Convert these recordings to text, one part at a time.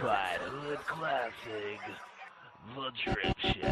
certified hood classic, The Drip Show.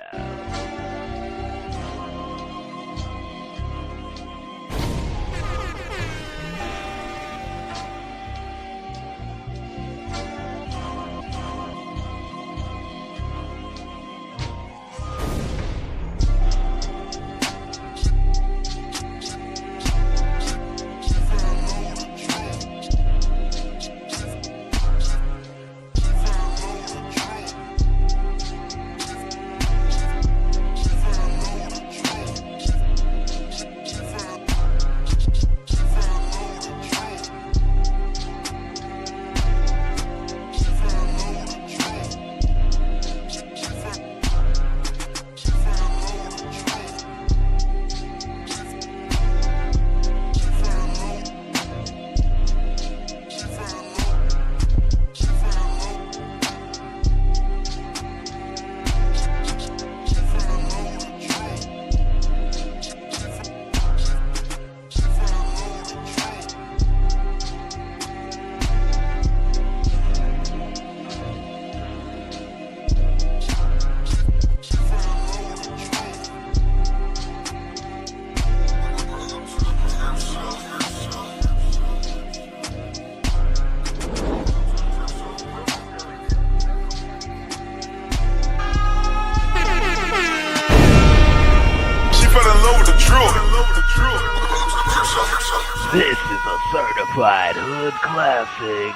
This is a certified hood classic,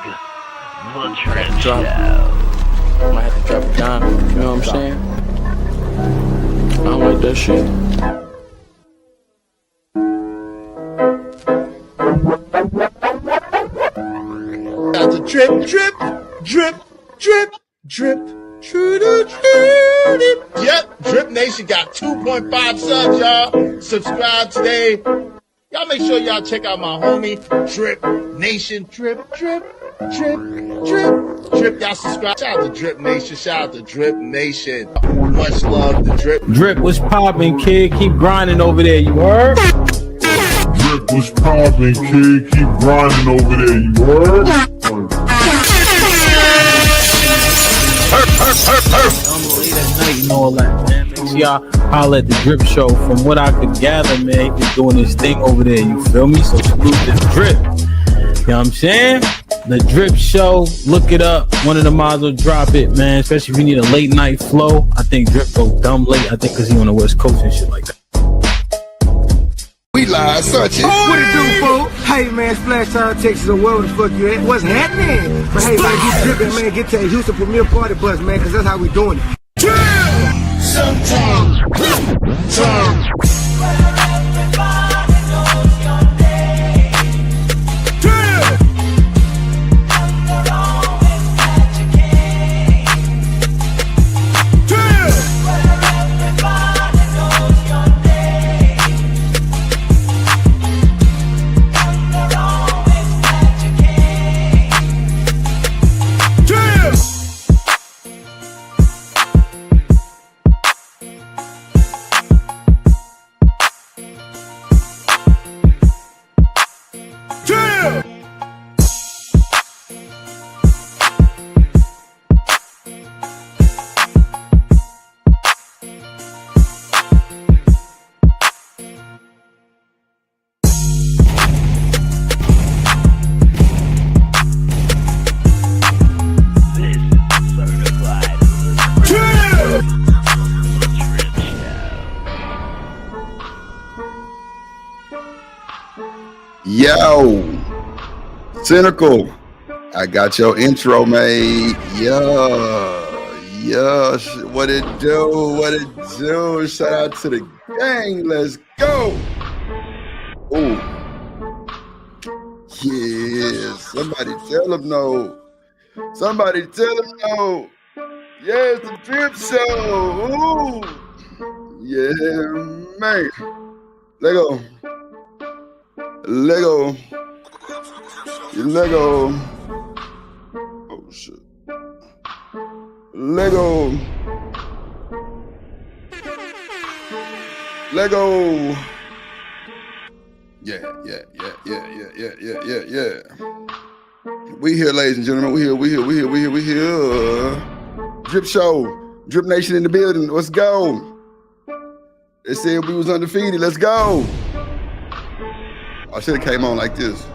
The Drip Show. Might have to drop it down, you know what I'm saying? I don't like that shit. Got the drip, drip, drip, drip, drip, true to drip. Yep, Drip Nation got 2.5 subs, y'all. Subscribe today. Y'all make sure y'all check out my homie, Drip Nation. Drip, drip, drip, drip, drip. Y'all subscribe. Shout out to Drip Nation. Shout out to Drip Nation. Much love to Drip. Drip, what's poppin', kid? Keep grinding over there, you heard? Drip, what's poppin', kid? Keep grinding over there, you heard? I'm late at night and all that, man. Make sure y'all holler at the Drip Show. From what I could gather, man, he been doing his thing over there, you feel me? So salute this Drip. You know what I'm saying? The Drip Show, look it up. One of the mods will drop it, man. Especially if you need a late night flow. I think Drip go dumb late. I think because he on the West Coast and shit like that. We live, such it. What it do, fool? Hey, man, Splash Town, Texas, or wherever the fuck you at. What's happening? But hey, man, get dripping, man. Get to the Houston Premier Party Bus, man, because that's how we doing it. Sometimes. Yo, Cynical, I got your intro made. Yeah, what it do? Shout out to the gang, let's go. Oh, yeah, somebody tell him no. Yeah, it's the Drip Show. Ooh. Yeah, man. Lego. Oh shit. Lego. Yeah. We here, ladies and gentlemen. We here. Drip Show. Drip Nation in the building. Let's go. They said we was undefeated. Let's go. I should have came on like this.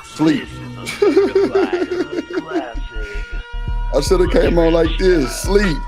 Sleep. I should have came on like this. Sleep.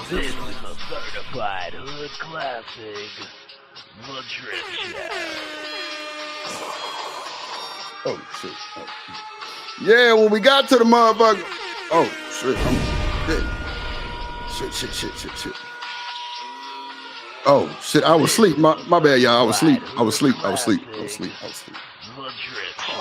This is a certified hood classic, The Drip Show. Oh, shit. Oh. Yeah, when we got to the motherfucker. Oh, shit. I'm dead. Shit. Oh, shit. I was asleep. My bad, y'all. I was asleep. The Drip Show.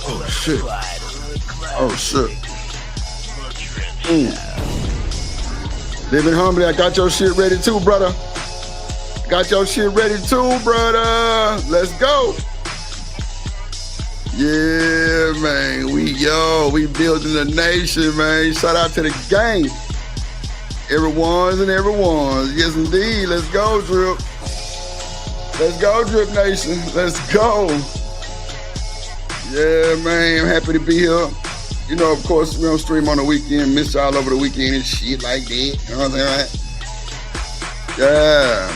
Oh, shit. Oh, shit. Living humbly, I got your shit ready too, brother. Got your shit ready too, brother. Let's go. Yeah, man. We building a nation, man. Shout out to the gang. Everyone's. Yes, indeed. Let's go, Drip. Let's go, Drip Nation. Let's go. Yeah, man. I'm happy to be here. You know, of course, we don't stream on the weekend. Miss y'all over the weekend and shit like that. You know what I'm saying, right? Yeah.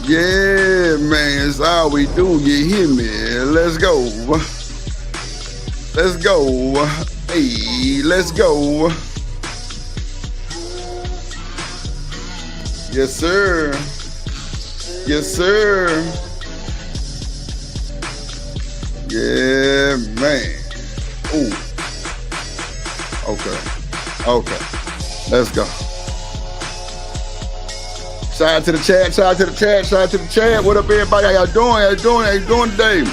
Yeah, man, it's all we do, you hear me? Let's go. Hey, let's go. Yes, sir. Yeah, man. Ooh. Okay. Let's go. Shout out to the chat. What up, everybody? How y'all doing? Today?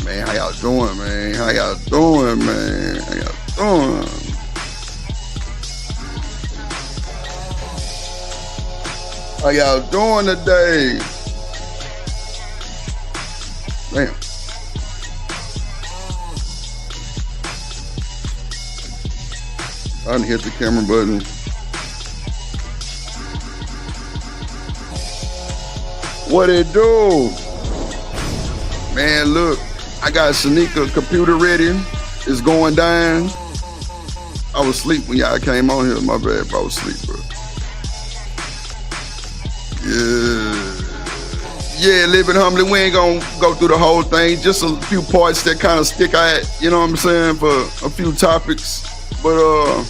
Man, how y'all doing, man? How y'all doing? How y'all doing today? Damn. I didn't hit the camera button. What it do? Man, look, I got Shanika computer ready. is going down. I was asleep when y'all came on here. My bad, bro. I was asleep, bro. Yeah, living humbly. We ain't gonna go through the whole thing. Just a few parts that kind of stick out, you know what I'm saying, for a few topics. But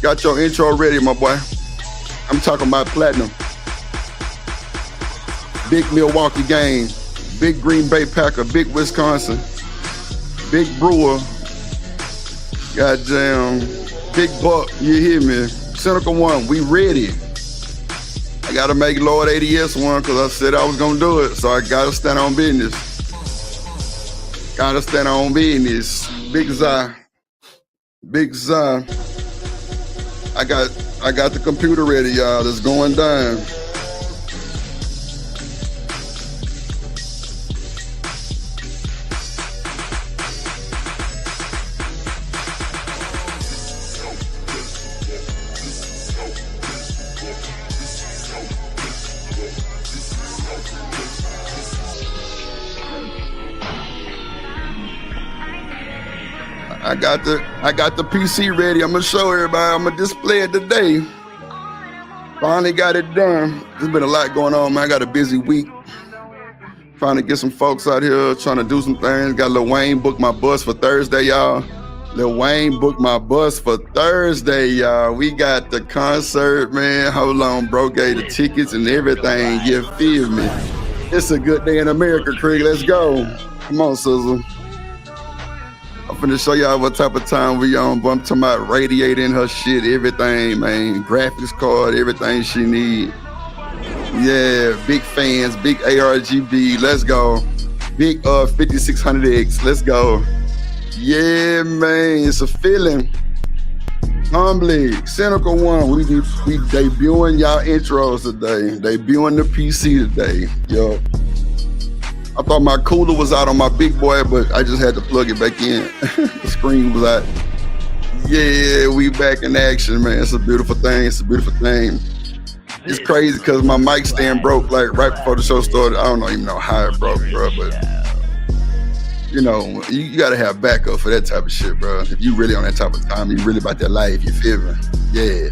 got your intro ready, my boy. I'm talking about Platinum. Big Milwaukee game. Big Green Bay Packer. Big Wisconsin. Big Brewer. Goddamn. Big Buck. You hear me? Cynical One. We ready. I gotta make Lord ADS one because I said I was gonna do it. So I gotta stand on business. Gotta stand on business. Big Zai. Big Zai. I got the computer ready, y'all. It's going down. I got the PC ready. I'm gonna show everybody. I'm gonna display it today. Finally got it done. There's been a lot going on, man. I got a busy week. Trying to get some folks out here, trying to do some things. Got Lil Wayne booked my bus for Thursday, y'all. Lil Wayne booked my bus for Thursday, y'all. We got the concert, man. Hold on, bro. Gave the tickets and everything. You feel me? It's a good day in America, Craig. Let's go. Come on, Sizzle. I'm finna show y'all what type of time we on, but I'm talking about radiating her shit, everything, man. Graphics card, everything she need. Yeah, big fans, big ARGB, let's go. Big 5600X, let's go. Yeah, man, it's a feeling. Humbly, Cynical One, we debuting y'all intros today. Debuting the PC today, yo. I thought my cooler was out on my big boy, but I just had to plug it back in. The screen was out. Yeah, we back in action, man. It's a beautiful thing. It's a beautiful thing. It's crazy because my mic stand broke like right before the show started. I don't even know how it broke, bro, but you know, you gotta have backup for that type of shit, bro. If you really on that type of time, you really about that life, you feel me? Yeah.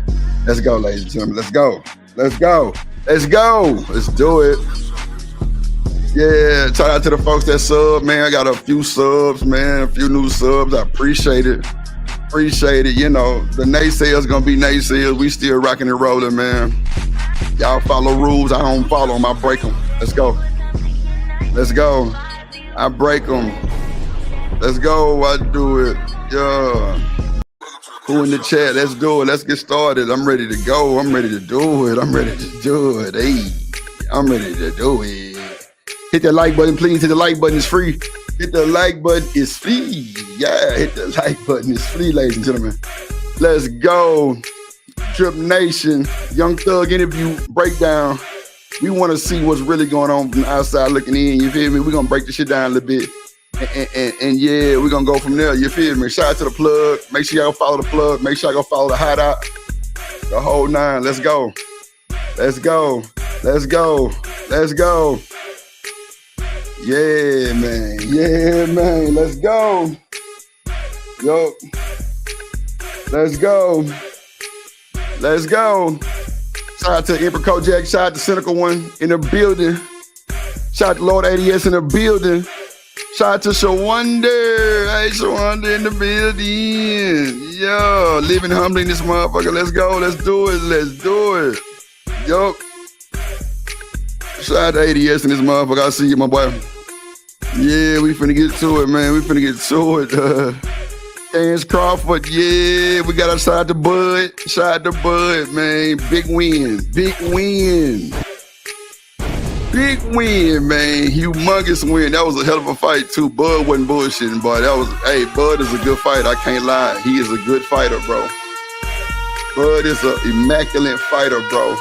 Let's go, ladies and gentlemen. Let's go. Let's go. Let's go. Let's do it. Yeah, shout out to the folks that sub, man. I got a few subs, man, a few new subs. I appreciate it. Appreciate it. You know, the naysayers gonna be naysayers. We still rocking and rolling, man. Y'all follow rules. I don't follow them. I break them. Let's go. Let's go. I break them. Let's go. I do it. Yeah. Who in the chat? Let's do it. Let's get started. I'm ready to go. I'm ready to do it. I'm ready to do it. Hey, I'm ready to do it. Hit that like button, please. Hit the like button. It's free. Hit the like button. It's free. Yeah, hit the like button. It's free, ladies and gentlemen. Let's go. Drip Nation, Young Thug interview breakdown. We want to see what's really going on from the outside looking in. You feel me? We're going to break the shit down a little bit. And yeah, we're going to go from there. You feel me? Shout out to the plug. Make sure y'all follow the plug. Make sure y'all go follow the hideout. The whole nine. Let's go. Let's go. Let's go. Let's go. Yeah, man. Yeah, man. Let's go. Yo. Let's go. Let's go. Shout out to Emperor Kojak. Shout out to Cynical One in the building. Shout out to Lord ADS in the building. Shout out to Shawanda. Hey, Shawanda in the building. Yo, living humbly in this motherfucker. Let's go. Let's do it. Let's do it. Yo. Shout out to ADS in this motherfucker. I see you, my boy. Yeah, we finna get to it, man. We finna get to it. Terrence Crawford, yeah. We got to shout out to Bud. Shout out to Bud, man. Big win. Big win. Big win, man. Humongous win. That was a hell of a fight, too. Bud wasn't bullshitting, boy. That was, hey, Bud is a good fighter. I can't lie. He is a good fighter, bro. Bud is an immaculate fighter, bro.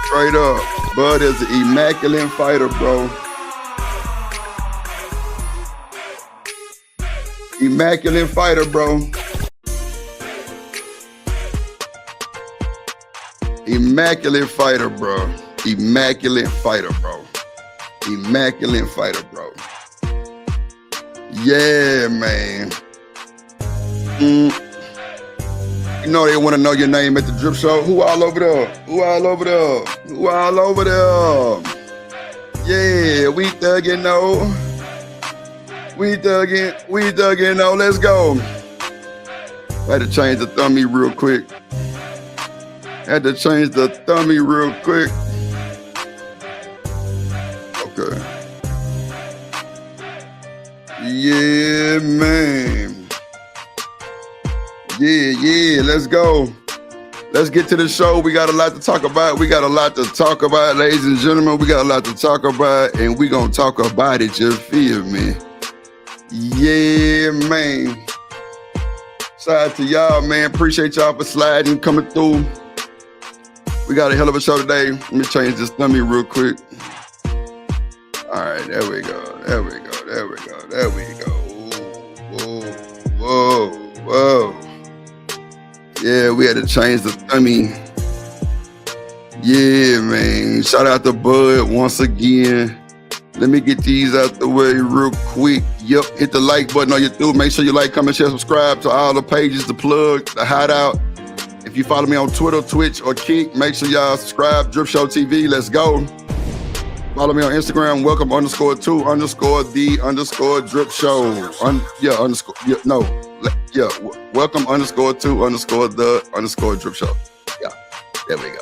Straight up. Bud is an immaculate fighter, bro. Immaculate fighter, bro. Immaculate fighter, bro. Immaculate fighter, bro. Immaculate fighter, bro. Yeah, man. You know they want to know your name at the Drip Show. Who all over there? Who all over there? Who all over there? Yeah, we thuggin' though. We thuggin' though. Let's go. I had to change the thumbie real quick. Okay. Yeah, man. Yeah, let's go. Let's get to the show. We got a lot to talk about. Ladies and gentlemen. We got a lot to talk about, and we gonna talk about it, you feel me? Yeah, man. Shout out to y'all, man. Appreciate y'all for sliding, coming through. We got a hell of a show today. Let me change this thumbie real quick. All right, there we go. Whoa. Yeah, we had to change the thumbie. Yeah, man. Shout out to Bud once again. Let me get these out the way real quick. Yep, hit the like button on your through. Make sure you like, comment, share, subscribe to all the pages, the plug, the hideout. If you follow me on Twitter, Twitch, or Kick, make sure y'all subscribe. Drip Show TV, let's go. Follow me on Instagram, welcome_2_the_drip show. Welcome_2_the_drip show. Yeah, there we go.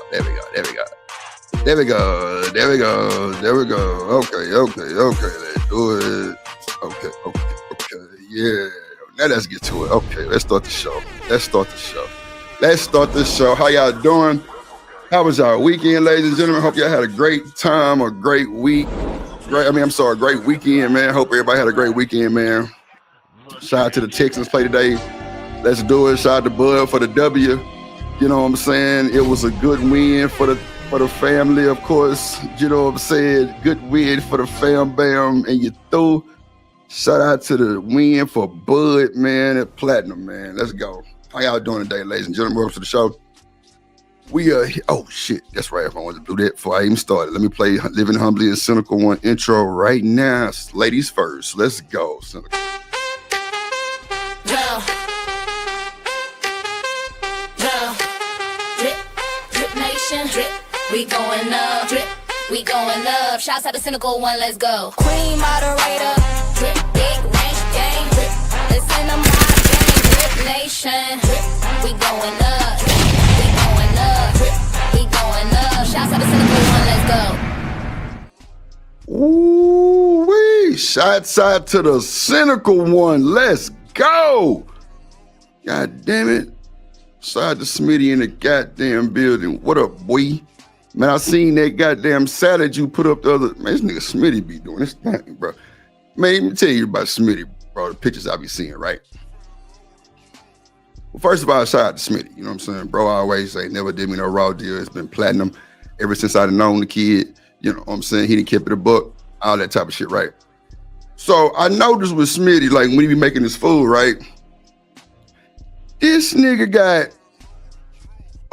Okay, let's do it. Okay, yeah. Now let's get to it. Okay, let's start the show. How y'all doing? How was y'all weekend, ladies and gentlemen? Hope y'all had a great time, a great week. A great weekend, man. Hope everybody had a great weekend, man. Shout out to the Texans play today. Let's do it. Shout out to Bud for the W. You know what I'm saying? It was a good win for the family, of course. You know what I'm saying? Good win for the fam bam, and you through. Shout out to the win for Bud, man, at Platinum, man. Let's go. How y'all doing today, ladies and gentlemen? Welcome to the show. We are, oh shit, that's right. If I wanted to do that before I even started, let me play Living Humbly and Cynical One intro right now. Ladies first. Let's go, Cynical. Drip Nation, drip, we going up, drip, we going up. Shouts out to Cynical One, let's go. Queen moderator, drip, big range gang, drip, listen to my gang, Drip Nation, drip, we going up, drip, we going up. Shouts out to Cynical One, let's go. Ooh-wee, shouts out to the Cynical One, let's go. God damn it. Shout out to Smitty in the goddamn building. What up, boy? Man, I seen that goddamn salad you put up the other. Man, this nigga Smitty be doing this thing, bro. Man, let me tell you about Smitty, bro. The pictures I be seeing, right? Well, first of all, shout out to Smitty. You know what I'm saying? Bro, I always say, never did me no raw deal. It's been platinum ever since I've known the kid. You know what I'm saying? He done kept it a buck, all that type of shit, right? So I noticed with Smitty, like when he be making his food, right? This nigga got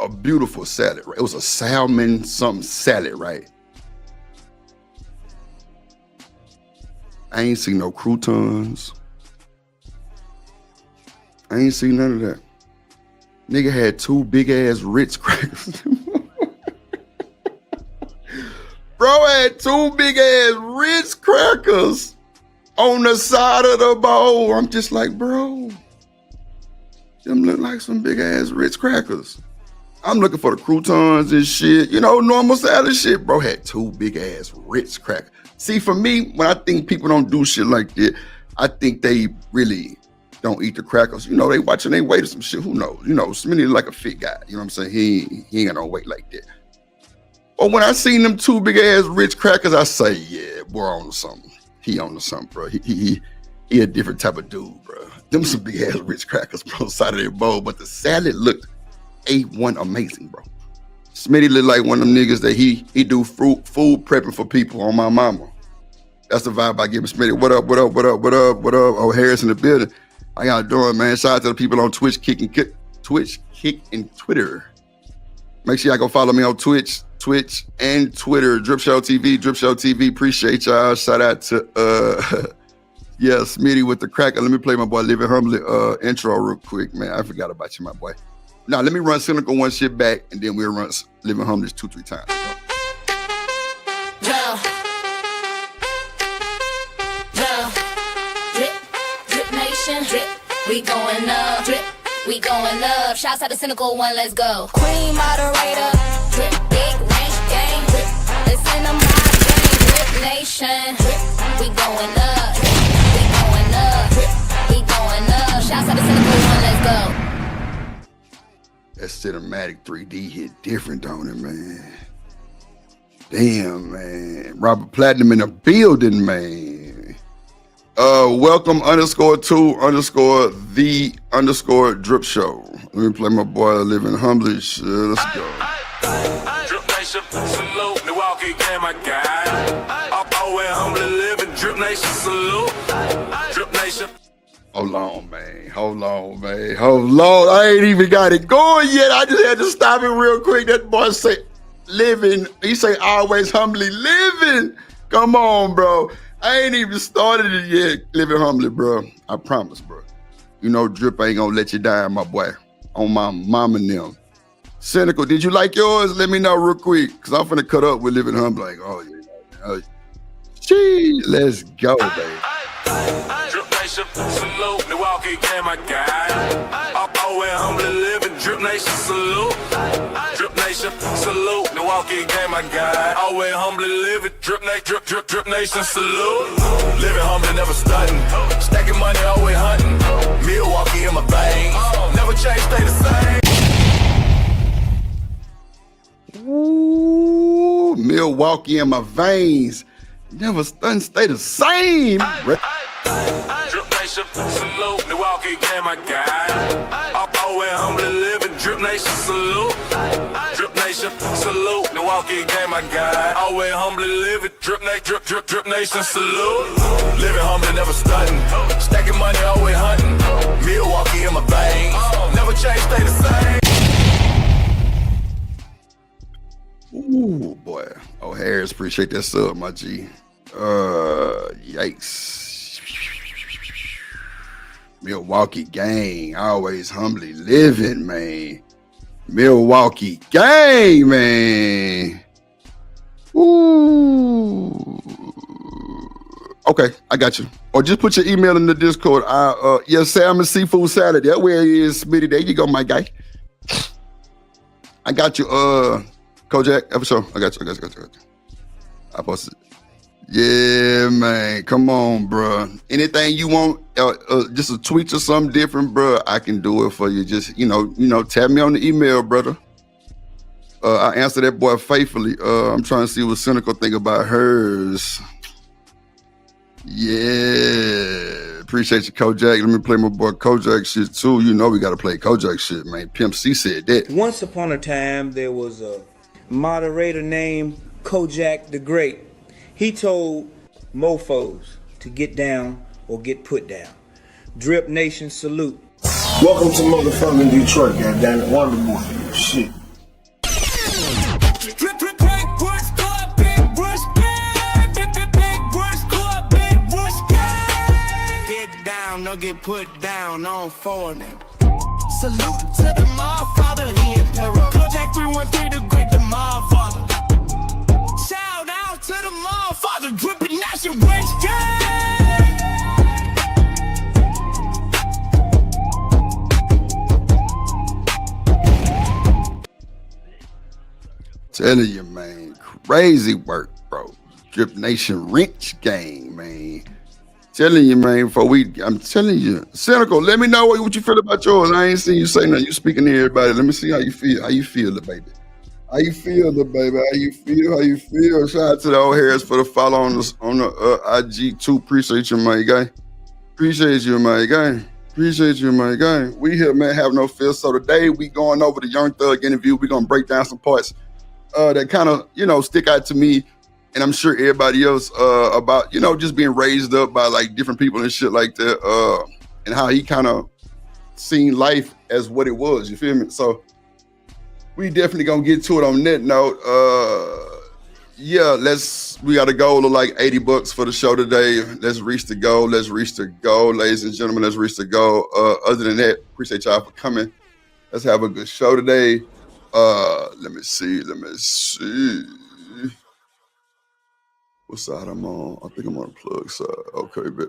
a beautiful salad, right? It was a salmon something salad, right? I ain't seen no croutons. I ain't seen none of that. Nigga had two big ass Ritz crackers. Bro had two big ass Ritz crackers on the side of the bowl. I'm just like, bro, them look like some big ass Ritz crackers. I'm looking for the croutons and shit, you know, normal salad shit. Bro had two big ass Ritz crackers. See, for me, when I think people don't do shit like that, I think they really don't eat the crackers. You know, they watching their weight or some shit. Who knows? You know, Smitty like a fit guy. You know what I'm saying? He ain't got no weight like that. But when I seen them two big ass Ritz crackers, I say, yeah, boy, on to something. He on to something, bro. He a different type of dude, bro. Them some big ass Ritz crackers, bro, side of their bowl. But the salad looked A1 amazing, bro. Smitty look like one of them niggas that he do food prepping for people on my mama. That's the vibe I give him. Smitty. What up? Oh, Harris in the building. How y'all doing, man? Shout out to the people on Twitch, Kick, and Twitter. Make sure y'all go follow me on Twitch, and Twitter. Drip Show TV. Appreciate y'all. Shout out to Yeah, Smitty with the cracker. Let me play my boy Living Humbly intro real quick, man. I forgot about you, my boy. Now, let me run Cynical one shit back, and then we'll run Living Humbly 2-3 times. Drip Nation, drip, we going up, drip, we going up. Shouts out to Cynical One, let's go. Queen moderator, drip, big range gang, drip, listen to my gang, Drip Nation, drip, we going up, we going up, drip, we going up. Shouts out to Cynical One, let's go. That cinematic 3D hit different, don't it, man? Damn, man. Robert Platinum in the building, man. Welcome _2_the_drip show. Let me play my boy Living Humbly. Let's go. Drip Nation, salute, Milwaukee game, my guy. Up always humbly living, Drip Nation, salute. Drip Nation. Hold on, man. Hold on. I ain't even got it going yet. I just had to stop it real quick. That boy say living. He say always humbly living. Come on, bro. I ain't even started it yet. Living humbly, bro. I promise, bro. You know Drip ain't gonna let you down, my boy. On my mama and them. Cynical, did you like yours? Let me know real quick. Cause I'm finna cut up with Living Humbly. Like, oh yeah. Gee, let's go, baby. Drip Nation, salute, Milwaukee game, my guy. Up always humbly living, Drip Nation, salute. Drip Nation, salute, Milwaukee game, my guy. Always humbly living, Drip Nation, salute. Living humbly, never stunting. Stacking money, always hunting. Milwaukee in my veins. Never change, stay the same. Ooh, Milwaukee in my veins. Never stunned, stay the same. Drip Nation, salute, Milwaukee game, my guy. Up always humbly living, Drip Nation, salute. Drip Nation, salute, Milwaukee game, my guy. Always humbly living, Drip Nation, salute. Living humbly, never stunting. Stacking money, always hunting. Milwaukee in my veins. Never change, stay the same. Ooh, boy. Oh, Harris, appreciate that sub, my G. Yikes. Milwaukee gang, always humbly living, man. Milwaukee gang, man. Ooh. Okay, I got you. Or just put your email in the Discord. Yes, salmon seafood salad. That where it is, Smitty. There you go, my guy. I got you. Kojak, episode. I got you. I posted it. Yeah, man. Come on, bro. Anything you want, just a tweet or something different, bro, I can do it for you. Just, you know, tap me on the email, brother. I answer that boy faithfully. I'm trying to see what Cynical think about hers. Yeah. Appreciate you, Kojak. Let me play my boy Kojak shit, too. You know we got to play Kojak shit, man. Pimp C said that. Once upon a time, there was a moderator named Kojak the Great. He told mofos to get down or get put down. Drip Nation, salute. Welcome to motherfucking Detroit, goddammit. Wonder Boy. Shit. Get down, don't get put down on for them. Salute to the Motherfather, he in peril. Kojak 313, the great, the Motherfather. Shout out to the Motherfather, Drippin' Nation, West Telling you, man, crazy work, bro. Drip Nation Wrench Gang, man. Telling you, man, I'm telling you. Cynical, let me know what you feel about yours. I ain't seen you say nothing. You speaking to everybody. Let me see how you feel. How you feel, the baby? How you feel, the baby? How you feel? Shout out to the old Harris for the follow on the IG too. Appreciate you, my guy. Appreciate you, my guy. We here, man, have no fear. So today we going over the Young Thug interview. We gonna break down some parts that kind of, stick out to me, and I'm sure everybody else, about, just being raised up by like different people and shit like that, and how he kind of seen life as what it was. You feel me? So we definitely gonna get to it on that note. yeah, we got a goal of like $80 for the show today. Let's reach the goal. Let's reach the goal, ladies and gentlemen. Let's reach the goal. Other than that, appreciate y'all for coming. Let's have a good show today. Let me see. What side I'm on? I think I'm on the plug side. Okay, bet.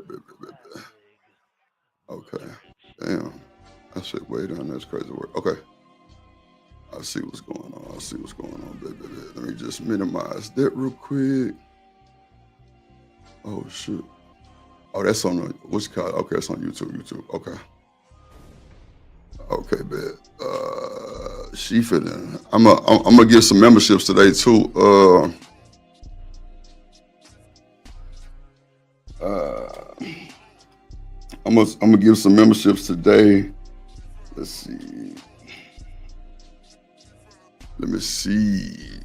Okay. Damn. That shit way down. That's crazy work. Okay. I see what's going on. Bet. Let me just minimize that real quick. Oh, shit. Oh, that's on the, what's it called? Okay, that's on YouTube. Okay. Okay, bet. She fitting. I'm gonna give some memberships today too. I'm gonna give some memberships today. Let's see. Let me see.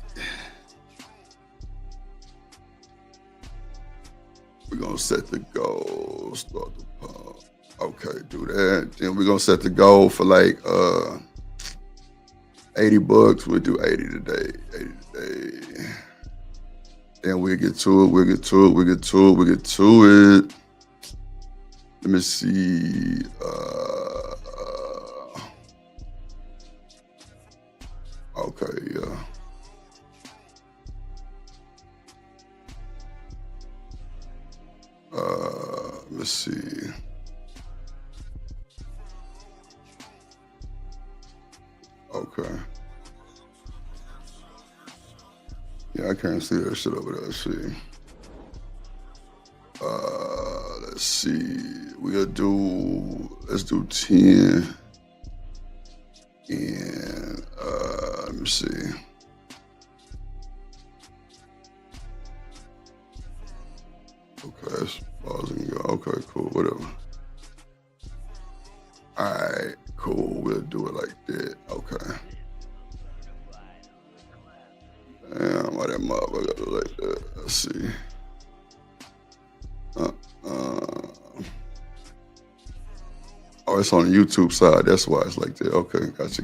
We're gonna set the goal. Start the pump. Okay, do that. Then we're gonna set the goal for like $80. We'll do 80 today. Then we'll get to it. Let me see. Okay, yeah. Let's see. Okay. Yeah, I can't see that shit over there. Let's see. Let's see. Let's do 10. And let me see. Okay, that's pausing. Okay, cool, whatever. All right, cool. We'll do it like that. Okay. Damn, why that motherfucker do like that? Let's see. Oh, it's on the YouTube side. That's why it's like that. Okay, gotcha.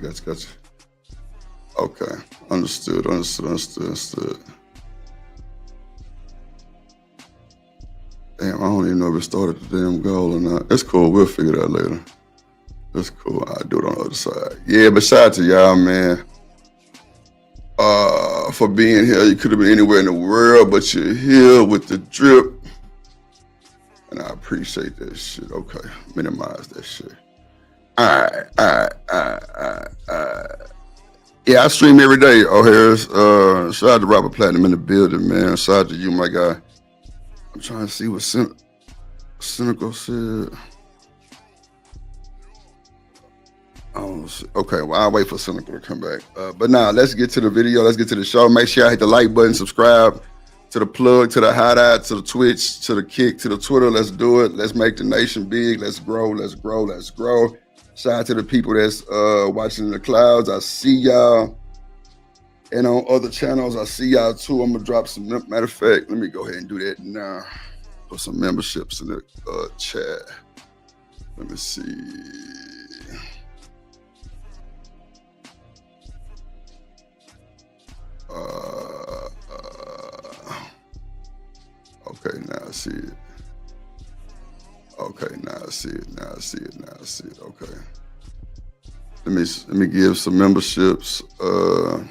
Okay, understood. Damn, I don't even know if it started the damn goal or not. It's cool. We'll figure it out later. That's cool. I'll do it on the other side. Yeah, but shout out to y'all, man. For being here. You could have been anywhere in the world, but you're here with the drip. And I appreciate that shit. Okay, minimize that shit. All right. Yeah, I stream every day. Oh, Harris. Shout out to Robert Platinum in the building, man. Shout out to you, my guy. I'm trying to see what Cynical said. Okay, well, I'll wait for Cynical to come back. But now, let's get to the video. Let's get to the show. Make sure I hit the like button, subscribe to the plug, to the hideout, to the Twitch, to the Kick, to the Twitter. Let's do it. Let's make the nation big. Let's grow. Shout out to the people that's watching in the clouds. I see y'all. And on other channels, I see y'all too. I'm going to drop some, matter of fact, let me go ahead and do that now. Put some memberships in the chat. Let me see. Okay, now I see it. Okay, now I see it. Okay. Let me give some memberships. Bro,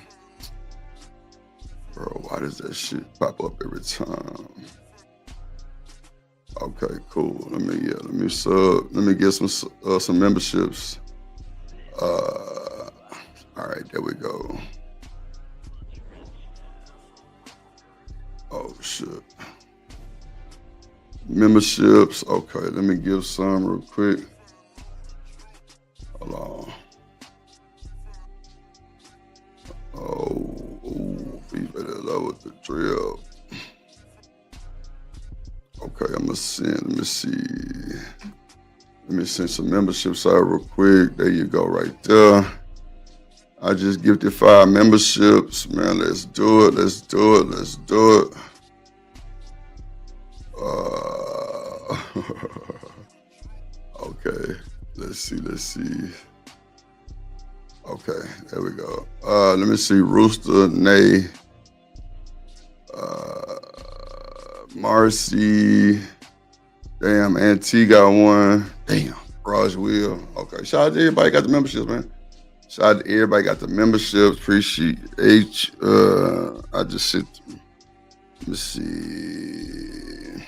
why does that shit pop up every time? Okay, cool. Let me get some memberships. All right, there we go. Oh shit. Memberships. Okay, let me give some real quick. Hold on. Oh, be better low with the drill. Okay, I'm gonna send. Let me send some memberships out real quick. There you go, right there. I just gifted 5 memberships, man. Let's do it. Okay, let's see. Okay, there we go. Let me see, Rooster, Nay. Marcy. Damn, Auntie got one. Damn, Raj Will. Okay, shout out to everybody got the memberships, man. Shout out to everybody got the memberships. Appreciate H. I just sit. Let me see.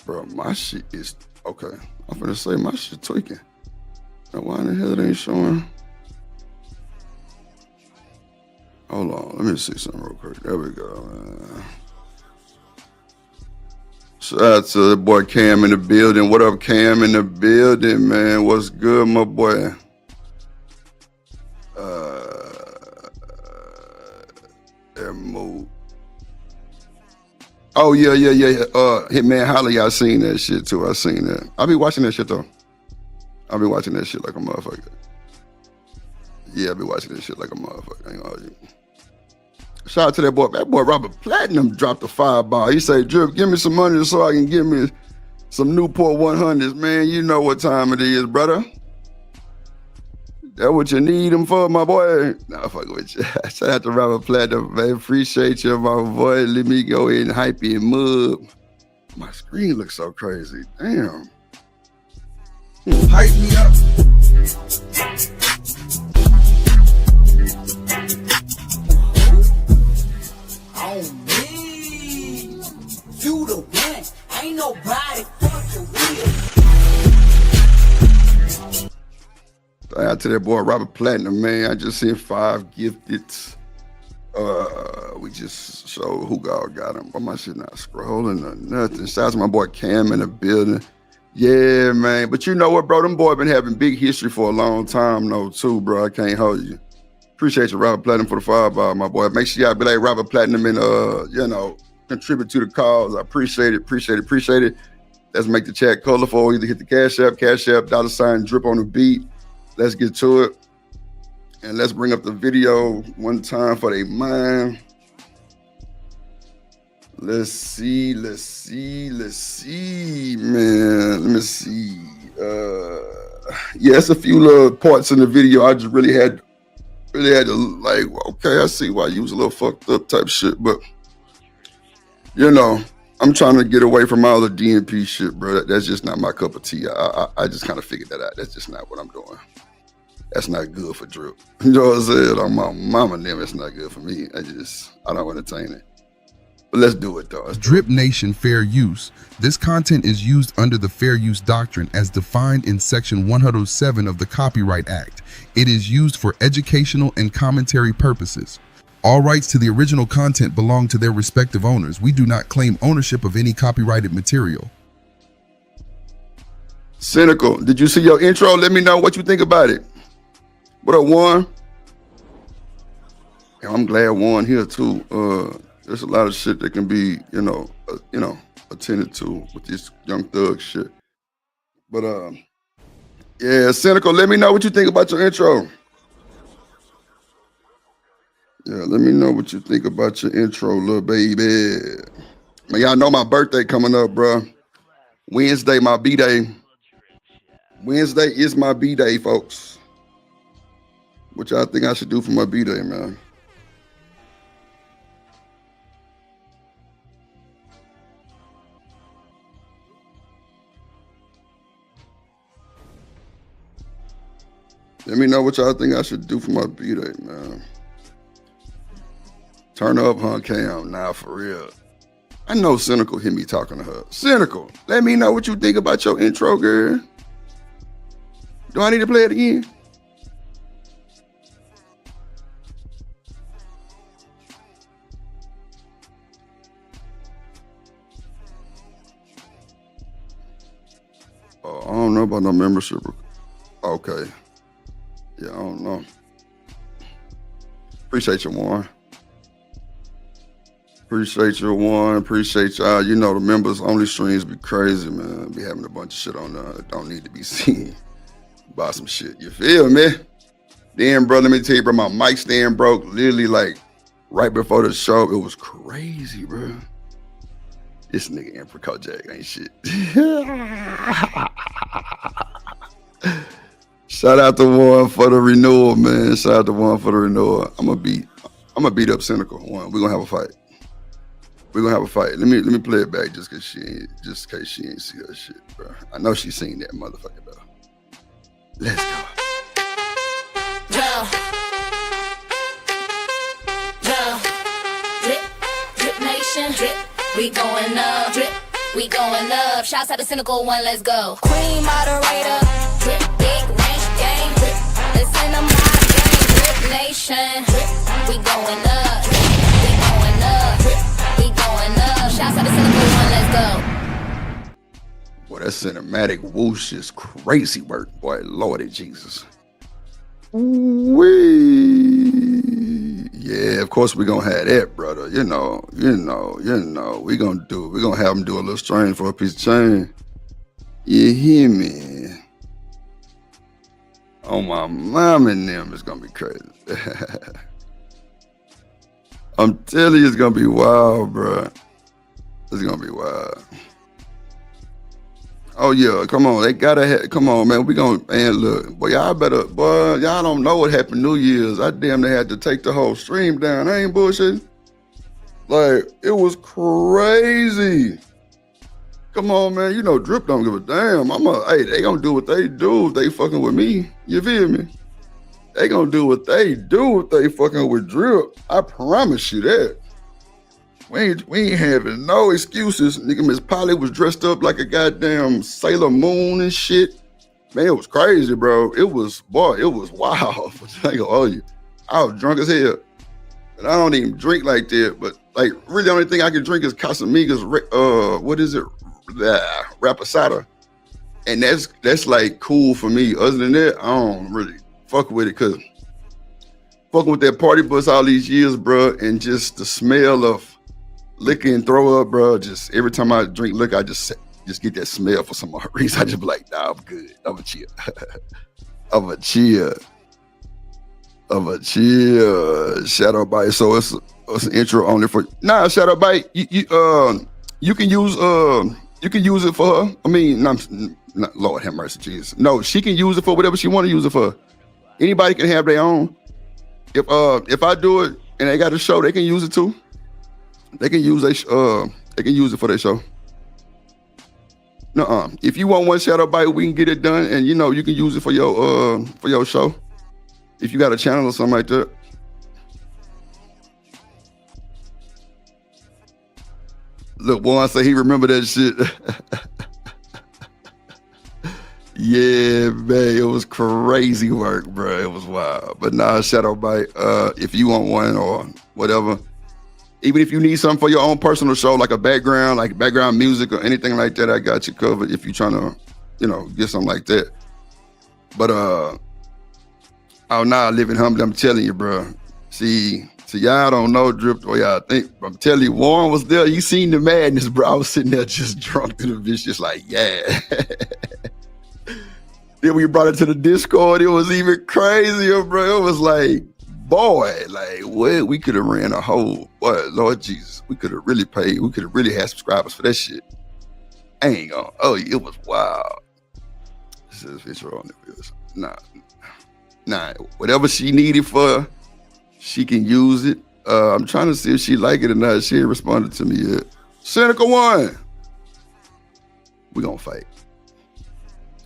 Bro, my shit is okay. I'm gonna say my shit tweaking. Now, why in the hell it ain't showing? Hold on, let me see something real quick. There we go, man. Shout out to the boy Cam in the building. What up, Cam in the building, man? What's good, my boy? Move. Oh yeah. Hitman Holly, I seen that shit too. I seen that. I be watching that shit though. I be watching that shit like a motherfucker. Yeah, I be watching that shit like a motherfucker. I ain't gonna argue. Shout out to that boy. That boy Robert Platinum dropped a fireball. He said, "Drip, give me some money so I can get me some Newport 100s, man. You know what time it is, brother. That what you need them for, my boy." Nah, fuck with you. Shout out to Robert Platinum, man. Appreciate you, my boy. Let me go ahead and hype you mug. My screen looks so crazy. Damn. Hype me up. On me. You the one. Ain't nobody fucking with. Shout out to that boy Robert Platinum, man. I just seen 5 gifted. We just showed who God got him. But my shit not scrolling or nothing. Shout out to my boy Cam in the building. Yeah, man. But you know what, bro? Them boy been having big history for a long time, though, too, bro. I can't hold you. Appreciate you, Robert Platinum, for the fireball, my boy. Make sure y'all be like Robert Platinum and, contribute to the cause. I appreciate it. Let's make the chat colorful. Either hit the Cash App, $ Drip on the beat. Let's get to it. And let's bring up the video one time for they mind. Let's see, man. Let me see. Yeah, it's a few little parts in the video I just really had to like, okay, I see why you was a little fucked up type shit, but I'm trying to get away from all the DNP shit, bro. That's just not my cup of tea. I just kind of figured that out. That's just not what I'm doing. That's not good for Drip. You know what I'm saying? On my mama and them, it's not good for me. I don't entertain it. But let's do it, though. Drip Nation Fair Use. This content is used under the Fair Use Doctrine as defined in Section 107 of the Copyright Act. It is used for educational and commentary purposes. All rights to the original content belong to their respective owners. We do not claim ownership of any copyrighted material. Cynical, did you see your intro? Let me know what you think about it. What up, Warren? Yeah, I'm glad Warren here too. There's a lot of shit that can be, attended to with this Young Thug shit. But yeah, Cynical, let me know what you think about your intro. Yeah, let me know what you think about your intro, little baby. Man, y'all know my birthday coming up, bro. Wednesday, my B-Day. Wednesday is my B-Day, folks. What y'all think I should do for my B-Day, man? Let me know what y'all think I should do for my B-Day, man. Turn up, huh, Cam? Nah, for real. I know Cynical hear me talking to her. Cynical, let me know what you think about your intro, girl. Do I need to play it again? I don't know about no membership. Okay. Yeah, I don't know. Appreciate you, Warren. Appreciate you, Warren. Appreciate y'all. You know the members only streams be crazy, man. Be having a bunch of shit on there that don't need to be seen. Buy some shit. You feel me? Then, bro, let me tell you, bro, my mic stand broke literally like right before the show. It was crazy, bro. This nigga Emperor Kojak ain't shit. Shout out to Warren for the renewal, man. Shout out to Warren for the renewal. I'm gonna beat up Cynical. We're gonna have a fight. We're gonna have a fight. Let me play it back just in case she ain't see her shit, bro. I know she seen that motherfucker though. Let's go. Drip Nation, drip, we going up, drip, we going up. Shouts out to Cynical One, let's go. Queen moderator, drip, big range game, drip, listen to my game, Drip Nation, drip, we going up, we going up, drip, we going up. Shouts out to Cynical One, let's go. Boy, that cinematic whoosh is crazy work, boy. Lordy Jesus. Wee. Yeah, of course we're gonna have that, brother. You know. We're gonna have him do a little strain for a piece of chain. You hear me? Oh, my mom and them, it's gonna be crazy. I'm telling you, it's gonna be wild, bro. It's gonna be wild. Oh yeah, come on, they gotta come on, man. We gonna, man, look, boy, y'all don't know what happened New Year's. I damn near had to take the whole stream down. I ain't bullshitting. Like, it was crazy. Come on, man. You know, Drip don't give a damn. Hey, they gonna do what they do if they fucking with me. You feel me? They gonna do what they do if they fucking with Drip. I promise you that. We ain't having no excuses. Nigga, Miss Polly was dressed up like a goddamn Sailor Moon and shit. Man, it was crazy, bro. It was wild. I ain't gonna hold you. I was drunk as hell. And I don't even drink like that, but like really the only thing I can drink is Casamigos, what is it? Raposada. And that's like cool for me. Other than that, I don't really fuck with it, cause fucking with that party bus all these years, bro, and just the smell of liquor and throw up, bro. Just every time I drink liquor, I just get that smell for some reason. I just be like, nah, I'm good. I'm a chill. I'm a chill. Shadow Bite. So it's an intro only for Shadow Bite. You can use it for her. I mean, not Lord have mercy, Jesus. No, she can use it for whatever she want to use it for. Anybody can have their own. If I do it and they got a show, they can use it too. They can use it for their show. Nuh-uh. If you want one Shadow Bite, we can get it done, and you can use it for your show. If you got a channel or something like that. Look, boy, I say he remember that shit. Yeah, man, it was crazy work, bro. It was wild. But nah, Shadow Bite, if you want one or whatever, even if you need something for your own personal show, like a background, like background music or anything like that, I got you covered if you're trying to, get something like that. But, living humbly, I'm telling you, bro. See, y'all don't know Drip or y'all think. I'm telling you, Warren was there. You seen the madness, bro. I was sitting there just drunk to the bitch, just like, yeah. Then we brought it to the Discord. It was even crazier, bro. It was like, boy, like, what? We could have ran a whole, boy, Lord Jesus. We could have really paid. We could have really had subscribers for that shit. I ain't gonna, it was wild. This is picture on it. Nah, whatever she needed for, she can use it. I'm trying to see if she like it or not. She ain't responded to me yet. Cynical One. We gonna fight.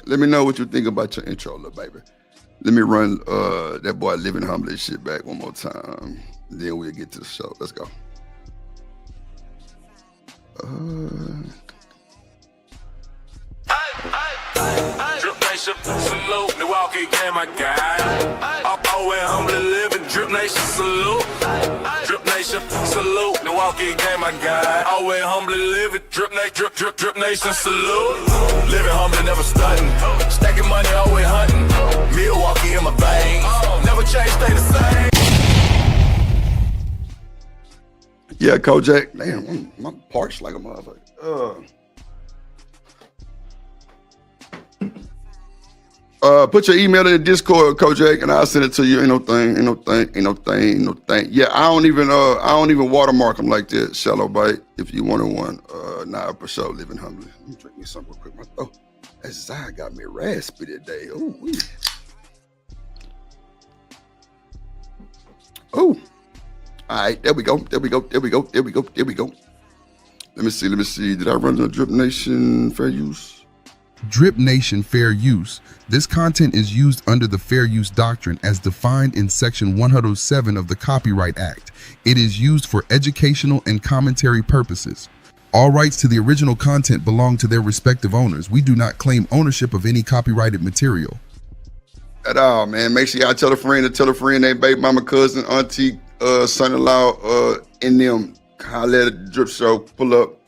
Let me know what you think about your intro, little baby. Let me run that boy Living Humbly shit back one more time. Then we'll get to the show. Let's go. Drip Nation, salute, Milwaukee game, my guy. Always humbly living, Drip Nation, salute. Drip Nation, salute, Milwaukee game, my guy. Always humbly living, Drip Nation, salute. Living humbly, never stunting. Stacking money, always hunting. Milwaukee in my veins, never change, stay the same. Yeah, Kojak. Damn, I'm parched like a motherfucker. Put your email in the Discord, Kojak, and I'll send it to you. Ain't no thing. Yeah, I don't even watermark them like that. Shallow Bite. If you wanted one, for sure. Living humbly. Let me drink me something real quick. Oh, that Zai got me raspy today. Oh, all right, there we go. Let me see. Did I run the Drip Nation fair use? Drip Nation Fair Use. This content is used under the Fair Use Doctrine as defined in Section 107 of the Copyright Act. It is used for educational and commentary purposes. All rights to the original content belong to their respective owners. We do not claim ownership of any copyrighted material. At all, man. Make sure y'all tell a friend their baby mama, cousin, auntie, son-in-law, and them. Holler at the Drip Show. Pull up.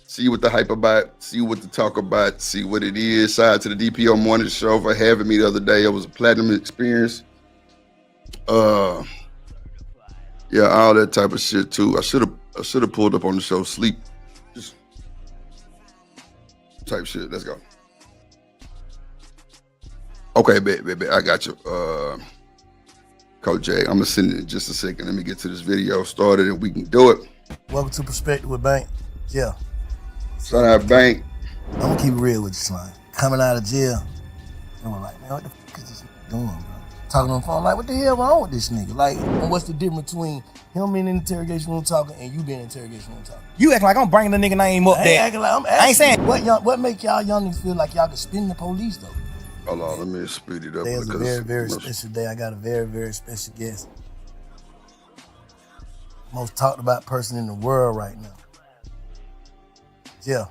See what the hype about. See what the talk about. See what it is. Shout out to the DPO Morning Show for having me the other day. It was a platinum experience. Yeah, all that type of shit too. I should have pulled up on the show. Sleep. Just type shit. Let's go. Okay, baby, I got you. Coach J, I'm gonna send it in just a second. Let me get to this video started and we can do it. Welcome to Perspective with Bank. Yeah. Shout out Bank. I'm gonna keep it real with you, son. Coming out of jail, I'm like, man, what the fuck is this doing, bro? Talking on the phone, like, what the hell wrong with this nigga? Like, and what's the difference between him being in the interrogation room talking and you being in the interrogation room talking? You act like I'm bringing the nigga name up there. I ain't saying. What make y'all young niggas feel like y'all can spin the police, though? Hold on, let me speed it up. Today's a very, very special day. I got a very, very special guest. Most talked about person in the world right now. Yeah.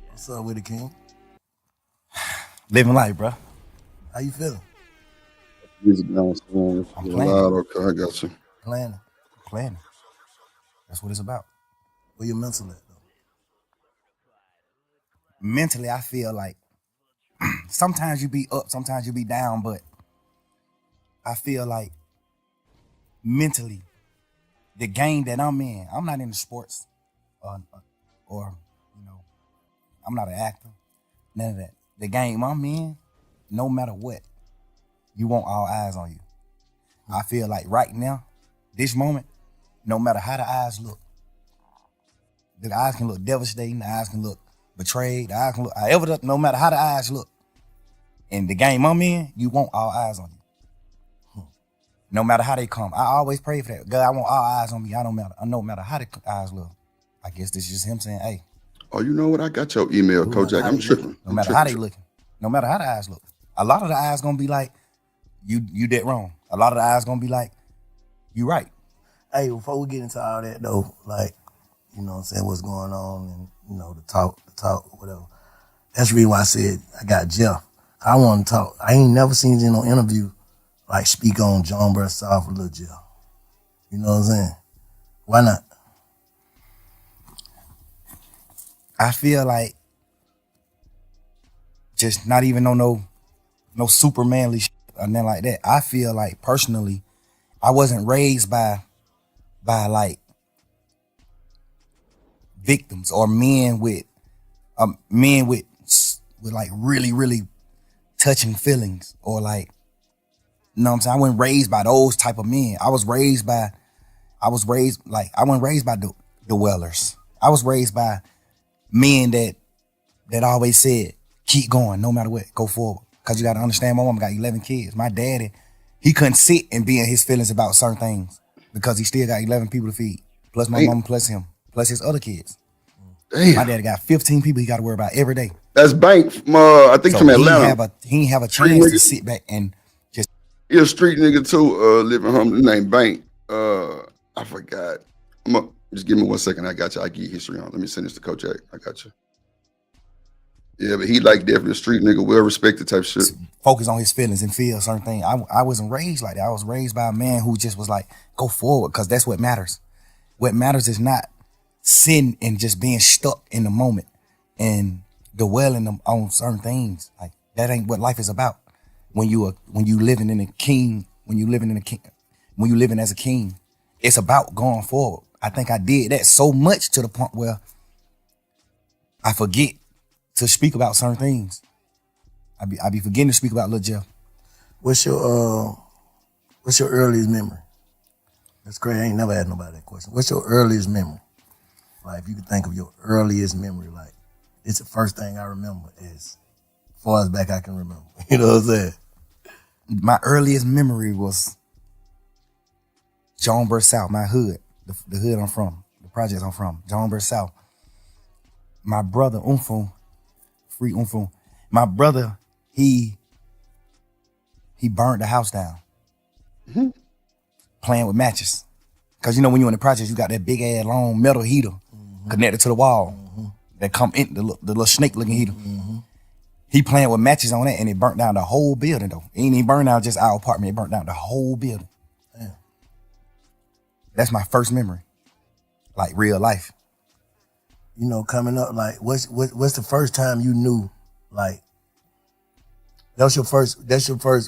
What's up with it, King? Living life, bro. How you feeling? Music downstairs. I'm playing. Okay, I got you. Planning. That's what it's about. Where your mental at, though? Mentally, I feel like sometimes you be up, sometimes you be down, but I feel like mentally, the game that I'm in, I'm not into sports or you know, I'm not an actor, none of that. The game I'm in, no matter what, you want all eyes on you. I feel like right now, this moment, no matter how the eyes look, the eyes can look devastating, the eyes can look betrayed, the eyes can look, however, no matter how the eyes look. In the game I'm in, you want all eyes on you. No matter how they come. I always pray for that. God, I want all eyes on me. No matter how the eyes look. I guess this is just him saying, hey. Oh, you know what? I got your email, Kojak. I'm tripping. No matter how they looking. No matter how the eyes look. A lot of the eyes gonna be like, you did wrong. A lot of the eyes gonna be like, you right. Hey, before we get into all that though, like, you know what I'm saying, what's going on and, you know, the talk, whatever. That's the reason why I said I got Jeff. I want to talk. I ain't never seen you in no interview like speak on John Bursaw for Lil Jeff. You know what I'm saying? Why not? I feel like just not even no super manly shit or nothing like that. I feel like personally, I wasn't raised by like victims or men with like really touching feelings or like, you know what I'm saying? I wasn't raised by those type of men. I wasn't raised by the Wellers. I was raised by men that always said, keep going, no matter what, go forward. Cause you gotta understand, my mom got 11 kids. My daddy, he couldn't sit and be in his feelings about certain things because he still got 11 people to feed. Plus my mom, plus him, plus his other kids. Damn. My daddy got 15 people he got to worry about every day. That's Bank from, I think, so from Atlanta. He ain't have a chance to sit back and just. He a street nigga too, living home named Bank. I forgot. Just give me 1 second. I got you. I give you history on. Let me send this to Coach A. I got you. Yeah, but he like definitely a street nigga, well respected type shit. Focus on his feelings and feel certain things. I wasn't raised like that. I was raised by a man who just was like, go forward, because that's what matters. What matters is not sitting and just being stuck in the moment and dwelling on certain things. Like that ain't what life is about. When you living as a king, it's about going forward. I think I did that so much to the point where I forget to speak about certain things. I be forgetting to speak about Lil Jeff. What's your earliest memory? That's crazy. I ain't never had nobody that question. What's your earliest memory? Like, if you could think of your earliest memory, like, it's the first thing I remember as far as back I can remember. You know what I'm saying? My earliest memory was John Bursaw, my hood, the hood I'm from, the projects I'm from, John Bursaw. my brother Umfum, free Umfum, my brother, he burned the house down. Playing with matches. Cause you know when you're in the project, you got that big ass long metal heater connected to the wall that come in the little snake looking heater. He playing with matches on that and it burnt down the whole building though. It ain't even burned down just our apartment, it burnt down the whole building. Damn. That's my first memory. Like real life. You know, coming up, like what's the first time you knew, like, that's your first,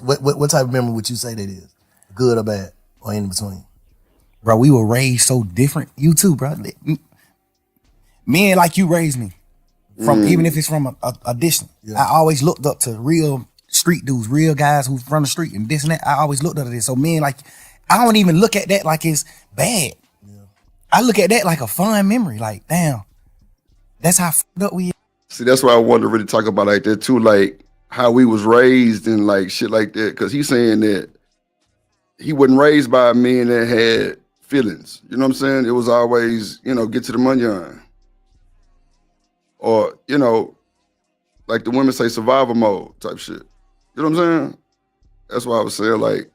what type of memory would you say that is? Good or bad? Or in between? Bro, we were raised so different. You too, bro. Men like you raised me. From even if it's from a distance. Yeah. I always looked up to real street dudes, real guys who from the street and this and that. I always looked up to this. So men like, I don't even look at that like it's bad. Yeah. I look at that like a fun memory. Like, damn, that's how fucked up we are. See, that's why I wanted to really talk about like that too, like how we was raised and like shit like that. Cause he's saying that he wasn't raised by men that had feelings. You know what I'm saying? It was always, you know, get to the money on. Or, you know, like the women say, survival mode type shit. You know what I'm saying? That's why I was saying, like,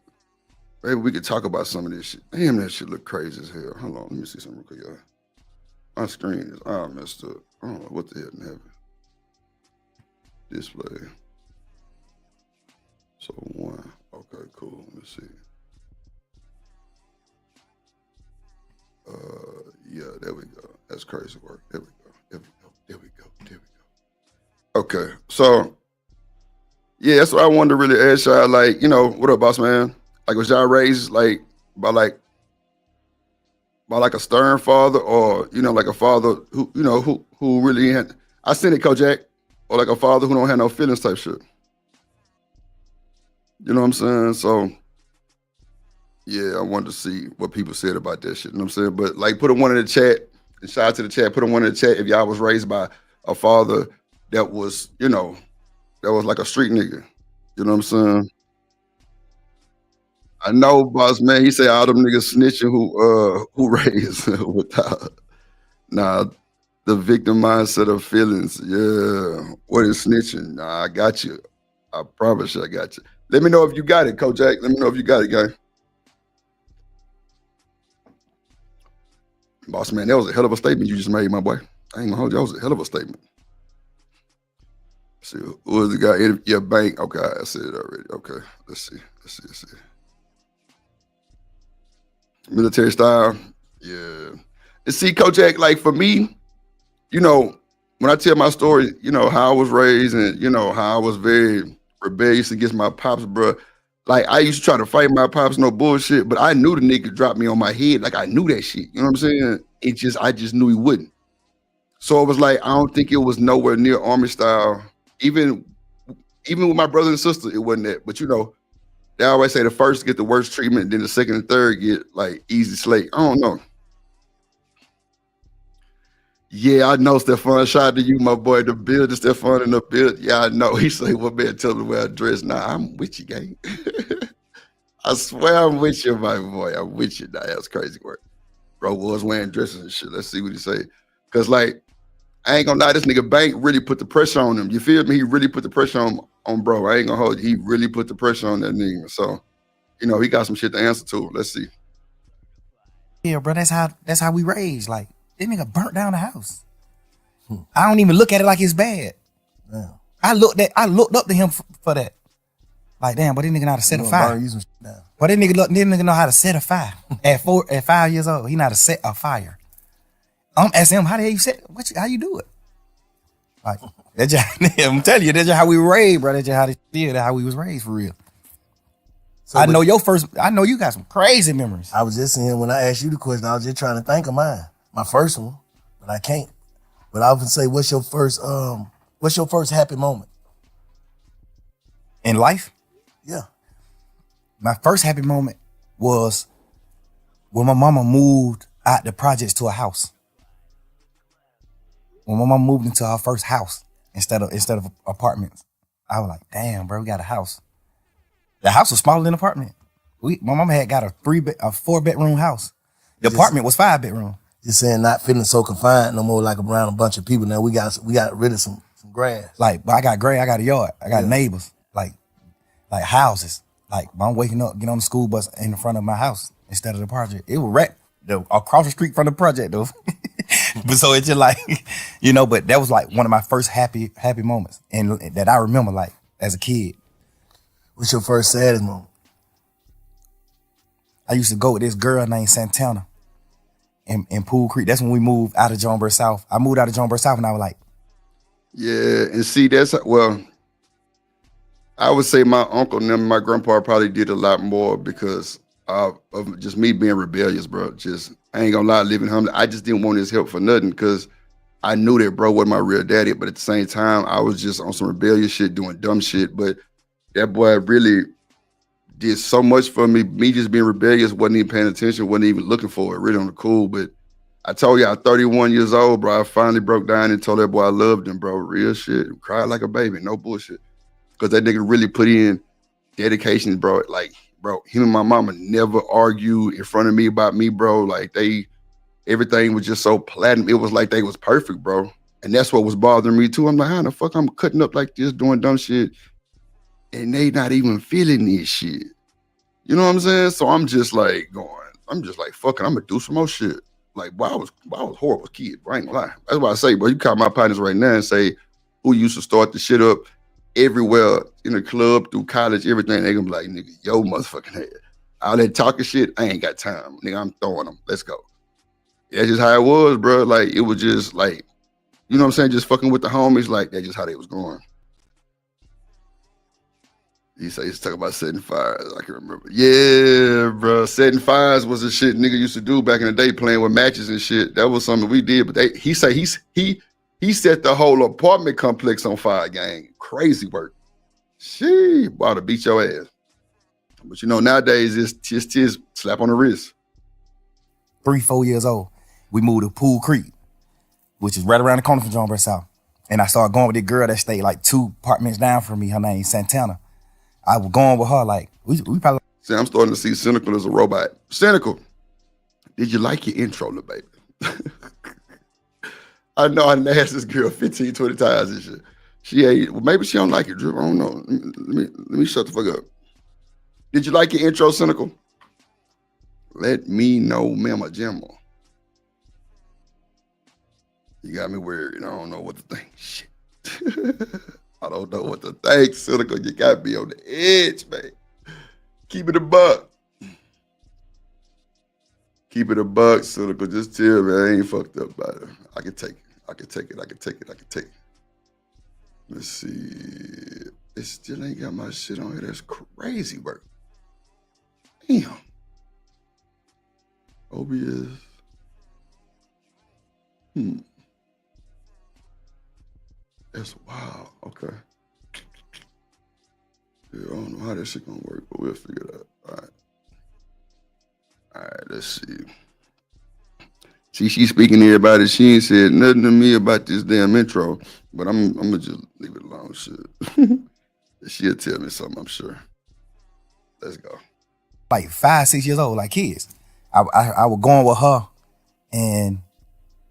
maybe we could talk about some of this shit. Damn, that shit look crazy as hell. Hold on, let me see something real quick, y'all. My screen is all messed up. I don't know what the hell in heaven. Display. So 1. Okay, cool. Let me see. Yeah, there we go. That's crazy work. There we go. There we go. There we go. There we go. Okay, so yeah, that's what I wanted to really ask y'all. Like, you know, what up, boss man? Like, was y'all raised like by a stern father, or you know, like a father who you know who really had? I seen it, Kojak, or like a father who don't have no feelings type shit. You know what I'm saying? So yeah, I wanted to see what people said about that shit. You know what I'm saying? But like, put a one in the chat. And shout out to the chat. Put a one in the chat if y'all was raised by a father that was, you know, that was like a street nigga. You know what I'm saying? I know, boss man. He say all them niggas snitching who raised without. Nah, the victim mindset of feelings. Yeah, what is snitching? Nah, I got you. I promise you, I got you. Let me know if you got it, Kojak. Let me know if you got it, gang. Boss man, that was a hell of a statement you just made, my boy. I ain't gonna hold you. That was a hell of a statement. See, who was the guy in your bank? Okay, I said it already. Okay, let's see. Military style, yeah. And see, Kojak, like for me, you know, when I tell my story, you know, how I was raised and, you know, how I was very rebellious against my pops, bro. Like, I used to try to fight my pops, no bullshit, but I knew the nigga dropped me on my head. Like, I knew that shit. You know what I'm saying? I just knew he wouldn't. So it was like, I don't think it was nowhere near Army style. Even with my brother and sister, it wasn't that. But, you know, they always say the first get the worst treatment, then the second and third get, like, easy slate. I don't know. Yeah, I know, Stefan. Shout out to you, my boy. The build, Stefan in the build. Yeah, I know. He say, what man, tell me the way I dress. Nah, I'm with you, gang. I swear I'm with you, my boy. I'm with you. Nah, that's crazy work. Bro was wearing dresses and shit. Let's see what he say. Because, like, I ain't gonna lie, this nigga Bank really put the pressure on him. You feel me? He really put the pressure on bro. I ain't gonna hold you. He really put the pressure on that nigga. So, you know, he got some shit to answer to. Let's see. Yeah, bro, that's how we raised. Like, that nigga burnt down the house. I don't even look at it like it's bad. Damn. I looked up to him for that. Like, damn, but this nigga know how to set a fire. But this nigga know how to set a fire. At 5 years old, he know how to set a fire. I'm asking him, how the hell you set? How you do it? Like, that's just, I'm telling you, that's just how we raised, bro. That's just how that's how we was raised for real. So I know you got some crazy memories. I was just saying, when I asked you the question, I was just trying to think of mine. My first one, but I can't. But I would say, what's your first happy moment? In life? Yeah. My first happy moment was when my mama moved out the projects to a house. When my mama moved into her first house instead of apartments. I was like, damn, bro, we got a house. The house was smaller than an apartment. My mama had got a 4-bedroom house. The apartment was 5 bedroom. Just saying, not feeling so confined no more, like around a bunch of people. Now we got rid of some grass. Like, but I got grass, I got a yard, I got neighbors, like houses. Like, I'm waking up, get on the school bus in the front of my house instead of the project. It was right across the street from the project, though. But so it's just like, you know, but that was like one of my first happy moments, and that I remember, like, as a kid. What's your first saddest moment? I used to go with this girl named Santana in Pool Creek. That's when we moved out of Jonesboro South. I moved out of Jonesboro South and I was like, yeah, and see, I would say my uncle and my grandpa probably did a lot more because of just me being rebellious, bro. Just, I ain't gonna lie, living humble. I just didn't want his help for nothing because I knew that bro wasn't my real daddy, but at the same time, I was just on some rebellious shit, doing dumb shit. But that boy really did so much for me. Me just being rebellious, wasn't even paying attention, wasn't even looking for it, really on the cool. But I told you, I'm 31 years old, bro. I finally broke down and told that boy I loved him, bro. Real shit. Cried like a baby, no bullshit. Because that nigga really put in dedication, bro. Like, bro, him and my mama never argued in front of me about me, bro. Like, everything was just so platinum. It was like they was perfect, bro. And that's what was bothering me too. I'm like, how the fuck I'm cutting up like this, doing dumb shit, and they not even feeling this shit. You know what I'm saying? So I'm just like, fuck it, I'm gonna do some more shit. Like, boy, I was horrible kid, bro. I ain't gonna lie. That's why I say, bro, you call my partners right now and say who used to start the shit up everywhere in the club, through college, everything. They gonna be like, nigga, yo motherfucking head. All that talking shit, I ain't got time. Nigga, I'm throwing them. Let's go. That's just how it was, bro. Like, it was just like, you know what I'm saying? Just fucking with the homies, like, that's just how they was going. He said he's talking about setting fires. I can remember. Yeah, bro. Setting fires was the shit nigga used to do back in the day, playing with matches and shit. That was something we did. But he said he set the whole apartment complex on fire, gang. Crazy work. She about to beat your ass. But you know, nowadays it's tis slap on the wrist. 3-4 years old, we moved to Pool Creek, which is right around the corner from Jonesboro South. And I started going with this girl that stayed like 2 apartments down from me. Her name Santana. I was going with her, like, we probably... See, I'm starting to see Cynical as a robot. Cynical, did you like your intro, little baby? I know I done asked this girl 15, 20 times and shit. She ain't, well, maybe she don't like it, Drew. I don't know. Let me shut the fuck up. Did you like your intro, Cynical? Let me know, Mama Jimma. You got me worried. I don't know what to think. Shit. I don't know what to think, Cynical. You got me on the edge, man. Keep it a buck. Keep it a buck, Cynical. Just tell me I ain't fucked up about it. I can take it. Let's see. It still ain't got my shit on here. That's crazy work. Damn. OBS. That's wild. Okay. Yeah, I don't know how that shit gonna work, but we'll figure it out. All right, let's see. See, she's speaking to everybody. She ain't said nothing to me about this damn intro, but I'm gonna just leave it alone. Shit. She'll tell me something, I'm sure. Let's go. Like 5, 6 years old, like kids. I was going with her, and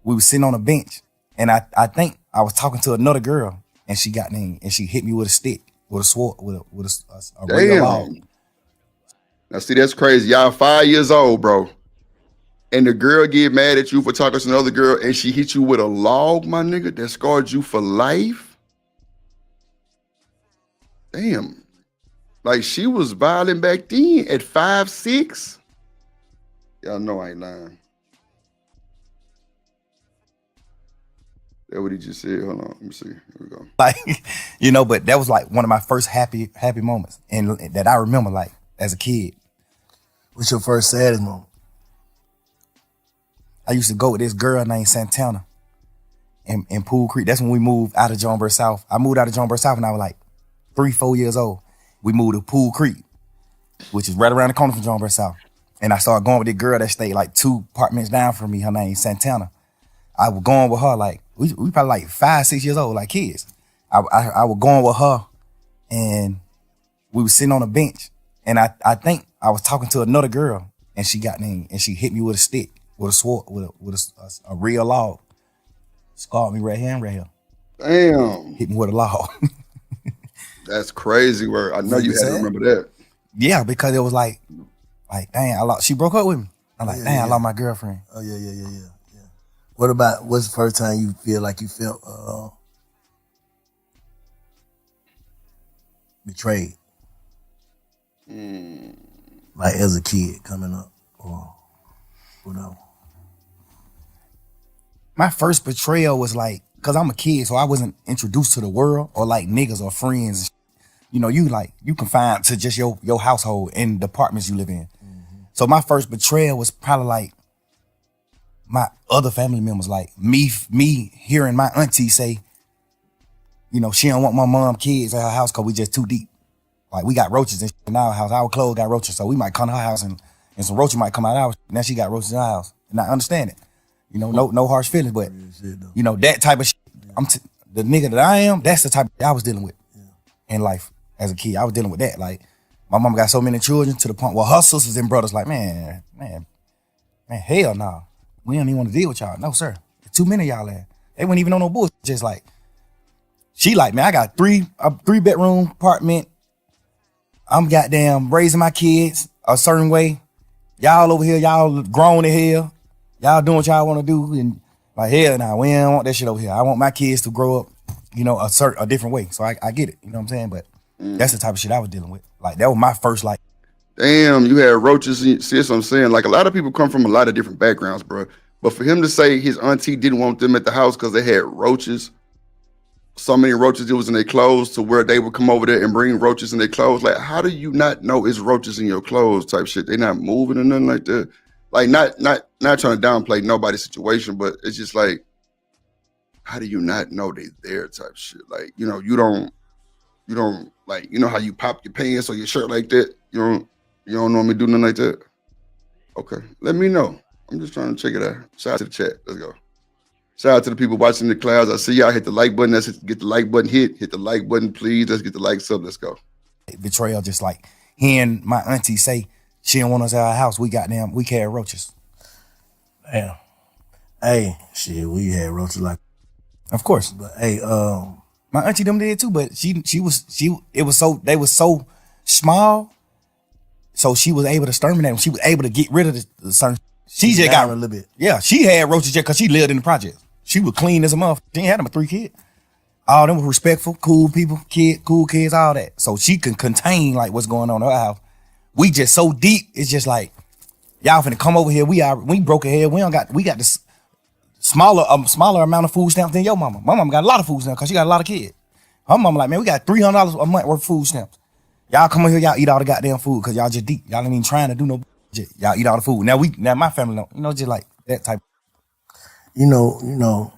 we were sitting on a bench, and I think I was talking to another girl, and she got in and she hit me with a stick, with a sword, with a real log. Now see, that's crazy. Y'all 5 years old, bro. And the girl get mad at you for talking to another girl and she hit you with a log, my nigga, that scarred you for life? Damn. Like, she was violent back then at 5, 6? Y'all know I ain't lying. That's what he just said. Hold on, let me see. Here we go. Like, you know, but that was like one of my first happy moments, and that I remember, like, as a kid. What's your first saddest moment? I used to go with this girl named Santana in Pool Creek. That's when we moved out of Jonesboro South. I moved out of Jonesboro South when I was like 3-4 years old. We moved to Pool Creek, which is right around the corner from Jonesboro South. And I started going with this girl that stayed like 2 apartments down from me. Her name Santana. I was going with her, like, we probably like 5, 6 years old, like kids. I was going with her, and we were sitting on a bench, and I think I was talking to another girl, and she got in and she hit me with a stick, with a sword, with a real log. Scarred me right here and right here. Damn. Hit me with a log. That's crazy word. I know you had to remember that. Yeah, because it was like dang, she broke up with me. I'm like, dang, I lost my girlfriend. Oh yeah. What's the first time you feel like you felt betrayed? Like as a kid coming up or whatever. My first betrayal was like, cause I'm a kid, so I wasn't introduced to the world or like niggas or friends. You know, you confined to just your household and the apartments you live in. So my first betrayal was probably like my other family members, like me hearing my auntie say, you know, she don't want my mom kids at her house cause we just too deep. Like we got roaches in our house. Our clothes got roaches, so we might come to her house and some roaches might come out of ours. Now she got roaches in our house, and I understand it. You know, no harsh feelings, but you know that type of shit. The nigga that I am. That's the type of shit I was dealing with in life as a kid. I was dealing with that. Like my mama got so many children to the point where her sisters and brothers like, man, hell no, we don't even want to deal with y'all. No sir, too many of y'all there. They wouldn't even know no bullshit. Just like she like, man, I got a 3-bedroom apartment. I'm goddamn raising my kids a certain way. Y'all over here, y'all grown in here. Y'all doing what y'all want to do. And like, hell nah, we don't want that shit over here. I want my kids to grow up, you know, a different way. So I get it, you know what I'm saying? But that's the type of shit I was dealing with. Like, that was my first, like. Damn, you had roaches. See what I'm saying? Like, a lot of people come from a lot of different backgrounds, bro. But for him to say his auntie didn't want them at the house because they had roaches, so many roaches it was in their clothes to where they would come over there and bring roaches in their clothes. Like, how do you not know it's roaches in your clothes type shit? They not moving or nothing like that. Like, not trying to downplay nobody's situation, but it's just like, how do you not know they there type shit? Like, you know, you don't like, you know how you pop your pants or your shirt like that? You don't normally do nothing like that? Okay, let me know. I'm just trying to check it out. Shout out to the chat. Let's go. Shout out to the people watching the clouds. I see y'all. Hit the like button. Let's get the like button hit. Hit the like button, please. Let's get the likes up. Let's go. Betrayal, just like hearing my auntie say she didn't want us at our house. We carry roaches. Damn. Hey, shit, we had roaches like. Of course. But hey, my auntie them did too, but they was so small, so she was able to exterminate them. She was able to get rid of the certain. She just got a little bit. Yeah, she had roaches just because she lived in the project. She was clean as a motherfucker. She ain't had them 3 kids. All them were respectful, cool people, cool kids, all that. So she can contain like what's going on in her house. We just so deep. It's just like y'all finna come over here. We broke ahead. We got this smaller amount of food stamps than your mama. My mama got a lot of food stamps because she got a lot of kids. Her mama like, man, we got $300 a month worth of food stamps. Y'all come over here, y'all eat all the goddamn food because y'all just deep. Y'all ain't even trying to do no shit. Y'all eat all the food. Now my family don't, just like that type. You know,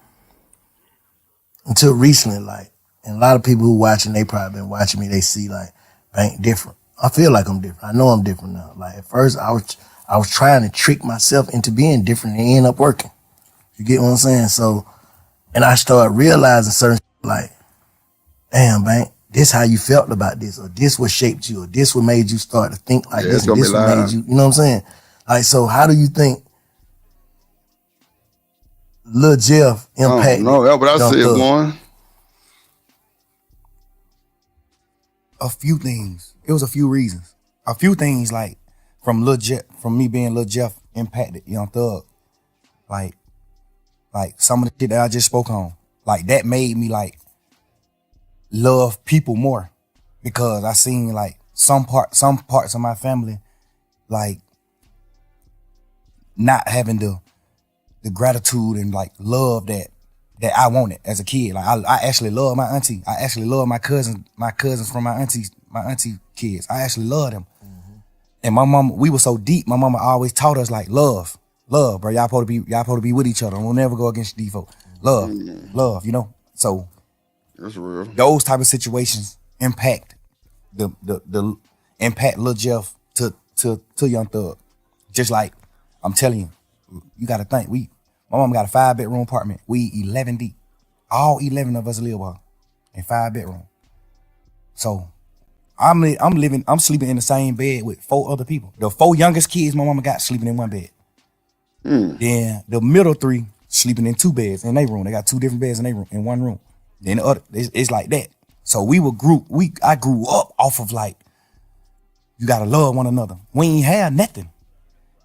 until recently, like, and a lot of people who watching, they probably been watching me, they see like, I ain't different. I feel like I'm different. I know I'm different now. Like at first I was trying to trick myself into being different and it ended up working. You get what I'm saying? So, and I started realizing certain like, damn, man, this how you felt about this, or this what shaped you, or this what made you start to think like this, or this what made you, you know what I'm saying? Like, so how do you think Lil Jeff impacted? No, that's what I said, one. A few things. It was a few reasons. A few things like from me being Lil Jeff impacted Young Thug. Like some of the shit that I just spoke on. Like that made me like love people more because I seen like some parts of my family like not having the gratitude and like love that I wanted as a kid. Like I actually love my auntie. I actually love my cousins from my auntie kids. I actually love them. And my mama, we were so deep. My mama always taught us like love, bro. Y'all supposed to be with each other. We'll never go against these folks. Love, you know. So that's real. Those type of situations impact the impact Lil Jeff to Young Thug. Just like I'm telling you, you got to think. My mom got a 5-bedroom apartment. We 11 deep. All 11 of us live in 5 bedrooms. So I'm sleeping in the same bed with 4 other people. The 4 youngest kids my mama got sleeping in one bed. Then the middle three sleeping in 2 beds in their room. They got 2 different beds in their room, in one room. Then the other, it's like that. So I grew up off of like, you gotta love one another. We ain't had nothing.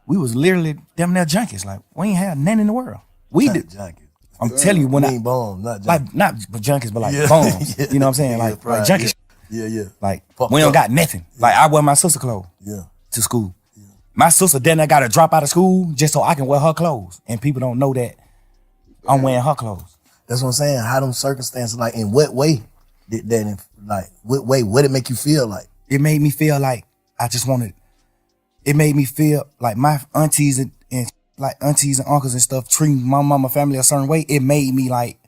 We was literally damn near junkies. Like, we ain't had nothing in the world. We did. Junkies. I'm telling you, when I bomb, not junkies. like not junkies, but like bombs. Yeah. You know what I'm saying? Like junkies. Yeah. Like Fucked we don't up. got nothing. Like I wear my sister clothes to school. My sister then I gotta drop out of school just so I can wear her clothes. And people don't know that I'm wearing her clothes. That's what I'm saying. How them circumstances, like, in what way did that, like, what did it make you feel like? It made me feel like I just wanted, it made me feel like my aunties and uncles and stuff treating my mama family a certain way. It made me like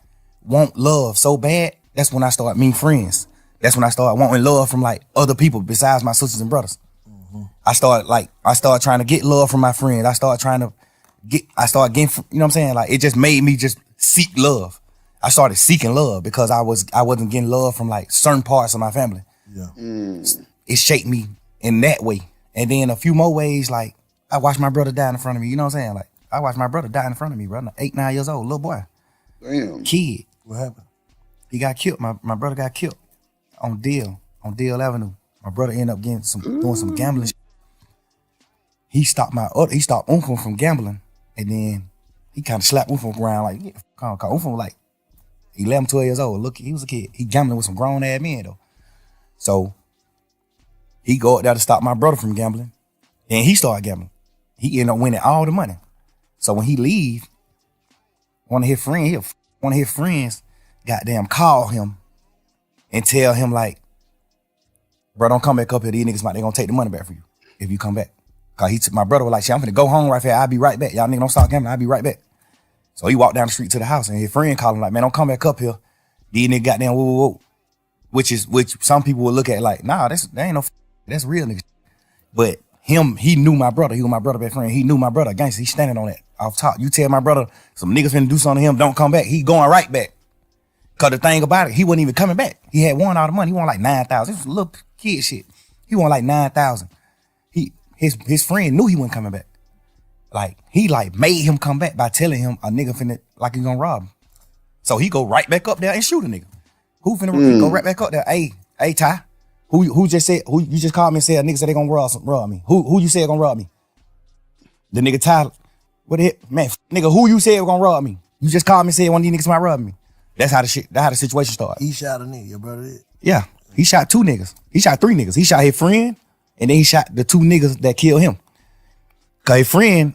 want love so bad. That's when I started meeting friends. That's when I started wanting love from like other people besides my sisters and brothers. I started trying to get love from my friends. I started getting, you know what I'm saying? Like, it just made me just seek love. I started seeking love because I wasn't getting love from like certain parts of my family. It shaped me in that way. And then a few more ways, like I watched my brother die in front of me. You know what I'm saying? Like, I watched my brother die in front of me, bro. 8, 9 years old, little boy. Damn. Kid. What happened? He got killed. My brother got killed on Deal Avenue. My brother ended up doing some gambling. He stopped Uncle from gambling, and then he kind of slapped Uncle around like, yeah, Uncle was like 11, 12 years old. Look, he was a kid. He gambling with some grown ass men though. So he go up there to stop my brother from gambling. Then he started gambling. He ended up winning all the money. So when he leave, one of his friends goddamn call him and tell him like, bro, don't come back up here. These niggas they gonna take the money back from you if you come back. Cause my brother was like, shit, I'm finna go home right here. I'll be right back. Y'all niggas don't stop gambling. I'll be right back. So he walked down the street to the house and his friend called him like, man, don't come back up here. These niggas goddamn whoa. Which some people will look at like, nah, that ain't no, that's real niggas. But he knew my brother. He was my brother best friend. He knew my brother. Gangster, he standing on that off top. You tell my brother some niggas finna do something to him, don't come back. He going right back. Cause the thing about it, he wasn't even coming back. He had won all the money. He won like 9,000. This was little kid shit. He won like 9,000. His friend knew he wasn't coming back. Like, he like made him come back by telling him a nigga finna, like, he gonna rob him. So he go right back up there and shoot a nigga. Who finna go right back up there? Hey, Ty, who you just called me and said a nigga said they gonna rob me. Who you said gonna rob me? The nigga Ty, what the heck? Man, nigga, who you said gonna rob me? You just called me and said one of these niggas might rob me. That's how the situation started. He shot a nigga, your brother did? Yeah, he shot 2 niggas. He shot 3 niggas. He shot his friend, and then he shot the 2 niggas that killed him. Cause his friend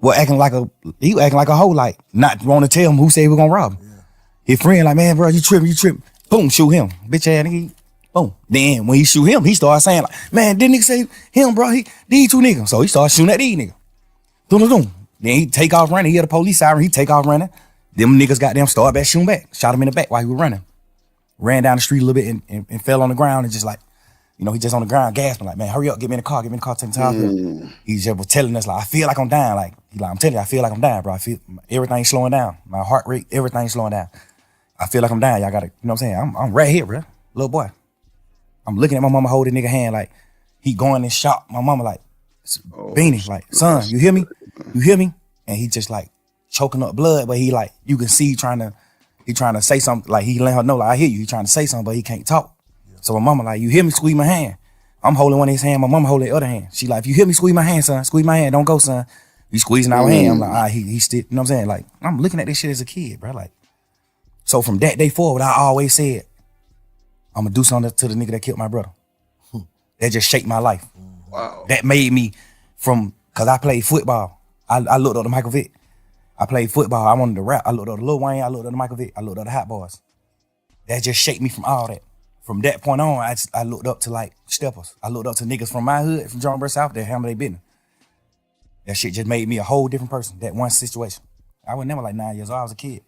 was acting like a hoe, like not want to tell him who said we're gonna rob him. Yeah. His friend like, man, bro, you tripping. Boom, shoot him. Bitch ass nigga. Boom. Then when he shoot him, he started saying like, man, didn't nigga say him, bro? These 2 niggas. So he started shooting at these niggas. Then he take off running. He had a police siren. He take off running. Them niggas goddamn started back shooting back. Shot him in the back while he was running. Ran down the street a little bit and fell on the ground and just like, you know, he just on the ground gasping like, man, hurry up, get me in the car, take me to the hospital. He just was telling us like, I feel like I'm dying. Like, I'm telling you, I feel like I'm dying, bro. I feel everything's slowing down. My heart rate, everything's slowing down. I feel like I'm dying. Y'all gotta, you know what I'm saying? I'm right here, bro. Little boy. I'm looking at my mama holding nigga hand like, he going in shock. My mama like, Beanie, like, son, you hear me? You hear me? And he just like choking up blood, but he like, you can see he trying to say something, like he let her know, like, I hear you. He trying to say something, but he can't talk. So my mama like, you hear me, squeeze my hand. I'm holding one of his hand, my mama holding the other hand. She like, if you hear me, squeeze my hand, son. Squeeze my hand, don't go, son. He squeezing our hand. I'm like, he still, you know what I'm saying? Like, I'm looking at this shit as a kid, bro. Like, so from that day forward, I always said, I'm gonna do something to the nigga that killed my brother. That just shaped my life. Wow. That made me cause I played football. I looked up to Michael Vick. I played football. I wanted to rap. I looked up to Lil Wayne. I looked up to Michael Vick. I looked up to Hot Boys. That just shaped me from all that. From that point on, I looked up to like steppers. I looked up to niggas from my hood, from Jonesboro South, that handle their business. That shit just made me a whole different person, that one situation. I was never like 9 years old, I was a kid.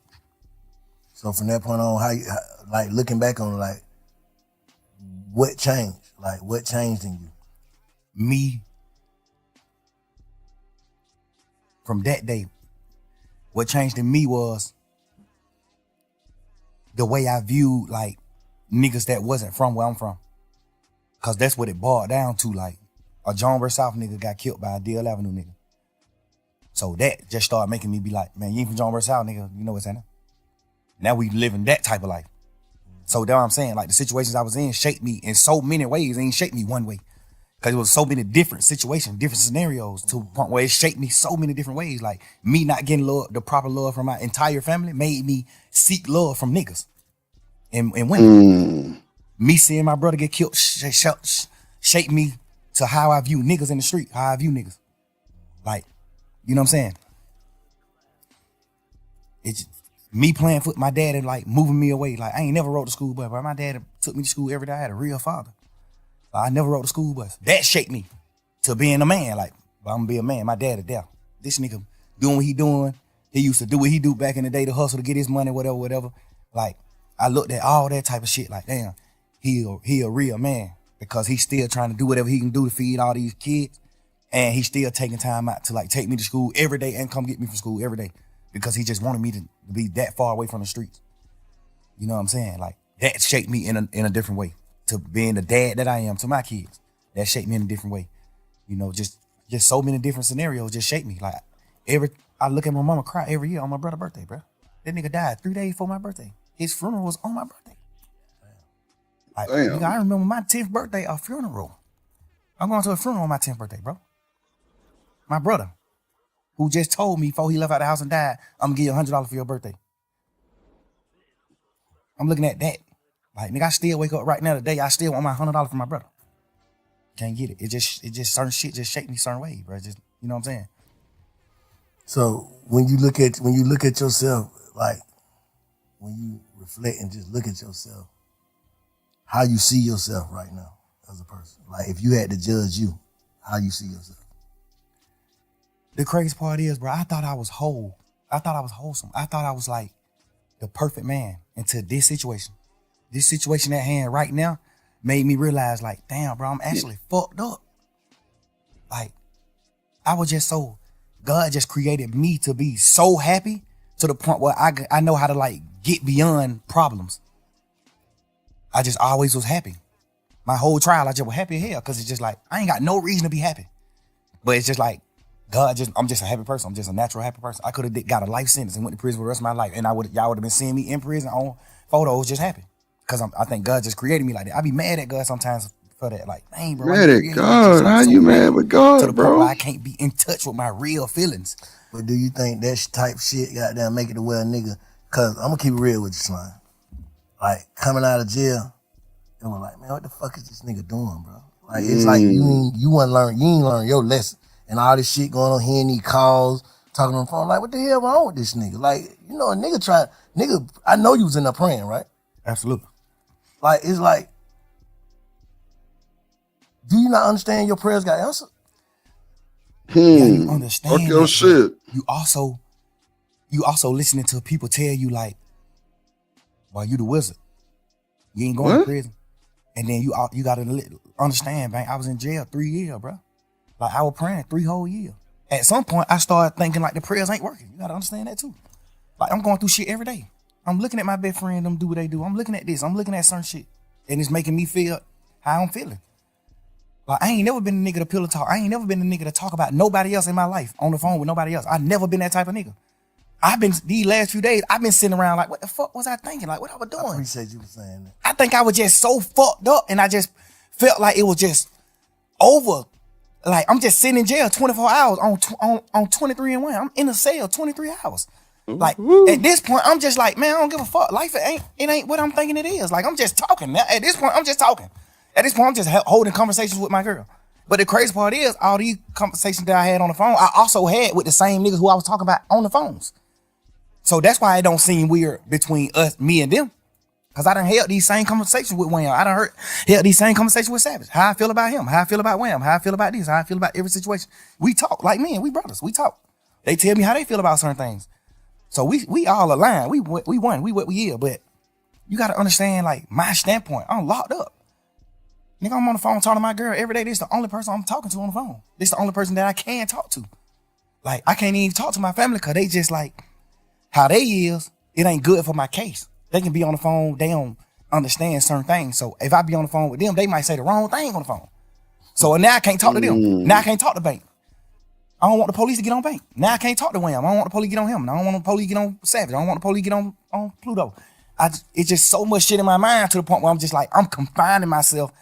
So from that point on, how you, like, looking back on, like, what changed? Like, what changed in you? Me, from that day, what changed in me was the way I viewed, like, niggas that wasn't from where I'm from. Cause that's what it boiled down to. Like, a Jonesboro South nigga got killed by a Deal Avenue nigga. So that just started making me be like, man, you ain't from John Burr South, nigga. You know what's happening. Now we living that type of life. So that's what I'm saying. Like the situations I was in shaped me in so many ways. It ain't shaped me one way. Cause it was so many different situations, different scenarios to a point where it shaped me so many different ways. Like me not getting love, the proper love from my entire family made me seek love from niggas and women. Me seeing my brother get killed shaped me to how I view niggas in the street, how I view niggas. Like, you know what I'm saying? It's me playing foot, my dad and like moving me away. Like I ain't never rode the school bus, but my dad took me to school every day. I had a real father. I never rode the school bus. That shaped me to being a man. Like, I'm gonna be a man. My dad is there. This nigga doing what he doing. He used to do what he do back in the day to hustle to get his money, whatever. Like, I looked at all that type of shit like, damn, he a real man because he's still trying to do whatever he can do to feed all these kids. And he's still taking time out to like take me to school every day and come get me from school every day because he just wanted me to be that far away from the streets. You know what I'm saying? Like, that shaped me in a different way. To being the dad that I am to my kids, that shaped me in a different way. You know, just so many different scenarios just shaped me. Like I look at my mama cry every year on my brother's birthday, bro. That nigga died 3 days before my birthday. His funeral was on my birthday. Like, nigga, I remember my 10th birthday, a funeral. I'm going to a funeral on my 10th birthday, bro. My brother, who just told me before he left out the house and died, I'm gonna give you $100 for your birthday. I'm looking at that. Like, nigga, I still wake up right now today. I still want my $100 from my brother. Can't get it. It just certain shit just shake me certain way, bro. Just, you know what I'm saying? So when you look at yourself, like when you reflect and just look at yourself, how you see yourself right now as a person. Like if you had to judge you, how you see yourself. The crazy part is, bro, I thought I was whole. I thought I was wholesome. I thought I was like the perfect man until this situation. This situation at hand right now made me realize, like, damn, bro, I'm actually fucked up. Like, I was just so, God just created me to be so happy to the point where I know how to, like, get beyond problems. I just always was happy. My whole trial, I just was happy as hell because it's just like, I ain't got no reason to be happy. But it's just like, I'm just a happy person. I'm just a natural happy person. I could have got a life sentence and went to prison for the rest of my life. And y'all would have been seeing me in prison on photos just happy. Because I think God just created me like that. I be mad at God sometimes for that. Like, dang, bro. Mad at God? How you mad with God, to the bro? point where I can't be in touch with my real feelings. But do you think that type shit goddamn make it to where a nigga, cause I'm gonna keep it real with you, Slime. Like coming out of jail, and we're like, man, what the fuck is this nigga doing, bro? Like it's like you ain't learn your lesson. And all this shit going on, hearing these calls, talking on the phone, like what the hell wrong with this nigga? Like, you know, a nigga, I know you was in there praying, right? Absolutely. Like, it's like, do you not understand your prayers got answered? Yeah, you understand. Fuck your shit. You also listening to people tell you like, well, you the wizard. You ain't going to prison. And then you got to understand, man, I was in jail 3 years, bro. Like I was praying 3 whole years. At some point, I started thinking like the prayers ain't working. You got to understand that too. Like I'm going through shit every day. I'm looking at my best friend, them do what they do. I'm looking at this. I'm looking at certain shit. And it's making me feel how I'm feeling. Like, I ain't never been a nigga to pillow talk. I ain't never been a nigga to talk about nobody else in my life on the phone with nobody else. I never been that type of nigga. These last few days, I've been sitting around like, what the fuck was I thinking? Like, what I was doing? I appreciate you for saying that. I think I was just so fucked up and I just felt like it was just over. Like, I'm just sitting in jail 24 hours on 23 and 1. I'm in a cell 23 hours. Like, at this point, I'm just like, man, I don't give a fuck. Life, it ain't what I'm thinking it is. Like, I'm just talking. At this point, I'm just talking. At this point, I'm just holding conversations with my girl. But the crazy part is, all these conversations that I had on the phone, I also had with the same niggas who I was talking about on the phones. So that's why it don't seem weird between us, me and them. Because I done held these same conversations with Wham. I done held these same conversations with Savage. How I feel about him. How I feel about Wham. How I feel about this. How I feel about every situation. We talk like men. We brothers. We talk. They tell me how they feel about certain things. So we all align. We won. We what we is. But you got to understand, like, my standpoint. I'm locked up. Nigga, I'm on the phone talking to my girl every day. This is the only person I'm talking to on the phone. This is the only person that I can talk to. Like, I can't even talk to my family because they just like, how they is, it ain't good for my case. They can be on the phone. They don't understand certain things. So if I be on the phone with them, they might say the wrong thing on the phone. So now I can't talk to them. Now I can't talk to bank. I don't want the police to get on Bank. Now I can't talk to Wham. I don't want the police to get on him. I don't want the police to get on Savage. I don't want the police to get on Pluto. It's just so much shit in my mind to the point where I'm just like, I'm confining myself.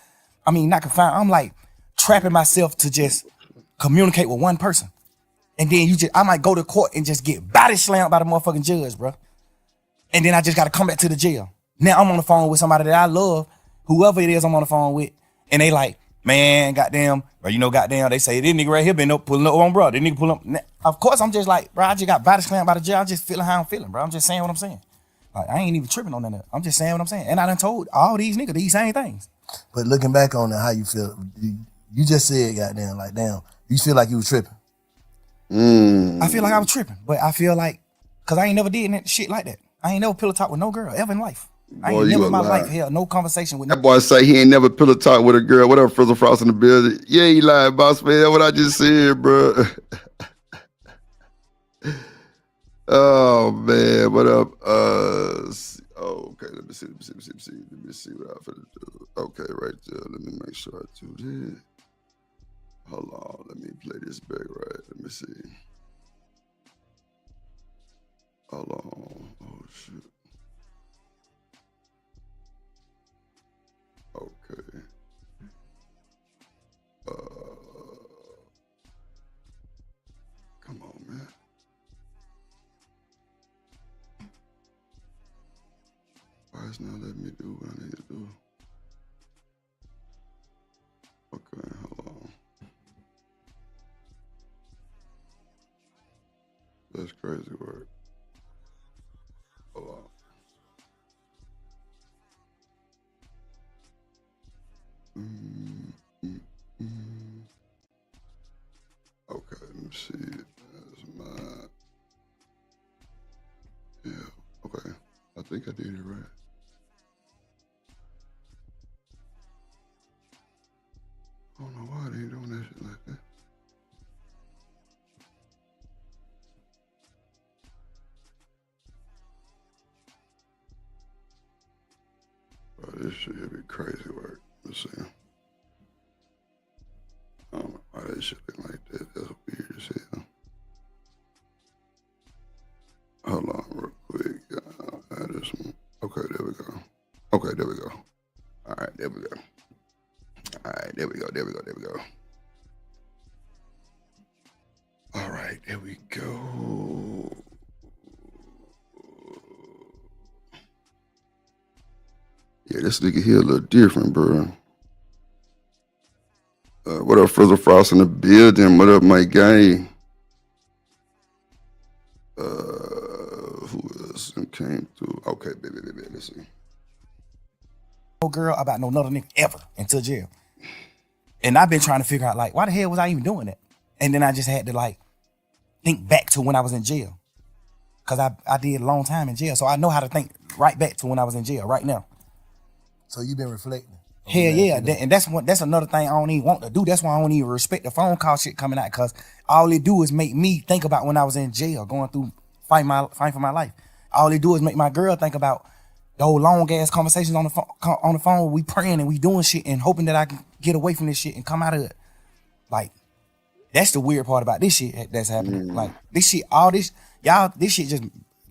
I mean, not confined. I'm like trapping myself to just communicate with one person. And then I might go to court and just get body slammed by the motherfucking judge, bro. And then I just got to come back to the jail. Now I'm on the phone with somebody that I love, whoever it is I'm on the phone with. And they like, man, goddamn, bro, goddamn, they say, this nigga right here been up pulling up on bro. This nigga pull up. Of course, I'm just like, bro, I just got body slammed by the jail. I'm just feeling how I'm feeling, bro. I'm just saying what I'm saying. Like, I ain't even tripping on that. I'm just saying what I'm saying. And I done told all these niggas these same things. But looking back on it, how you feel? You just said, goddamn, like, damn, you feel like you was tripping. I feel like I was tripping, but I feel like, cause I ain't never did shit like that. I ain't never pillow talk with no girl ever in life. I ain't never in my life held no conversation with no. That boy say he ain't never pillow talk with a girl. What up, Frizzle Frost in the building? Yeah, he lied, boss man. That's what I just said, bro. Oh man, what up? Okay, let me see what I'm finna do. Okay, right there. Let me make sure I do that. Hold on, let me play this back right. Let me see. Hold on. Oh shit. Okay. Come on, man. Why is not letting me do what I need to do? Okay, hold on. That's crazy work. Hold on. Okay, let me see. That's my. Yeah, okay. I think I did it right. I don't know why they ain't doing that shit like that. Bro, this shit be crazy work. Let's see. I don't know why that shit look like that. That's weird as hell. Hold on real quick. Okay, there we go. Okay, there we go. All right, there we go. All right, there we go. All right, there we go. Yeah, this nigga here a little different, bro. What up, Frizzle Frost in the building? What up, my gang? Who else came through? Okay, baby, let's see. No girl about no another nigga ever until jail. And I've been trying to figure out, like, why the hell was I even doing that? And then I just had to, like, think back to when I was in jail. Because I did a long time in jail, so I know how to think right back to when I was in jail right now. So you've been reflecting? Hell yeah, and that's another thing I don't even want to do. That's why I don't even respect the phone call shit coming out, because all it do is make me think about when I was in jail, going through fighting for my life. All it do is make my girl think about those long ass conversations on the phone. We praying and we doing shit and hoping that I can get away from this shit and come out of it. Like, that's the weird part about this shit that's happening. Like, this shit, this shit just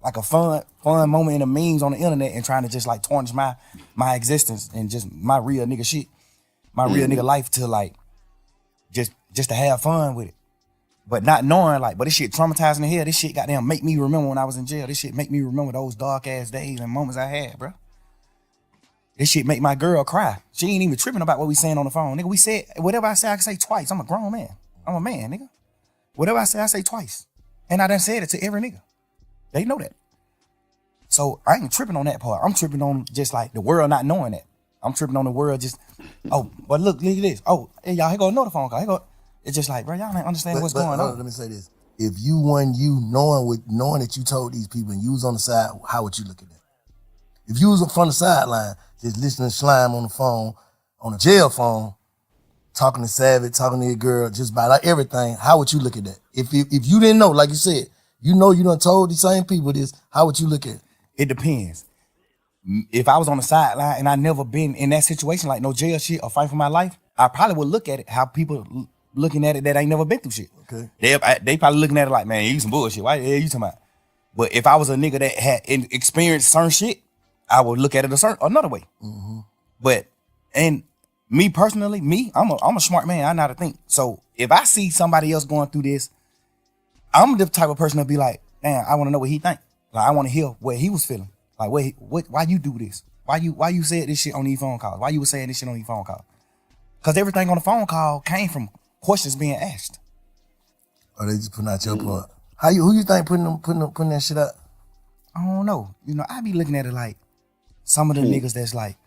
like a fun moment in the memes on the internet and trying to just like tarnish my existence and just my real nigga shit, my real nigga life, to like just to have fun with it, but not knowing, like, but this shit traumatizing the hell. This shit goddamn make me remember when I was in jail. This shit make me remember those dark ass days and moments I had, bro. This shit make my girl cry. She ain't even tripping about what we saying on the phone, nigga. We said whatever I say, I can say twice. I'm a grown man. I'm a man, nigga. Whatever I say twice, and I done said it to every nigga. They know that. So I ain't tripping on that part. I'm tripping on just like the world not knowing that. I'm tripping on the world just, oh, but look at this. Oh, hey, y'all, here go another phone call. It's just like, bro, y'all ain't understand what's going on. Let me say this. If you knowing that you told these people and you was on the side, how would you look at that? If you was from the sideline, just listening to Slime on the phone, on a jail phone, talking to Savage, talking to your girl, just about like everything, how would you look at that? If you didn't know, like you said, you done told these same people this, how would you look at it? It depends. If I was on the sideline and I never been in that situation, like no jail shit or fight for my life, I probably would look at it how people looking at it that ain't never been through shit. Okay. They probably looking at it like, man, you some bullshit. Why the hell you talking about? But if I was a nigga that had experienced certain shit, I would look at it another way. Mm-hmm. But and me personally, I'm a smart man. I know how to think. So if I see somebody else going through this, I'm the type of person to be like, damn, I want to know what he think. Like I want to hear what he was feeling. Like why you do this? Why you said this shit on these phone calls? Why you was saying this shit on these phone calls? Because everything on the phone call came from questions being asked. Or they just putting out your part. Who you think putting that shit out? I don't know. You know, I be looking at it like some of the niggas that's like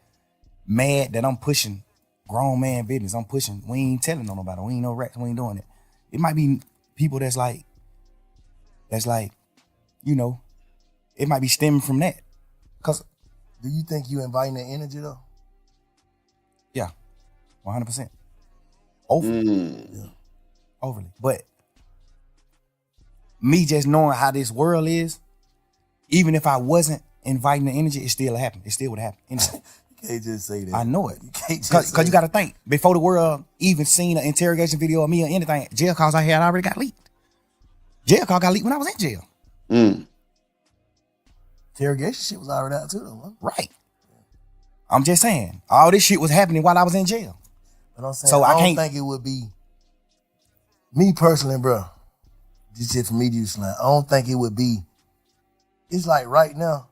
mad that I'm pushing grown man business. I'm pushing. We ain't telling on nobody. We ain't no rats. We ain't doing it. It might be people that's like, you know, it might be stemming from that. Cause do you think you inviting that energy though? Yeah, 100%. Overly. Yeah. Overly. But me just knowing how this world is, even if I wasn't inviting the energy, it still happened. It still would happen. Anyway. You can't just say that. I know it. You can't just Cause you gotta think, before the world even seen an interrogation video of me or anything, jail calls I had already got leaked. Jail call got leaked when I was in jail. Interrogation shit was already out too though, huh? Right. I'm just saying, all this shit was happening while I was in jail. But I'm saying, so I don't think it would be, me personally, bro, this shit for me to use, I don't think it would be, it's like right now,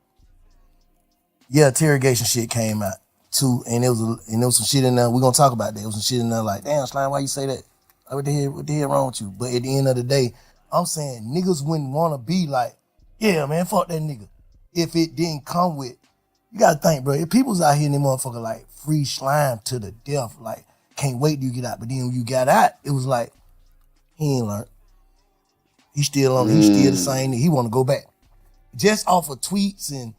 yeah, interrogation shit came out too, and there was some shit in there, we're gonna talk about that, there was some shit in there like, damn, Slime, why you say that? Like, what the hell wrong with you? But at the end of the day, I'm saying niggas wouldn't wanna be like, yeah, man, fuck that nigga. If it didn't come with, you gotta think, bro, if people's out here in them motherfucker like free Slime to the death, like, can't wait till you get out. But then when you got out, it was like, he ain't learned. He's still on, he's still the same. He want to go back. Just off of tweets and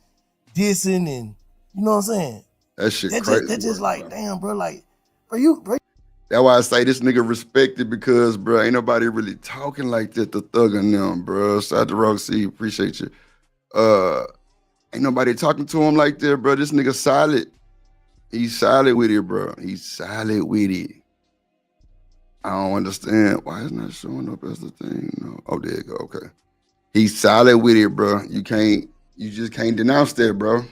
dissing and, you know what I'm saying? That shit crazy. That's just like, damn, bro, like, bro. That's why I say this nigga respected because, bro, ain't nobody really talking like that to Thug and them, bro. Shout out to Roxy, appreciate you. Ain't nobody talking to him like that, bro. This nigga solid. He's solid with it, bro. He's solid with it. I don't understand why it's not showing up as the thing. No. Oh, there you go. Okay. He's solid with it, bro. You just can't denounce that, bro.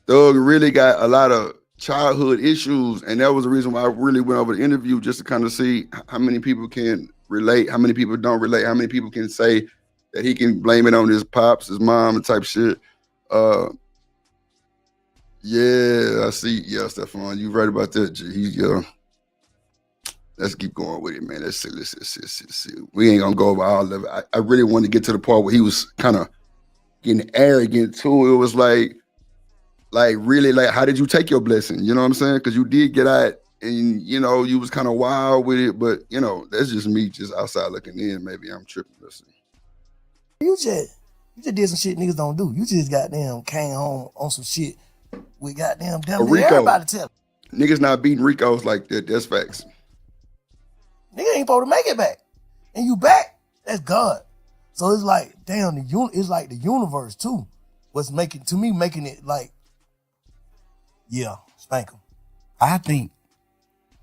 Thug really got a lot of childhood issues, and that was the reason why I really went over the interview, just to kind of see how many people can relate, how many people don't relate, how many people can say that he can blame it on his pops, his mom, and type shit. Yeah, I see. Yeah, Stefan, you right about that. G. Let's keep going with it, man. Let's see. We ain't gonna go over all of it. I really wanted to get to the part where he was kind of getting arrogant too. It was like really, like, how did you take your blessing? You know what I'm saying? Because you did get out, and you know you was kind of wild with it, but you know that's just me, just outside looking in. Maybe I'm tripping. Listen. You just did some shit niggas don't do. You just goddamn came home on some shit with goddamn everybody tell. Niggas not beating Ricos like that. That's facts. Nigga ain't supposed to make it back. And you back, that's God. So it's like, damn, it's like the universe too. What's making it like, yeah, spank him. I think,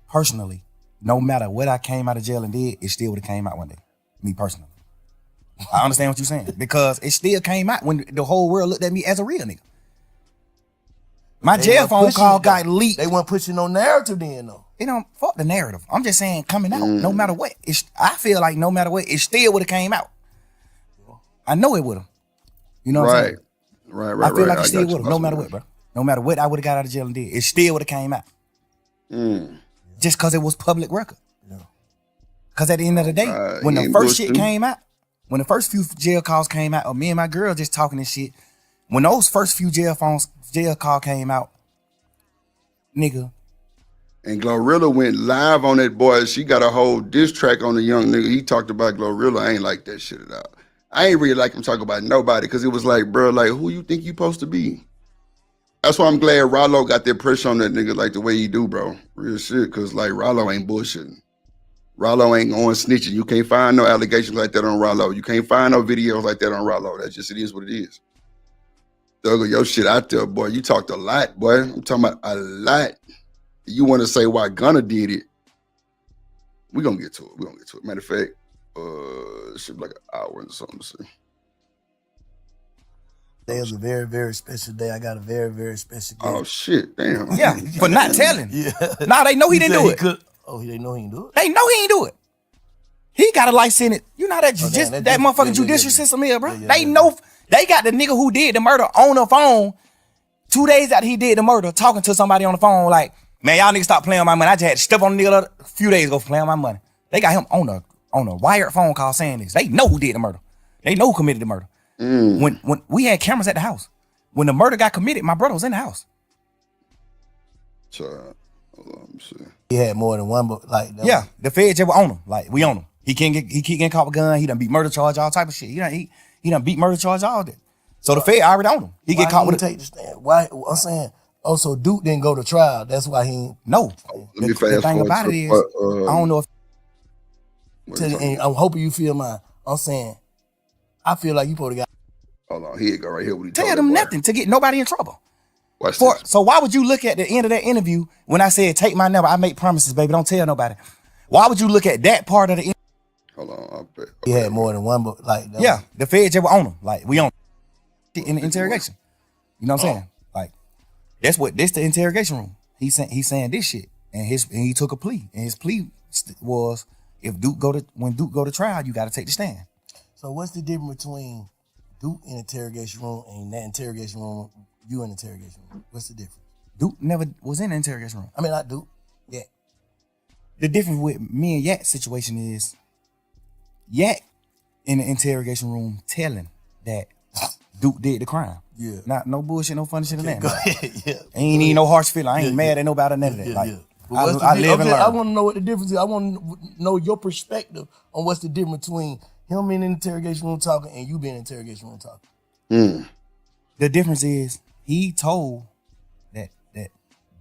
personally, no matter what I came out of jail and did, it still would have came out one day. Me personally. I understand what you're saying. Because it still came out when the whole world looked at me as a real nigga. My jail phone call got leaked. They weren't pushing no narrative then though. You know, fuck the narrative. I'm just saying coming out, no matter what. I feel like no matter what, it still would have came out. I know it would have. You know what I'm saying? Right. I feel like it still would have, no matter what, bro. No matter what I would have got out of jail and did, it still would have came out. Just because it was public record. Because at the end of the day, when the first shit came out, when the first few jail calls came out, or me and my girl just talking this shit, when those first few jail call came out, nigga. And Glorilla went live on that boy. She got a whole diss track on the young nigga. He talked about Glorilla. I ain't like that shit at all. I ain't really like him talking about nobody because it was like, bro, like, who you think you supposed to be? That's why I'm glad Rollo got that pressure on that nigga like the way he do, bro. Real shit, because like Rollo ain't bullshitting. Rollo ain't going snitching. You can't find no allegations like that on Rollo. You can't find no videos like that on Rollo. That's just, it is what it is. Thug, your shit out there, boy. You talked a lot, boy. I'm talking about a lot. You want to say why Gunna did it. We're gonna get to it. Matter of fact, it should be like an hour and something to see. Today is a very, very special day. I got a very, very special day. Oh shit, damn. Yeah, for not telling. Yeah. Nah, they know he didn't do it. They know he didn't do it? They know he ain't do it. He got a life in it. You know that that motherfucking judicial system here, bro. They know they got the nigga who did the murder on the phone 2 days after he did the murder, talking to somebody on the phone like, man, y'all niggas stop playing on my money. I just had to step on the nigga a few days ago for playing on my money. They got him on a wired phone call saying this. They know who did the murder. They know who committed the murder. When we had cameras at the house. When the murder got committed, my brother was in the house. Hold on, let me see. He had more than one, but like the feds just were on him. Like we on him. He keep getting caught with a gun. He done beat murder charge, all type of shit. He done beat murder charge, all that. So the fed already on him. He get caught with take the stand. Why? I'm saying. Oh, so Duke didn't go to trial. That's why he ain't. No. Let me The thing about it is, I don't know if. And I'm hoping you feel mine. I'm saying, I feel like you probably got. Hold on, here you go right here. What he Tell them nothing to get nobody in trouble. Watch this. So why would you look at the end of that interview when I said, take my number, I make promises, baby, don't tell nobody. Why would you look at that part of the interview? Hold on, I bet. He had more than one, but like. The feds just were on him. Like we on him in the interrogation. You know what I'm saying? Like this the interrogation room. He's saying this shit, and he took a plea, and his plea was when Duke go to trial, you got to take the stand. So what's the difference between Duke in the interrogation room and that interrogation room, you in the interrogation room? What's the difference? Duke never was in the interrogation room. I mean, not Duke. Yeah. The difference with me and Yak situation is Yak in the interrogation room telling that Duke did the crime. Yeah. Not no bullshit, no funny shit in that. Go ahead. Yeah. Ain't even no harsh feeling. I ain't mad at nobody or none of that. Like I live and learn. I want to know what the difference is. I want to know your perspective on what's the difference between him being in the interrogation room talking and you being in the interrogation room talking. The difference is he told that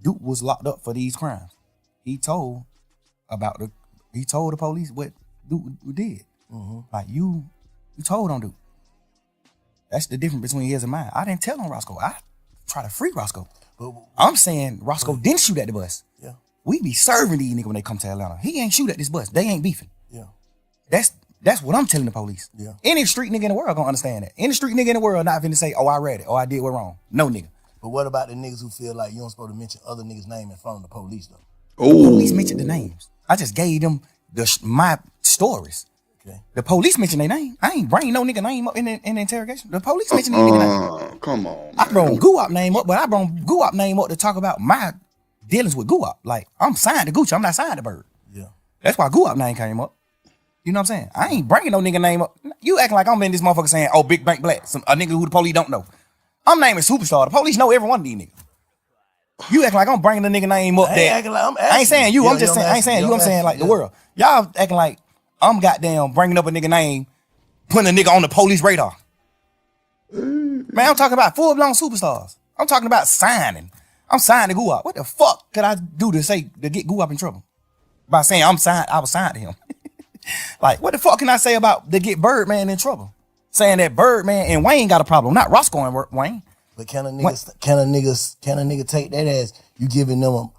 Duke was locked up for these crimes. He told the police what Duke did. Like you told on Duke. That's the difference between his and mine. I didn't tell on Roscoe. I try to free Roscoe. I'm saying Roscoe didn't shoot at the bus. Yeah. We be serving these niggas when they come to Atlanta. He ain't shoot at this bus. They ain't beefing. Yeah. That's what I'm telling the police. Yeah. Any street nigga in the world gonna understand that. Any street nigga in the world not finna say, oh, I read it, or I did what wrong. No nigga. But what about the niggas who feel like you don't supposed to mention other niggas' name in front of the police though? The police mentioned the names. I just gave them my stories. Okay. The police mentioned their name. I ain't bring no nigga name up in the interrogation. The police mentioned their nigga name. Come on, man. I brought Guap name up, but I brought Guap name up to talk about my dealings with Guap. Like, I'm signed to Gucci. I'm not signed to Bird. Yeah. That's why Guap name came up. You know what I'm saying? I ain't bringing no nigga name up. You acting like I'm in this motherfucker saying, oh, Big Bank Black, a nigga who the police don't know. I'm naming Superstar. The police know every one of these niggas. You acting like I'm bringing the nigga name up there. I ain't saying you. I'm just saying, I ain't saying you. I'm saying like the world. Y'all acting like I'm goddamn bringing up a nigga name, putting a nigga on the police radar. Man, I'm talking about full-blown superstars. I'm talking about signing. I'm signing to Guap. What the fuck could I do to get Guap in trouble? By saying I was signed to him. Like, what the fuck can I say about to get Birdman in trouble? Saying that Birdman and Wayne got a problem, not Roscoe and Wayne. But can a nigga take that as you giving them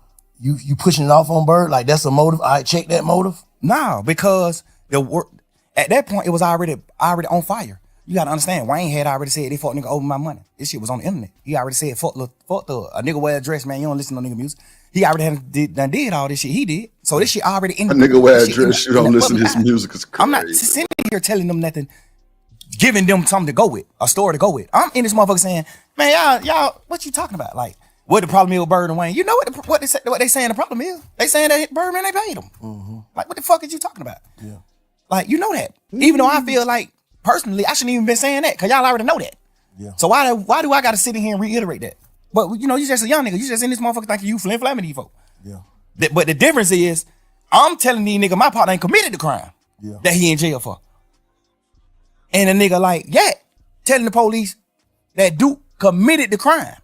you pushing it off on Bird? Like that's a motive? I check that motive? No, because at that point it was already on fire. You gotta understand, Wayne had already said they fuck nigga over my money. This shit was on the internet. He already said fuck the a nigga wear a dress, man. You don't listen to nigga music. He already did all this shit. He did. So this shit already in a nigga wear a dress, you don't listen to his music. Is crazy. I'm not sitting here telling them nothing, giving them something to go with, a story to go with. I'm in this motherfucker saying, man, y'all, what you talking about? Like, what the problem is with Bird and Wayne? You know what they saying the problem is? They saying that Birdman they paid him. Like, what the fuck is you talking about? Yeah. Like, you know that. Even though I feel like personally I shouldn't even been saying that, cause y'all already know that. Yeah. So why do I gotta sit in here and reiterate that? But you know, you just a young nigga. You just in this motherfucker thinking you flamming these folk. Yeah. But the difference is, I'm telling these nigga my partner ain't committed the crime that he in jail for. And a nigga like telling the police that Duke committed the crime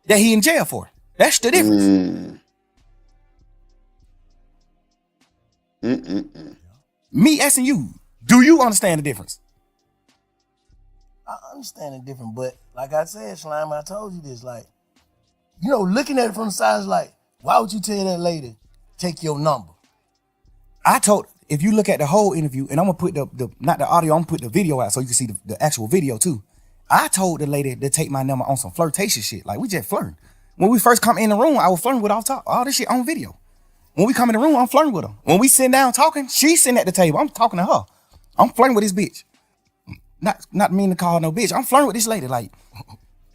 that he in jail for. That's the difference. Me asking you, do you understand the difference? I understand the difference, but like I said, Slime, I told you this, like, you know, looking at it from the side is like, why would you tell that lady, take your number? if you look at the whole interview, and I'm gonna put the not the audio, I'm gonna put the video out so you can see the actual video too. I told the lady to take my number on some flirtatious shit. Like, we just flirting. When we first come in the room, I was flirting with all this shit on video. When we come in the room, I'm flirting with her. When we sit down talking, she's sitting at the table. I'm talking to her. I'm flirting with this bitch. Not mean to call her no bitch. I'm flirting with this lady. Like,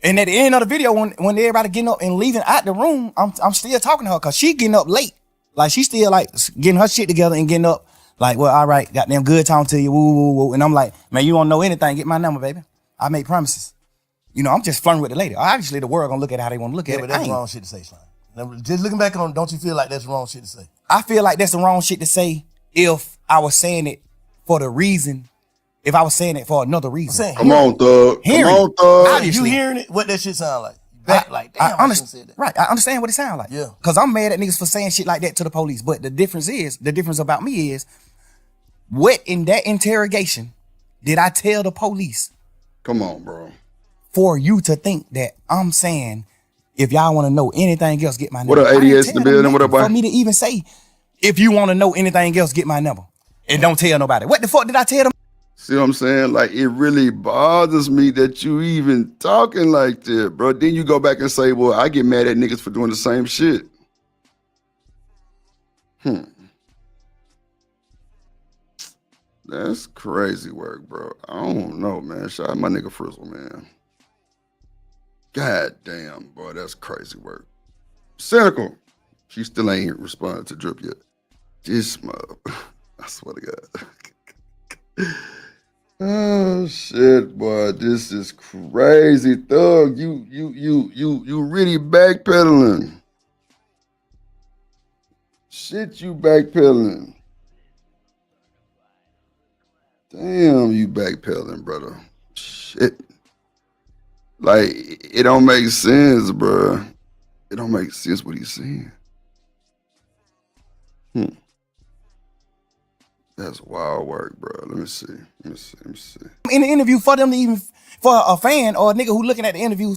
and at the end of the video, when everybody getting up and leaving out the room, I'm still talking to her because she getting up late. Like, she still like getting her shit together and getting up. Like, well, all right, goddamn good talking to you. Woo, woo, woo. And I'm like, man, you don't know anything. Get my number, baby. I make promises. You know, I'm just flirting with the lady. Obviously, the world gonna look at it how they want to look at it. But that's wrong shit to say, Slime. Now, just looking back on, don't you feel like that's wrong shit to say? I feel like that's the wrong shit to say if I was saying it for the reason, if I was saying it for another reason. Come on, Thug. Hearing Come on, Thug. it. You hearing it? What that shit sound like? Back like, damn, I understand. Right, I understand what it sound like. Yeah. Because I'm mad at niggas for saying shit like that to the police. But the difference about me is, what in that interrogation did I tell the police? Come on, bro. For you to think that I'm saying, if y'all want to know anything else, get my number. What up, ADS in the building? What up, boy? For me to even say, if you want to know anything else, get my number. And don't tell nobody. What the fuck did I tell them? See what I'm saying? Like, it really bothers me that you even talking like that, bro. Then you go back and say, well, I get mad at niggas for doing the same shit. That's crazy work, bro. I don't know, man. Shout out my nigga Frizzle, man. God damn, boy, that's crazy work. Cynical. She still ain't responded to Drip yet. This mother. I swear to God. Oh shit, boy. This is crazy. Thug. You really backpedaling. Shit, you backpedaling. Damn, you backpedaling, brother. Shit. Like, it don't make sense, bro. It don't make sense what he's saying. That's wild work, bro. Let me see. In the interview, for them to even, for a fan or a nigga who looking at the interview,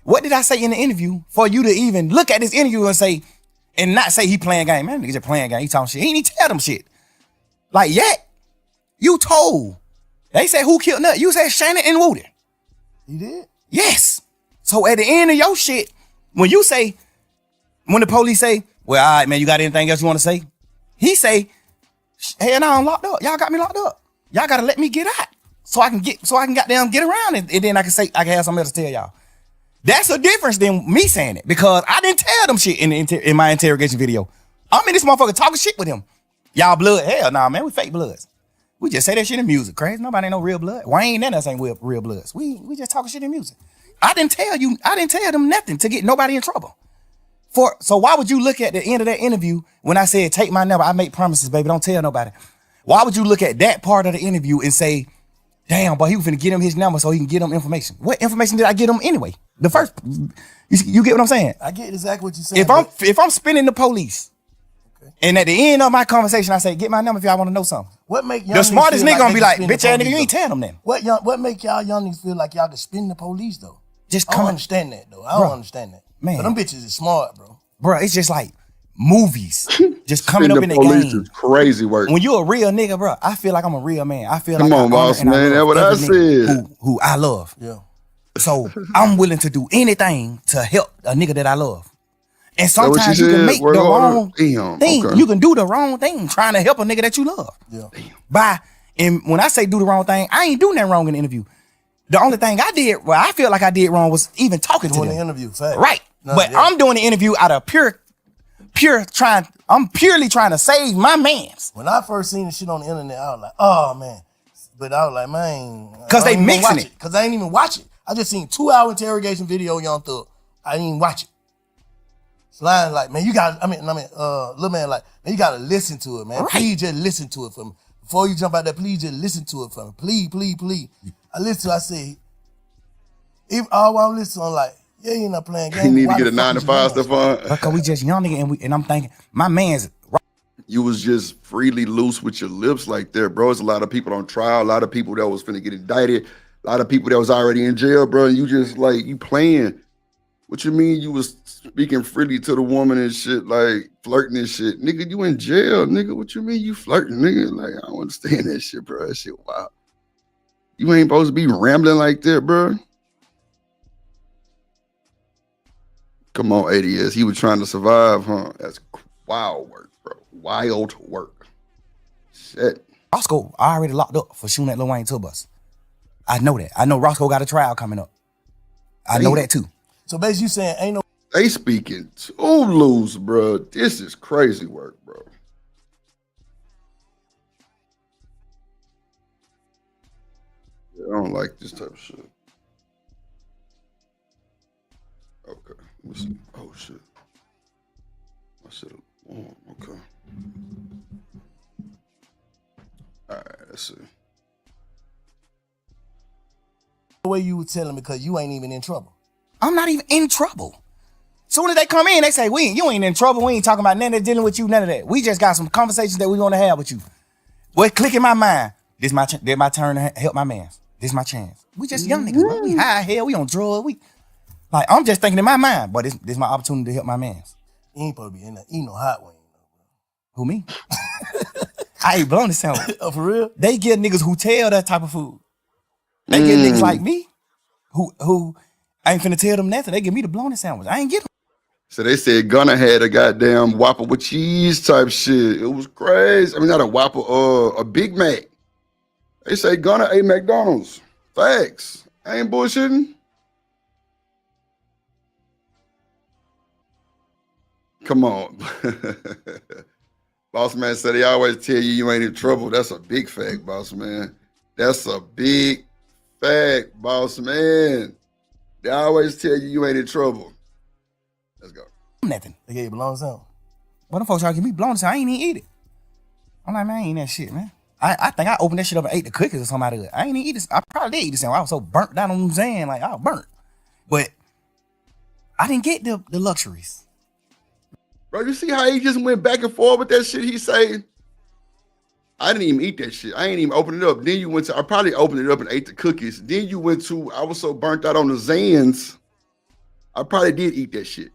what did I say in the interview for you to even look at this interview and say, and not say he playing game? Man, nigga just playing game. He talking shit. He ain't even tell them shit. Like, yet, you told. They said who killed Nut? You said Shannon and Woody. You did? Yes. So at the end of your shit, when the police say, well, all right, man, you got anything else you want to say? He say, hell no, I'm locked up. Y'all got me locked up. Y'all gotta let me get out so I can goddamn get around and then I can have something else to tell y'all. That's a difference than me saying it, because I didn't tell them shit in my interrogation video. I'm in this motherfucker talking shit with him. Y'all blood? Hell nah, man, we fake bloods. We just say that shit in music. Crazy. Nobody ain't no real blood. Wayne and us ain't real bloods. We just talking shit in music. I didn't tell them nothing to get nobody in trouble. So why would you look at the end of that interview when I said, take my number, I make promises, baby, don't tell nobody? Why would you look at that part of the interview and say, damn, boy, he was finna get him his number so he can get him information? What information did I get him anyway? The first, you get what I'm saying? I get exactly what you're saying. If I'm spinning the police, and at the end of my conversation, I say, get my number if y'all want to know something. What make young the smartest nigga gonna be like, bitch ass nigga, you ain't telling them then. What make y'all young niggas feel like y'all can spin the police though? I don't understand that though. I don't understand that. Man. But them bitches is smart, bro. Bro, it's just like movies just coming up in the game. Is crazy work. When you a real nigga, bro, I feel like I'm a real man. I feel Come like on, boss man. That's what I said. Who I love. Yeah. So I'm willing to do anything to help a nigga that I love. And sometimes you can make the wrong thing. Okay. You can do the wrong thing trying to help a nigga that you love. Yeah. And when I say do the wrong thing, I ain't doing that wrong in the interview. The only thing I did, I feel like I did wrong, was even talking to them. Doing the interview, fact. Right. No, but I'm doing the interview out of I'm purely trying to save my mans. When I first seen the shit on the internet, I was like, oh man. But I was like, man. Because they mixing it. Because I ain't even watch it. I just seen 2-hour interrogation video, Young Thug. I didn't even watch it. Slime like, man, little man like, man, you gotta listen to it, man. Right. Please just listen to it for me. Before you jump out there, please just listen to it for me. Please, please, please. I listen to it, I say, even all while I'm listening, I'm like, yeah, you're not playing games. You need to get a 9 to 5 stuff on. Because we just young nigga and I'm thinking, my man's right. You was just freely loose with your lips like that, bro. There's a lot of people on trial, a lot of people that was finna get indicted, a lot of people that was already in jail, bro. And you just like, you playing What you mean you was speaking freely to the woman and shit, like flirting and shit? Nigga, you in jail, nigga. What you mean you flirting, nigga? Like, I don't understand that shit, bro. That shit wild. You ain't supposed to be rambling like that, bro. Come on, ADS. He was trying to survive, huh? That's wild work, bro. Wild work. Shit. Roscoe already locked up for shooting at Lil Wayne tour bus. I know that. I know Roscoe got a trial coming up. I know that too. So basically you saying ain't no... They speaking too loose, bro. This is crazy work, bro. Yeah, I don't like this type of shit. Okay. Let me see. Oh, shit. I said, oh, okay. All right, let's see. The way you were telling because you ain't even in trouble. I'm not even in trouble. Soon as they come in, they say, you ain't in trouble. We ain't talking about nothing that's dealing with you, none of that. We just got some conversations that we want to have with you. What click in my mind, this my turn to help my man. This my chance. We just young niggas, bro. We high hell, we on drugs. Like, I'm just thinking in my mind, but this my opportunity to help my man. You ain't supposed to be in there. Eat no hot wing. Who, me? I ain't blown the sandwich. Oh, for real? They get niggas who tell that type of food. They get niggas like me who I ain't finna tell them nothing. They give me the blown sandwich. I ain't get them. So they said Gunna had a goddamn Whopper with cheese type shit. It was crazy. I mean, not a Whopper, a Big Mac. They say Gunna ate McDonald's. Facts. I ain't bullshitting. Come on. Boss man said he always tell you ain't in trouble. That's a big fact, boss man. That's a big fact, boss man. They always tell you ain't in trouble. Let's go. Nothing. They gave you blown sandwich. But them folks try to give me blown sandwich. I ain't even eat it. I'm like, man, I ain't eat that shit, man. I think I opened that shit up and ate the cookies or something out of it. I ain't even eat this. I probably did eat the sandwich. I was so burnt down on them saying, like, I was burnt. But I didn't get the luxuries. Bro, you see how he just went back and forth with that shit he saying? I didn't even eat that shit. I ain't even opened it up. Then you went to, I probably opened it up and ate the cookies. Then you went to, I was so burnt out on the Zans. I probably did eat that shit.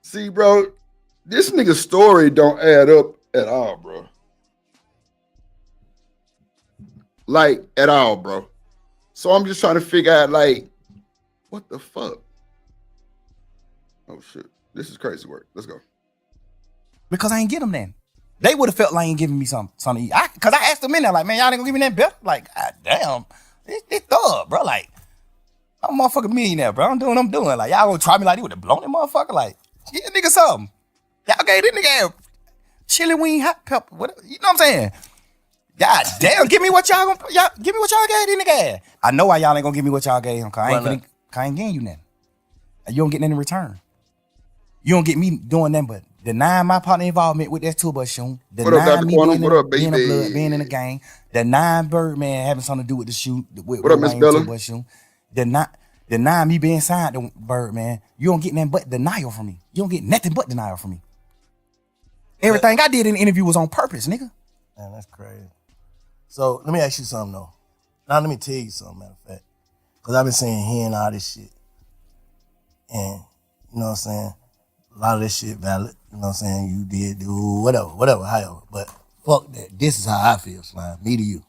See, bro, this nigga's story don't add up at all, bro. Like, at all, bro. So I'm just trying to figure out, like, what the fuck? Oh, shit. This is crazy work. Let's go. Because I ain't get them then. They would have felt like ain't giving me something to eat. Because I asked them in there, like, man, y'all ain't gonna give me that better? Like, God damn. This thug, bro. Like, I'm a motherfucking millionaire, bro. I'm doing what I'm doing. Like, y'all gonna try me like they would have blown that motherfucker? Like, give a nigga something. Y'all gave this nigga chili wing, hot pepper, whatever. You know what I'm saying? God damn, give me what y'all gave this nigga. I know why y'all ain't gonna give me what y'all gave him, cause I ain't getting you nothing. You don't get nothing in return. You don't get me doing nothing but denying my partner involvement with that tour bus shooting, denying me being in the gang, denying Birdman having something to do with the shoot, with what up, Miss Bella? Tour bus shooting, denying me being signed to Birdman. You don't get nothing but denial from me. You don't get nothing but denial from me. Everything I did in the interview was on purpose, nigga. Man, that's crazy. So let me ask you something though. Now let me tell you something, matter of fact. Because I've been saying hearing all this shit. And you know what I'm saying? A lot of this shit valid. You know what I'm saying? You did do whatever, however. But fuck that. This is how I feel, Slime. Me to you.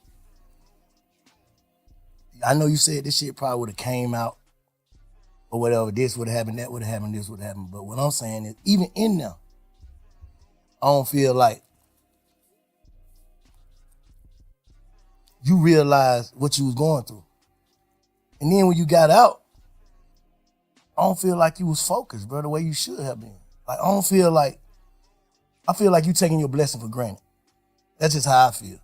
I know you said this shit probably would have came out or whatever. This would have happened, that would have happened, this would have happened. But what I'm saying is, even in there, I don't feel like you realized what you was going through. And then when you got out, I don't feel like you was focused, bro, the way you should have been. Like, I feel like you taking your blessing for granted. That's just how I feel.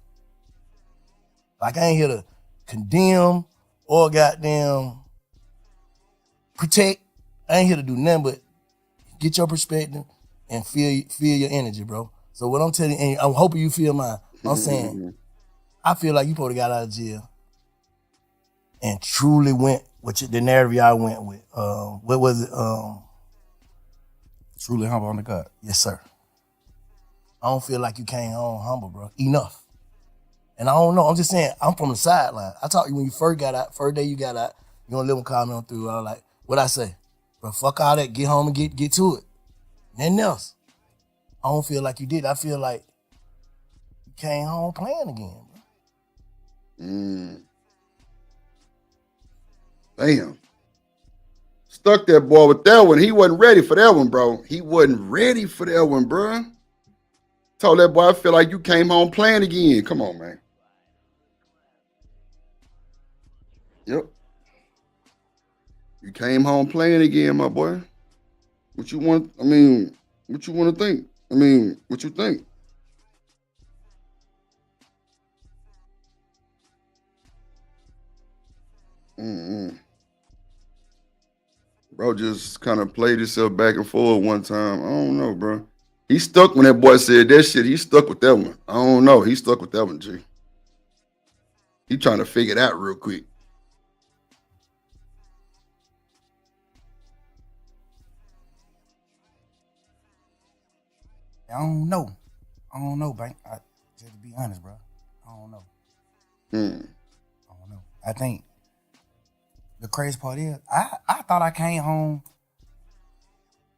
Like, I ain't here to condemn or goddamn protect. I ain't here to do nothing but get your perspective and feel your energy, bro. So what I'm telling you, and I'm hoping you feel mine, I'm saying, I feel like you probably got out of jail and truly went with the narrative y'all went with. What was it? Truly humble on the gut. Yes, sir. I don't feel like you came home humble, bro. Enough. And I don't know. I'm just saying, I'm from the sideline. I talked to you when you first got out, first day you got out, you gonna live and comment on through. I was like, what'd I say? But fuck all that. Get home and get to it. Nothing else. I don't feel like you did. I feel like you came home playing again. Damn. Stuck that boy with that one. He wasn't ready for that one, bro. He wasn't ready for that one, bro. Told that boy, I feel like you came home playing again. Come on, man. Yep. You came home playing again, my boy. What you want? I mean, what you want to think? I mean, what you think? Bro just kind of played himself back and forth one time. I don't know, bro. He stuck when that boy said that shit. He stuck with that one. I don't know. He stuck with that one, G. He trying to figure it out real quick. I don't know. Bank. Just to be honest, bro. I don't know. I don't know. I think the crazy part is, I thought I came home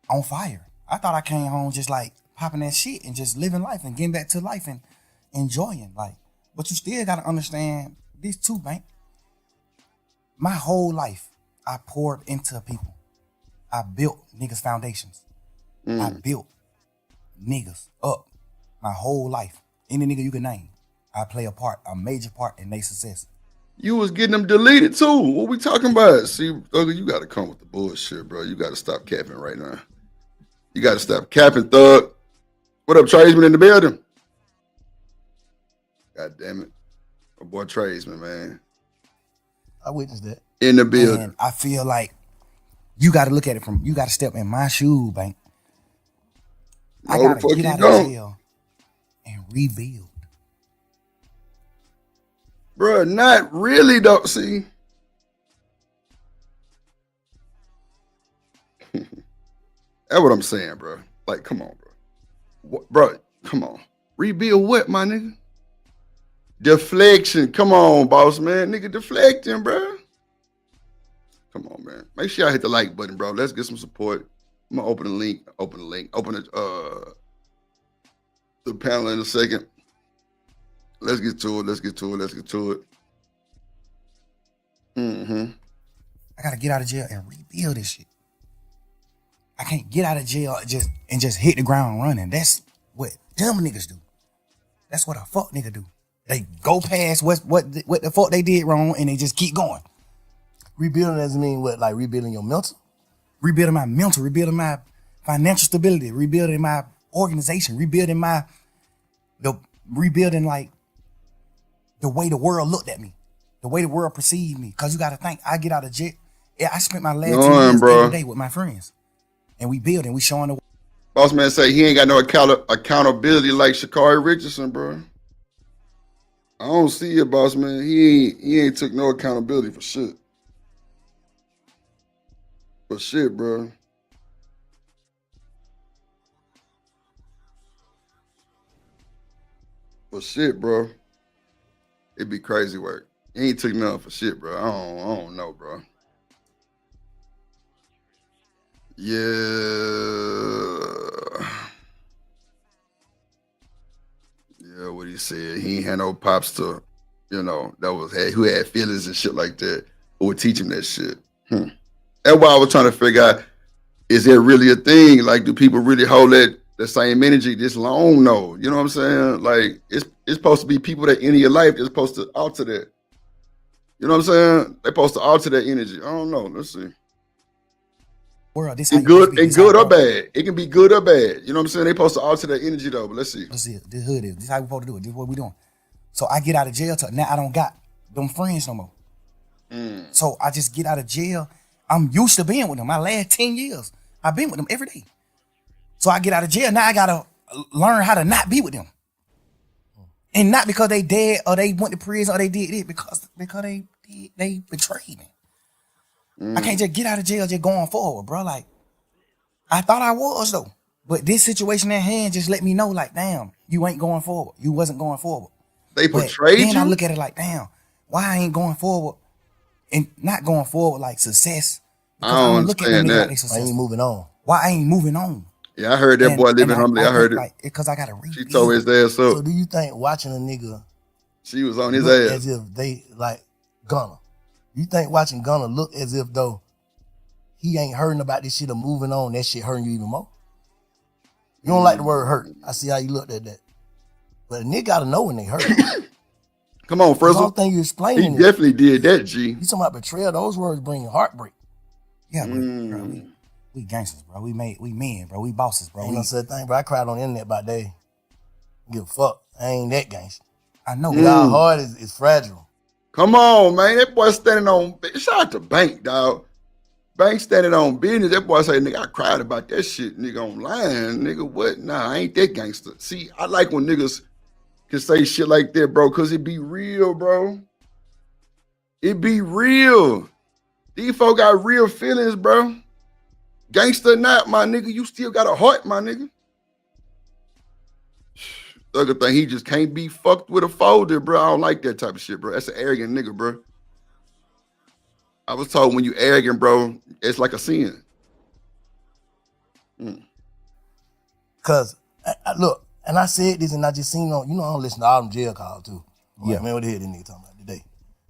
on fire. I thought I came home just like popping that shit and just living life and getting back to life and enjoying life. But you still gotta understand this too, Bank. My whole life, I poured into people. I built niggas' foundations. I built niggas up my whole life. Any nigga you can name, I play a major part in their success. You was getting them deleted too. What we talking about? See, Thug, you got to come with the bullshit, bro. You got to stop capping right now. You got to stop capping, Thug. What up, Tradesman in the building? God damn it. My boy Tradesman, man. I witnessed that. In the building. And I feel like you got to look at it you got to step in my shoe, Bank. I got to get out of jail and rebuild. Bro, not really though. See, that's what I'm saying, bro. Like, come on, bro. Bro, come on. Rebuild what, my nigga? Deflection. Come on, boss man. Nigga, deflecting, bro. Come on, man. Make sure y'all hit the like button, bro. Let's get some support. I'm gonna open the link. Open the panel in a second. Let's get to it. I gotta get out of jail and rebuild this shit. I can't get out of jail just hit the ground running. That's what dumb niggas do. That's what a fuck nigga do. They go past what the fuck they did wrong and they just keep going. Rebuilding doesn't mean what? Like rebuilding your mental? Rebuilding my mental, rebuilding my financial stability, rebuilding my organization, rebuilding like the way the world looked at me, the way the world perceived me. Cause you gotta think, I get out of jail. Yeah, I spent my last 2 years every day with my friends. And we building, we showing the boss man say he ain't got no accountability like Sha'Carri Richardson, bro. I don't see it, boss man. He ain't took no accountability for shit. For shit, bro. For shit, bro. It'd be crazy work. He ain't took nothing for shit, bro. I don't know, bro. Yeah. Yeah, what he said. He ain't had no pops to, who had feelings and shit like that, who would teach him that shit. That's why I was trying to figure out, is there really a thing? Like, do people really hold the same energy this long? No. You know what I'm saying? Like, it's supposed to be people that in your life that's supposed to alter that. You know what I'm saying? They're supposed to alter that energy. I don't know. Let's see. World, this and good or bad. It can be good or bad. You know what I'm saying? They're supposed to alter that energy though, but let's see. Let's see. This hood is. This how we supposed to do it. This is what we doing. So I get out of jail now I don't got them friends no more. So I just get out of jail. I'm used to being with them. My last 10 years, I've been with them every day. So I get out of jail. Now I gotta learn how to not be with them. And not because they dead or they went to prison or they did it, because they betrayed me. I can't just get out of jail just going forward, bro. Like, I thought I was though. But this situation at hand just let me know, like, damn, you ain't going forward. You wasn't going forward. They betrayed you? Then I look at it like, damn, why I ain't going forward and not going forward like success, Because I don't look at them niggas like they I successful. ain't moving on. Why I ain't moving on? Yeah, I heard that boy living humbly. I heard it. Like, because I got to read. She told his ass up. So do you think watching a nigga she was on his look ass as if they like Gunna? You think watching Gunna look as if though he ain't hurting about this shit or moving on, that shit hurting you even more? You don't like the word hurt. I see how you looked at that. But a nigga gotta know when they hurt. Come on, Frizzle. The whole thing you explaining. He definitely did that, G. You talking about betrayal? Those words bring heartbreak. Yeah, bro, we gangsters, bro. We men, bro. We bosses, bro. Ain't no such thing, bro. I cried on the internet about that. Give a fuck. I ain't that gangster. I know. But our heart is fragile. Come on, man. That boy standing on. Shout out to Bank, dog. Bank standing on business. That boy say, nigga, I cried about that shit, nigga, online. Nigga, what? Nah, I ain't that gangster. See, I like when niggas can say shit like that, bro, because it be real, bro. It be real. These folk got real feelings, bro. Gangster or not, my nigga, you still got a heart, my nigga. The other thing, he just can't be fucked with a folder, bro. I don't like that type of shit, bro. That's an arrogant nigga, bro. I was told when you arrogant, bro, it's like a sin. Cause look, and I said this, and I just seen on. You know, I don't listen to all them jail calls too. Yeah, man, what the hell this nigga talking about today?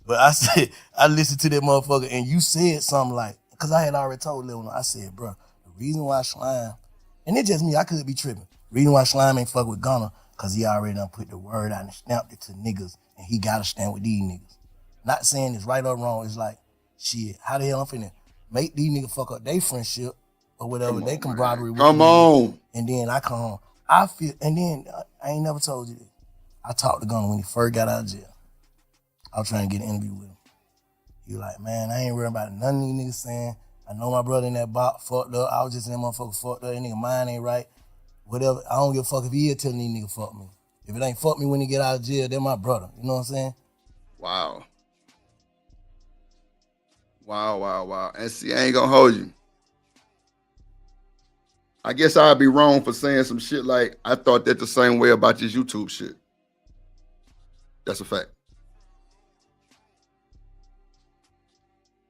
But I said I listened to that motherfucker, and you said something like, cause I had already told Lil, I said, bro, the reason why Slime, and it's just me, I could be tripping. The reason why Slime ain't fuck with Gunna, cause he already done put the word out and stamped it to niggas, and he gotta stand with these niggas. Not saying it's right or wrong. It's like, shit, how the hell I'm finna make these niggas fuck up their friendship or whatever, they camaraderie with Come me, on. and then I come home. I feel, and then I ain't never told you this. I talked to Gunna when he first got out of jail. I was trying to get an interview with him. He was like, man, I ain't worried about none of these niggas saying, I know my brother in that box fucked up. I was just in that motherfucker fucked up. That nigga mind ain't right. Whatever. I don't give a fuck if he is telling these niggas fuck me. If it ain't fuck me when he get out of jail, they're my brother. You know what I'm saying? Wow. Wow. And see, I ain't gonna hold you. I guess I'd be wrong for saying some shit like, I thought that the same way about this YouTube shit. That's a fact.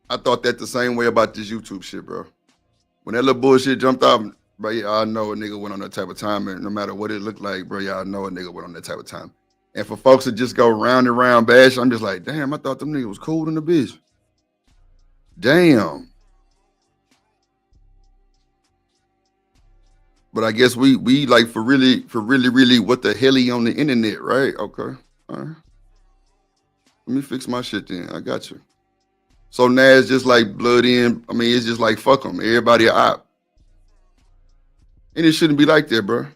I thought that the same way about this YouTube shit, bro. When that little bullshit jumped out, bro, y'all know a nigga went on that type of time, and no matter what it looked like, bro, y'all know a nigga went on that type of time. And for folks to just go round and round bash, I'm just like, damn, I thought them niggas was cool in the bitch. Damn. But I guess we like for really what the hell he on the internet, right? Okay. All right. Let me fix my shit then. I got you. So now it's just like blood in. I mean, it's just like fuck them. Everybody a op. And it shouldn't be like that, bro.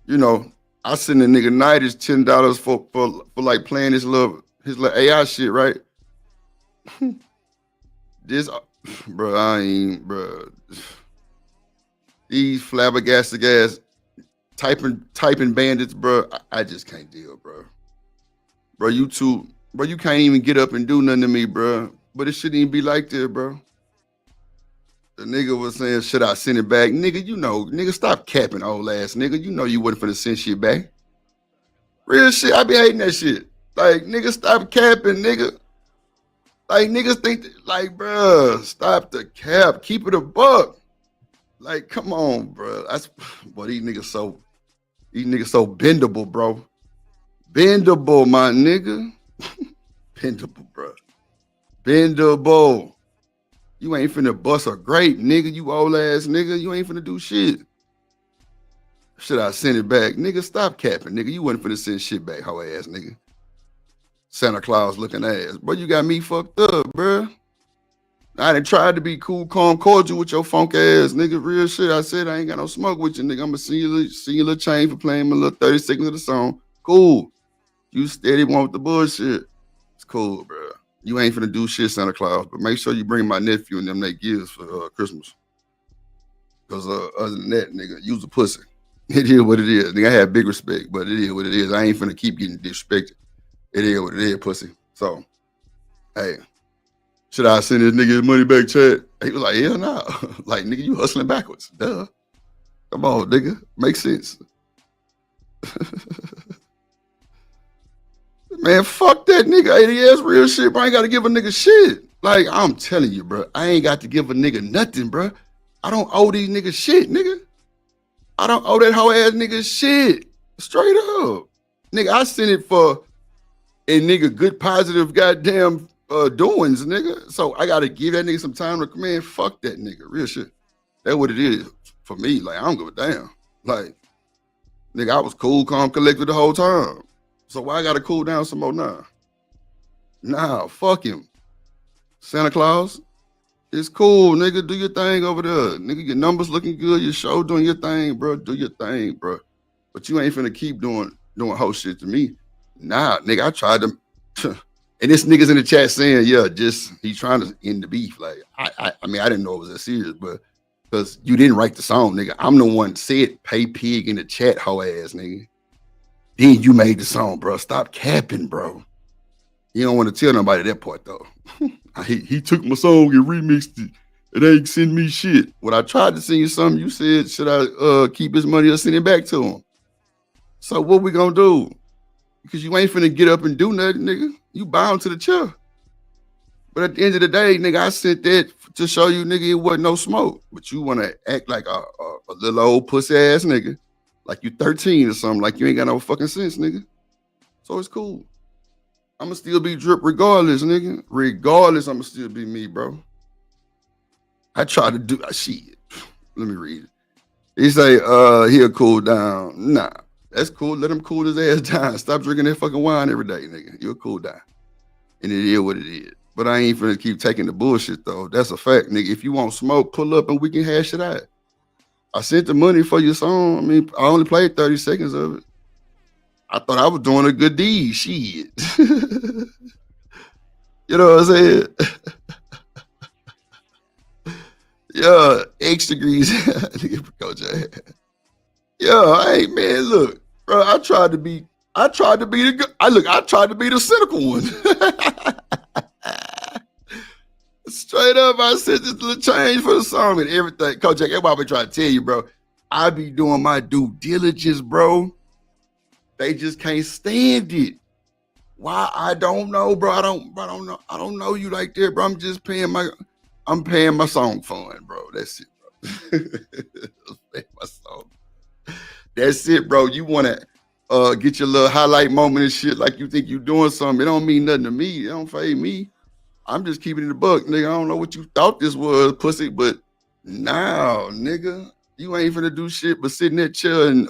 You know, I send a nigga night is $10 for like playing his little AI shit, right? This, bro, I ain't, bro. These flabbergasted ass typing bandits, bro. I just can't deal, bro. Bro, you can't even get up and do nothing to me, bro. But it shouldn't even be like that, bro. The nigga was saying, should I send it back? Nigga, you know, nigga, stop capping, old ass nigga. You know you wasn't finna send shit back. Real shit, I be hating that shit. Like, nigga, stop capping, nigga. Like, niggas think, like, bro, stop the cap. Keep it a buck. Like, come on, bro. That's, boy, these niggas so bendable, bro. Bendable, my nigga. Bendable, bro. Bendable. You ain't finna bust a grape, nigga. You old ass nigga. You ain't finna do shit. Should I send it back? Nigga, stop capping, nigga. You wasn't finna send shit back, hoe ass nigga. Santa Claus looking ass. Bro, you got me fucked up, bro. I done tried to be cool, calm, cordial with your funk ass, nigga. Real shit. I said I ain't got no smoke with you, nigga. I'ma see you little chain for playing my little 30 seconds of the song. Cool. You steady one with the bullshit. It's cool, bro. You ain't finna do shit, Santa Claus, but make sure you bring my nephew and them they gifts for Christmas. Because other than that, nigga, use a pussy. It is what it is. Nigga, I have big respect, but it is what it is. I ain't finna keep getting disrespected. It is what it is, pussy. So, hey, should I send this nigga his money back, Chad? He was like, hell no. Like, nigga, you hustling backwards. Duh. Come on, nigga. Makes sense. Man, fuck that nigga. 80 ass real shit, bro. I ain't gotta give a nigga shit. Like, I'm telling you, bro, I ain't got to give a nigga nothing, bro. I don't owe these niggas shit, nigga. I don't owe that whole ass nigga shit. Straight up. Nigga, I sent it for a nigga good positive goddamn doings, nigga. So I gotta give that nigga some time to, man, fuck that nigga. Real shit. That's what it is for me. Like, I don't give a damn. Like, nigga, I was cool, calm, collected the whole time. So why I gotta cool down some more now? Nah, fuck him. Santa Claus, it's cool, nigga. Do your thing over there. Nigga, your numbers looking good. Your show doing your thing, bro. Do your thing, bro. But you ain't finna keep doing whole shit to me. Nah, nigga, I tried to. And this nigga's in the chat saying, yeah, just he's trying to end the beef. Like, I mean, I didn't know it was that serious, but because you didn't write the song, nigga. I'm the one said pay pig in the chat, hoe ass, nigga. Then you made the song, bro. Stop capping, bro. You don't want to tell nobody that part, though. He took my song and remixed it. It ain't send me shit. When I tried to send you something, you said, should I keep his money or send it back to him? So what we gonna do? Because you ain't finna get up and do nothing, nigga. You bound to the chair. But at the end of the day, nigga, I sent that to show you, nigga, it wasn't no smoke. But you wanna act like a little old pussy ass nigga. Like you 13 or something, like you ain't got no fucking sense, nigga. So it's cool. I'ma still be Drip regardless, nigga. Regardless, I'ma still be me, bro. I try to do shit. Let me read it. He say, he'll cool down. Nah, that's cool. Let him cool his ass down. Stop drinking that fucking wine every day, nigga. You'll cool down. And it is what it is. But I ain't finna keep taking the bullshit, though. That's a fact, nigga. If you want smoke, pull up and we can hash it out. I sent the money for your song. I mean, I only played 30 seconds of it. I thought I was doing a good deed. Shit. You know what I'm saying? Yeah, X degrees. Yeah, hey man, look, bro. I tried to be the good. I tried to be the cynical one. Straight up, I said this little change for the song and everything. Coach Jack, that's why I've been trying to tell you, bro. I be doing my due diligence, bro. They just can't stand it. Why? I don't know, bro. I don't know. I don't know you like that, bro. I'm just paying my song fund, bro. That's it, bro. Paying my song. That's it, bro. You want to get your little highlight moment and shit like you think you doing something. It don't mean nothing to me. It don't fade me. I'm just keeping it a buck, nigga. I don't know what you thought this was, pussy, but now, nigga, you ain't finna do shit but sit in that chair and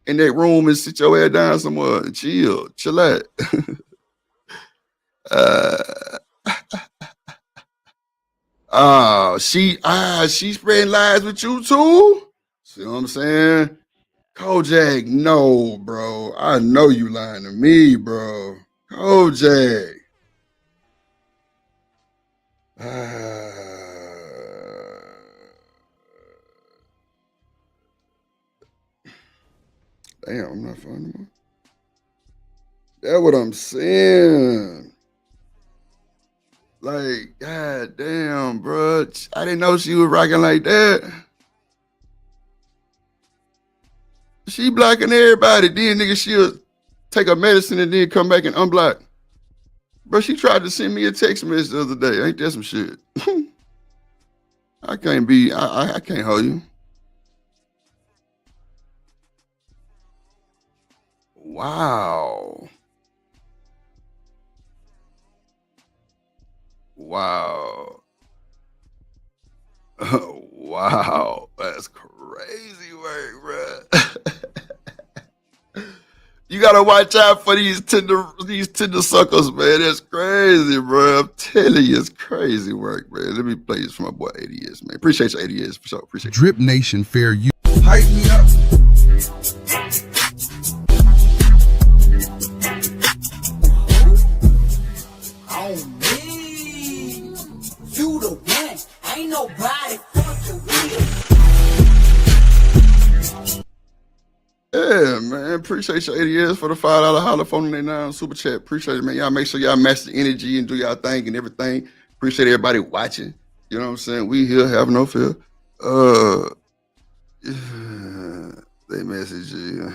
in that room and sit your ass down somewhere and chill out. She spreading lies with you too? See what I'm saying? Kojak, no, bro. I know you lying to me, bro. Kojak. Damn, I'm not finding one. That's what I'm saying. Like, god damn, bro. I didn't know she was rocking like that. She blocking everybody. Then nigga, she'll take her medicine and then come back and unblock. Bro, she tried to send me a text message the other day. Ain't that some shit? I can't hold you. Wow. Wow. Wow. That's crazy work, bro. You gotta watch out for these tender suckers, man. That's crazy, bro. I'm telling you, it's crazy work, man. Let me play this for my boy ADS, man. Appreciate you, ADS, for sure. Appreciate Drip Nation fair use. Hype me up. On me. You the one. Ain't nobody fucking with you. Yeah, man. Appreciate your ADS for the $5 holler phone in there super chat. Appreciate it, man. Y'all make sure y'all match the energy and do y'all thing and everything. Appreciate everybody watching. You know what I'm saying? We here, have no fear. They message you.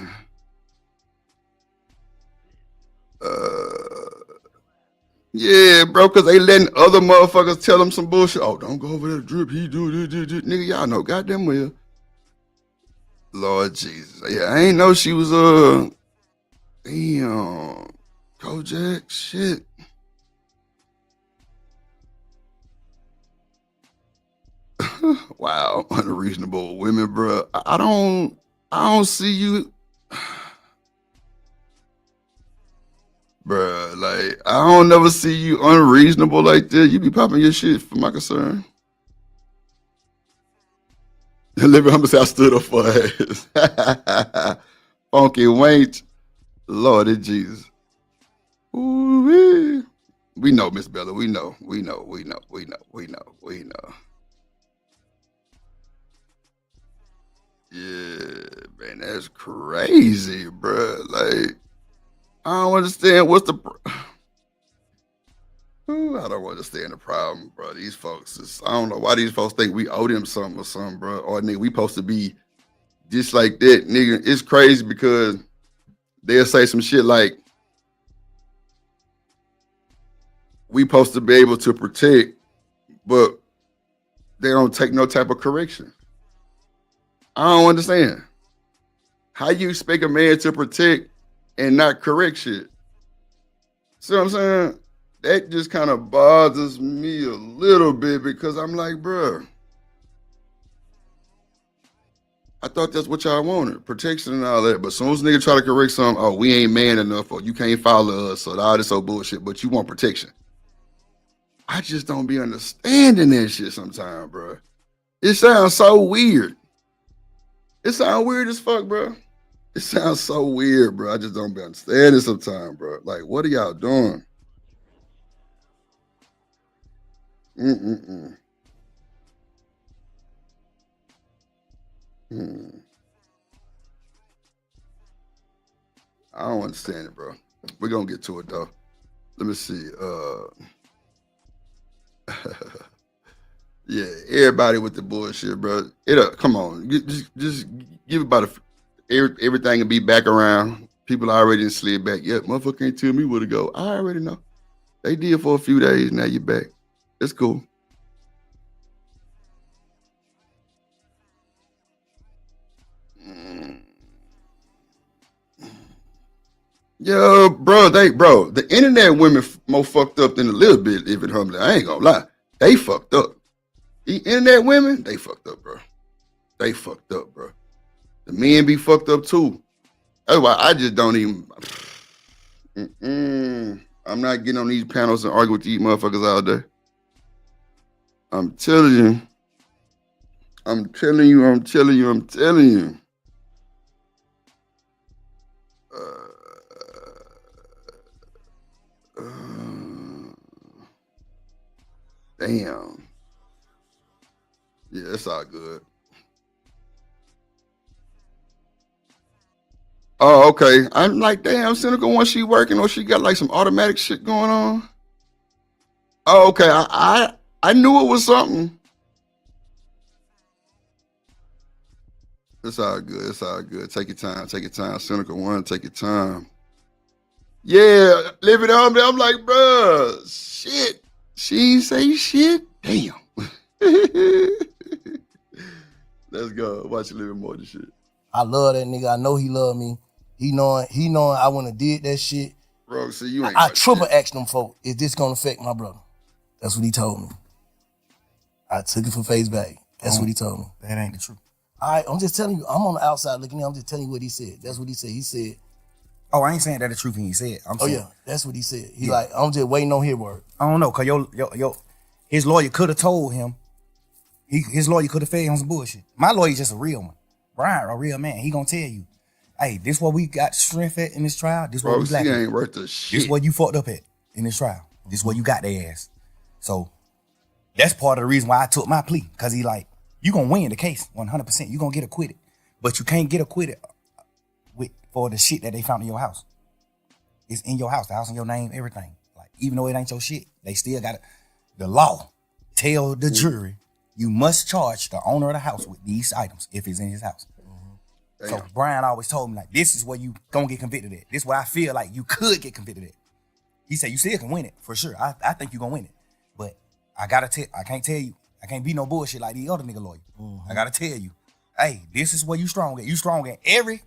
Yeah, bro, because they letting other motherfuckers tell them some bullshit. Oh, don't go over there, Drip. He do. Nigga, y'all know goddamn well. Lord Jesus. Yeah, I ain't know she was, damn, Kojak, shit. Wow, unreasonable women, bro. I don't see you. Bruh, like, I don't never see you unreasonable like that. You be popping your shit for my concern. Living humble say I stood up for her ass. Funky Wanch. Lord Jesus. Ooh-wee. We know, Miss Bella. We know. Yeah, man, that's crazy, bruh. Like, I don't understand what's the. Ooh, I don't understand the problem, bro. These folks, I don't know why these folks think we owe them something or something, bro. Or nigga, we supposed to be just like that, nigga. It's crazy because they'll say some shit like, we supposed to be able to protect, but they don't take no type of correction. I don't understand. How you expect a man to protect and not correct shit? See what I'm saying? That just kind of bothers me a little bit because I'm like, bro, I thought that's what y'all wanted, protection and all that. But as soon as nigga try to correct something, oh, we ain't man enough, or you can't follow us, or all this old bullshit, but you want protection. I just don't be understanding that shit sometimes, bro. It sounds so weird. It sounds weird as fuck, bro. It sounds so weird, bro. I just don't be understanding sometimes, bro. Like, what are y'all doing? I don't understand it, bro. We're gonna get to it though. Let me see. Yeah, everybody with the bullshit, bro. Come on, just give about everything and be back around. People already slid back. Yeah, motherfucker can't tell me where to go. I already know. They did for a few days. Now you're back. It's cool. Yeah, bro, the internet women more fucked up than a little bit, if it humbly. I ain't gonna lie. They fucked up. The internet women, they fucked up, bro. They fucked up, bro. The men be fucked up too. That's why I just don't even. I'm not getting on these panels and argue with these motherfuckers all day. I'm telling you. Damn. Yeah, it's all good. Oh, okay. I'm like, damn, Cynical one, she working or she got like some automatic shit going on. Oh, okay. I knew it was something. It's all good. It's all good. Take your time. Take your time. Cynical one, take your time. Yeah, living on me. I'm like, bruh, shit. She ain't say shit. Damn. Let's go. Watch you living more than shit. I love that nigga. I know he love me. He knowing I wouldn't have did that shit. Bro, see, you ain't I triple asked them folk, is this gonna affect my brother? That's what he told me. I took it for face value. That's what he told me. That ain't the truth. All right, I'm just telling you, I'm on the outside looking in. I'm just telling you what he said. That's what he said. He said, oh, I ain't saying that the truth he said. I'm saying, yeah, that's what he said. He like, I'm just waiting on his word. I don't know, cause his lawyer could have told him. His lawyer could have fed him some bullshit. My lawyer's just a real one. Brian, a real man. He gonna tell you, hey, this what we got strength at in this trial. This what we lacking. Ain't worth the shit. This what you fucked up at in this trial. This what you got their ass. So that's part of the reason why I took my plea. Cause he like, you gonna win the case 100%. You gonna get acquitted. But you can't get acquitted for the shit that they found in your house. It's in your house, the house in your name, everything. Like, even though it ain't your shit, they still got it. The law tell the jury, you must charge the owner of the house with these items if it's in his house. So Brian always told me, like, this is where you gonna get convicted at. This is where I feel like you could get convicted at. He said, you still can win it, for sure. I think you're gonna win it. But I can't tell you. I can't be no bullshit like these other nigga lawyers. I gotta tell you, hey, this is where you strong at. You strong at every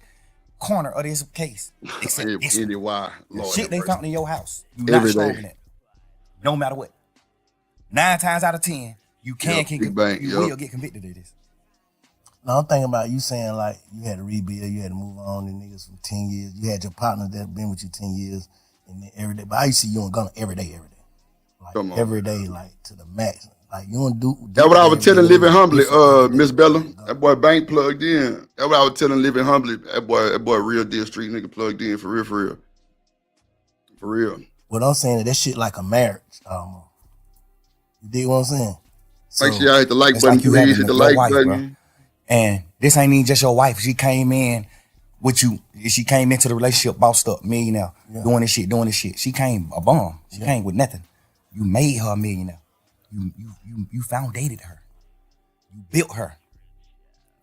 corner of this case. Except this Lord, shit they found in your house. You Every not strong day. in that. No matter what. 9 times out of 10, you will get convicted of this. No, I'm thinking about you saying like you had to rebuild, you had to move on to niggas for 10 years. You had your partner that been with you 10 years and then every day. But I used to see you on Gunna every day. Like every day, like to the max. Like you don't do. That's what I was telling Living Humbly, Miss Bella. That boy Bank plugged in. That's what I was telling Living Humbly. That boy real deal street nigga plugged in for real. For real. What I'm saying is that shit like a marriage. You dig what I'm saying? Make sure y'all hit the like button. Please hit the like button. Bro. And this ain't even just your wife. She came in with you. She came into the relationship bossed up, millionaire, doing this shit. She came a bum. She came with nothing. You made her a millionaire. You foundated her. You built her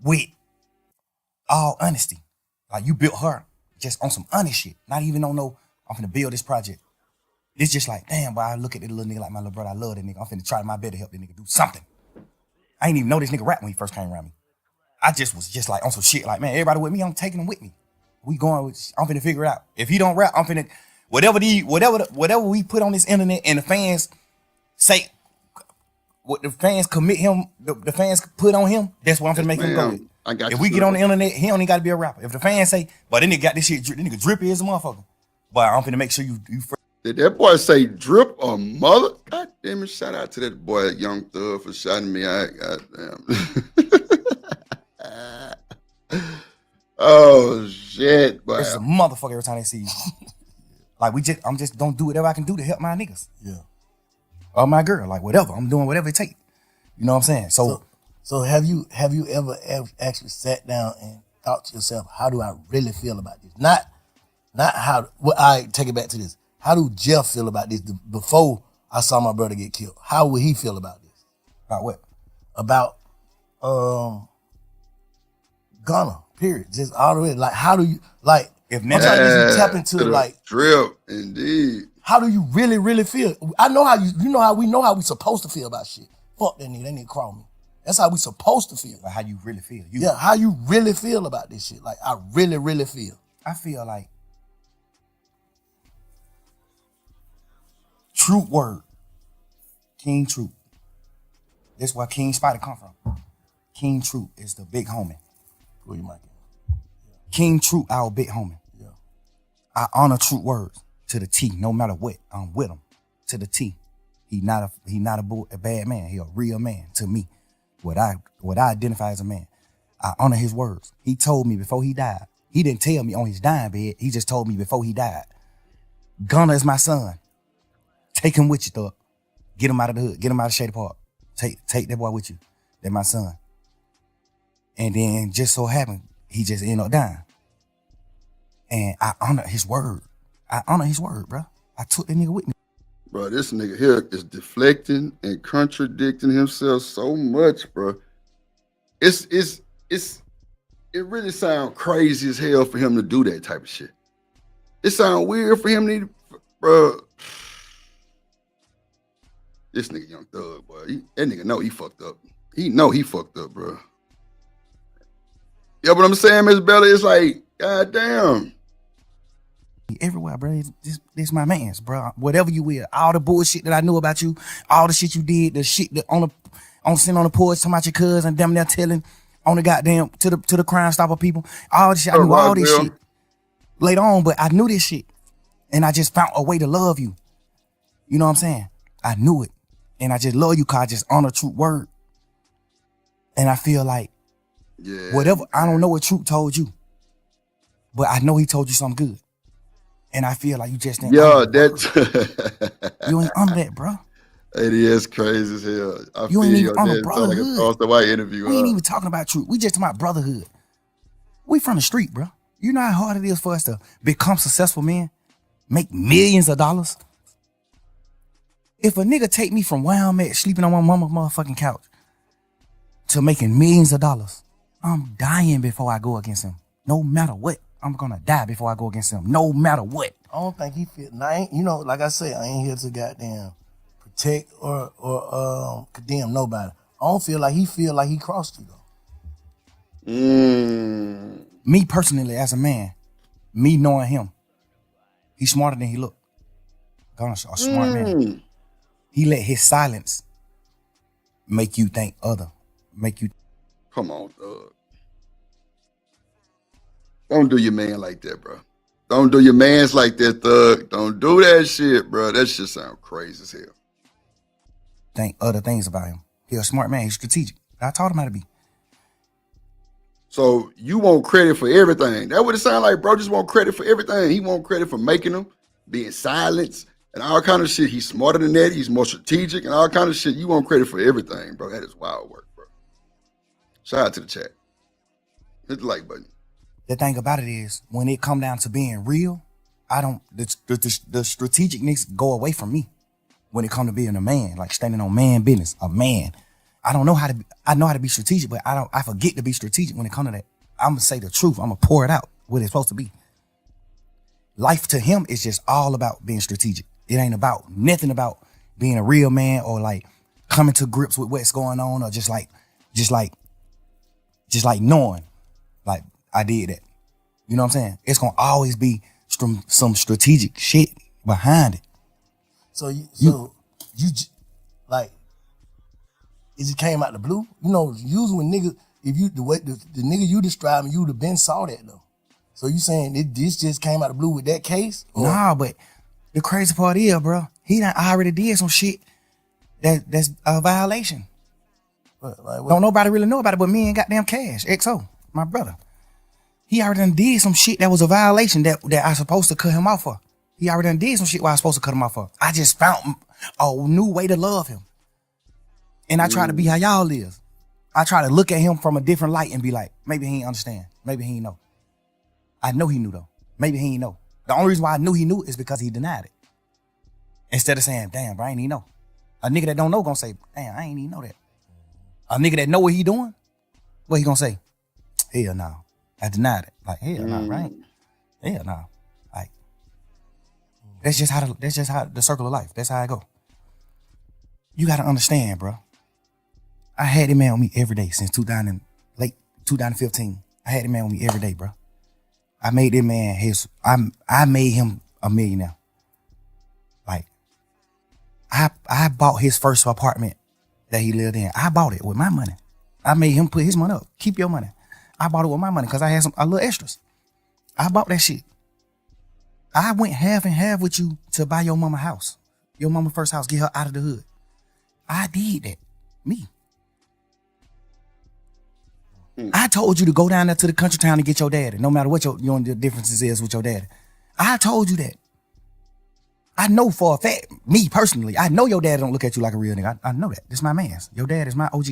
with all honesty. Like you built her just on some honest shit. Not even on no, I'm finna build this project. It's just like, damn, boy, I look at this little nigga like my little brother. I love that nigga. I'm finna try my best to help that nigga do something. I ain't even know this nigga rap when he first came around me. I just was just like on some shit like, man, everybody with me, I'm taking them with me. We going with, I'm finna figure it out. If he don't rap, I'm finna, whatever we put on this internet and the fans say, what the fans commit him, the fans put on him, that's what I'm finna make him go with. If we get on the internet, he only gotta be a rapper. If the fans say, but then nigga got this shit, this nigga drippy as a motherfucker. But I'm finna make sure you Did that boy say drip or mother? God damn it, shout out to that boy, Young Thug, for shouting me out. God damn. Oh, shit, boy. It's a motherfucker every time they see you. Like, I'm just don't do whatever I can do to help my niggas. Yeah. Or my girl, like whatever. I'm doing whatever it takes. You know what I'm saying? So have you ever actually sat down and thought to yourself, how do I really feel about this? Not how, well, I take it back to this. How do Jeff feel about this before I saw my brother get killed? How would he feel about this? About what? About Gunna, period. Just all the way. Like, how do you, like, if I'm trying to tap into like drip, indeed. How do you really, really feel? I know how you know how we supposed to feel about shit. Fuck that nigga crawl me. That's how we supposed to feel. But how you really feel. How you really feel about this shit. Like, I really, really feel. I feel like Truth word. King Truth. That's where King Spider come from. King Truth is the big homie. Who you might King Truth, our big homie. Yeah. I honor Truth words to the T. No matter what, I'm with him to the T. He not a bad man. He a real man to me. What I identify as a man. I honor his words. He told me before he died. He didn't tell me on his dying bed. He just told me before he died. Gunna is my son. Take him with you, thug. Get him out of the hood. Get him out of Shady Park. Take that boy with you. That's my son. And then just so happened, he just ended up dying. And I honor his word. Bro. I took that nigga with me. Bro, this nigga here is deflecting and contradicting himself so much, bro. It really sounds crazy as hell for him to do that type of shit. It sounds weird for him to, bro. This nigga Young Thug, boy. That nigga know he fucked up. He know he fucked up, bro. Yeah, but I'm saying, Miss Bella, it's like, goddamn. Everywhere, bro. This my man's, bro. Whatever you will, all the bullshit that I knew about you, all the shit you did, the shit that sitting on the porch talking about your cousin, damn near telling on the goddamn to the Crime Stopper people, all this shit. I knew all this shit later on, but I knew this shit, and I just found a way to love you. You know what I'm saying? I knew it, and I just love you because I just honor Truth word, and I feel like whatever. I don't know what Truth told you, but I know he told you something good. And I feel like you just didn't. Yeah, that you ain't on that, bro. It is crazy as hell. You ain't even on the brotherhood. Like a Cross the White interview. We ain't even talking about Truth. We just talking about brotherhood. We from the street, bro. You know how hard it is for us to become successful men, make millions of dollars. If a nigga take me from where I'm at, sleeping on my mama's motherfucking couch, to making millions of dollars, I'm dying before I go against him. No matter what. I'm gonna die before I go against him, no matter what. I don't think he feel. Now, I ain't, you know, like I said, I ain't here to goddamn protect or condemn nobody. I don't feel like he crossed you though. Me personally, as a man, me knowing him, he's smarter than he look. A smart man. He let his silence make you think other. Make you. Come on, Thug. Don't do your man like that, bro. Don't do your mans like that, Thug. Don't do that shit, bro. That shit sound crazy as hell. Think other things about him. He's a smart man. He's strategic. I taught him how to be. So you want credit for everything. That what it sound like, bro. Just want credit for everything. He want credit for making them, being silenced, and all kind of shit. He's smarter than that. He's more strategic and all kind of shit. You want credit for everything, bro. That is wild work, bro. Shout out to the chat. Hit the like button. The thing about it is, when it come down to being real, the strategicness go away from me. When it come to being a man, like standing on man business, a man. I know how to be strategic, but I forget to be strategic when it come to that. I'm gonna say the truth. I'm gonna pour it out what it's supposed to be. Life to him is just all about being strategic. It ain't about nothing about being a real man or like coming to grips with what's going on or just like knowing like I did that. You know what I'm saying? It's gonna always be some strategic shit behind it. So you like, it just came out the blue. You know, usually when niggas, if you the nigga you describing, you would have been saw that though. So you saying this just came out the blue with that case? Or? Nah, but the crazy part is, bro, he done already did some shit that's a violation. What? Don't nobody really know about it but me and goddamn Cash, XO, my brother. He already done did some shit that was a violation that I supposed to cut him off for. He already done did some shit where I was supposed to cut him off for. I just found a new way to love him. And I try to be how y'all live. I try to look at him from a different light and be like, maybe he ain't understand. Maybe he ain't know. I know he knew though. Maybe he ain't know. The only reason why I knew he knew is because he denied it. Instead of saying, damn, bro, I ain't even know. A nigga that don't know gonna say, damn, I ain't even know that. A nigga that know what he doing, what he gonna say? Hell no. I denied it. Like, hell no, right? Hell no. Like, that's just how the circle of life. That's how I go. You gotta understand, bro. I had him man on me every day since late 2015. I had him man on me every day, bro. I made that man I made him a millionaire. Like, I bought his first apartment that he lived in. I bought it with my money. I made him put his money up. Keep your money. I bought it with my money because I had a little extras. I bought that shit. I went half and half with you to buy your mama house. Your mama first house, get her out of the hood. I did that. Me. I told you to go down there to the country town and get your daddy, no matter what your differences is with your daddy. I told you that. I know for a fact, me personally, I know your dad don't look at you like a real nigga. I know that. This is my man's. Your dad is my OG.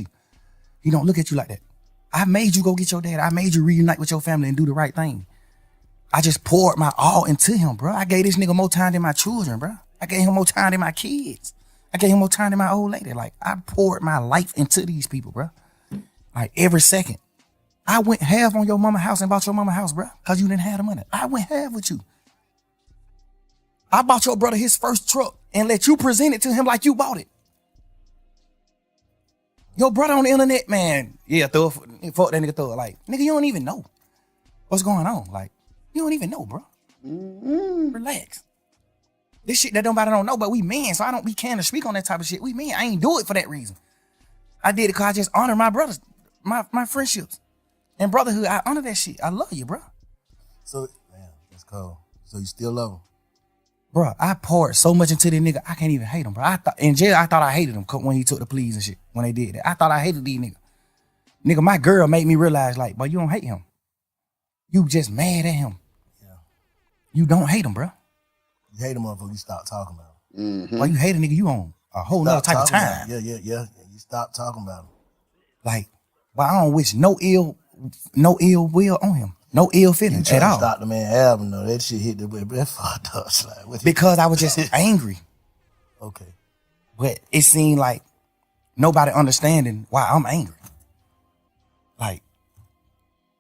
He don't look at you like that. I made you go get your dad. I made you reunite with your family and do the right thing. I just poured my all into him, bro. I gave this nigga more time than my children, bro. I gave him more time than my kids. I gave him more time than my old lady. Like, I poured my life into these people, bro. Like, every second. I went half on your mama house and bought your mama house, bro, because you didn't have the money. I went half with you. I bought your brother his first truck and let you present it to him like you bought it. Your brother on the internet, man, yeah, fuck that nigga Thug. Like, nigga, you don't even know what's going on. Like, you don't even know, bro. Relax. This shit that nobody don't know, but we men, so we can't speak on that type of shit. We men, I ain't do it for that reason. I did it because I just honor my brothers, my friendships. And brotherhood, I honor that shit. I love you, bro. So, man, that's cool. So you still love him? Bro, I poured so much into this nigga, I can't even hate him, bro. In jail, I thought I hated him when he took the pleas and shit, when they did that. I thought I hated these niggas. Nigga, my girl made me realize, like, boy, you don't hate him. You just mad at him. Yeah. You don't hate him, bro. You hate him motherfucker, you stop talking about him. Mm-hmm. Well, you hate a nigga, you on a whole nother type of time. Yeah. You stop talking about him. Like, but I don't wish no ill will on him. No ill feelings at all. Stop the man album though. That shit hit the way. That fucked up. Like, because I was just angry. Okay. But it seemed like nobody understanding why I'm angry. Like,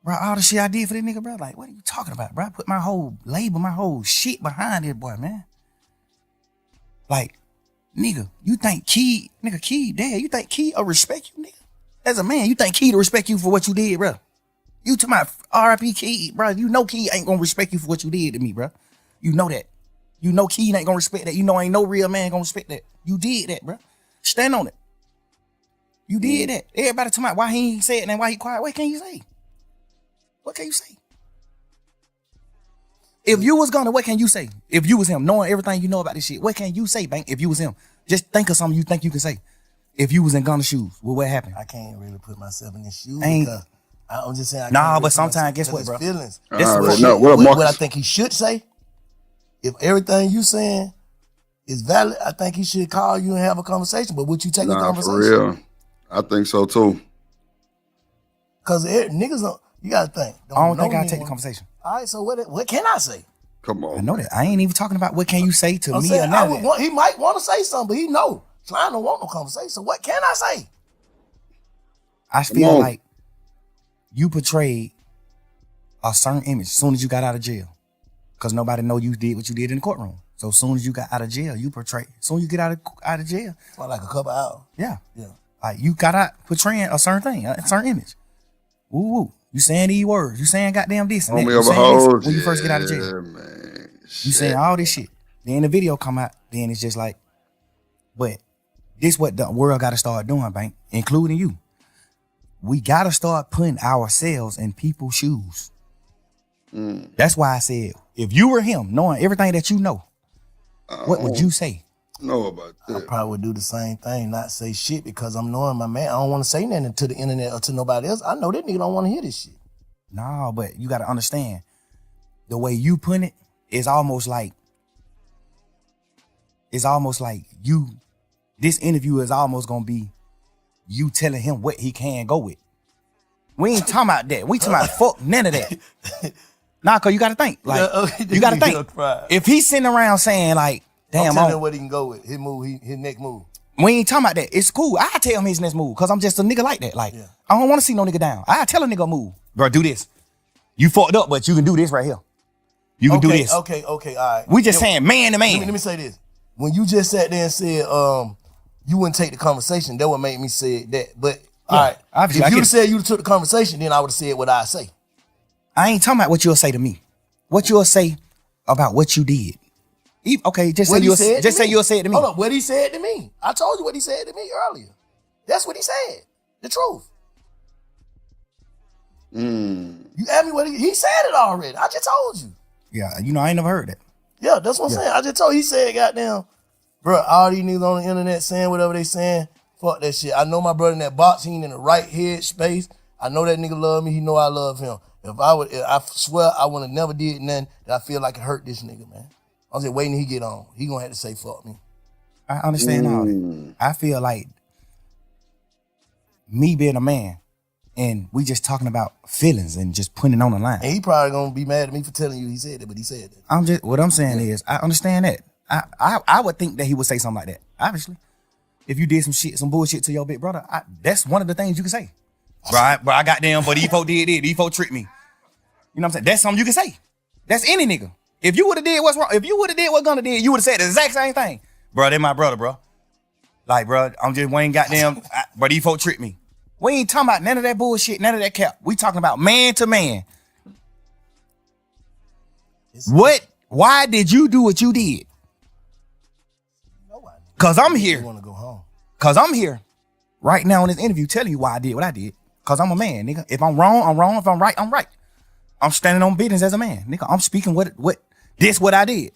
Bro, all the shit I did for this nigga, bro. Like, what are you talking about, bro? I put my whole label, my whole shit behind this boy, man. Like, nigga, you think Key, Dad, you think Key will respect you, nigga? As a man, you think Key to respect you for what you did, bro? You to my RIP Key, bro. You know Key ain't gonna respect you for what you did to me, bro. You know that. You know Key ain't gonna respect that. You know ain't no real man gonna respect that. You did that, bro. Stand on it. You did that. Everybody talking about why he ain't say it and why he quiet. What can you say? What can you say? If you was gonna, what can you say? If you was him, knowing everything you know about this shit, what can you say, Bank? If you was him, just think of something you think you can say. If you was in Gunna's shoes, well, what happened? I can't really put myself in his shoes. Ain't, because I'm just saying. Nah, but sometimes, guess what, bro? Feelings. What I think he should say, if everything you saying is valid, I think he should call you and have a conversation. But would you take a conversation? For real. I think so too. Because niggas don't. You gotta think. I don't think I'll take the conversation. All right, so what can I say? Come on. I know that. I ain't even talking about what can you say to me or nothing. He might want to say something, but he know. Slime don't want no conversation. So what can I say? I feel like you portrayed a certain image as soon as you got out of jail. Because nobody know you did what you did in the courtroom. So as soon as you got out of jail, you portrayed. As soon as you get out of jail. For like a couple hours. Yeah. Yeah. Like you got out portraying a certain thing, a certain image. Woo woo. You saying these words. You saying goddamn this and that. You saying this when you first get out of jail. Man. You saying all this shit. Then the video come out. Then it's just like, but this what the world got to start doing, Bank, including you. We got to start putting ourselves in people's shoes. That's why I said, if you were him, knowing everything that you know, what would you say? Know about that. I probably would do the same thing, not say shit, because I'm knowing my man. I don't want to say nothing to the internet or to nobody else. I know that nigga don't want to hear this shit. No, but you got to understand, the way you put it is almost like you, this interview is almost going to be you telling him what he can go with. We ain't talking about that. We talking about fuck none of that. Nah, cause you got to think. Like, you got to think. If he's sitting around saying like, damn, I'm telling him what he can go with. His move, his next move. We ain't talking about that. It's cool. I tell him his next move because I'm just a nigga like that. Like, I don't want to see no nigga down. I tell a nigga move. Bro, do this. You fucked up, but you can do this right here. You can do this. Okay, all right. We just saying man to man. Let me say this. When you just sat there and said you wouldn't take the conversation, that would make me say that. But all right, if you said you took the conversation, then I would have said what I say. I ain't talking about what you'll say to me. What you'll say about what you did. Okay, just say you'll say it to me. Hold on, what he said to me. I told you what he said to me earlier. That's what he said. The truth. You asked me what he said it already. I just told you. Yeah, I ain't never heard that. Yeah, that's what I'm saying. I just told you. He said, goddamn, bro, all these niggas on the internet saying whatever they saying, fuck that shit. I know my brother in that box, he ain't in the right head space. I know that nigga love me. He know I love him. I swear I would have never did nothing that I feel like it hurt this nigga, man. I was just waiting till he get on. He gonna have to say fuck me. I understand all that. I feel like me being a man and we just talking about feelings and just putting it on the line. And he probably gonna be mad at me for telling you he said that, but he said that. What I'm saying is, I understand that. I would think that he would say something like that. Obviously, if you did some bullshit to your big brother, that's one of the things you can say. Right, but I got them, but these folk did it. These folk tricked me. You know what I'm saying? That's something you can say. That's any nigga. If you would have did what's wrong, if you would have did what Gunna did, you would have said the exact same thing. Bro, they my brother, bro. Like, bro, I'm just Wayne goddamn, but these folk tricked me. We ain't talking about none of that bullshit, none of that cap. We talking about man to man. Why did you do what you did? Cause I'm here. You wanna go home. Cause I'm here right now in this interview telling you why I did what I did. Cause I'm a man, nigga. If I'm wrong, I'm wrong. If I'm right, I'm right. I'm standing on business as a man, nigga. I'm speaking what I did.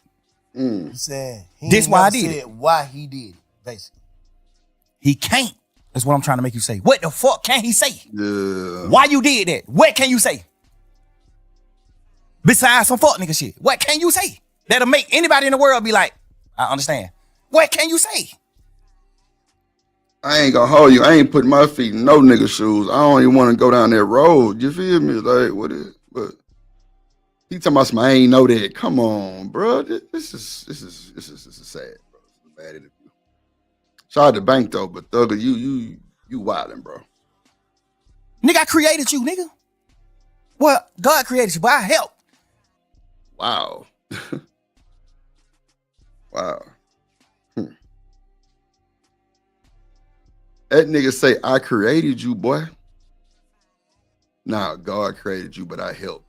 He said this why I did it. Why he did it, basically. He can't. That's what I'm trying to make you say. What the fuck can he say? Yeah. Why you did that? What can you say? Besides some fuck nigga shit. What can you say? That'll make anybody in the world be like, I understand. What can you say? I ain't gonna hold you. I ain't putting my feet in no nigga shoes. I don't even want to go down that road. You feel me? Like, what is? But he talking about some. I ain't know that. Come on, bro. This is sad, bro. It's a bad interview. Shout out to Bank though, but Thugger, you wildin', bro. Nigga, I created you, nigga. Well, God created you, but I help. Wow. Wow. That nigga say, I created you, boy. Nah, God created you, but I helped.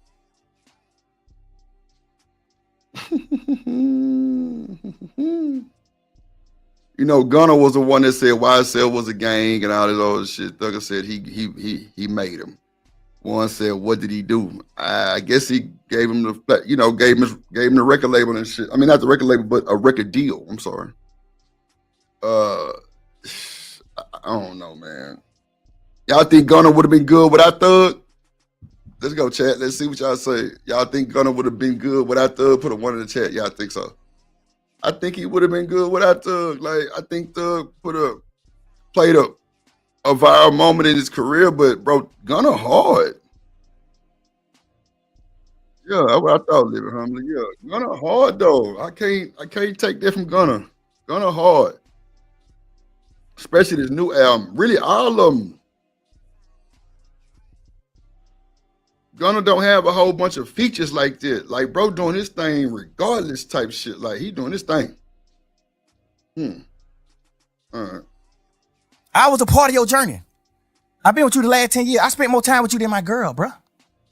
You know, Gunna was the one that said YSL was a gang and all this other shit. Thugger said he made him. One said, what did he do? I guess he gave him the, you know, gave him the record label and shit. I mean, not the record label, but a record deal. I'm sorry. I don't know, man. Y'all think Gunna would have been good without Thug? Let's go, chat. Let's see what y'all say. Y'all think Gunna would have been good without Thug? Put a 1 in the chat. Y'all think so? I think he would have been good without Thug. Like, I think Thug played a viral moment in his career, but bro, Gunna hard. Yeah, that's what I thought, Living Humbly. Yeah, Gunna hard though. I can't take that from Gunna. Gunna hard. Especially this new album. Really, all of them. Gunna don't have a whole bunch of features like that. Like, bro doing his thing regardless type shit. Like, he doing his thing. All right. I was a part of your journey. I've been with you the last 10 years. I spent more time with you than my girl, bro.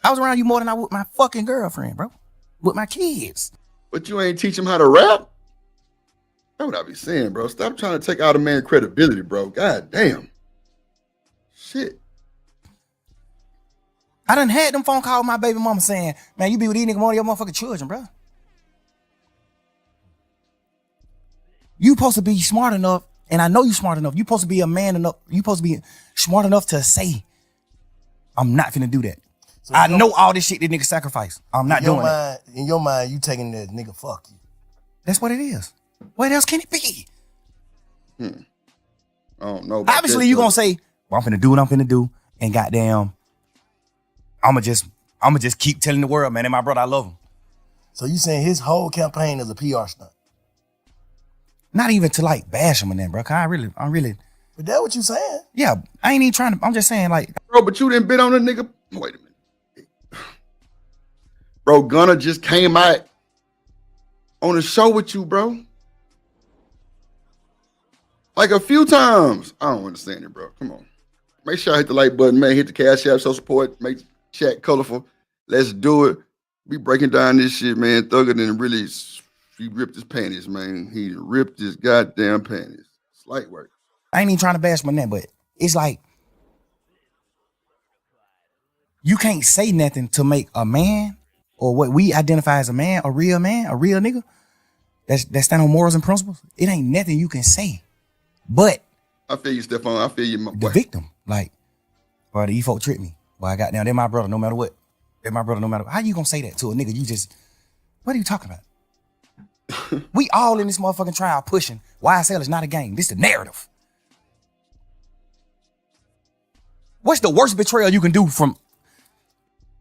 I was around you more than I was with my fucking girlfriend, bro. With my kids. But you ain't teach him how to rap? That's what I be saying, bro. Stop trying to take out a man's credibility, bro. God damn. Shit. I done had them phone calls with my baby mama saying, man, you be with these niggas more than your motherfucking children, bro. You supposed to be smart enough, and I know you smart enough. You supposed to be a man enough. You supposed to be smart enough to say, I'm not finna do that. So I know all this shit that nigga sacrifice. I'm not doing it. In your mind, you taking that nigga fuck you. That's what it is. What else can it be? I don't know. Obviously, you gonna say, well, I'm finna do what I'm finna do, and goddamn, I'ma just keep telling the world, man, and my brother, I love him. So you saying his whole campaign is a PR stunt? Not even to like bash him and then, bro. I'm really. But that's what you saying? Yeah, I ain't even trying to. I'm just saying, like, bro. But you didn't bid on a nigga. Wait a minute, bro. Gunna just came out on a show with you, bro. Like a few times. I don't understand it, bro. Come on. Make sure I hit the like button, man. Hit the Cash App, show support. Make chat colorful. Let's do it. We breaking down this shit, man. Thugger didn't really. He ripped his panties, man. He ripped his goddamn panties. It's light work. I ain't even trying to bash my name, but it's like you can't say nothing to make a man or what we identify as a man, a real nigga that stand on morals and principles. It ain't nothing you can say. But I feel you, Stephon. I feel you, my boy. The victim, like, boy, the E-folk tricked me. Boy, I got down. They're my brother, no matter what. They're my brother, no matter what. How you gonna say that to a nigga? What are you talking about? We all in this motherfucking trial pushing YSL is not a game. This is the narrative. What's the worst betrayal you can do from?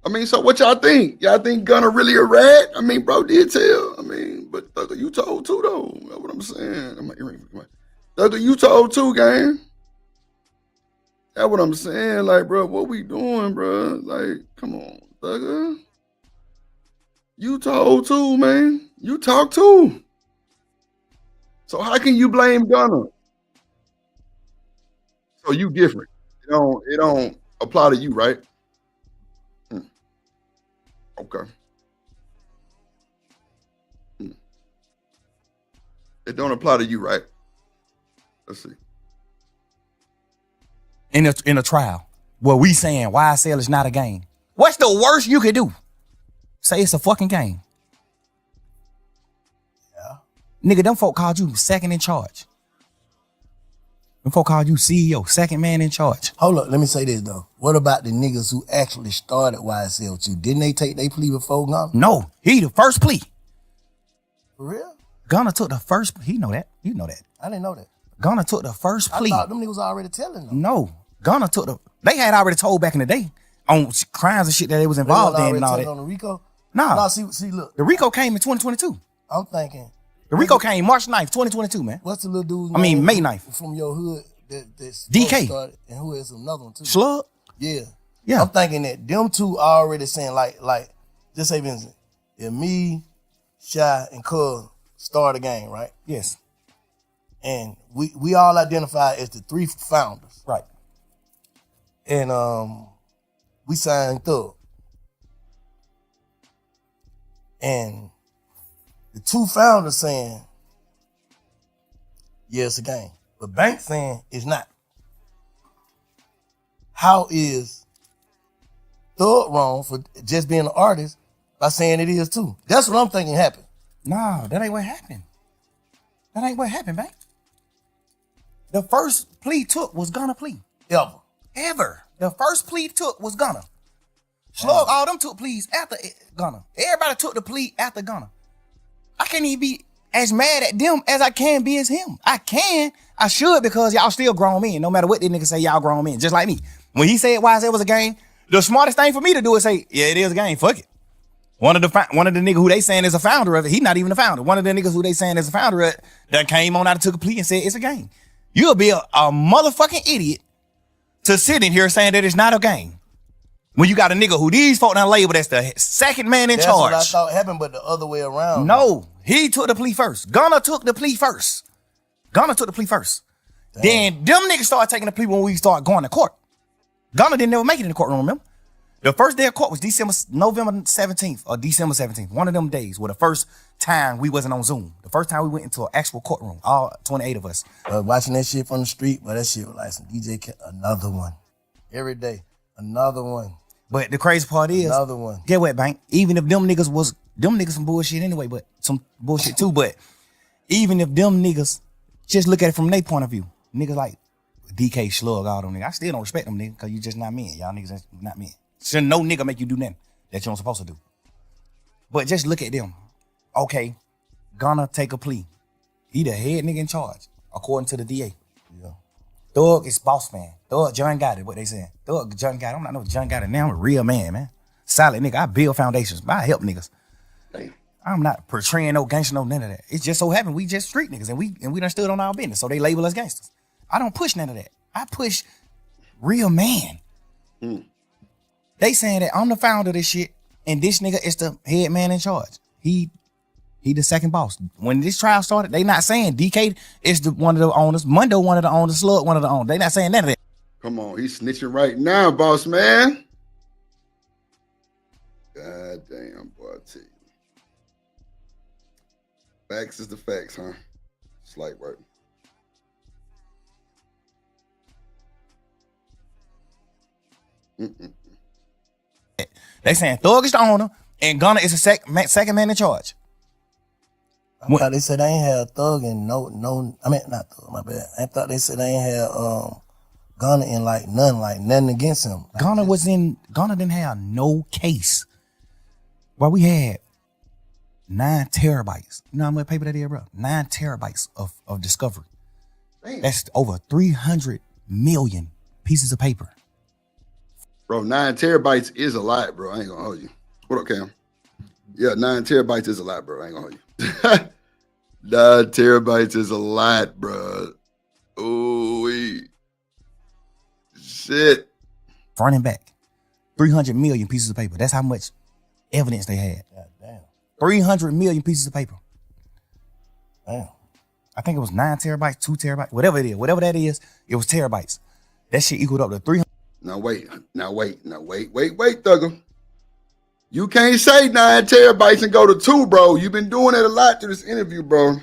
I mean, so what y'all think? Y'all think Gunna really a rat? I mean, bro did tell. I mean, but Thugger, you told too, though. That's what I'm saying. Thugger, you told too, gang. That's what I'm saying. Like, bro, what we doing, bro? Like, come on, Thugger. You told too, man. You talk too. So how can you blame Gunna? So you different. It don't apply to you, right? Okay. It don't apply to you, right? Let's see. In a trial where we saying YSL is not a game. What's the worst you could do? Say it's a fucking game. Yeah. Nigga, them folk called you second in charge. Them folk called you CEO, second man in charge. Hold up, let me say this though. What about the niggas who actually started YSL with you? Didn't they take their plea before Gunna? No, he the first plea. For real? Gunna took the first, he know that. You know that. I didn't know that. Gunna took the first plea. I thought them niggas already telling them. No, Gunna took they had already told back in the day on crimes and shit that they was involved in and all that. On the RICO? Nah. See, look. The RICO came in 2022. I'm thinking. The RICO came March 9th, 2022, man. What's the little dude's name? I mean, May 9th. From your hood that's DK. Started, and who is another one too? Slug? Yeah. Yeah. I'm thinking that them two already saying like just say Vincent, if me, Shy, and Cuz start a game, right? Yes. And we all identify as the 3 founders. Right. And we signed Thug. And the 2 founders saying, yeah, it's a game. But Bank saying it's not. How is Thug wrong for just being an artist by saying it is too? That's what I'm thinking happened. No, that ain't what happened. That ain't what happened, man. The first plea took was Gunna plea. Ever. The first plea took was Gunna. Slug, all them took pleas after Gunna. Everybody took the plea after Gunna. I can't even be as mad at them as I can be as him. I should, because y'all still grown men. No matter what these niggas say, y'all grown men, just like me. When he said YSL was a game, the smartest thing for me to do is say, yeah, it is a game, fuck it. One of the niggas who they saying is a founder of it, he not even a founder. One of the niggas who they saying is a founder of it, that came on out and took a plea and said it's a game. You'll be a motherfucking idiot to sit in here saying that it's not a game. When you got a nigga who these folk done labeled as the second man in charge. That's what I thought happened, but the other way around. No, he took the plea first. Gunna took the plea first. Damn. Then them niggas started taking the plea when we started going to court. Gunna didn't never make it in the courtroom, remember? The first day of court was November 17th or December 17th. One of them days were the first time we wasn't on Zoom. The first time we went into an actual courtroom, all 28 of us. Watching that shit from the street, but that shit was like some DJ, another one. Every day, another one. But the crazy part is, another one. Get what, Bank? Even if them niggas some bullshit anyway, but some bullshit too, but even if them niggas just look at it from their point of view, niggas like DK, Slug, all them niggas, I still don't respect them niggas because you just not men. Y'all niggas that's not men. So no nigga make you do nothing that you don't supposed to do. But just look at them. Okay, Gunna take a plea. He the head nigga in charge, according to the DA. Yeah. Thug is boss man. Thug John got it, what they saying. Thug John got it. I'm not no John got it now. I'm a real man. Solid nigga. I build foundations. I help niggas. Damn. I'm not portraying no gangster, no none of that. It just so happened we just street niggas and we done stood on our business. So they label us gangsters. I don't push none of that. I push real man. They saying that I'm the founder of this shit and this nigga is the head man in charge. He the second boss. When this trial started, they not saying DK is one of the owners, Mundo one of the owners, Slug one of the owners. They not saying none of that. Come on, he's snitching right now, boss man. God damn, boy, I tell you. Facts is the facts, huh? Slight work. They saying Thug is the owner and Gunna is the second man in charge. I thought they said they ain't had Thug and not Thug, my bad. I thought they said they ain't had Gunna in nothing against him. Gunna didn't have no case. Well, we had 9 terabytes. You know how much paper that is, bro? 9 terabytes of discovery. Damn. That's over 300 million pieces of paper. Bro, 9 terabytes is a lot, bro. I ain't gonna hold you. What up, Cam? Yeah, 9 terabytes is a lot, bro. I ain't gonna hold you. 9 terabytes is a lot, bro. Ooh, shit. Front and back. 300 million pieces of paper. That's how much evidence they had. God damn. 300 million pieces of paper. Damn. I think it was 9 terabytes, 2 terabytes, whatever it is. Whatever that is, it was terabytes. That shit equaled up to 300. Now wait, Thugger. You can't say 9 terabytes and go to 2, bro. You've been doing it a lot through this interview, bro.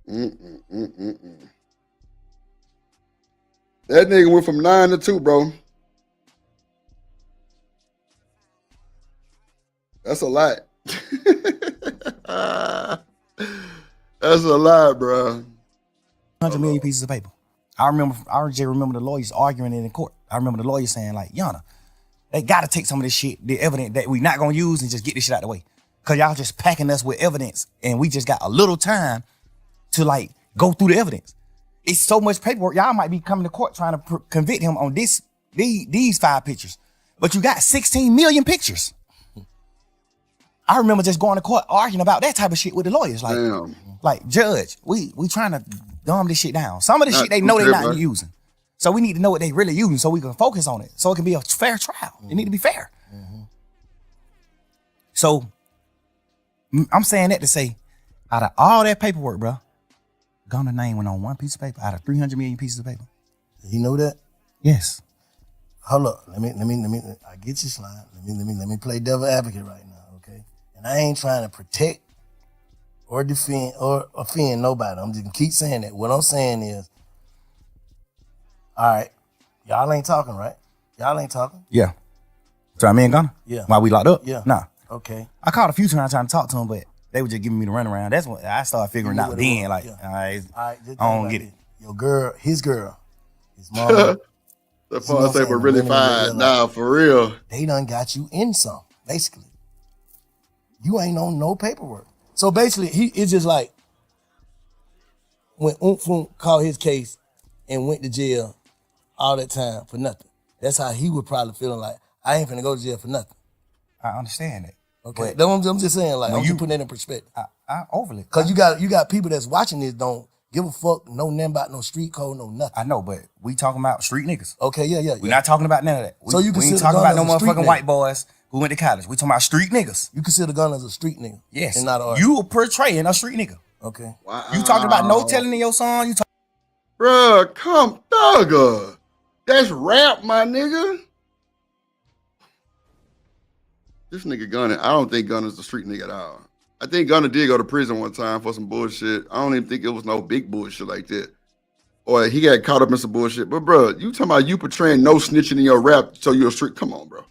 That nigga went from 9 to 2, bro. That's a lot. That's a lot, bro. 100 million pieces of paper. I just remember the lawyers arguing in court. I remember the lawyers saying, like, Yana, they got to take some of this shit, the evidence that we not going to use, and just get this shit out of the way. Because y'all just packing us with evidence, and we just got a little time to, like, go through the evidence. It's so much paperwork. Y'all might be coming to court trying to convict him on these 5 pictures. But you got 16 million pictures. I remember just going to court arguing about that type of shit with the lawyers. Like, Like, judge, we trying to dumb this shit down. Some of the shit they know they're not using. So we need to know what they really using so we can focus on it. So it can be a fair trial. It need to be fair. So I'm saying that to say, out of all that paperwork, bro, Gunna name went on one piece of paper out of 300 million pieces of paper. You know that? Yes. Hold up. Let me. I get you, Slime. Let me play devil advocate right now, okay? And I ain't trying to protect or defend or offend nobody. I'm just gonna keep saying that. What I'm saying is, all right, y'all ain't talking, right? Y'all ain't talking. Yeah. So me and Gunna? Yeah. While we locked up? Yeah. Nah. Okay. I called a few times trying to talk to him, but they were just giving me the runaround. That's when I started figuring out then, like, I don't get it. Your girl, his mom. The phone say we're really fine. Nah, for real. They done got you in some, basically. You ain't on no paperwork. So basically, it's just like when Oomphum called his case and went to jail all that time for nothing. That's how he would probably feeling like, I ain't finna go to jail for nothing. I understand that. Okay, I'm just saying, like, I'm just putting that in perspective. I overly. Because you got people that's watching this don't give a fuck, know nothing about no street code, no nothing. I know, but we talking about street niggas. Okay, yeah. We're not talking about none of that. So you we consider ain't talking about no Gunna as a street motherfucking nigga? white boys who went to college. We talking about street niggas. You consider Gunna as a street nigga? Yes. And not an artist? You portraying a street nigga. Okay. Wow. You talking about no telling in your song. You Bruh, come thugger. That's rap, my nigga. This nigga Gunna, I don't think Gunna's a street nigga at all. I think Gunna did go to prison one time for some bullshit. I don't even think it was no big bullshit like that. Or he got caught up in some bullshit. But bro, you talking about you portraying no snitching in your rap so you're a street? Come on, bro.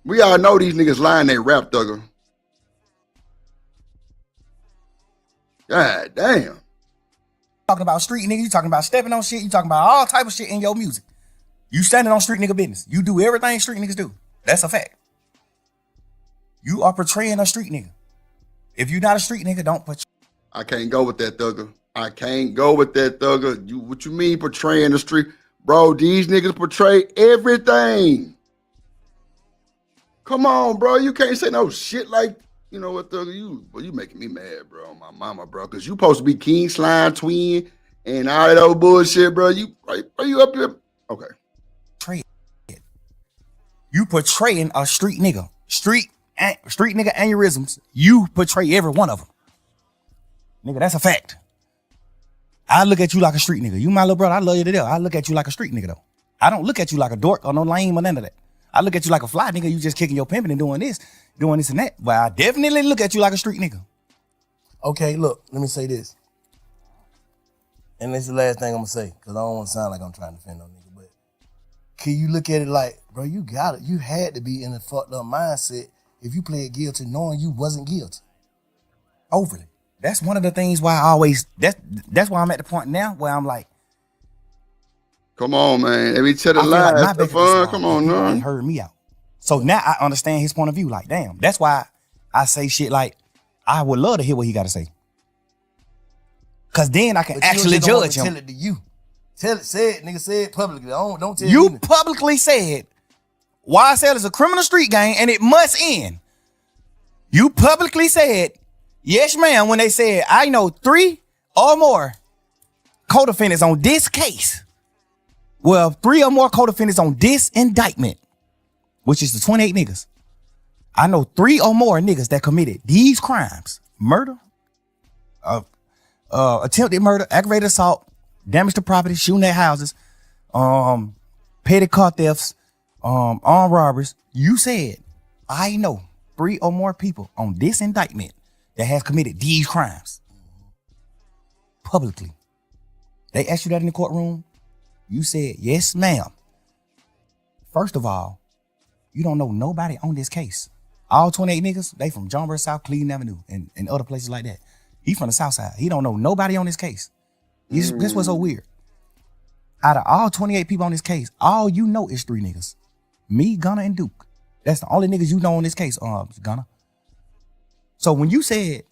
We all know these niggas lying they rap, thugger. God damn. talking about street nigga. You talking about stepping on shit. You talking about all type of shit in your music. You standing on street nigga business. You do everything street niggas do. That's a fact. You are portraying a street nigga. If you're not a street nigga, don't portray. I can't go with that, thugger. I can't go with that, thugger. What you mean portraying the street? Bro, these niggas portray everything. Come on, bro. You can't say no shit like, you know what, thugger? You making me mad, bro. My mama, bro. Because you supposed to be King Slime Twin and all that old bullshit, bro. Are you up here? Okay. You portraying a street nigga. Street nigga aneurysms. You portray every one of them. Nigga, that's a fact. I look at you like a street nigga. You my little brother. I love you to death. I look at you like a street nigga, though. I don't look at you like a dork or no lame or none of that. I look at you like a fly nigga. You just kicking your pimping and doing this and that. But I definitely look at you like a street nigga. Okay, look, let me say this. And this is the last thing I'm gonna say, because I don't want to sound like I'm trying to offend no nigga, but can you look at it like, bro, you got it. You had to be in a fucked up mindset if you played guilty knowing you wasn't guilty. Overly. That's one of the things why I always, that's why I'm at the point now where I'm like, come on, man. Every tell the lies, the fun. Come on, man. Heard me out. So now I understand his point of view. Like, damn, that's why I say shit like, I would love to hear what he got to say. Cause then I can actually judge him. Tell it to you. Tell it, say it, nigga, say it publicly. Don't tell you me. Publicly said YSL is a criminal street gang and it must end. You publicly said, yes, ma'am, when they said, I know 3 or more co-defendants on this case. Well, 3 or more co-defendants on this indictment, which is the 28 niggas. I know 3 or more niggas that committed these crimes: murder, attempted murder, aggravated assault, damage to property, shooting at houses, petty car thefts, armed robberies. You said, I know 3 or more people on this indictment that has committed these crimes publicly. They asked you that in the courtroom. You said, yes, ma'am. First of all, you don't know nobody on this case. All 28 niggas, they from John Burr South, Cleveland Avenue, and other places like that. He from the South Side. He don't know nobody on this case. This was so weird. Out of all 28 people on this case, all you know is 3 niggas. Me, Gunna, and Duke. That's the only niggas you know on this case, Gunna. So when you said,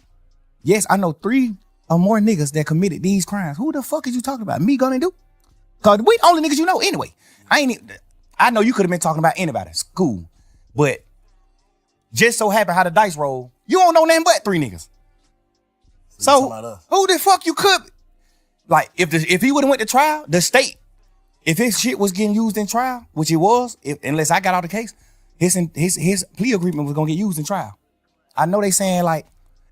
yes, I know 3 or more niggas that committed these crimes, who the fuck is you talking about? Me, Gunna, and Duke? Cause we the only niggas you know anyway. I know you could have been talking about anybody. It's cool. But just so happen how the dice roll, you don't know nothing but 3 niggas. So who the fuck you could? Like if he would have went to trial, the state, if his shit was getting used in trial, which it was, unless I got out the case, his plea agreement was gonna get used in trial. I know they saying like,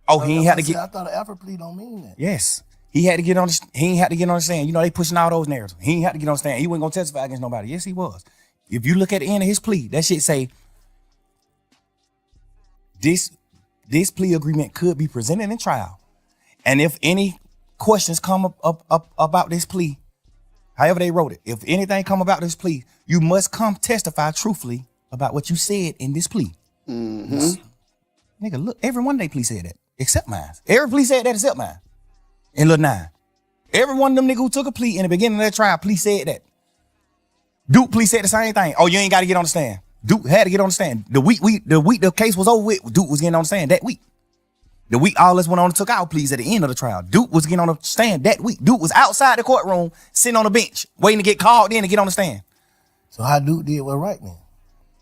oh, he ain't had to get. I thought an Alfred plea don't mean that. Yes, he had to get on. He ain't had to get on the stand. You know they pushing all those narratives. He ain't had to get on the stand. He wasn't gonna testify against nobody. Yes, he was. If you look at the end of his plea, that shit say this plea agreement could be presented in trial, and if any questions come up about this plea, however they wrote it, if anything come about this plea, you must come testify truthfully about what you said in this plea. Nigga, look, every one of they plea said that, except mine. Every plea said that except mine. In Lil 9. Every one of them nigga who took a plea in the beginning of that trial, plea said that. Duke plea said the same thing. Oh, you ain't got to get on the stand. Duke had to get on the stand. The week the case was over with, Duke was getting on the stand that week. The week all us went on and took our pleas at the end of the trial. Duke was getting on the stand that week. Duke was outside the courtroom, sitting on the bench, waiting to get called in to get on the stand. So how Duke did what right then?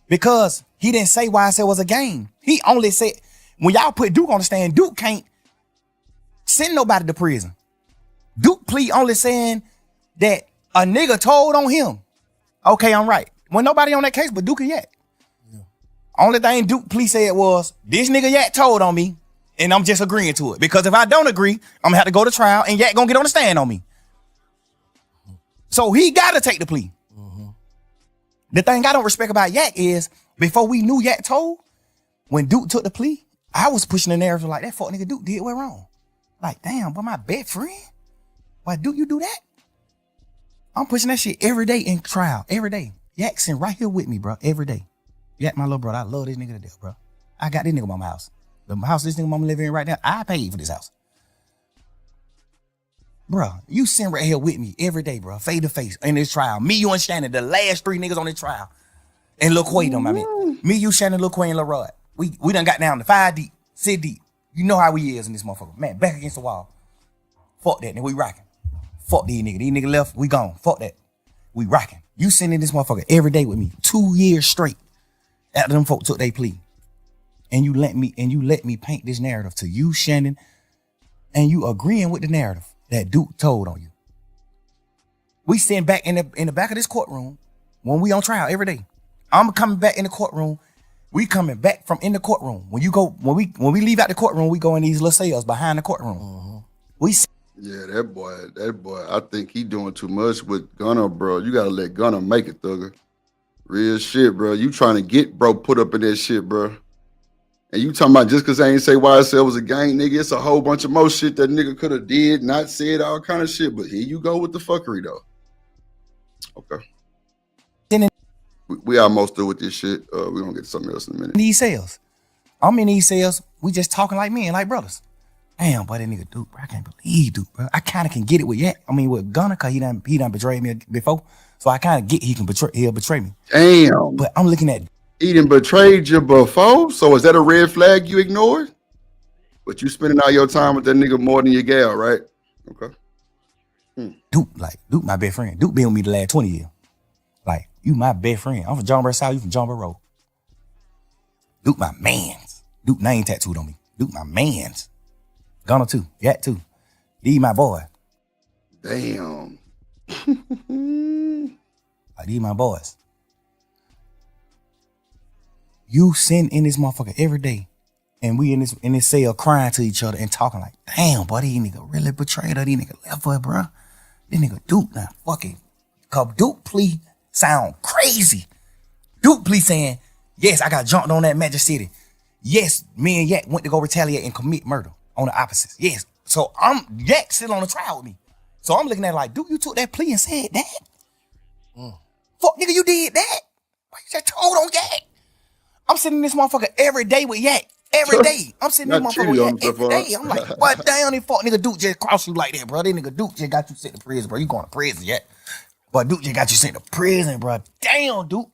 Because he didn't say YSL was a game. He only said, when y'all put Duke on the stand, Duke can't send nobody to prison. Duke plea only saying that a nigga told on him. Okay, I'm right. When nobody on that case but Duke and Yak. Yeah. Only thing Duke plea said was, this nigga Yak told on me, and I'm just agreeing to it. Because if I don't agree, I'm gonna have to go to trial and Yak gonna get on the stand on me. So he gotta take the plea. The thing I don't respect about Yak is, before we knew Yak told, when Duke took the plea, I was pushing the narrative like, that fuck nigga Duke did what wrong. Like, damn, but my best friend? Why Duke you do that? I'm pushing that shit every day in trial, every day. Yak sitting right here with me, bro, every day. Yak, my little brother, I love this nigga to death, bro. I got this nigga mama house. The house this nigga mama living in right now, I paid for this house. Bro, you sitting right here with me every day, bro, face to face in this trial. Me, you, and Shannon, the last 3 niggas on this trial. And Lil Quay, I mean. Me, you, Shannon, Lil Quay, and Lil Rod. We done got down to 5 deep, 6 deep. You know how we is in this motherfucker. Man, back against the wall. Fuck that, nigga, we rocking. Fuck these niggas. These niggas left, we gone. Fuck that. We rocking. You sitting in this motherfucker every day with me, 2 years straight after them folk took their plea. And you let me paint this narrative to you, Shannon, and you agreeing with the narrative that Duke told on you. We sitting back in the back of this courtroom when we on trial every day. I'm coming back in the courtroom. We coming back from in the courtroom. When we leave out the courtroom, we go in these little cells behind the courtroom. Yeah, that boy, I think he doing too much with Gunna, bro. You gotta let Gunna make it, Thugger. Real shit, bro. You trying to get bro put up in that shit, bro. And you talking about just because I ain't say YSL was a gang, nigga, it's a whole bunch of more shit that nigga could have did, not said, all kind of shit. But here you go with the fuckery, though. Okay. We almost through with this shit. We're going to get to something else in a minute. These cells. I'm in these cells. We just talking like men, like brothers. Damn, boy, that nigga Duke, bro. I can't believe Duke, bro. I kind of can get it with Yak. I mean, with Gunna, because he done betrayed me before. So I kind of get he'll betray me. Damn. But I'm looking at he done betrayed you before? So is that a red flag you ignored? But you spending all your time with that nigga more than your gal, right? Okay. Duke my best friend. Duke been with me the last 20 years. Like, you my best friend. I'm from John Burr South, you from John Burr Road. Duke my mans. Duke name tattooed on me. Duke my mans. Gunna too. Yak too. These my boy. Damn. Like, these my boys. You sitting in this motherfucker every day, and we in this cell crying to each other and talking like, damn, boy, these nigga really betrayed her. These nigga left her, bro. This nigga Duke now, fucking. Cause Duke plea sound crazy. Duke plea saying, yes, I got jumped on that Magic City. Yes, me and Yak went to go retaliate and commit murder on the opposites. Yes. So Yak sitting on the trial with me. So I'm looking at it like, Duke, you took that plea and said that? Fuck, nigga, you did that? Why you just told on Yak? I'm sitting in this motherfucker every day with Yak. Every day. I'm sitting in this motherfucker with Yak every day. I'm like, what damn, this fuck nigga Duke just crossed you like that, bro. This nigga Duke just got you sent to prison, bro. You going to prison yet? But Duke just got you sent to prison, bro. Damn, Duke.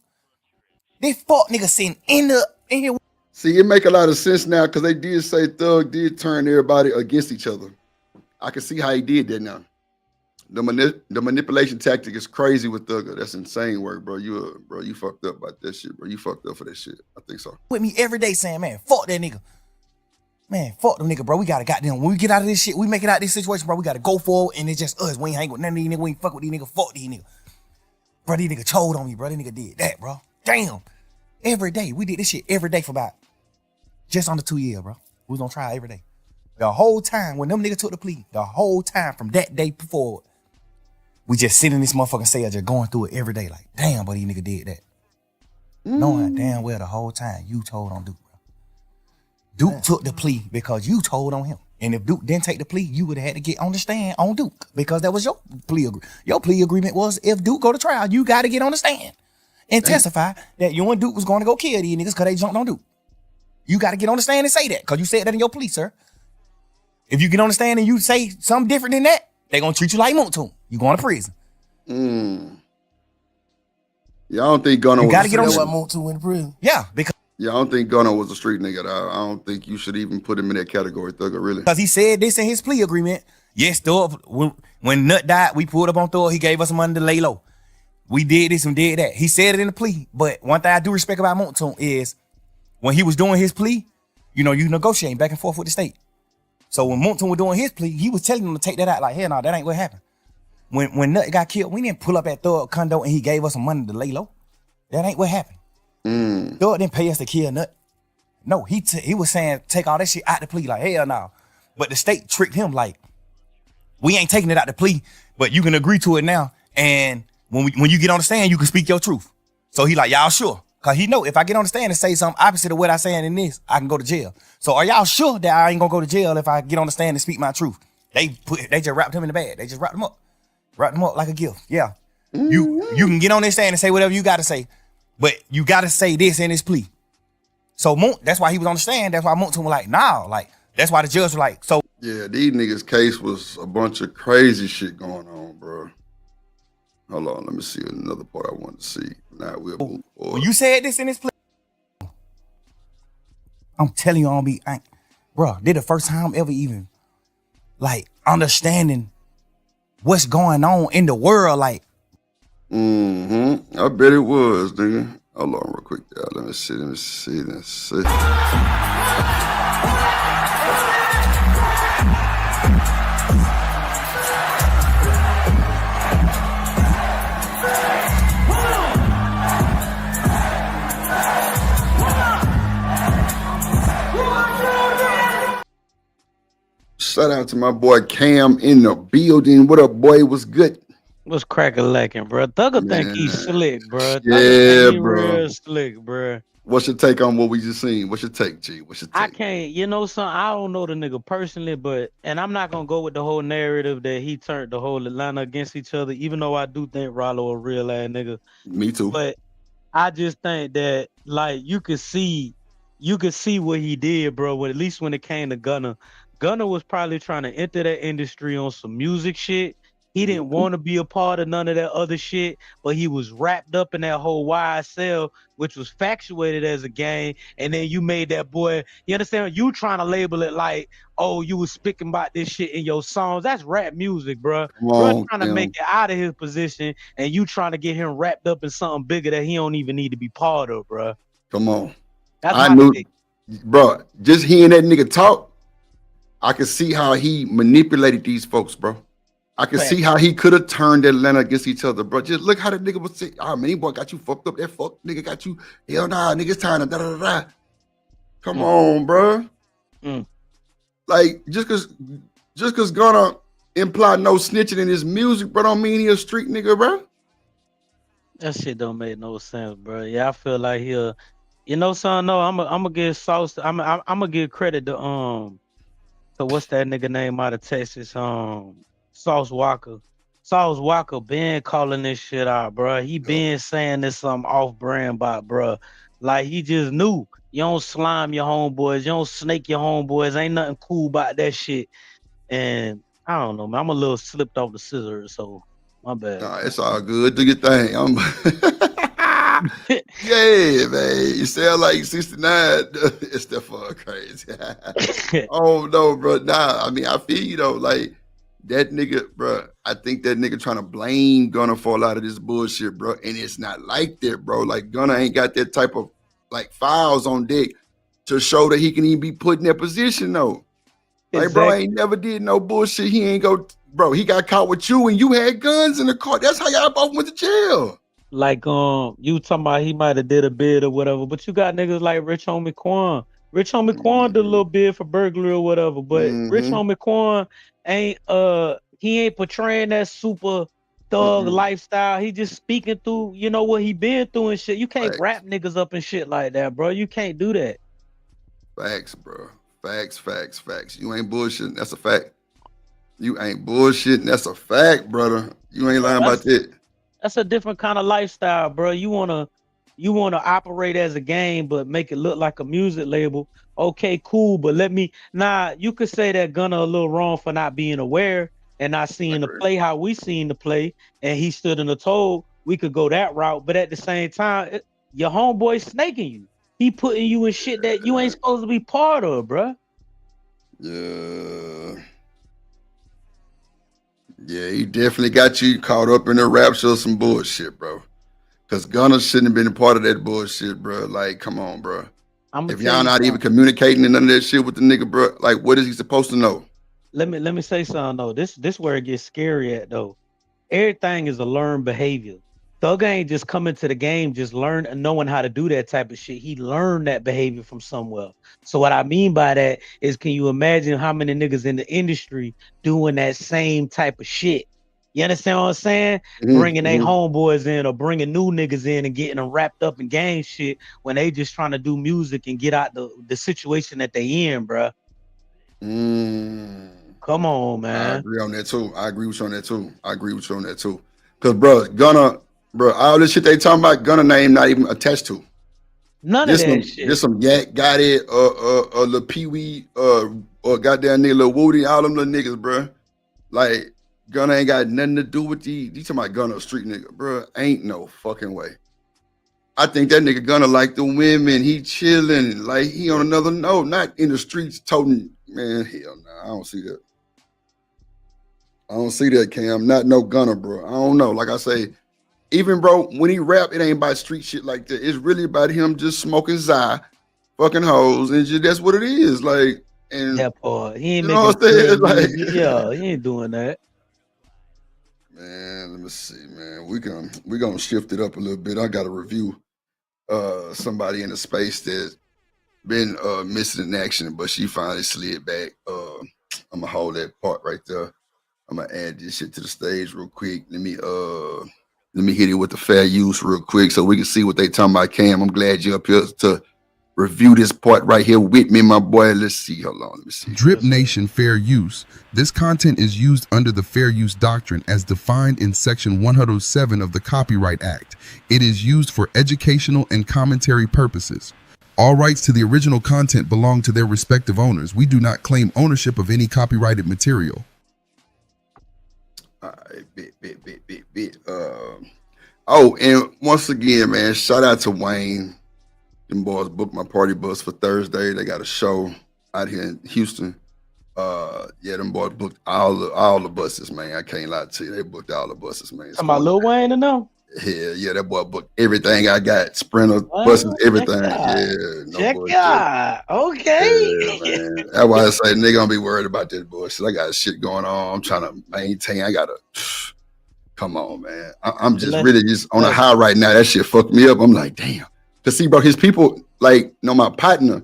This fuck nigga sitting in here. See, it make a lot of sense now because they did say Thug did turn everybody against each other. I can see how he did that now. The manipulation tactic is crazy with Thugger. That's insane work, bro. You fucked up about that shit, bro. You fucked up for that shit. I think so. With me every day saying, man, fuck that nigga. Man, fuck them nigga, bro. We gotta goddamn, when we get out of this shit, we make it out of this situation, bro. We gotta go forward, and it's just us. We ain't hang with none of these niggas. We ain't fuck with these niggas. Fuck these niggas. Bro, these niggas told on me, bro. These nigga did that, bro. Damn. Every day. We did this shit every day for about just under 2 years, bro. We was on trial every day. The whole time, when them niggas took the plea, the whole time from that day forward, we just sit in this motherfucking cell just going through it every day. Like, damn, but these nigga did that. Knowing damn well the whole time you told on Duke, bro. Duke took the plea because you told on him. And if Duke didn't take the plea, you would have had to get on the stand on Duke because that was your plea agreement. Your plea agreement was if Duke go to trial, you got to get on the stand and testify that you and Duke was going to go kill these niggas because they jumped on Duke. You got to get on the stand and say that because you said that in your plea, sir. If you get on the stand and you say something different than that, they going to treat you like Moontoon. You going to prison. Yeah, I don't think Gunna was got to get on the Moontoon in prison. Yeah, because I don't think Gunna was a street nigga. I don't think you should even put him in that category, Thugger, really. Because he said this in his plea agreement. Yes, Thug, when Nut died, we pulled up on Thug. He gave us some money to lay low. We did this and did that. He said it in the plea. But one thing I do respect about Moontoon is when he was doing his plea, you negotiating back and forth with the state. So when Moontoon was doing his plea, he was telling them to take that out. Like, hell no, that ain't what happened. When Nut got killed, we didn't pull up at Thug condo and he gave us some money to lay low. That ain't what happened. Thug didn't pay us to kill Nut. No, he was saying take all that shit out the plea. Like, hell no. But the state tricked him like, we ain't taking it out the plea, but you can agree to it now. And when you get on the stand, you can speak your truth. So he like, y'all sure? Cause he know if I get on the stand and say something opposite of what I saying in this, I can go to jail. So are y'all sure that I ain't gonna go to jail if I get on the stand and speak my truth? They just wrapped him in the bag. They just wrapped him up. Wrapped him up like a gift. Yeah. You can get on this stand and say whatever you gotta say, but you gotta say this in this plea. So that's why he was on the stand. That's why Moontoon was like, nah, like, that's why the judge was like, so. Yeah, these niggas' case was a bunch of crazy shit going on, bro. Hold on, let me see another part I want to see. Now we'll move forward. When you said this in this plea, I'm telling you, bro, this the first time ever even, like, understanding what's going on in the world, like. I bet it was, nigga. Hold on real quick, y'all. Let me see. Shout out to my boy Cam in the building. What up, boy? What's good? What's crack-a-lacking, bro? Thugger think he's slick, bro. Yeah, bro. Real slick, bro. What's your take on what we just seen? What's your take, G? What's your take? I can't, I don't know the nigga personally, and I'm not gonna go with the whole narrative that he turned the whole Atlanta against each other, even though I do think Rollo a real ass nigga. Me too. But I just think that, like, you could see what he did, bro. At least when it came to Gunna. Gunna was probably trying to enter that industry on some music shit. He didn't want to be a part of none of that other shit, but he was wrapped up in that whole YSL, which was factuated as a game. And then you made that boy, you understand? You trying to label it like, oh, you was speaking about this shit in your songs. That's rap music, bro. Bro trying to make it out of his position, and you trying to get him wrapped up in something bigger that he don't even need to be part of, bro. Come on. That's I knew, bro, just hearing that nigga talk, I could see how he manipulated these folks, bro. I could see how he could have turned Atlanta against each other, bro. Just look how the nigga was saying, oh, man, he boy got you fucked up. That fuck nigga got you. Hell nah, nigga's time to da-da-da-da. Come on, bro. Like, just cause Gunna imply no snitching in his music, bro, don't mean he a street nigga, bro. That shit don't make no sense, bro. Yeah, I feel like he'll, son, no, I'm gonna give Sauce, I'm gonna give credit to, so what's that nigga name out of Texas? Sauce Walker. Sauce Walker been calling this shit out, bro. He been saying this something off-brand about, bro. Like, he just knew. You don't slime your homeboys. You don't snake your homeboys. Ain't nothing cool about that shit. And I don't know, man. I'm a little slipped off the scissors, so my bad. Nah, it's all good. Do your thing. Yeah, man. You sound like 69. It's that fuck crazy. Oh, no, bro. Nah, I mean, I feel you, though. Like, that nigga, bro, I think that nigga trying to blame Gunna for a lot of this bullshit, bro. And it's not like that, bro. Like, Gunna ain't got that type of, like, files on deck to show that he can even be put in that position though. Like, bro, Exactly. ain't never did no bullshit. He ain't go, bro. He got caught with you and you had guns in the car. That's how y'all both went to jail. Like you talking about he might have did a bid or whatever, but you got niggas like Rich Homie Quan. Rich Homie Quan did a little bid for burglary or whatever, but Rich Homie Quan ain't he ain't portraying that super thug lifestyle. He just speaking through, you know, what he been through and shit. You can't rap niggas up and shit like that, bro. You can't do that. Facts, bro. Facts. You ain't bullshitting. That's a fact. You ain't bullshitting. That's a fact, brother. You ain't lying about that. That's a different kind of lifestyle, bro. You wanna operate as a game, but make it look like a music label. Okay, cool, but you could say that Gunna a little wrong for not being aware and not seeing the play how we seen the play, and he stood in the toe. We could go that route, but at the same time, your homeboy snaking you. He putting you in shit that you ain't supposed to be part of, bro. Yeah, he definitely got you caught up in the rapture of some bullshit, bro. Because Gunna shouldn't have been a part of that bullshit, bro. Like, come on, bro. If y'all not even communicating and none of that shit with the nigga, bro, like, what is he supposed to know? Let me say something though. This where it gets scary at though. Everything is a learned behavior. Thug ain't just coming to the game, just knowing how to do that type of shit. He learned that behavior from somewhere. So what I mean by that is, can you imagine how many niggas in the industry doing that same type of shit? You understand what I'm saying? Bringing their homeboys in or bringing new niggas in and getting them wrapped up in gang shit when they just trying to do music and get out the situation that they in, bro. Come on, man. I agree on that too. I agree with you on that too. Cause bro, Gunna, bro, all this shit they talking about, Gunna name not even attached to. None of that shit. Just some Yak, got it, Lil Pee Wee, or goddamn nigga Lil Woody, all them little niggas, bro. Like, Gunna ain't got nothing to do with you talking about Gunna, a street nigga, bro. Ain't no fucking way. I think that nigga Gunna like the women. He chilling, like he on another note, not in the streets toting. Man, hell nah, I don't see that. I don't see that, Cam. Not no Gunna, bro. I don't know. Like I say, even bro, when he rap, it ain't about street shit like that. It's really about him just smoking Zai, fucking hoes, and just, that's what it is. Like, and that part, he ain't you know what I'm saying? Like, yeah, he ain't doing that. Man, let me see, man. We gonna shift it up a little bit. I got to review somebody in the space that been missing in action, but she finally slid back. I'm gonna hold that part right there. I'm gonna add this shit to the stage real quick. Let me hit it with the fair use real quick so we can see what they talking about. Cam, I'm glad you're up here to review this part right here with me, my boy. Let's see. Hold on. Let me see. Drip Nation Fair Use. This content is used under the Fair Use Doctrine as defined in Section 107 of the Copyright Act. It is used for educational and commentary purposes. All rights to the original content belong to their respective owners. We do not claim ownership of any copyrighted material. All right, bit. Oh, and once again, man, shout out to Wayne. Them boys booked my party bus for Thursday. They got a show out here in Houston. Yeah, them boys booked all the buses, man. I can't lie to you. They booked all the buses, man. Talking about Lil Wayne and them? Yeah, that boy booked everything I got. Sprinter, buses, everything. Yeah, no check bullshit. out. Okay. Yeah, man. That's why I say they gonna be worried about this bullshit. I got shit going on. I'm trying to maintain. I gotta come on, man. I'm just really just on a high right now. That shit fucked me up. I'm like, damn. Cause see, bro, his people, like, my partner,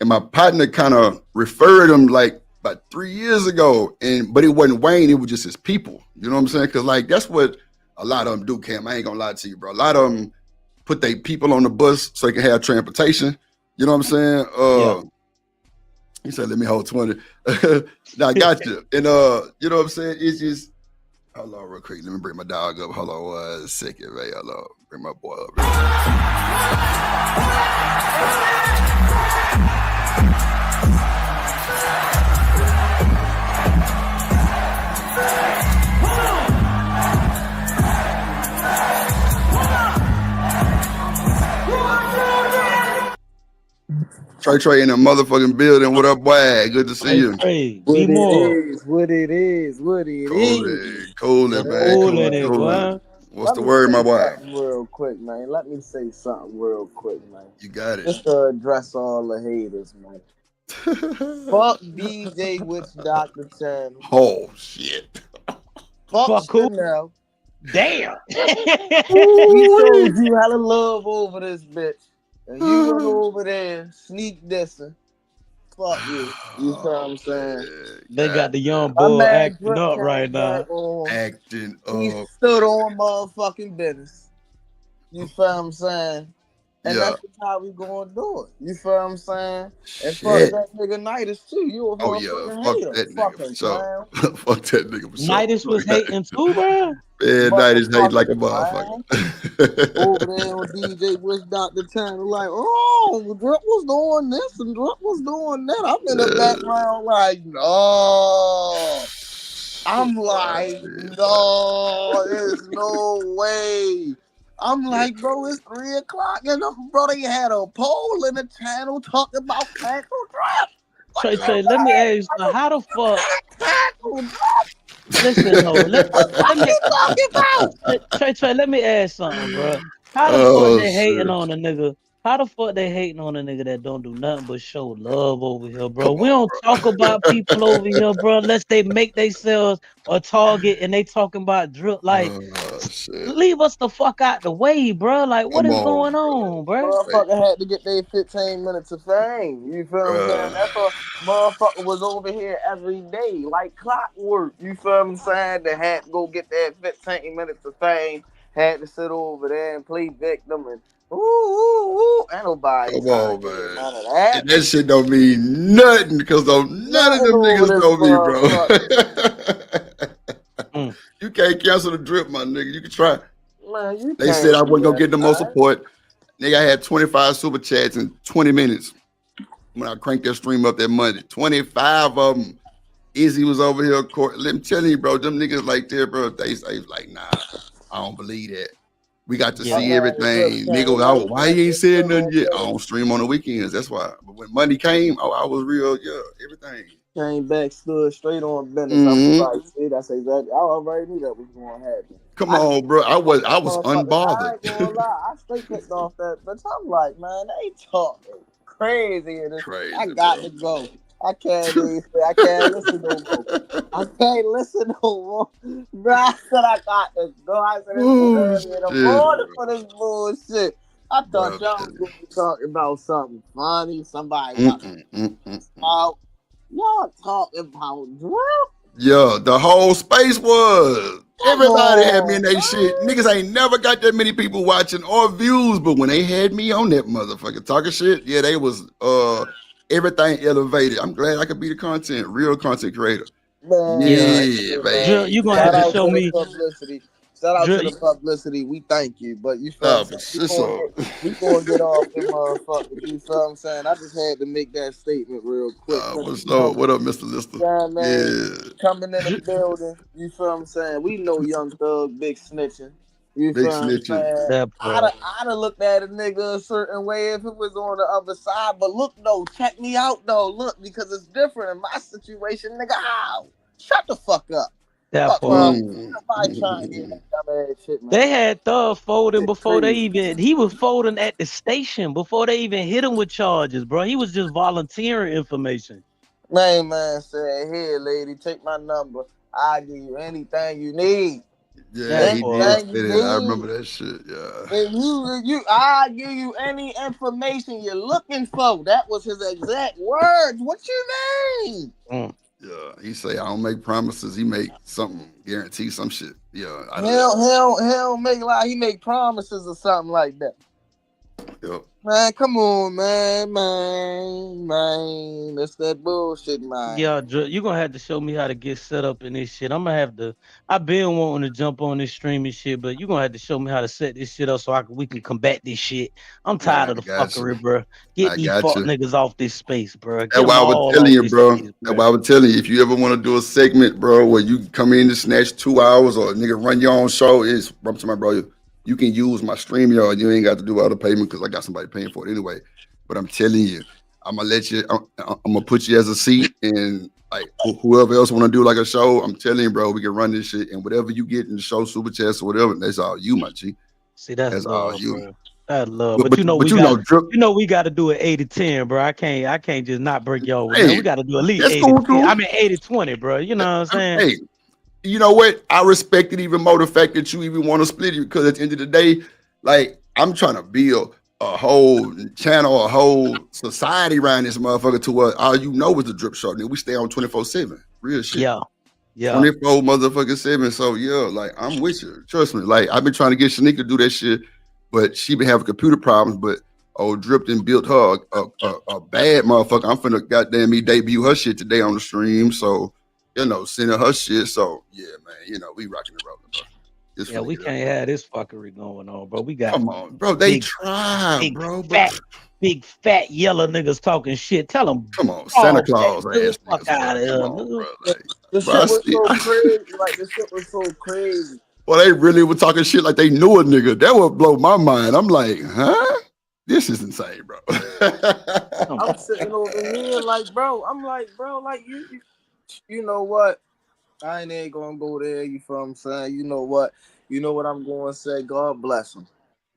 and my partner kind of referred him like about 3 years ago, but it wasn't Wayne, it was just his people. You know what I'm saying? Cause like that's what a lot of them do, Cam. I ain't gonna lie to you, bro. A lot of them put their people on the bus so they can have transportation. You know what I'm saying? Yeah. He said, let me hold 20. Now I got you. And you know what I'm saying? It's just, hold on real quick. Let me bring my dog up. Hold on 1 second, man. Hold on. Bring my boy up. Trey in the motherfucking building. What up, boy? Good to see you. Hey, What be more. it is, what it is. Cool it, man. Cool in it, boy. What's the word, my boy? Real quick, man. Let me say something real quick, man. You got it. Just to address all the haters, man. Fuck DJ Witch Doctor Channel. Oh shit. Fuck who? Chanel. Damn. We showed you hella love over this bitch. And you run over there sneak dissing. Fuck you. You know what I'm saying? They got the young boy acting up right now. Acting He up. stood on motherfucking business. You feel what I'm saying? And Yeah. that's just how we gonna do it. You feel what I'm saying? And fuck that nigga Nidus too. You a Oh yeah, motherfucking fuck hater. that nigga Fucking for sure. clown. Fuck that nigga for sure. Nidus was hating too, bro. Man, Nidus hate like a motherfucker. Over there on DJ Witch Doctor Channel, like, oh, Drip was doing this and Drip was doing that. I'm in the background like, no. I'm like, no, there's no way. I'm like, bro, it's 3 o'clock, and bro, they had a poll in the channel talking about tackle Drip. Trey, let me ask you, how the fuck? Tackle Drip. Listen, no, let me talking about? Trey, let me ask something, bro. How the fuck they hating on a nigga? How the fuck they hating on a nigga that don't do nothing but show love over here, bro? We don't talk about people over here, bro, unless they make themselves a target and they talking about Drip. Like, leave us the fuck out the way, bro. Like, what is going on, bro? Motherfucker had to get their 15 minutes of fame. You feel what I'm saying? That's what motherfucker was over here every day, like clockwork. You feel what I'm saying? They had to go get that 15 minutes of fame. Had to sit over there and play victim and ooh, ain't nobody. Come on, man. None of that. And that shit don't mean nothing because none of them niggas know me, bro. You can't cancel the Drip, my nigga. You can try. Man, They said I wasn't gonna get the most support. Nigga, I had 25 super chats in 20 minutes when I cranked that stream up that Monday. 25 of them. Izzy was over here. Let me tell you, bro, them niggas like that, bro. They like, nah, I don't believe that. We got to see everything. Nigga, why you ain't said nothing yet? I don't stream on the weekends. That's why. But when money came, I was real, everything. Came back, stood straight on business. I was like, see, that's exactly. I already knew that was going to happen. Come on, bro. I was unbothered. I ain't gonna lie. I straight kicked off that, but I'm like, man, they talking crazy. Crazy. I got to go. I can't listen no more. I can't listen no more. Bro, I said I got to go. I said it's early in the morning for this bullshit. I thought y'all was going to be talking about something funny. Somebody got out. Y'all talking about Drip? Yeah, the whole space was. Everybody had me in that shit. Niggas ain't never got that many people watching or views, but when they had me on that motherfucker talking shit, yeah, they was everything elevated. I'm glad I could be the real content creator. Man, yeah, man. You gonna have to show me publicity. Shout out to the publicity. We thank you, but you feel we gonna get off them motherfuckers. You feel what I'm saying? I just had to make that statement real quick. What up, Mr. Lister? Yeah, man. Coming in the building. You feel what I'm saying? We know Young Thug, big snitching. You big feel what I'm saying? I'd have looked at a nigga a certain way if it was on the other side. But look, though, check me out, though. Look, because it's different in my situation, nigga. How? Shut the fuck up. They had Thug folding before he was folding at the station before they even hit him with charges, bro. He was just volunteering information. Man said, here, lady, take my number. I'll give you anything you need. Yeah, he did. I remember that shit. Yeah. And I'll give you any information you're looking for. That was his exact words. What you mean? Yeah, he say I don't make promises. He make something, guarantee some shit. Yeah, he don't make he make promises or something like that. Yep. Man, come on, man. That's that bullshit, man. Yeah, you're gonna have to show me how to get set up in this shit. I'm gonna have to. I've been wanting to jump on this streaming shit, but you're gonna have to show me how to set this shit up so we can combat this shit. I'm tired of the fuckery, bro. Get these fuck niggas off this space, bro. That's why I was telling you, bro. That's why I was telling you, if you ever want to do a segment, bro, where you come in to snatch 2 hours or a nigga run your own show, I'm to my bro. You can use my StreamYard. You ain't got to do all the payment because I got somebody paying for it anyway. But I'm telling you, I'm gonna let you. I'm gonna put you as a seat, and like whoever else want to do like a show, I'm telling you, bro, we can run this shit, and whatever you get in the show, super chats or whatever, that's all you, my G. See, that's all love, you. bro. That's love. But you know we got to do it 80-10, bro. I can't just not break y'all with that. We got to do at least 80-10. Cool, I mean 80-20, bro. You know what I'm saying? Hey, you know what? I respect it even more the fact that you even want to split it, because at the end of the day, like I'm trying to build a whole channel, a whole society around this motherfucker to what all you know is the Drip Show. Then we stay on 24/7. Real shit. Yeah. 24 motherfucking 7. So yeah, like I'm with you. Trust me. Like I've been trying to get Shanika to do that shit, but she been having computer problems. But old Drip and built her a bad motherfucker. I'm finna goddamn me debut her shit today on the stream. So you know, sending her shit. So yeah, man. You know, we rocking and rolling, bro. Yeah, we can't have this fuckery going on, bro. We got come on, bro. They try, bro. Big fat yellow niggas talking shit. Tell them, come on, Santa Claus ass fuck out of here. The shit was so crazy. Like the shit was so crazy. Well, they really were talking shit like they knew a nigga. That would blow my mind. I'm like, huh? This is insane, bro. I'm sitting over here like, bro. I'm like, bro, like you know what? I ain't gonna go there. You feel what I'm saying? You know what? You know what I'm going to say? God bless him.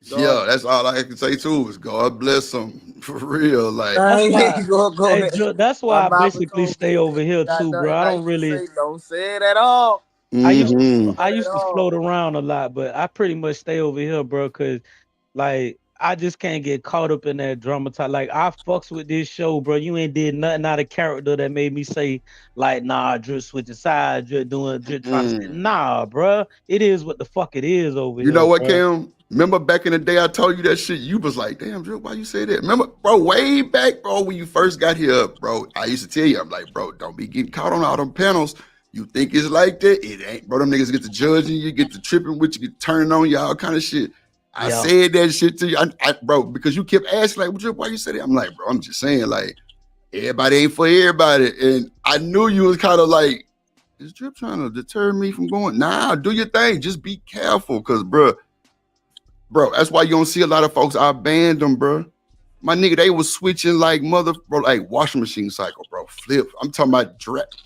Yeah, that's all I can say too is God bless him for real. Like that's why I basically stay over here too, bro. I don't really don't say it at all. I used to float around a lot, but I pretty much stay over here, bro, because like I just can't get caught up in that dramatized. Like I fucks with this show, bro. You ain't did nothing out of character that made me say like, nah, Drip switching sides, Drip trying to say, nah, bro. It is what the fuck it is over here. You know what, bro. Cam? Remember back in the day I told you that shit? You was like, damn, Drip, why you say that? Remember, bro, way back, bro, when you first got here, bro, I used to tell you, I'm like, bro, don't be getting caught on all them panels. You think it's like that? It ain't, bro. Them niggas get to judging you, get to tripping with you, get turning on you, all kind of shit. I said that shit to you, bro, because you kept asking, like, Drip, why you say that? I'm like, bro, I'm just saying, like, everybody ain't for everybody. And I knew you was kind of like, is Drip trying to deter me from going? Nah, do your thing. Just be careful, because, bro, that's why you don't see a lot of folks. I banned them, bro. My nigga, they was switching like like washing machine cycle, bro. Flip. I'm talking about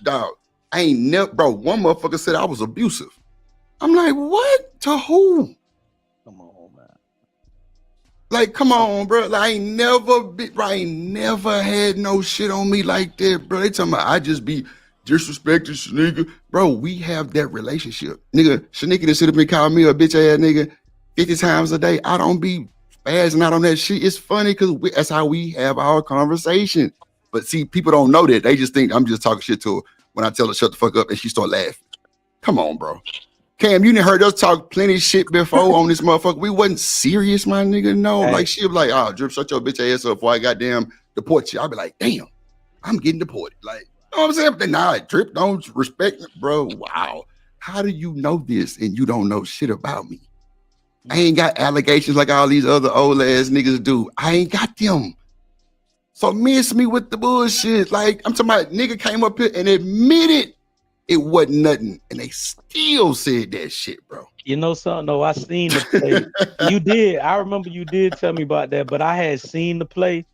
dog. I ain't never, bro. One motherfucker said I was abusive. I'm like, what? To who? Come on, man. Like, come on, bro. Like, I ain't never had no shit on me like that, bro. They talking about I just be disrespecting Shanika. Bro, we have that relationship. Nigga, Shanika done sit up and call me a bitch ass nigga 50 times a day. I don't be spazzing out on that shit. It's funny because that's how we have our conversation. But see, people don't know that. They just think I'm just talking shit to her when I tell her shut the fuck up and she start laughing. Come on, bro. Cam, you done heard us talk plenty shit before on this motherfucker. We wasn't serious, my nigga. No, like she was like, oh, Drip, shut your bitch ass up before I goddamn deport you. I'll be like, damn, I'm getting deported. Like, you know what I'm saying? But nah, Drip don't respect me, bro. Wow. How do you know this and you don't know shit about me? I ain't got allegations like all these other old ass niggas do. I ain't got them. So miss me with the bullshit. Like, I'm talking about nigga came up here and admitted it wasn't nothing. And they still said that shit, bro. You know something? No, I seen the play. You did. I remember you did tell me about that, but I had seen the play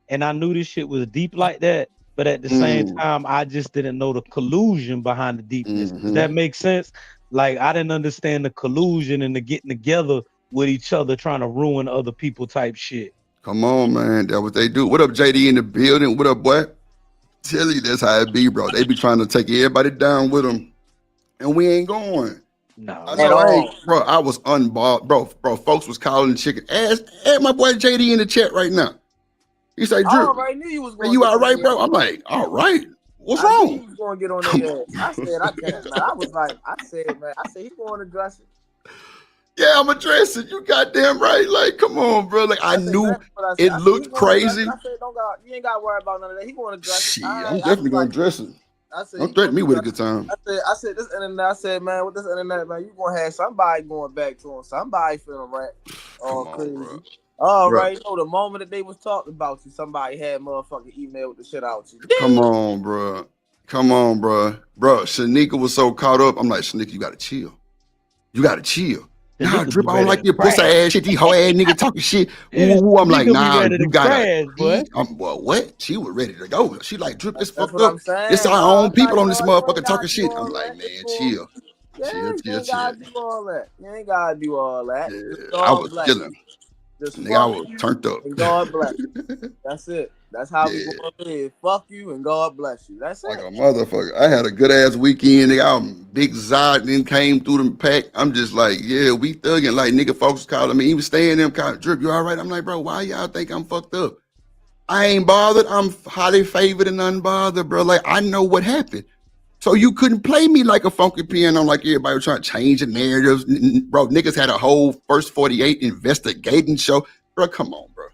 and I knew this shit was deep like that. But at the same time, I just didn't know the collusion behind the deepness. Does that make sense? Like, I didn't understand the collusion and the getting together with each other trying to ruin other people type shit. Come on, man. That's what they do. What up, JD in the building? What up, boy? Tell you that's how it be, bro. They be trying to take everybody down with them, and we ain't going. No, bro. I was unballed, bro. Folks was calling the chicken. Ask my boy JD in the chat right now. He said, "Drip, you all right, bro?" I'm like, "All right. What's wrong?" He was going to get on their ass. I said, "I can't." Man. I was like, "I said, man. I said he's going to address it." Yeah, I'm addressing. You goddamn right. Like, come on, bro. Like, I knew it looked crazy. I said, you ain't got to worry about none of that. He going to address it. I'm definitely going to address it. Don't threaten me with a good time. I said, this internet. I said, man, with this internet, man, you going to have somebody going back to him. Somebody feeling right. Oh, crazy. Right. You know, the moment that they was talking about you, somebody had motherfucking emailed the shit out to you. Come on, bro. Bro, Shanika was so caught up. I'm like, Shanika, you got to chill. You got to chill. Nah, Drip, I don't ready like to your pussy crash. ass shit, these hoe ass nigga talking shit. Yeah, Ooh, I'm like, Shanika be nah, ready you to gotta. crash, boy. Well, what? She was ready to go. She like, Drip, it's That's fucked what up. I'm saying. It's our No, own people on you this ain't motherfucker gotta talking do shit. I'm all like, that. man, It's cool. chill. Yeah, Chill. you ain't gotta do all that. You ain't gotta do all that. Just I God was bless chilling. you. Just Nigga, I fuck was you turned up. and God bless you. That's it. That's how we Yeah. gonna live. Fuck you and God bless you. That's Like it. a motherfucker. I had a good ass weekend. Nigga, I'm big Zod then came through the pack. I'm just like, yeah, we thugging. Like nigga folks calling me, even staying them kind of Drip, you all right? I'm like, bro, why y'all think I'm fucked up? I ain't bothered. I'm highly favored and unbothered, bro. Like I know what happened. So you couldn't play me like a funky piano like everybody was trying to change the narratives. Bro, niggas had a whole First 48 investigating show. Bro, come on, bro.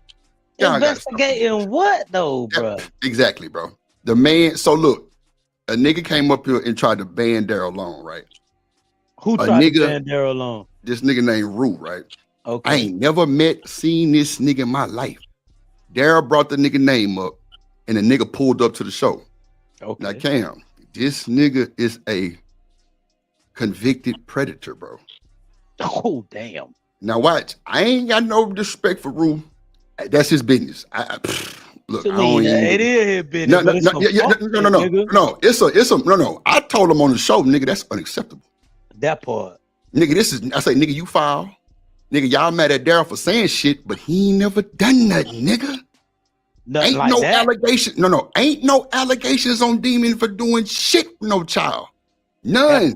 Y'all gotta stop. Investigating what though, bro? Exactly, bro. The man, so look, a nigga came up here and tried to ban Daryl Long, right? Who tried to ban Daryl Long? This nigga named Rue, right? Okay. I ain't never seen this nigga in my life. Daryl brought the nigga name up, and the nigga pulled up to the show. Okay. Now, Cam, this nigga is a convicted predator, bro. Oh, damn. Now, watch. I ain't got no disrespect for Rue. That's his business. Look, I don't even. It is his business. No. It's a no. I told him on the show, nigga, that's unacceptable. That part. Nigga, I say, nigga, you foul. Nigga, y'all mad at Daryl for saying shit, but he ain't never done nothing, nigga. Nothing ain't like no that? allegation. No. Ain't no allegations on Demon for doing shit with no child. None.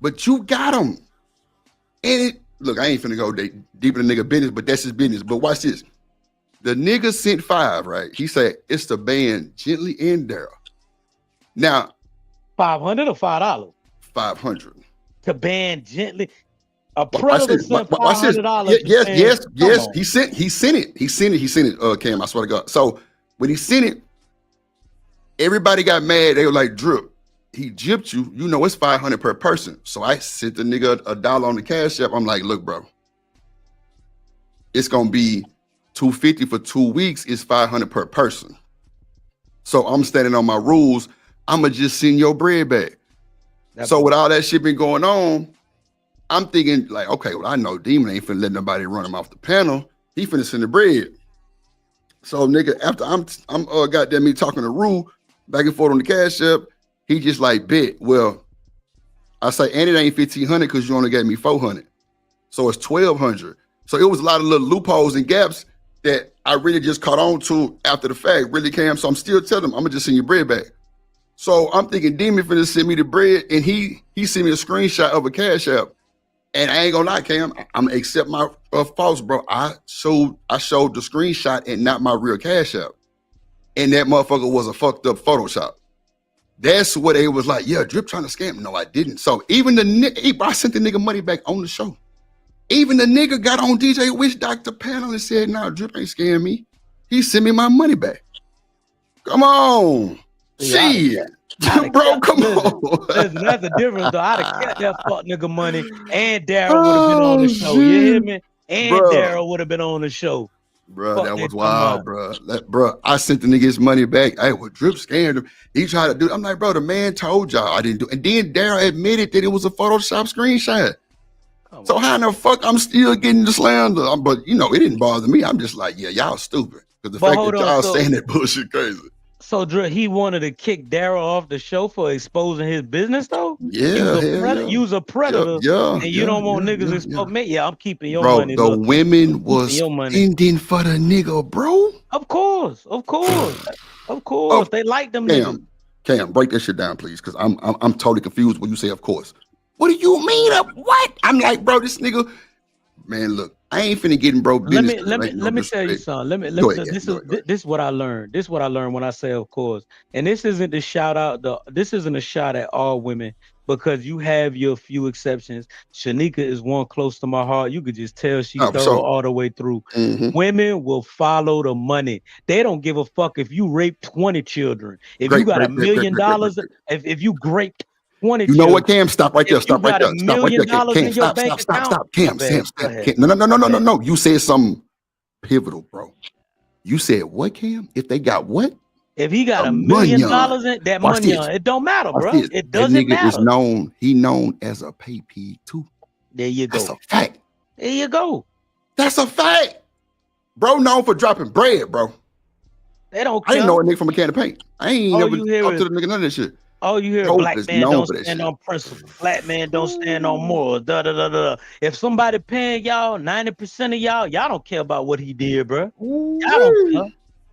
But you got him. And look, I ain't finna go deep in the nigga business, but that's his business. But watch this. The nigga sent 5, right? He said it's to ban Gently and Daryl. Now, $500 or $5? $500. To ban Gently. A predator sent $500. Yes. He sent it. Cam, I swear to God. So when he sent it, everybody got mad. They were like, Drip, he gypped you. You know it's $500 per person. So I sent the nigga $1 on the Cash App. I'm like, look, bro, it's gonna be $250 for 2 weeks. It's $500 per person. So I'm standing on my rules. I'ma just send your bread back. So with all that shit been going on, I'm thinking like, okay, well, I know Demon ain't finna let nobody run him off the panel. He finna send the bread. So nigga, after I'm goddamn me talking to Rue back and forth on the Cash App, he just like, bet. Well, I say, and it ain't $1,500 because you only gave me $400. So it's $1,200. So it was a lot of little loopholes and gaps that I really just caught on to after the fact, really, Cam. So I'm still telling him, I'm gonna just send your bread back. So I'm thinking Demon finna send me the bread, and he sent me a screenshot of a Cash App. And I ain't gonna lie, Cam, I'm gonna accept my faults, bro. I showed the screenshot and not my real Cash App. And that motherfucker was a fucked up Photoshop. That's what they was like, yeah, Drip trying to scam. No, I didn't. So even I sent the nigga money back on the show. Even the nigga got on DJ Witch Doctor panel and said, nah, Drip ain't scamming me. He sent me my money back. Come on. Shit. Bro, come on. Listen, that's the difference, though. I'd have kept that fuck nigga money, and Daryl would have been on the show. You hear me? And Daryl would have been on the show. Bro, that was wild, bro. Bro, I sent the nigga his money back. Hey, well, Drip scared him. He tried to do it. I'm like, bro, the man told y'all I didn't do it. And then Daryl admitted that it was a Photoshop screenshot. So how in the fuck I'm still getting the slander? But, you know, it didn't bother me. I'm just like, yeah, y'all stupid. Because the fact that y'all saying that bullshit crazy. So Drip, he wanted to kick Daryl off the show for exposing his business, though? Yeah, you was a predator, and you don't want niggas exposed. Man, yeah, I'm keeping your money. Bro, the women was ending for the nigga, bro. Of course. They like them niggas. Cam, break that shit down, please, because I'm totally confused when you say of course. What do you mean what? I'm like, bro, this nigga, man, look, I ain't finna get in bro business. Let me tell you something. This is what I learned. This is what I learned when I say of course. And this isn't the shout out. This isn't a shot at all women, because you have your few exceptions. Shanika is one close to my heart. You could just tell she's thorough all the way through. Mm-hmm. Women will follow the money. They don't give a fuck if you rape 20 children. If you got $1 million, if you raped 20 you know what, Cam? Stop right there. Stop right there. Stop right there. Cam, stop. Cam. No. You said something pivotal, bro. You said what, Cam? If they got what? If he got $1 million in that money, it don't matter, bro. It doesn't matter. He known as a pay pig too. There you go. That's a fact. There you go. That's a fact. Bro known for dropping bread, bro. They don't I didn't care. know a nigga from a can of paint. I ain't never talked to the nigga none of this shit. All you hear, Bro black is man known don't for that stand shit. on principle. Black man don't stand on morals. Da da da da. If somebody paying y'all 90% of y'all don't care about what he did, bro. Y'all don't care.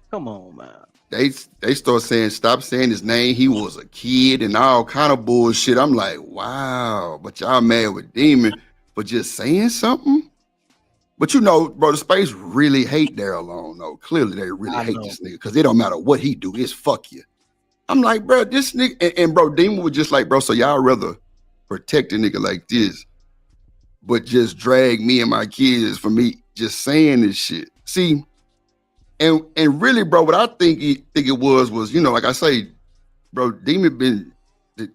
Come on, man. They start saying, stop saying his name. He was a kid and all kind of bullshit. I'm like, wow. But y'all mad with Demon for just saying something? But you know, bro, the space really hate Daryl Long, though. Clearly, they really hate this nigga because it don't matter what he do. It's fuck you. I'm like, bro, this nigga, and bro, Demon was just like, bro, so y'all rather protect a nigga like this, but just drag me and my kids for me just saying this shit. See, and really, bro, what I think it was, you know, like I say, bro, Demon been,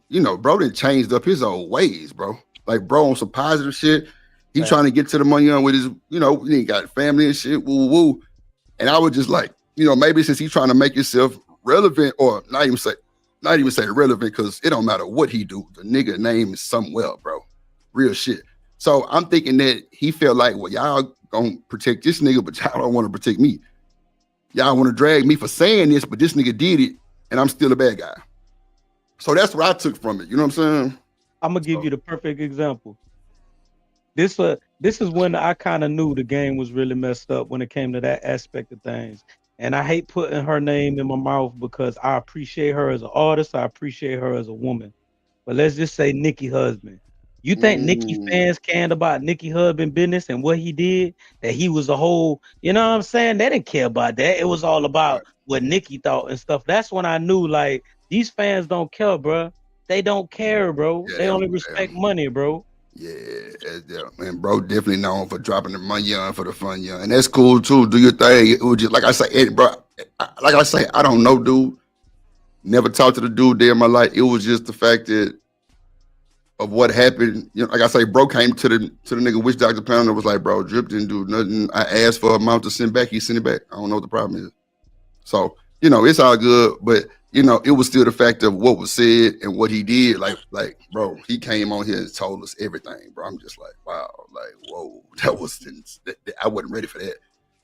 you know, bro done changed up his old ways, bro. Like, bro, on some positive shit. He trying to get to the money on with his, you know, he ain't got family and shit, woo woo. And I was just like, you know, maybe since he's trying to make himself relevant, or not even say relevant, because it don't matter what he do. The nigga name is somewhere, bro. Real shit. So I'm thinking that he felt like, well, y'all gonna protect this nigga, but y'all don't want to protect me. Y'all want to drag me for saying this, but this nigga did it, and I'm still a bad guy. So that's what I took from it. You know what I'm saying? I'm gonna give you the perfect example. This is when I kind of knew the game was really messed up when it came to that aspect of things. And I hate putting her name in my mouth because I appreciate her as an artist. I appreciate her as a woman. But let's just say Nicki Husband. You think Nicki fans cared about Nicki Husband business and what he did? That he was a whole, you know what I'm saying? They didn't care about that. It was all about what Nicki thought and stuff. That's when I knew, like, these fans don't care, bro. They don't care, bro. They only respect money, bro. Yeah, man, bro, definitely known for dropping the money on for the fun, young, and that's cool too. Do your thing. It was just like I say, bro. Like I say, I don't know, dude. Never talked to the dude there in my life. It was just the fact that of what happened. You know, like I say, bro came to the nigga Witch Doctor panel and was like, bro, Drip didn't do nothing. I asked for a amount to send back. He sent it back. I don't know what the problem is. So you know, it's all good, but you know, it was still the fact of what was said and what he did. Like, bro, he came on here and told us everything, bro. I'm just like, wow, like, whoa, I wasn't ready for that.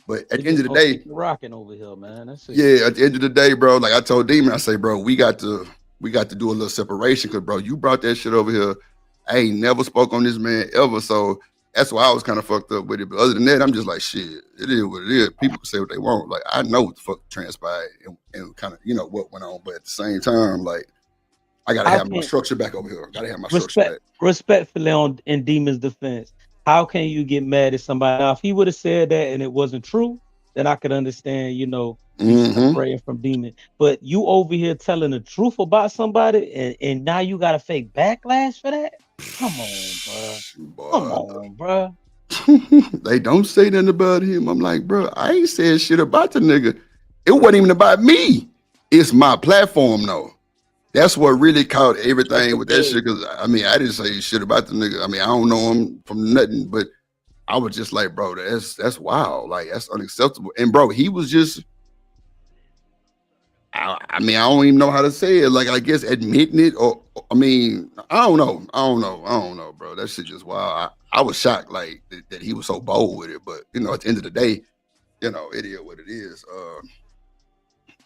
But at the end of the day, rocking over here, man. That's it. Yeah, at the end of the day, bro, like I told Demon, I say, bro, we got to do a little separation because, bro, you brought that shit over here. I ain't never spoke on this man ever, so that's why I was kind of fucked up with it. But other than that, I'm just like, shit, it is what it is. People can say what they want. Like, I know what the fuck transpired and kind of, you know, what went on. But at the same time, like, I gotta have my structure back over here. Gotta have my structure back. Respectfully, in Demon's defense, how can you get mad at somebody? Now, if he would have said that and it wasn't true, then I could understand, you know, separating from Demon. But you over here telling the truth about somebody, and now you got a fake backlash for that? Come on, bro. Come on, bro. They don't say nothing about him. I'm like, bro, I ain't saying shit about the nigga. It wasn't even about me. It's my platform, though. That's what really caught everything with that shit. Because I mean, I didn't say shit about the nigga. I mean, I don't know him from nothing, but I was just like, bro, that's wild. Like, that's unacceptable. And bro, he was just, I mean, I don't even know how to say it. Like, I guess admitting it, or I mean, I don't know, bro. That shit just wild. I was shocked, like that he was so bold with it. But you know, at the end of the day, you know, it is what it is.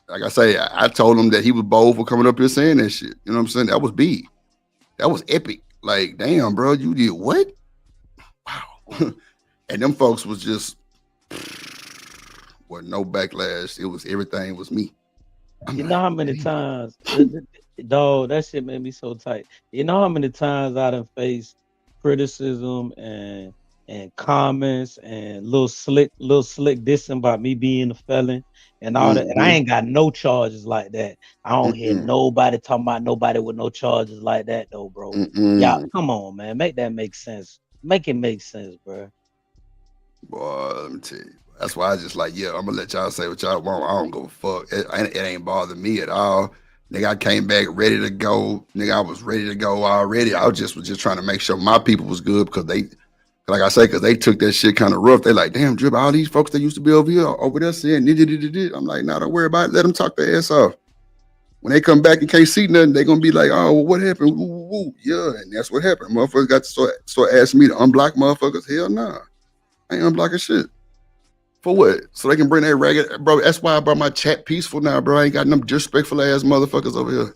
Like I say, I told him that he was bold for coming up here saying that shit. You know what I'm saying? That was big. That was epic. Like, damn, bro, you did what? Wow. And them folks was just, no backlash. It was everything was me. You know how many times, dog, that shit made me so tight. You know how many times I done faced criticism and comments and little slick dissing about me being a felon and all that. And I ain't got no charges like that. I don't hear nobody talking about nobody with no charges like that though, bro. Y'all, come on, man. Make that make sense. Make it make sense, bro. Boy, let me tell you. That's why I just like, yeah, I'm gonna let y'all say what y'all want. I don't give a fuck. It ain't bothering me at all. Nigga, I came back ready to go. Nigga, I was ready to go already. I was just trying to make sure my people was good because they, like I say, because they took that shit kind of rough. They like, damn, Drip, all these folks that used to be over here, over there saying, I'm like, nah, don't worry about it. Let them talk their ass off. When they come back and can't see nothing, they're gonna be like, oh, well, what happened? Woo, woo, woo. Yeah, and that's what happened. Motherfuckers got to start asking me to unblock motherfuckers. Hell nah. I ain't unblocking shit. For what? So they can bring that ragged, bro. That's why I brought my chat peaceful now, bro. I ain't got them disrespectful ass motherfuckers over here.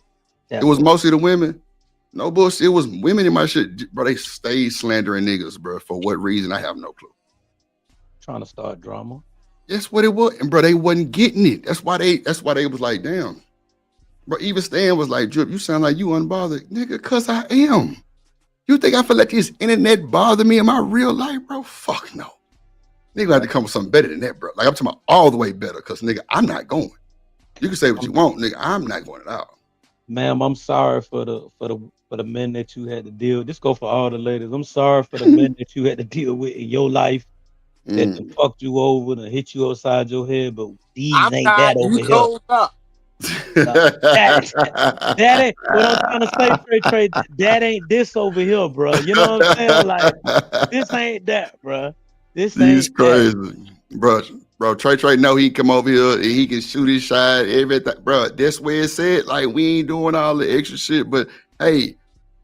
It was mostly the women. No bullshit. It was women in my shit, bro. They stayed slandering niggas, bro. For what reason? I have no clue. Trying to start drama. That's what it was, and bro, they wasn't getting it. That's why they was like, damn. Bro, even Stan was like, Drip, you sound like you unbothered. Nigga, cause I am. You think I feel like this internet bother me in my real life, bro? Fuck no. Nigga have to come with something better than that, bro. Like I'm talking about all the way better, cause nigga, I'm not going. You can say what you want, nigga. I'm not going at all. Ma'am, I'm sorry for the men that you had to deal. This go for all the ladies. I'm sorry for the men that you had to deal with in your life that fucked you over and hit you upside your head, but these ain't that over here. That ain't what I'm trying to say, Trey. That ain't this over here, bro. You know what I'm saying? Like this ain't that, bro. This ain't crazy, that. bro. Trey know he can come over here and he can shoot his shot, everything, bro. That's where it said. Like we ain't doing all the extra shit, but hey,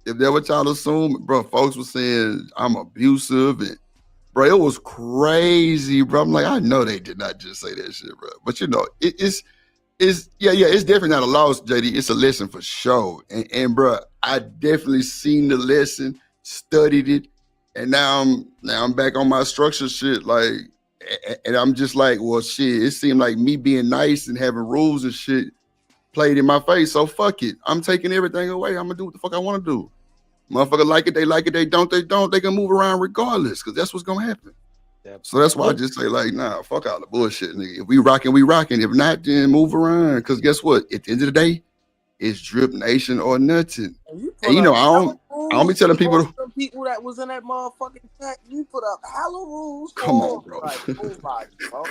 if that what y'all assume, bro, folks was saying I'm abusive and. Bro, it was crazy, bro. I'm like, I know they did not just say that shit, bro. But you know, it's definitely not a loss, JD. It's a lesson for sure. And bro, I definitely seen the lesson, studied it, and now I'm back on my structure shit. Like, and I'm just like, well, shit. It seemed like me being nice and having rules and shit played in my face. So fuck it. I'm taking everything away. I'm gonna do what the fuck I want to do. Motherfucker like it, they like it, they don't, they can move around regardless, because that's what's gonna happen. So that's why I just say, like, nah, fuck all the bullshit, nigga. If we rocking, we rocking. If not, then move around. Because guess what? At the end of the day, it's Drip Nation or nothing. And you know, I don't be telling people. Some people that was in that motherfucking chat, you put up hella rules. Come on, bro. Like, bro.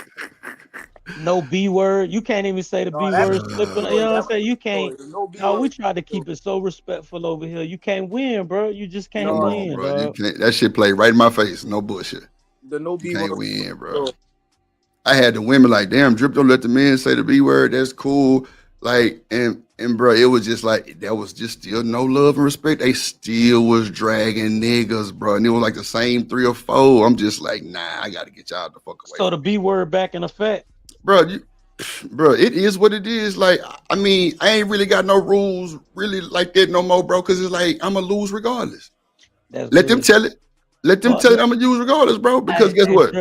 No B word. You can't even say the B word. You know what I'm saying? You can't. No, we try to keep it so respectful over here. You can't win, bro. You just can't win, bro. dog. That shit played right in my face. No bullshit. The no B word. Can't word. win, bro. I had the women like, damn, Drip don't let the men say the B word. That's cool. Like, and bro, it was just like, that was just still no love and respect. They still was dragging niggas, bro. And it was like the same 3 or 4. I'm just like, nah, I got to get y'all the fuck away. So the B word back in effect? Bro, it is what it is. Like, I mean, I ain't really got no rules really like that no more, bro, because it's like, I'm going to lose regardless. Let them tell it. Let them tell it I'm going to use regardless, bro, because guess what?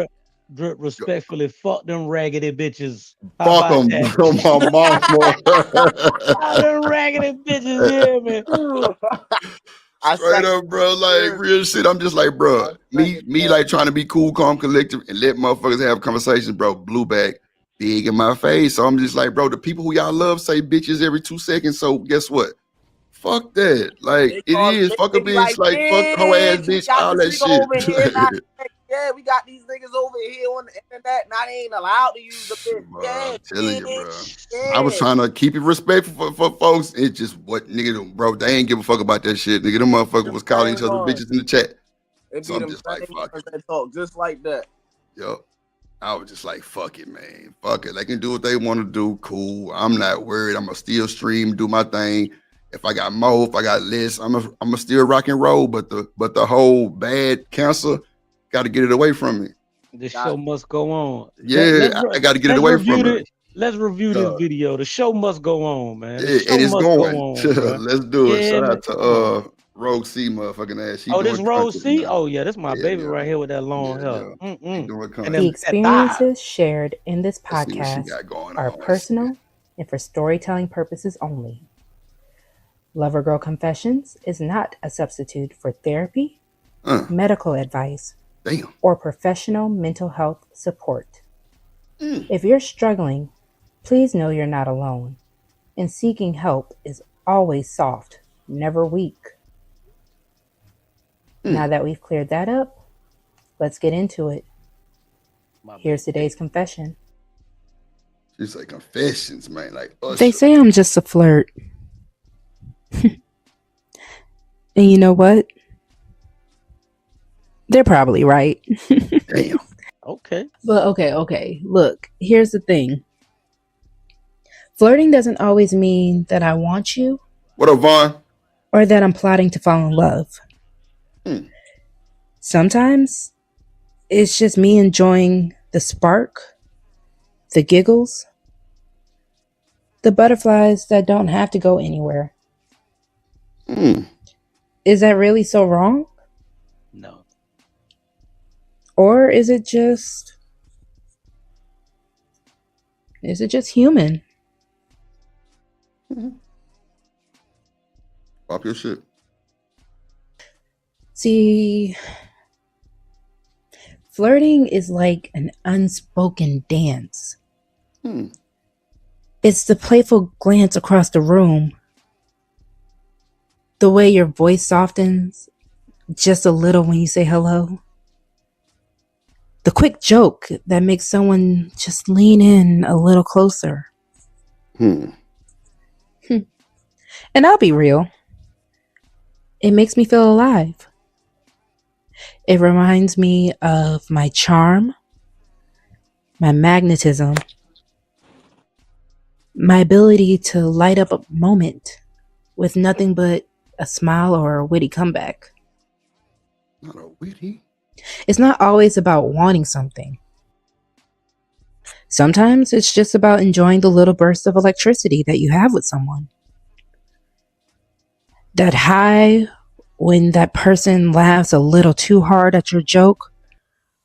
Drip, respectfully, fuck them raggedy bitches. Fuck them, bro, my mom. Fuck them raggedy bitches here, man. Straight up, bro, like real shit. I'm just like, bro, me like trying to be cool, calm, collective, and let motherfuckers have conversations, bro. Blew back big in my face. So I'm just like, bro, the people who y'all love say bitches every 2 seconds. So guess what? Fuck that. Like it is. Fuck a bitch. Like fuck hoe ass bitch. All that shit. Yeah, we got these niggas over here on the internet. Now they ain't allowed to use the bitch. Bro, I'm telling you, bro. Yeah. I was trying to keep it respectful for folks. It's just what nigga, bro. They ain't give a fuck about that shit. Nigga, them motherfuckers was calling each other bitches in the chat. So I'm just like, fuck it. Talk just like that. Yo, I was just like, fuck it, man. Fuck it. They can do what they want to do. Cool. I'm not worried. I'm gonna still stream, do my thing. If I got more, if I got less, I'm a still rock and roll. But the whole bad cancer. Got to get it away from me. The show must go on. Yeah, I got to get it away from me. Let's review this video. The show must go on, man. It is going. Let's do it. Shout out to Rogue C, motherfucking ass. This Rogue C? Oh, yeah, that's my baby right here with that long hair. The experiences shared in this podcast are personal and for storytelling purposes only. Lover Girl Confessions is not a substitute for therapy, medical advice, or professional mental health support. If you're struggling, please know you're not alone, and seeking help is always soft, never weak. Now that we've cleared that up, let's get into it. Here's today's confession. She's like, confessions, man. Like, they say I'm just a flirt. And you know what? They're probably right. Damn. Okay. But okay. Look, here's the thing. Flirting doesn't always mean that I want you. What up, Vaughn? Or that I'm plotting to fall in love. Sometimes it's just me enjoying the spark, the giggles, the butterflies that don't have to go anywhere. Is that really so wrong? No. Or is it just human? Pop your shit. See, flirting is like an unspoken dance. It's the playful glance across the room, the way your voice softens just a little when you say hello, the quick joke that makes someone just lean in a little closer. And I'll be real, it makes me feel alive. It reminds me of my charm, my magnetism, my ability to light up a moment with nothing but a smile or a witty comeback. Not a witty? It's not always about wanting something. Sometimes it's just about enjoying the little bursts of electricity that you have with someone. That high when that person laughs a little too hard at your joke,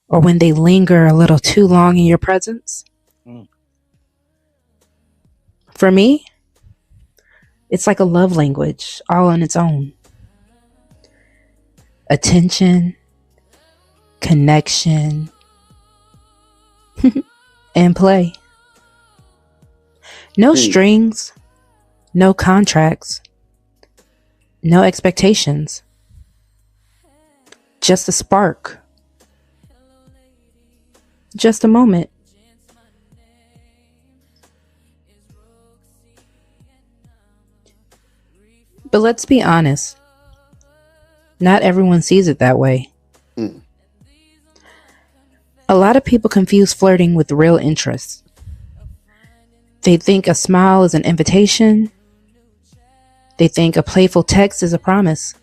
or when they linger a little too long in your presence. For me, it's like a love language all on its own. Attention, connection, and play. No strings, no contracts, no expectations. Just a spark. Just a moment. But let's be honest. Not everyone sees it that way. A lot of people confuse flirting with real interest. They think a smile is an invitation. They think a playful text is a promise.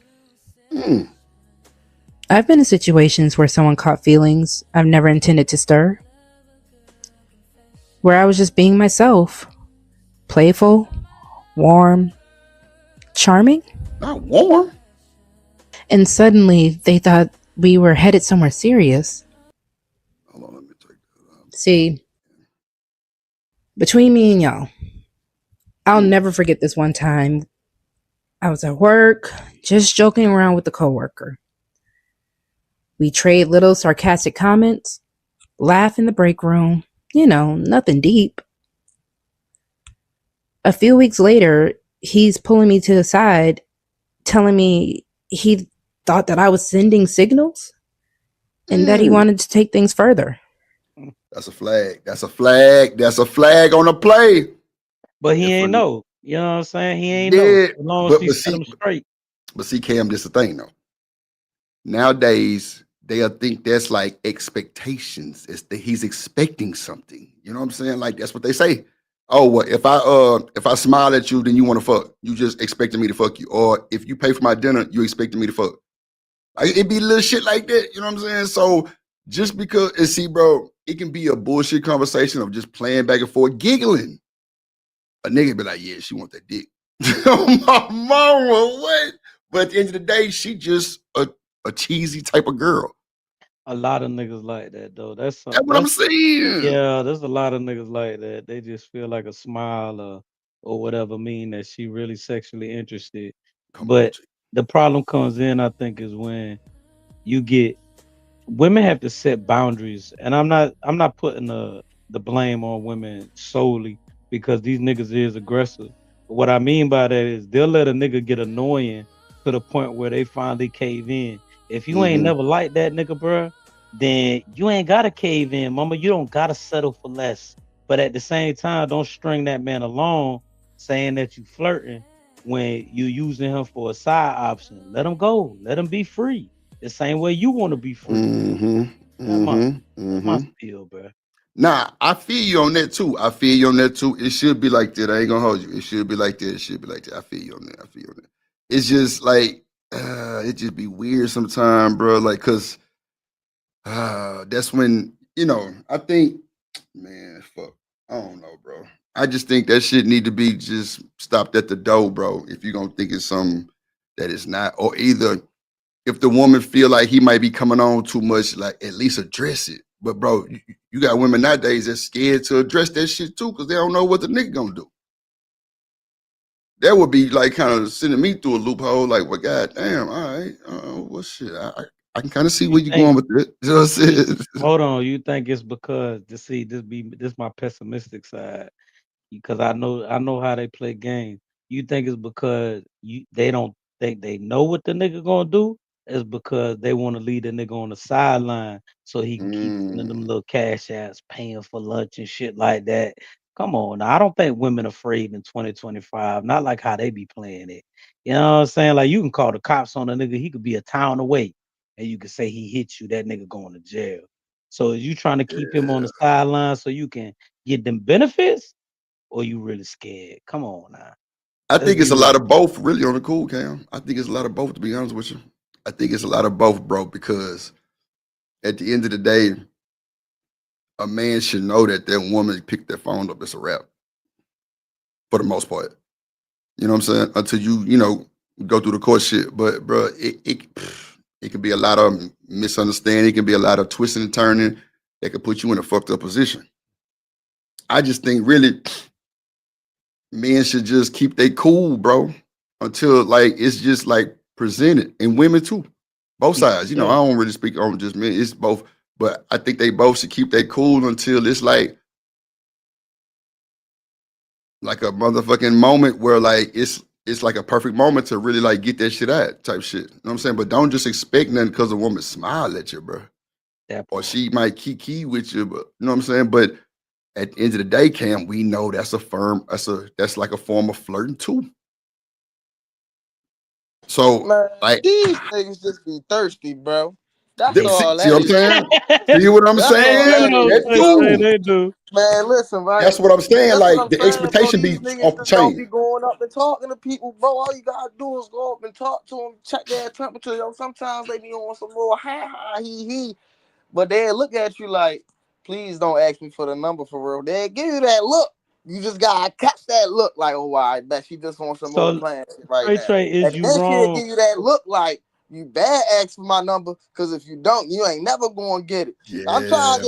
I've been in situations where someone caught feelings I've never intended to stir. Where I was just being myself. Playful, warm, charming. Not warm. And suddenly they thought we were headed somewhere serious. See, between me and y'all, I'll never forget this one time. I was at work, just joking around with a coworker. We trade little sarcastic comments, laugh in the break room, nothing deep. A few weeks later, he's pulling me to the side, telling me he thought that I was sending signals and that he wanted to take things further. That's a flag. That's a flag. That's a flag on the play. But he ain't know. You know what I'm saying? He ain't know. As long as he set him straight. But see, Cam, this is the thing, though. Nowadays, they'll think that's like expectations. It's that he's expecting something. You know what I'm saying? Like, that's what they say. Oh, well, if I smile at you, then you want to fuck. You just expecting me to fuck you. Or if you pay for my dinner, you expecting me to fuck. Like, it be little shit like that. You know what I'm saying? So just because, and see, bro, it can be a bullshit conversation of just playing back and forth, giggling. A nigga be like, yeah, she want that dick. My mama, what? But at the end of the day, she just a cheesy type of girl. A lot of niggas like that, though. That's what I'm saying. Yeah, there's a lot of niggas like that. They just feel like a smile or whatever mean that she really sexually interested. But the problem comes in, I think, is when you get women have to set boundaries, and I'm not putting the blame on women solely because these niggas is aggressive. But what I mean by that is they'll let a nigga get annoying to the point where they finally cave in. If you ain't never liked that nigga, bruh, then you ain't gotta cave in, mama. You don't gotta settle for less. But at the same time, don't string that man along saying that you flirting when you using him for a side option. Let him go. Let him be free. The same way you want to be free. That's my feel, bro. Nah, I feel you on that too. It should be like that. I ain't gonna hold you. It should be like that. It should be like that. I feel you on that. It's just like it just be weird sometimes, bro. Like, cause that's when, I think, man, fuck. I don't know, bro. I just think that shit need to be just stopped at the door, bro. If you're gonna think it's something that is not, or either if the woman feel like he might be coming on too much, like at least address it. But bro, you got women nowadays that's scared to address that shit too, because they don't know what the nigga gonna do. That would be like kind of sending me through a loophole. Like, well, goddamn, all right, well, shit, I can kind of see where you're going with it. You know what I'm saying? Hold on, you think it's because this my pessimistic side, because I know how they play games. You think it's because they don't think they know what the nigga gonna do? It's because they want to leave the nigga on the sideline so he can keep sending them little cash apps, paying for lunch and shit like that. Come on, now, I don't think women afraid in 2025. Not like how they be playing it. You know what I'm saying? Like, you can call the cops on a nigga. He could be a town away, and you can say he hit you. That nigga going to jail. So is you trying to keep him on the sideline so you can get them benefits, or you really scared? Come on now. I think it's a lot of both, really, on the cool, Cam. I think it's a lot of both, to be honest with you. I think it's a lot of both, bro, because at the end of the day, a man should know that that woman picked that phone up. It's a wrap, for the most part. You know what I'm saying? Until you go through the court shit. But, bro, it can be a lot of misunderstanding. It can be a lot of twisting and turning that could put you in a fucked up position. I just think, really, men should just keep they cool, bro, until, like, it's just, like, presented. And women, too. Both sides. I don't really speak on just men. It's both. But I think they both should keep their cool until it's like a motherfucking moment where, like, it's like a perfect moment to really, like, get that shit out type shit. You know what I'm saying? But don't just expect nothing because a woman smile at you, bro. Or she might kiki with you, but you know what I'm saying? But at the end of the day, Cam, we know that's like a form of flirting too. So, Man, like, these niggas just be thirsty, bro. That's see all what that I'm is. saying? See what I'm That's all saying? that is. They do. Man, listen, right? That's what I'm saying. That's Like, what I'm the saying, expectation bro. be These off niggas the just don't be chain. going up and talking to people, bro. All you gotta do is go up and talk to them, check their temperature. Yo, sometimes they be on some little ha he, but they look at you like, please don't ask me for the number for real. They give you that look. You just gotta catch that look, like, oh, I bet she just wants some more playing shit right now. Trey, is And you then she'll wrong? give you that look like, you bad ask for my number, because if you don't, you ain't never gonna get it. I'm trying to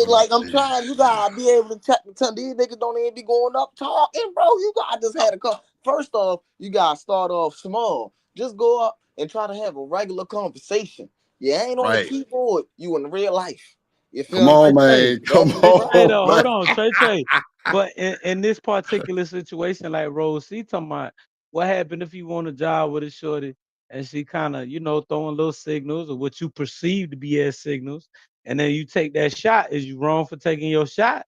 you gotta be able to check the time. These niggas don't even be going up talking, bro. You gotta just have a call. First off, you gotta start off small. Just go up and try to have a regular conversation. You ain't on the keyboard, you in real life. You feel Come on, me? man. Come on. Hold on, Trey. But in this particular situation, like Rose C talking about, what happened if you want a job with a shorty and she kind of, throwing little signals, or what you perceive to be as signals, and then you take that shot? Is you wrong for taking your shot?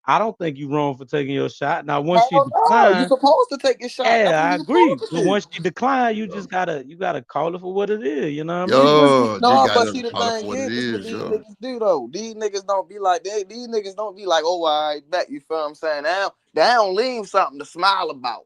I don't think you wrong for taking your shot. Now, once she decline, you supposed to take your shot. yeah, I agree. But once she decline, you gotta call it for what it is. You know what I mean? Yo, No, but see, the call it for thing what it is, what is, these yo. niggas do though. These niggas don't be like that. These niggas don't be like, oh, I bet. You feel what I'm saying? They don't leave something to smile about.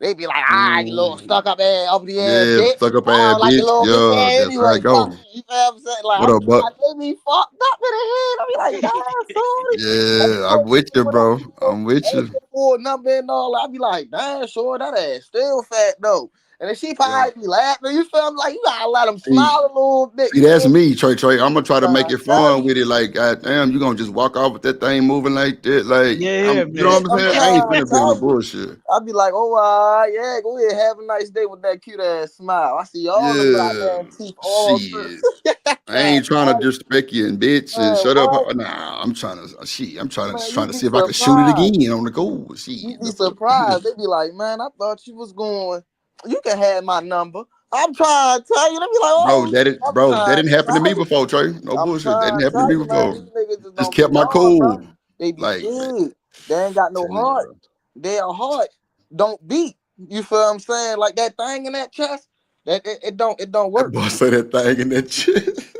They be like, you little stuck up ass, up the ass Yeah, bitch. stuck up I ass don't like your bitch. little bitch Yo, ass that's how anyway. it go. Fuck you. You feel what I'm saying? Like, What up, Buck? they be fucked up in the head. I be like, damn, sorry. Yeah, I'm with you, bro. I'm with you. For a number and all, I be like, damn, sure, that ass still fat though. And then she probably be laughing. You feel me? Like, you gotta let them smile a little bit. See, that's me, Trey. I'm gonna try to make it fun with it. Like, goddamn, you gonna just walk off with that thing moving like that? Like, you know what I'm saying? I ain't finna be on the bullshit. I be like, oh, yeah, go ahead, have a nice day with that cute ass smile. I see all the goddamn teeth all through. I ain't trying to disrespect you and bitch and shut up. Nah, I'm trying to see if I can shoot it again on the goal. You be surprised. They be like, man, I thought you was going. You can have my number. I'm trying to tell you. They be like, oh, that didn't happen to me before, Trey. No bullshit. That didn't happen to me before. Just kept my cool. They be scared. They ain't got no heart. Their heart don't beat. You feel what I'm saying? Like that thing in that chest. That it don't work. Boy, say that thing in that chest.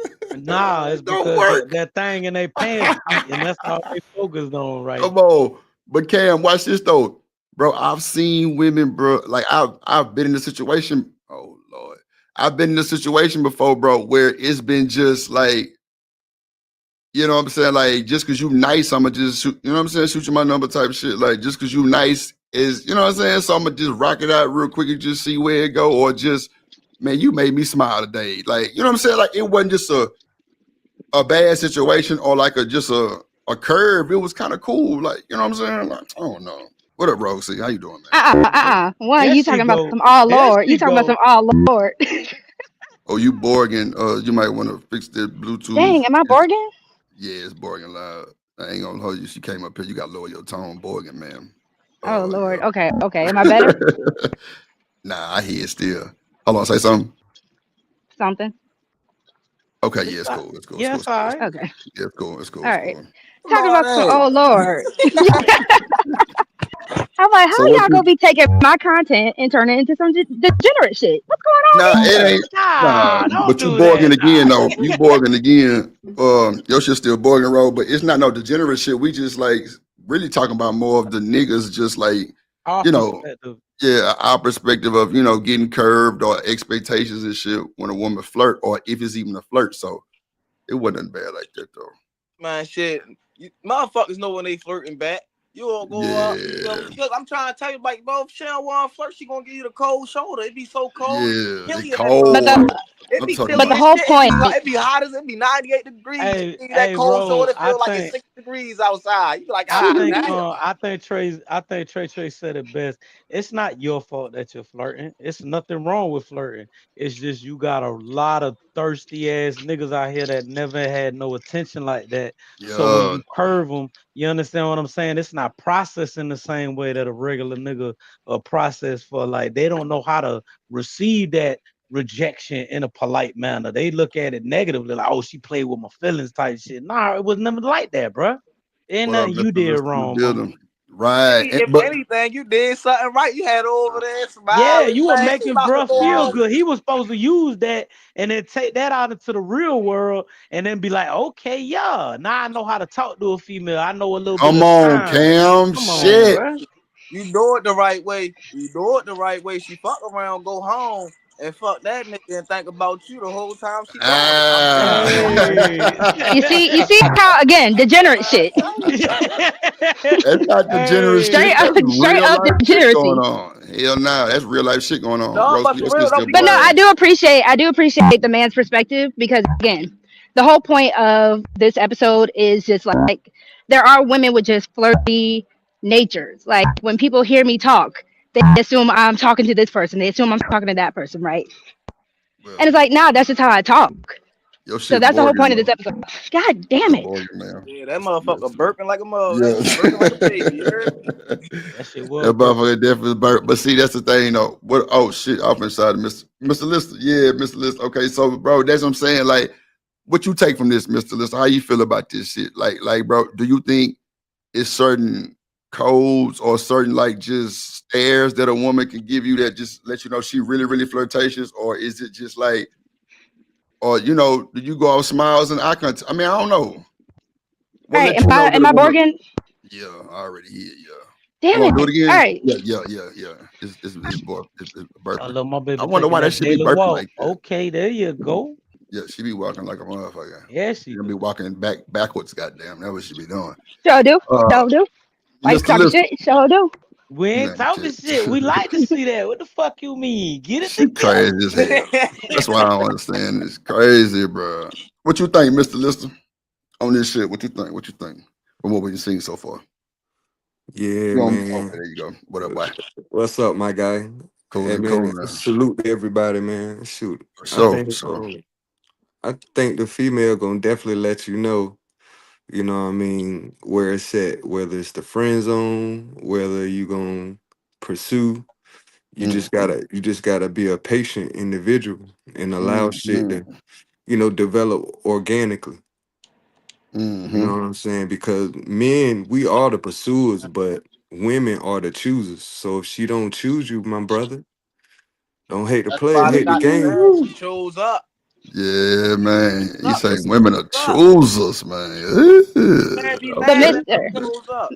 Nah, it's Don't because work. that thing in their pants eat, and that's all they focused on, right? Come on. But Cam, watch this though. Bro, I've seen women, bro. Like I've been in a situation. Oh Lord. I've been in a situation before, bro, where it's been just like, you know what I'm saying? Like, just because you nice, I'ma just shoot, you know what I'm saying? Shoot you my number type shit. Like, just because you nice is, you know what I'm saying? So I'ma just rock it out real quick and just see where it go. Or just, man, you made me smile today. Like, you know what I'm saying? Like, it wasn't just a bad situation or like just a curve. It was kind of cool. Like, you know what I'm saying? Like, I don't know. What up, Rosie? How you doing, man? One, There you she talking about go. some all There Lord. she You talking about go. some all Lord. Oh, you Borgin. You might want to fix the Bluetooth. Dang, am I Borgin? Yeah, it's Borgin loud. I ain't gonna hold you. She came up here. You got to lower your tone, Borgin, man. Oh Lord. Okay. Am I better? Nah, I hear it still. Hold on, say something. Something. Okay, yeah, it's cool. It's cool. Yeah, It's it's cool. all right. Okay. Yeah, it's cool. It's cool. All It's right. cool. Talking about some Lord, oh Lord. I'm like, how So what y'all you? gonna be taking my content and turning it into some degenerate shit? What's going on Nah, here? it ain't. Nah, Nah, don't but you do Borgin that. again, Nah. though. You Borgin again. Your shit still Borgin road, but it's not no degenerate shit. We just like really talking about more of the niggas, just like, Our you know, perspective. yeah, our perspective of, you know, getting curved or expectations and shit when a woman flirt, or if it's even a flirt. So it wasn't bad like that though. man, shit. Motherfuckers know when they flirting back. You all go up. Yeah, Because I'm trying to tell you, like, bro, if she don't want to flirt, she gonna give you the cold shoulder. It be so cold, yeah, kill they you in that motherfucker. But cold. It I'm be talking chilly the about. as whole shit. point. It be hot as it be 98 degrees. Hey, Give you that hey, cold bro. shoulder, feel like it's 6 degrees outside. You be like, I ah, think damn. I think Trey said it best. It's not your fault that you're flirting. It's nothing wrong with flirting. It's just you got a lot of thirsty ass niggas out here that never had no attention like that. So when Yeah, you curve them, you understand what I'm saying? It's not processing the same way that a regular nigga process for. Like they don't know how to receive that rejection in a polite manner. They look at it negatively, like, oh, she played with my feelings type shit. Nah, it was never like that, bruh. Ain't what up, nothing you did Mr. List in the wrong, mama. building? Right, If but anything, you did something right. You had her over there Yeah, smiling, you were man. She making about to bruh go feel home. good. He was supposed to use that and then take that out into the real world and then be like, okay, yeah, now I know how to talk to a female. I know a little bit come of on, signs. Cam. Come on, Shit. bruh. You know it the right way. You know it the right way. She fuck around, go home, and fuck that nigga and think about you the whole time she gone. Hey. You see how again degenerate shit. That's not degenerate Hey. shit. That's Straight real up life shit going degeneracy. on. Hell nah, that's real life shit going on. No, Rose, but your for real shit though, still But no, boring. I do appreciate the man's perspective because again, the whole point of this episode is just like there are women with just flirty natures. Like when people hear me talk, they assume I'm talking to this person. They assume I'm talking to that person, right? And it's like, nah, that's just how I talk. Your So shit that's the whole point boring, of this though. episode. God damn Your it. boring, man. yeah, that motherfucker burping like a mother. Yeah. That shit burping like a baby. You heard? That shit That was burping. motherfucker definitely burnt. But see, that's the thing, though. What? Oh shit! Off inside of Mr. Lister. Yeah, Mr. Lister. Okay, so bro, that's what I'm saying. Like, what you take from this, Mr. Lister? How you feel about this shit? Like, bro, do you think it's certain codes or certain like just stares that a woman can give you that just let you know she really, really flirtatious, or is it just like, or you know, do you go out smiles and eye contact? I mean, I don't know. What All right, let you know that am a I woman? Borgin? Yeah, I already hear. Yeah. Damn Hold on, do it. it All again. right. Yeah. It's I burping. love my I baby wonder taking why that that should be daily burping walk. like that. Okay, there you go. Yeah, she be walking like a motherfucker. Yeah, She she gonna be do. walking backwards. Goddamn, that's what she be doing. Sure do. Uh, Sure do. Like Mr. talking Lister, shit. Sure do. We ain't man, talking shit. We like to see that. What the fuck you mean? Get it she together. crazy as hell. That's why I don't understand. It's crazy, bro. What you think, Mr. Lister, on this shit? What you think? What you think from what we've seen so far? Yeah, Okay, man. there you go. What up, boy? What's up, my guy? Cool Hey, and cool, man. man. Salute to everybody, man. Shoot, For I sure, for think sure. I think the female gonna definitely let you know. You know what I mean? Where it's at, whether it's the friend zone, whether you gonna pursue. You just gotta be a patient individual and allow shit to, develop organically. You know what I'm saying? Because men, we are the pursuers, but women are the choosers. So if she don't choose you, my brother, don't hate the That's player, why they hate the got the game. saying. She chose up. Yeah, man. You Up. say women are choosers, man. Can't be But mad at Mister, those up.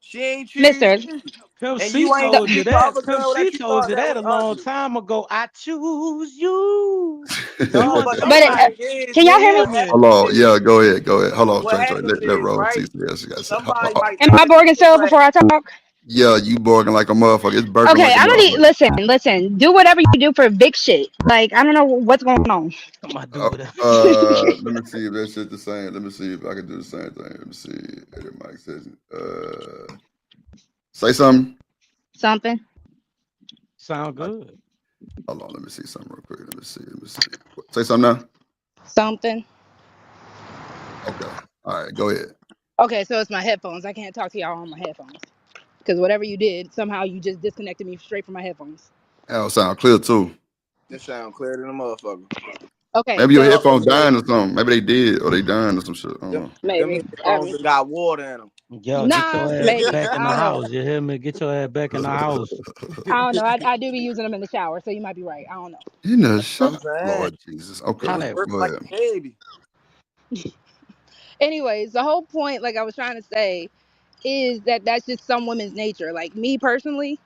She ain't choose Mister, you. Pimp And C you ain't told you choose the that. other Pimp girl C that you told thought you that that was a long ugly. time ago. I choose you. No, You want but the but somebody? thing is, can y'all You hear hear me? what me? Hold happens on. is, Yeah, go ahead. Go ahead. Hold on, what Trey. happens Let is, Rose see right? what else she got to say. Somebody might Am I think that barking you still look before I talk? Yeah, you barking like a motherfucker. It's burping Okay, like a I don't need. motherfucker. Listen. Do whatever you do for big shit. Like I don't know what's going on. Somebody do whatever. Let me see if that shit the same. Let me see if I can do the same thing. Let me see. Edit Mike says, say something. Something. Sound good. Hold on. Let me see something real quick. Let me see. Say something now. Something. Okay. All right. Go ahead. Okay, so it's my headphones. I can't talk to y'all on my headphones because whatever you did, somehow you just disconnected me straight from my headphones. That'll sound clear too. this sound clear than a motherfucker. Okay, Maybe your so headphones dying or something. Maybe they did or they dying or some shit. I don't know. Them maybe. headphones that got water in them. Yo, get Nah, your ass maybe. back in I the don't know. house. You hear me? Get your ass back in the house. I don't know. I do be using them in the shower, so you might be right. I don't know. You know, I'm shut saying, Lord Jesus. Okay. How it was that? burping Go like ahead. a baby. Anyways, the whole point, like I was trying to say, is that that's just some women's nature. Like me personally,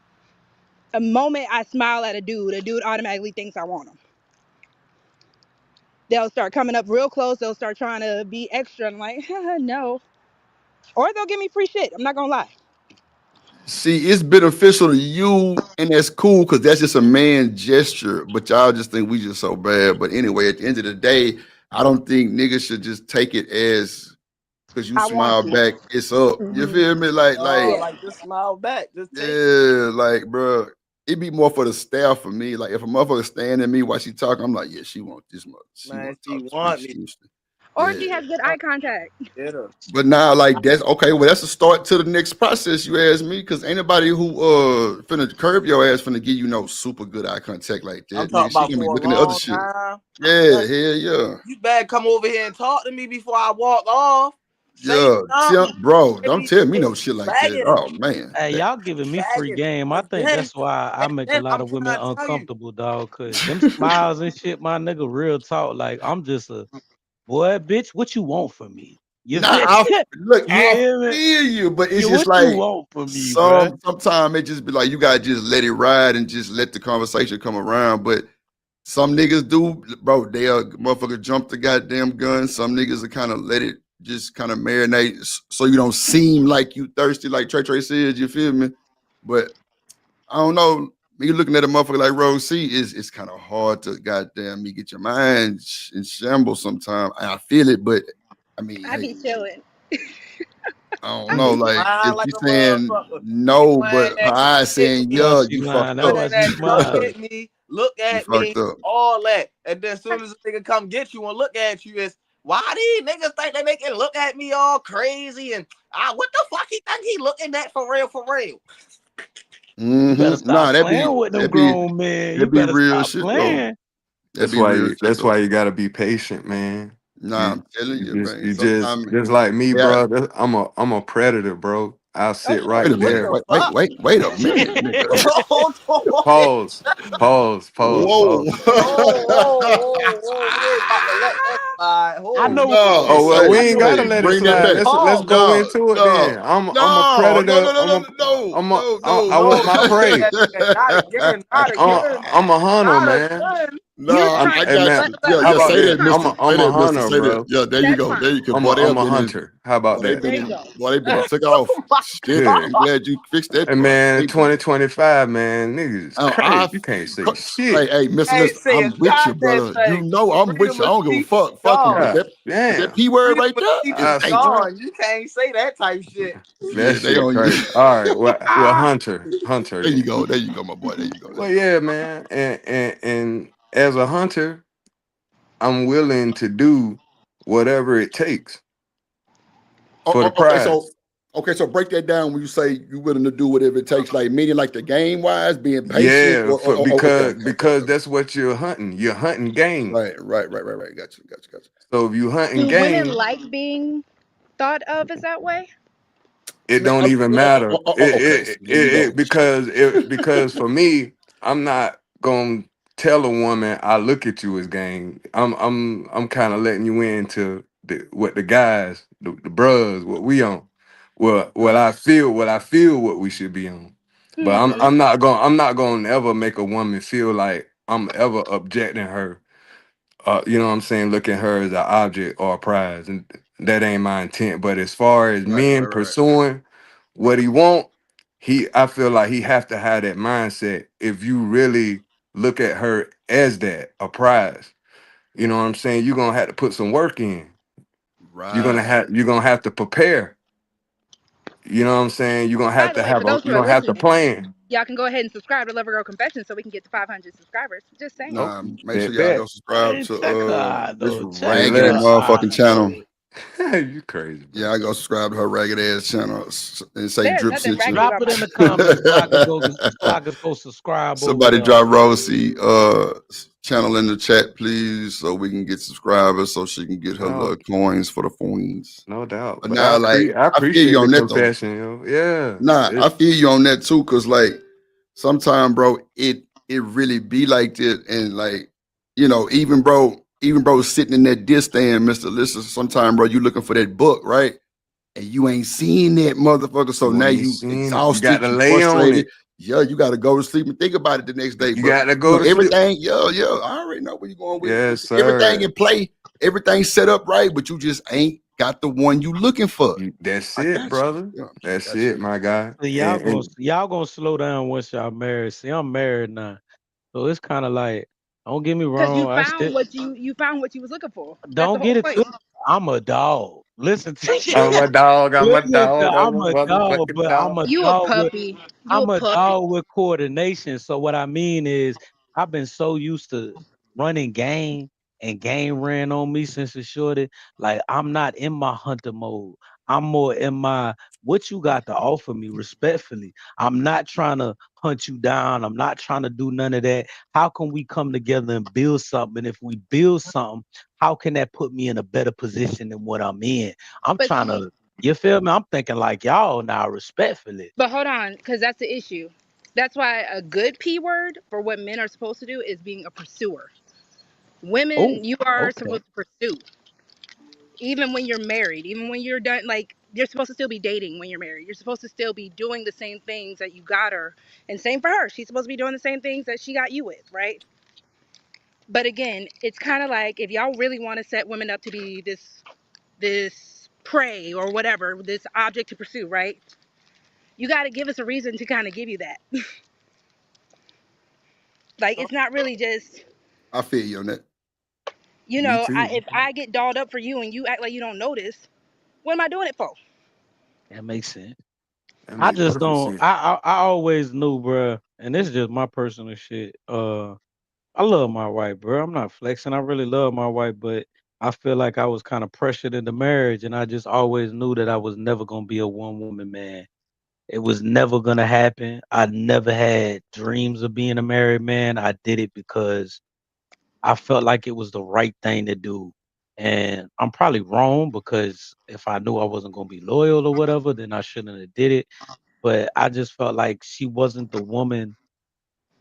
a moment I smile at a dude automatically thinks I want him. They'll start coming up real close. They'll start trying to be extra. I'm like, no. Or they'll give me free shit. I'm not gonna lie. See, it's beneficial to you, and that's cool because that's just a man gesture. But y'all just think we just so bad. But anyway, at the end of the day, I don't think niggas should just take it as because you I want smile you. back, it's up. You feel me? Oh, like just smile back. Just take it. Yeah, like, bro, it be more for the staff for me. Like, if a motherfucker stand at me while she talking, I'm like, yeah, she want this mother. She Man, want to she talk to me. want me. Or Yeah. she has good eye contact. Get her. But now, like, that's okay. Well, that's a start to the next process. You ask me, because ain't nobody who finna curb your ass finna give you no super good eye contact like that. I'm Nigga, talking she about gonna be for a looking at other long shit. time. Yeah, hell yeah. You better come over here and talk to me before I walk off. Yeah, see, bro, don't tell me no shit like that. Bagging Oh man. Hey, y'all giving me free game. I think then, that's why I make a then lot I'm of women trying to tell you. uncomfortable, dog. Cause them smiles and shit, my nigga, real talk. Like I'm just a boy, bitch. What you want from me? You Nah, feel I hear me? feel you, but it's Yeah, just what you like want from me, bruh? sometimes it just be like you gotta just let it ride and just let the conversation come around. But some niggas do, bro. They'll motherfucker jump the goddamn gun. Some niggas will kind of let it just kind of marinate so you don't seem like you thirsty, like Trey said. You feel me? But I don't know. Me looking at a motherfucker like Rose C is kind of hard to goddamn me get your mind in shambles sometimes. I feel it, but I mean, I hey, be chilling. I don't know. Like if Like you a saying motherfucker. no, Man, but her eyes saying You know yeah, she you lying. fucked That's up. why she Look smiling. at me, look You at fucked me, up. all that. And then as soon as a nigga come get you and look at you, it's why these niggas think that they can look at me all crazy and what the fuck he think he looking at for real, for real? You better Mm-hmm. Nah, stop playing with them grown men. You better real stop shit though. playing. That be real shit That's though. why you gotta be patient, man. Nah, I'm telling you, man. You Sometimes just like me, yeah. bro. I'm a predator, bro. I'll sit Wait right a minute. there. Wait a minute, nigga. Pause. Whoa. We ain't about to let that slide. I know what No, Oh well, we ain't gotta hey, let it bring that slide. back. Let's go No, into it no, then. I'm a no, predator. I want my prey. I'm a hunter, man. No, I Hey got man, you. Yeah, how yeah, about say that? that, mister. I'm Say a that, mister. hunter, Say that. bro. Yeah, there you go. There you go. Boy, they I'm have a been in, hunter. How about that? boy, they been took off. Shit, I'm Shit. glad you fixed that Hey part. man, 2025, man, niggas is crazy. You can't say shit. Hey, mister, I'm with you, brother. You know I'm with you. I don't give a fuck. Fuck you. But God that damn. P word right there is I dangerous. swear. You can't say that type shit. That Yeah, they shit on you. crazy. All right, well, Hunter There you then. go. There you go, my boy. There you go. Well, yeah, man, and as a hunter, I'm willing to do whatever it takes for the Okay, prize. so break that down when you say you're willing to do whatever it takes, like meaning like the game wise, being patient, Yeah, or okay, because that's what you're hunting. You're hunting game. right. Got you. So if you hunting Do women game, like being thought of as that way? it Man, don't even matter. okay, so there you go. Because for me, I'm not gonna tell a woman I look at you as gang, I'm kind of letting you into what the guys, the bros, what we on. What I feel what we should be on. But I'm not gonna ever make a woman feel like I'm ever objecting her. You know what I'm saying? Look at her as an object or a prize, and that ain't my intent. But as far as men pursuing what he want, I feel like he have to have that mindset. If you really look at her as that, a prize, you know what I'm saying? You're gonna have to put some work in. You're gonna have to prepare. You know what I'm saying? You're gonna have to have those who you're are gonna have to listening, plan. y'all can go ahead and subscribe to Lover Girl Confessions so we can get to 500 subscribers. Just saying. Nah, make sure y'all go subscribe to this Say raggedy less. motherfucking channel. You crazy. Yeah, I go subscribe to her ragged ass channel and say There's Drip nothing sent you. Drop it in the comments so I can go subscribe. Somebody over drop Rosie channel in the chat, please, so we can get subscribers so she can get her little coins for the phones. No doubt. But now, I I feel appreciate you on the that confession, yo. Yeah. Nah, I feel you on that too, cause like sometimes, bro, it really be like this, and like, you know, even bro sitting in that disc stand, Mr. Listen, sometimes, bro, you looking for that book, right? And you ain't seeing that motherfucker, so now you exhausted, you gotta you lay on frustrated. it. Yeah, you gotta go to sleep and think about it the next day. You but, gotta go to sleep. everything. Yeah, I already know where you going with. Yes, sir. Everything in play, everything set up right, but you just ain't got the one you looking for. That's it, brother. Yeah, that's it, my guy. So y'all gonna slow down once y'all married. See, I'm married now, so it's kind of like, don't get me wrong. Because you found what you was looking for. Don't get it twisted. I'm a dog. Listen to you. I'm a dog. I'm a dog. I'm a dog, but I'm a You dog. a puppy. I'm a dog with coordination. So what I mean is, I've been so used to running game, and game ran on me since it shorted. Like, I'm not in my hunter mode. I'm more in my what you got to offer me respectfully. I'm not trying to hunt you down. I'm not trying to do none of that. How can we come together and build something? And if we build something, how can that put me in a better position than what I'm in? I'm trying to, you feel me? I'm thinking like y'all now, respectfully. But hold on, because that's the issue. That's why a good P word for what men are supposed to do is being a pursuer. Women, you are supposed to pursue. Even when you're married, even when you're done, like, you're supposed to still be dating when you're married. You're supposed to still be doing the same things that you got her. And same for her. She's supposed to be doing the same things that she got you with, right? But again, it's kind of like, if y'all really want to set women up to be this prey or whatever, this object to pursue, right? You got to give us a reason to kind of give you that. Like, it's not really just, I feel you on that. you know, if I get dolled up for you and you act like you don't notice, what am I doing it for? That makes sense. I just don't. I always knew, bro, and this is just my personal shit. I love my wife, bro. I'm not flexing. I really love my wife, but I feel like I was kind of pressured into marriage, and I just always knew that I was never gonna be a one-woman man. It was never gonna happen. I never had dreams of being a married man. I did it because I felt like it was the right thing to do. And I'm probably wrong, because if I knew I wasn't gonna be loyal or whatever, then I shouldn't have did it. But I just felt like she wasn't the woman.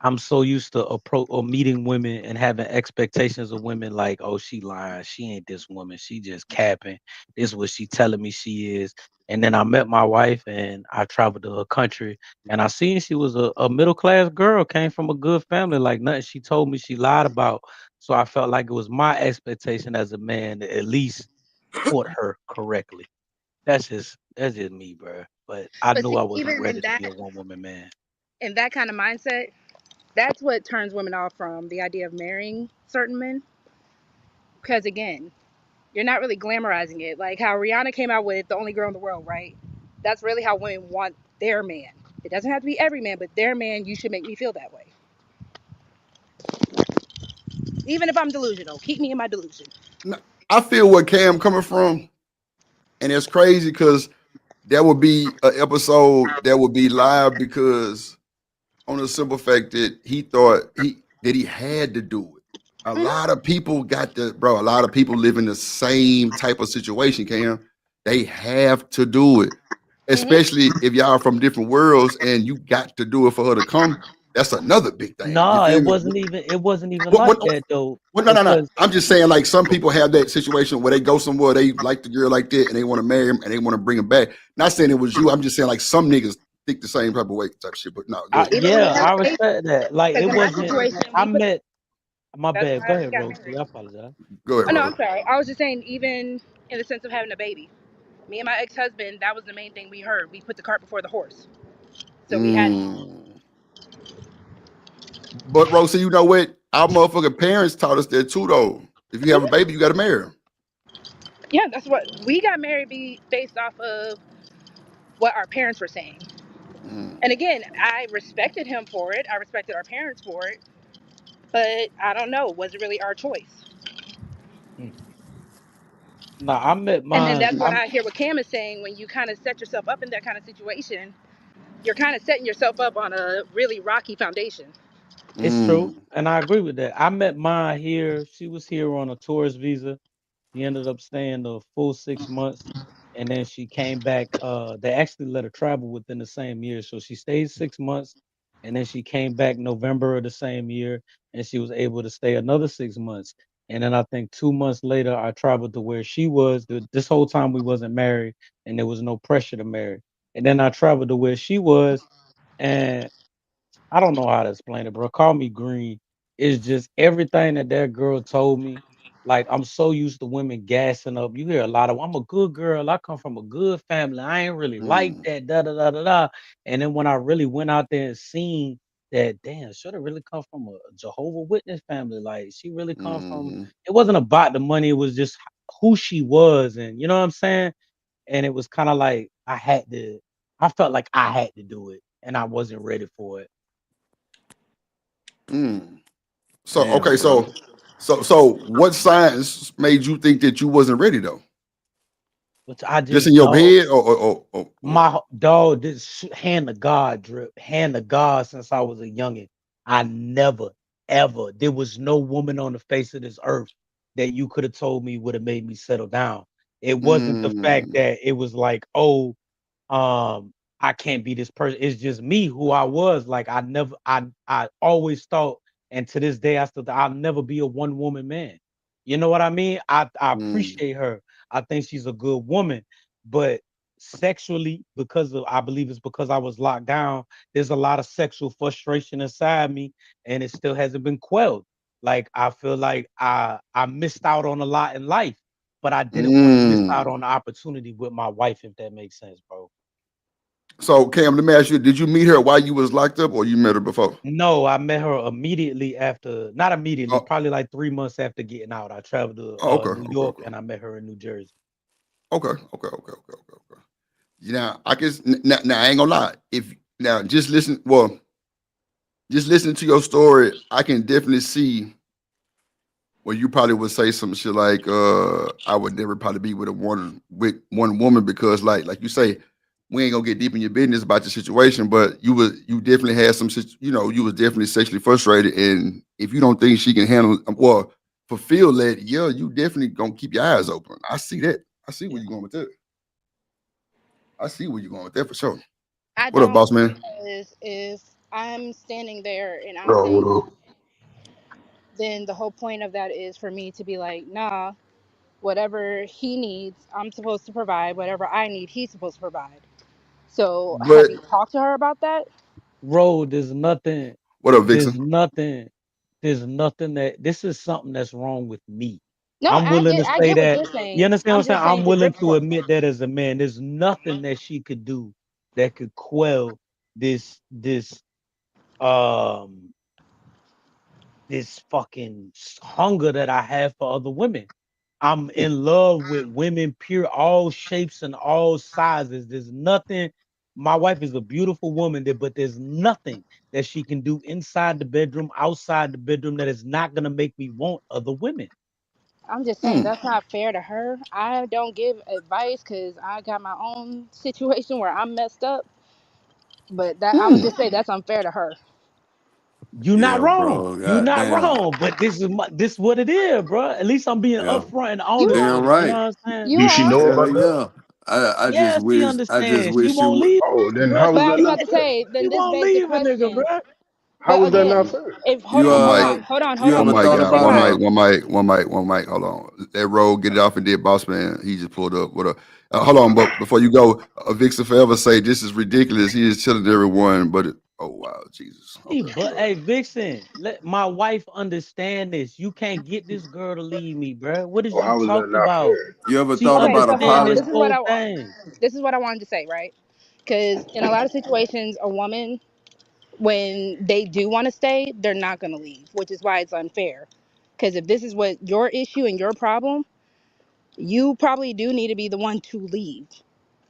I'm so used to meeting women and having expectations of women like, oh, she lying. She ain't this woman. She just capping. This is what she telling me she is. And then I met my wife and I traveled to her country and I seen she was a middle-class girl, came from a good family, like nothing she told me she lied about. So I felt like it was my expectation as a man to at least court her correctly. That's just me, bro. But I knew see, I wasn't even ready in to that, be a one-woman man. in that kind of mindset, that's what turns women off from the idea of marrying certain men. Because again, you're not really glamorizing it. Like how Rihanna came out with The Only Girl in the World, right? That's really how women want their man. It doesn't have to be every man, but their man, you should make me feel that way. Even if I'm delusional, keep me in my delusion. No, I feel where Cam coming from, and it's crazy because there would be an episode that would be live because on the simple fact that he thought he had to do it. A lot of people a lot of people live in the same type of situation, Cam. They have to do it. Especially if y'all are from different worlds and you got to do it for her to come. that's another big thing. You Nah, feel it me? wasn't even What, like what, that though. no. Because I'm just saying, like, some people have that situation where they go somewhere, they like the girl like that, and they want to marry him, and they want to bring him back. Not saying it was you. I'm just saying, like, some niggas think the same type of way, type of shit. But no, go ahead. I respect that. Like, it in my wasn't. situation, I we put. met. My That's bad. Go why we ahead, got Rosie. married. I apologize. Go ahead, Oh no, brother. I'm sorry. I was just saying, even in the sense of having a baby, me and my ex-husband, that was the main thing we heard. We put the cart before the horse, so we had. But Rosie, you know what? Our motherfucking parents taught us that too, though. If you have a baby, you got to marry him. Yeah, that's what we got married based off of what our parents were saying. And again, I respected him for it. I respected our parents for it. But I don't know. Was it really our choice? Nah, I met And then mine. that's what I hear what Cam is saying. When you kind of set yourself up in that kind of situation, you're kind of setting yourself up on a really rocky foundation. It's true, and I agree with that. I met mine here. She was here on a tourist visa. She ended up staying the full 6 months, and then she came back. They actually let her travel within the same year, so she stayed 6 months, and then she came back November of the same year, and she was able to stay another 6 months. And then I think 2 months later, I traveled to where she was. This whole time we wasn't married, and there was no pressure to marry. And then I traveled to where she was, and I don't know how to explain it, bro. Call me green. It's just everything that girl told me. Like, I'm so used to women gassing up. You hear a lot of, I'm a good girl. I come from a good family. I ain't really like that. Da da da da da. And then when I really went out there and seen that, damn, should have really come from a Jehovah Witness family. Like, she really come from. It wasn't about the money. It was just who she was, and you know what I'm saying. And it was kind of like I had to. I felt like I had to do it, and I wasn't ready for it. So Damn, okay, bro. so what signs made you think that you wasn't ready though? Which I Just in just your dog. head, or My dog, this hand to God, drip, hand to God. Since I was a youngin, I never, ever. There was no woman on the face of this earth that you could have told me would have made me settle down. It wasn't the fact that it was like, oh, I can't be this person. It's just me who I was. Like, I always thought, and to this day, I'll never be a one woman man. You know what I mean? I appreciate her. I think she's a good woman, but sexually, I believe it's because I was locked down. There's a lot of sexual frustration inside me, and it still hasn't been quelled. Like, I feel like I missed out on a lot in life, but I didn't want to miss out on the opportunity with my wife, if that makes sense, bro. So Cam, let me ask you: did you meet her while you was locked up, or you met her before? No, I met her immediately after. Not immediately, probably like 3 months after getting out. I traveled to New York, and I met her in New Jersey. Okay. Now I guess now I ain't gonna lie. Just listening to your story, I can definitely see where you probably would say some shit like, I would never probably be with one woman because like you say, we ain't gonna get deep in your business about the situation, but you definitely had some, you was definitely sexually frustrated, and if you don't think she can handle fulfill that, yeah, you definitely gonna keep your eyes open. I see that. I see where you're going with that. I see where you're going with that for sure. What up, boss man? Is I'm standing there and I'm saying, then the whole point of that is for me to be like, nah, whatever he needs, I'm supposed to provide. Whatever I need, he's supposed to provide. So have you talked to her about that? Ro, there's nothing. What up, There's Vixen? nothing. There's nothing that this is something that's wrong with me. No, I'm willing to I say get what that. you're saying. You understand what I'm I'm saying? just saying I'm the willing drip to part. admit that as a man. There's nothing that she could do that could quell this fucking hunger that I have for other women. I'm in love with women, pure, all shapes and all sizes. There's nothing. My wife is a beautiful woman, but there's nothing that she can do inside the bedroom, outside the bedroom, that is not gonna make me want other women. I'm just saying that's not fair to her. I don't give advice because I got my own situation where I'm messed up. But that I would just say that's unfair to her. You're not Yeah, wrong. bro. You're not Goddamn. wrong. But this is what it is, bro. At least I'm being Yeah. upfront and You honest Damn with it. You right. know what I'm saying? Do she know Hell about that? yeah. I just Yes, she wish understands. She she won't would. leave. Oh, then Bro. how But was I that was not about to fair? say, She then this won't begs the leave a nigga, question. bro. How was that again, not fair? if hold on, You hold ever on. thought about One mic. Hold on. That road, get it off and did boss man. He just pulled up with a. Hold on, but before you go, Vixen forever say this is ridiculous. He is telling everyone, but oh wow, Jesus. But hey, Vixen, let my wife understand this. You can't get this girl to leave me, bro. What is Or you how was that talking not about? fair? You ever She thought Okay, about so hold on. understand this apology? whole thing. This is what I wanted to say, right? Because in a lot of situations, a woman, when they do want to stay, they're not going to leave, which is why it's unfair. Because if this is what your issue and your problem, you probably do need to be the one to leave.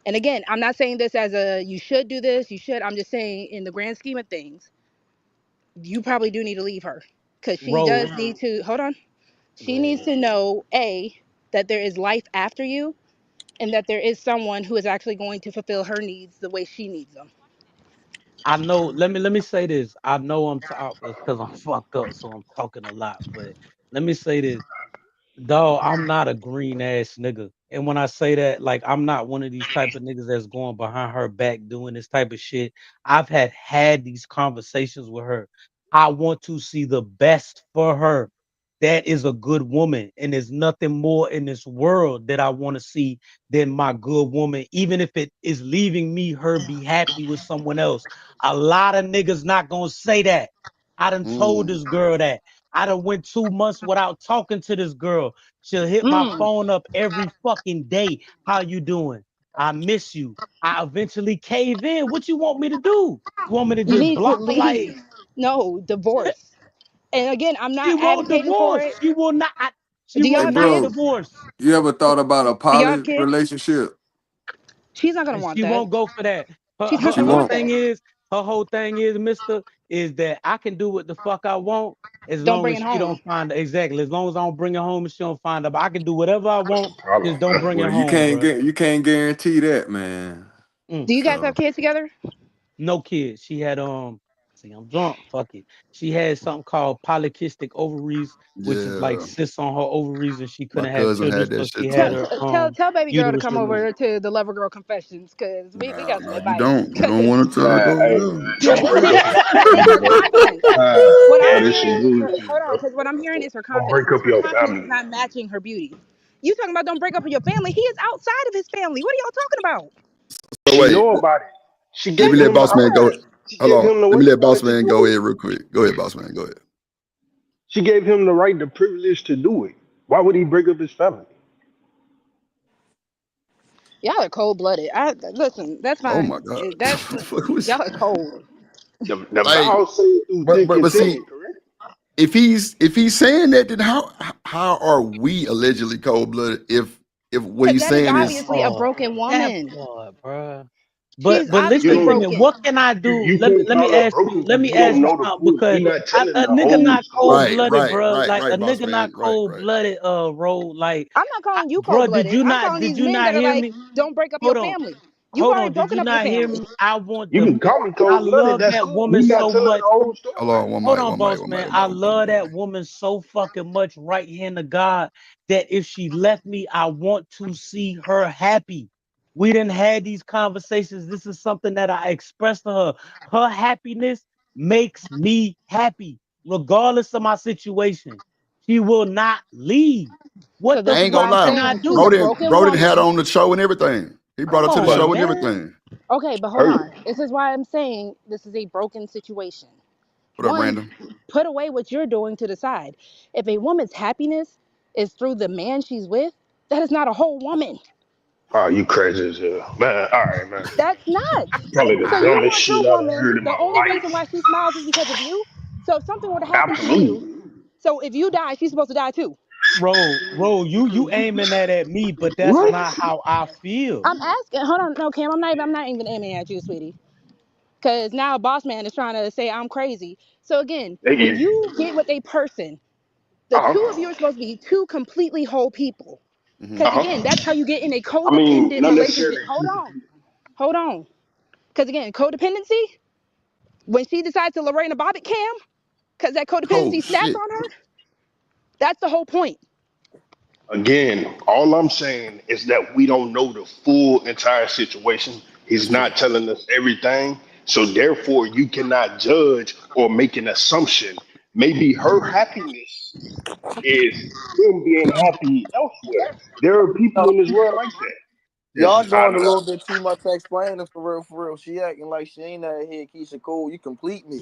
And again, I'm not saying this as a you should do this, you should. I'm just saying in the grand scheme of things, you probably do need to leave her because she Ro, does need to hold on. She needs to know that there is life after you, and that there is someone who is actually going to fulfill her needs the way she needs them. I know. Let me say this. I know I'm talking because I'm fucked up, so I'm talking a lot. But let me say this. Dog, I'm not a green ass nigga. And when I say that, like I'm not one of these type of niggas that's going behind her back doing this type of shit. I've had these conversations with her. I want to see the best for her. That is a good woman. And there's nothing more in this world that I want to see than my good woman, even if it is leaving me her be happy with someone else. A lot of niggas not gonna say that. I done told this girl that. I done went 2 months without talking to this girl. She'll hit my phone up every fucking day. How you doing? I miss you. I eventually cave in. What you want me to do? You want me to You just need to block her like leave. No, divorce. And again, I'm she not won't advocating for divorce? it. She will not. She Do y'all Hey, will have not kids? bro, divorce. you ever thought about a Do y'all poly have kids? relationship? She's not gonna And want she that. won't go for that. Her, She's her, not She gonna her want won't. that. thing is, her whole thing is, mister, is that I can do what the fuck I want as Don't long bring as it she home. don't find it. Exactly. As long as I don't bring it home and she don't find it. But I can do whatever I That's want. the problem. Just don't bring it Well, you home, can't bro. get. You can't guarantee that, man. Do you guys So have kids together? No kids. She had see, I'm drunk. Fuck it. She had something called polycystic ovaries, which is like Yeah, cysts on her ovaries, and she my couldn't have cousin children, had so that she shit had too. her Tell baby girl to uterus come removed. over to the Lover Girl Confessions because we got some No, you advice. don't. You don't want to tell her to Man, go hey, over man, Yeah, don't bring up your it's family, her bro. confidence. What I'm This some hearing is bullshit, hold on, bro. because what I'm hearing is her Don't break confidence. up Her your confidence is family. not matching her beauty. You talking about don't break up with your family? He is outside of his family. What are y'all talking about? there. So She wait, know about it. She let gave me let him the boss man go. She Hold gave on. him the Let what me you let call boss it to man do go it. ahead real quick. Go ahead, boss man. Go ahead. She gave him the right, the privilege to do it. Why would he break up his family? Y'all are cold blooded. I listen. That's Oh fine. my god, That's what the fuck was y'all are cold. The like? vow say through thick But and see, thin, correct? if he's saying that, then how are we allegedly cold blooded if what Because he's that is saying is obviously a broken That woman. part, bro. She's But You listen obviously to don't me. broken. What can I do? you Let me can't let me call her ask you. broken Let because me you don't ask you know the something full. because You're not telling a the nigga whole not cold story. blooded, bro. Like a boss nigga man, not cold blooded. Roll like, I'm not calling you cold bro. Did blooded. you I'm not? calling Did these you men not that are hear like, me? don't break up your Hold on. family. You've Hold already on. Did broken you up your not hear family. me? I want You the. can call me I cold blooded. love That's that cool. woman We're not so telling the much. whole Hold story. on, one Hold mic, on, one mic, boss one man. mic, I one love mic. that woman so fucking much, right hand of God, that if she left me, I want to see her happy. We didn't have these conversations. This is something that I expressed to her. Her happiness makes me happy, regardless of my situation. She will not leave. So What the this I is ain't why gonna fuck I'm lie, can I saying she's a do? broken Bro didn't had woman. on the show and everything. He brought Come her to the on, But show and man. everything. Okay, but hold hurt. on. This is why I'm saying this is a broken situation. What up, One, random? put away what you're doing to the side. If a woman's happiness is through the man she's with, that is not a whole woman. Oh, you crazy as hell, man. All right, man. That's not. Probably the So you dumbest want your shit I done woman, heard in the my only reason life. why she smiles is because of you. So if something were to happen to Absolutely. you, so if you die, she's supposed to die too. Roll, you aiming that at me, but that's What? not how I feel. I'm asking, hold on, no, Cam, I'm not even aiming at you, sweetie. Because now boss man is trying to say I'm crazy. So again, when They, you get with a person, the two of you are supposed to be two completely whole people. Because again, that's how you get in a I mean, codependent not relationship. necessarily. Hold on. Because again, codependency, when she decides to Lorena Bobbitt Cam, because that Oh codependency snaps shit. on her, that's the whole point. Again, all I'm saying is that we don't know the full entire situation. That's He's true. not telling us everything. So therefore, you cannot judge or make an assumption. Maybe her happiness is him being happy elsewhere. There are people in this world like that. Y'all It's, I, doing a little bit too much explaining for real, for real. She acting like she ain't out here, Keisha Cole. You complete me.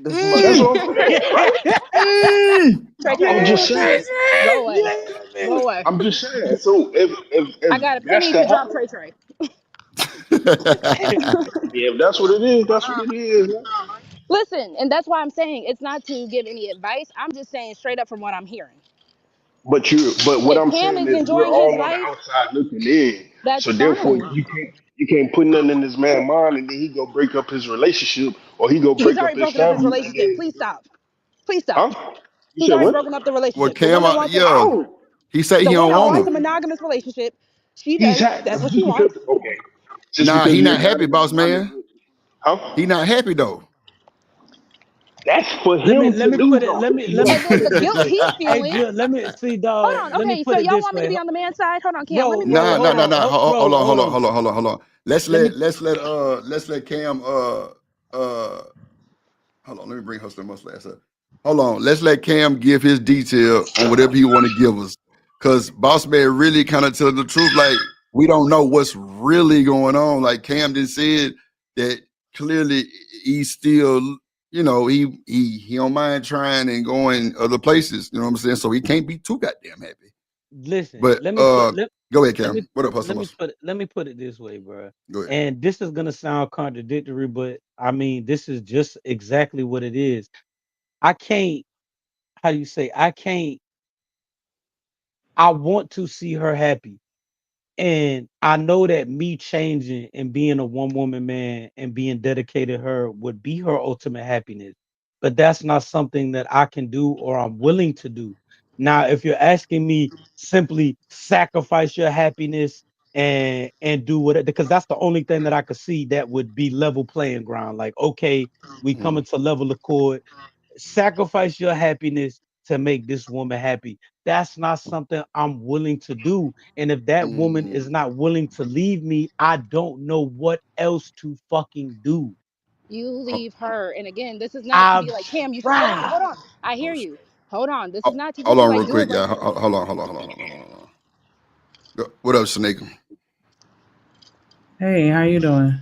This that's what I'm saying, right? I'm just saying. Go away. Go away. I'm just saying. So if I got a that's penny the to drop Trey. yeah, if that's what it is, that's what it is. Man. Listen, and that's why I'm saying it's not to give any advice. I'm just saying straight up from what I'm hearing. But what If I'm Cam saying is is we're enjoying his all on the life, outside looking in. that's So therefore fine. you can't put nothing in this man's mind and then he go break up his relationship or he go He's break up already his broken up his family. relationship. Please stop. Please stop. Huh? You He's said already what? broken up the Well, relationship. The Cam, woman wants a he said he the don't woman want wants her. a monogamous relationship. She He's does. had That's what just she because wants. okay. Just Nah, because he you're not not happy, in a boss monogamous man. huh? He not happy though. That's for Let me him to do put it. though. Let me Because put there's it the this guilt way. he's Hey, feeling. Jill, let me see, dog. Hold on. Let me Okay, put so it y'all this want me to way, be on the man's side? Hold on, Cam. Let me be on Nah, your nah, nah, side. nah. Hold on, hold on, hold on, hold on, hold on. Let's Let me. hold on, let me bring Hustler Muscle ass up. Hold on, let's let Cam give his detail on whatever he want to give us. Cause Boss Man really kind of tell the truth. Like, we don't know what's really going on. Like Cam just said that clearly he's still, he don't mind trying and going other places. You know what I'm saying? So he can't be too goddamn happy. Listen. But Let me put. go ahead, Let me Cam. What up, Hustler Muscle? let me put it this way, bro. Go ahead. And this is gonna sound contradictory, but I mean this is just exactly what it is. I can't. How do you say? I can't. I want to see her happy. And I know that me changing and being a one woman man and being dedicated to her would be her ultimate happiness. But that's not something that I can do or I'm willing to do. Now, if you're asking me simply sacrifice your happiness and do what, because that's the only thing that I could see that would be level playing ground. Like, okay, we coming to level accord, sacrifice your happiness to make this woman happy. That's not something I'm willing to do. And if that woman is not willing to leave me, I don't know what else to fucking do. You leave her. And again, this is not to I've be like, Cam, you should tried. hold on. I hear you. Hold on. This is not to Hold just be on, like, real do it quick, right yeah. now. Hold on. What up, Snake? Hey, how you doing?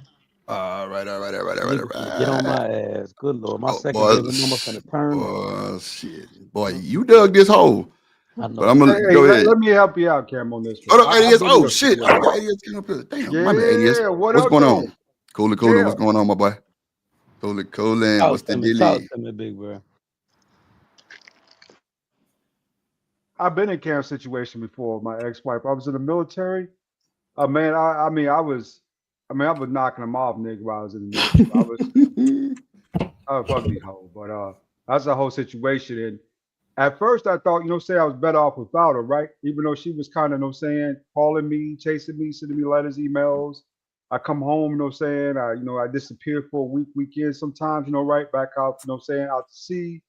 All right. Nigga finna get on my ass. Good Lord. My second Boy, baby mama finna turn up. shit. Boy, you dug this hole. I But know. I'm gonna Hey, go ahead. let me help you out, Cam, on this one. Hold up, I've ADS. been in Oh your shit, I situation. forgot ADS came up here. Damn, my bad, ADS. Yeah, what What's up, going though? on? Coolin', Yeah. what's going on, my boy? Coolin', what's the Talk dilly? to me, big bro. I've been in Cam's situation before. My ex-wife. I was in the military. Man, I mean, I was knocking them off, nigga, while I was in the military. I was fuck these hoes, but that's the whole situation. And at first, I thought, I was better off without her, right? Even though she was kind of, calling me, chasing me, sending me letters, emails. I come home, I disappear for a week, weekend sometimes, right back out, out to sea.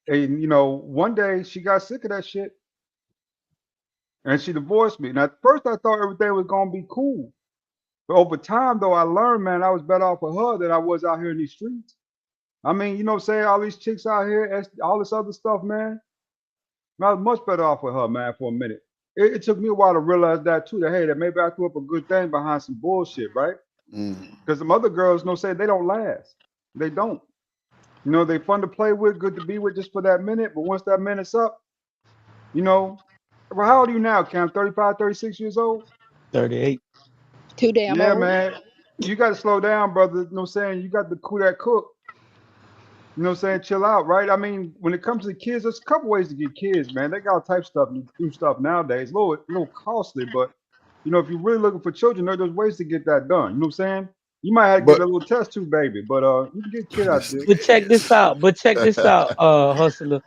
And one day she got sick of that shit and she divorced me. And at first, I thought everything was gonna be cool. But over time, though, I learned, man, I was better off with her than I was out here in these streets. I mean, all these chicks out here, all this other stuff, man. I was much better off with her, man, for a minute. It took me a while to realize that too, that maybe I threw up a good thing behind some bullshit, right? Because some other girls, they don't last. They don't. They fun to play with, good to be with just for that minute. But once that minute's up, well, how old are you now, Cam? 35, 36 years old? 38. Too damn Yeah, old. man. You got to slow down, brother. You got to cool that cook. Chill out, right? I mean, when it comes to kids, there's a couple ways to get kids, man. They got all type of stuff and do stuff nowadays. A little costly, but if you're really looking for children, there's ways to get that done. You know what I'm saying? You might have to get a little test tube baby, but you can get a kid out there. But check this out. Hustler.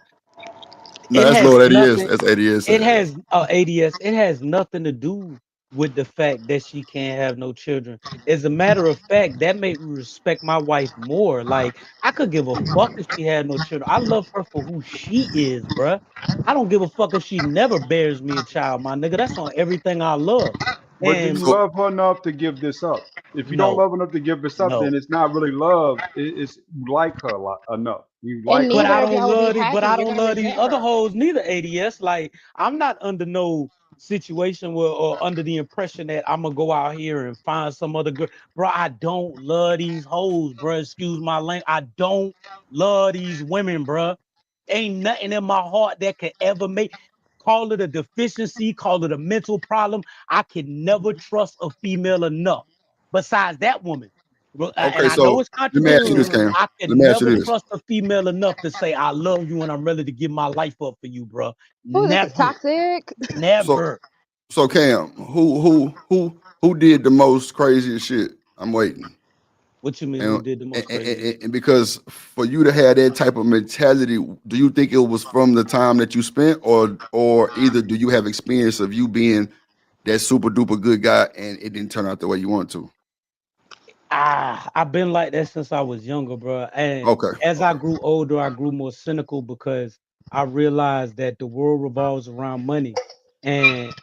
No, It that's has Lord ADS. nothing. That's ADS. It has ADS. It has nothing to do with the fact that she can't have no children. As a matter of fact, that made me respect my wife more. Like I could give a fuck if she had no children. I love her for who she is, bruh. I don't give a fuck if she never bears me a child, my nigga. That's on everything I love. But do And you love her enough to give this up? If you don't No, love enough to give her something, no. it's not really love. It's you like her a lot enough. You And like her But a neither I of lot. don't y'all will be love it. But happy. I You're don't gonna love these resent other her. hoes neither. ADS. Like I'm not under no situation where or under the impression that I'm gonna go out here and find some other girl, bro. I don't love these hoes, bro. Excuse my language. I don't love these women, bro. Ain't nothing in my heart that could ever make. Call it a deficiency. Call it a mental problem. I can never trust a female enough. Besides that woman. And Okay, I know so it's let me ask you controversial. this, Cam. I Let can me ask you never this. trust a female enough to say I love you and I'm ready to give my life up for you, bro. Oh, this is Never, toxic. So never. so Cam, who did the most craziest shit? I'm waiting. What you mean? Who And, did the and, most crazy? and, and because for you to have that type of mentality, do you think it was from the time that you spent, or either do you have experience of you being that super duper good guy and it didn't turn out the way you want to? I've been like that since I was younger, bro. And Okay. as I grew older, I grew more cynical because I realized that the world revolves around money, and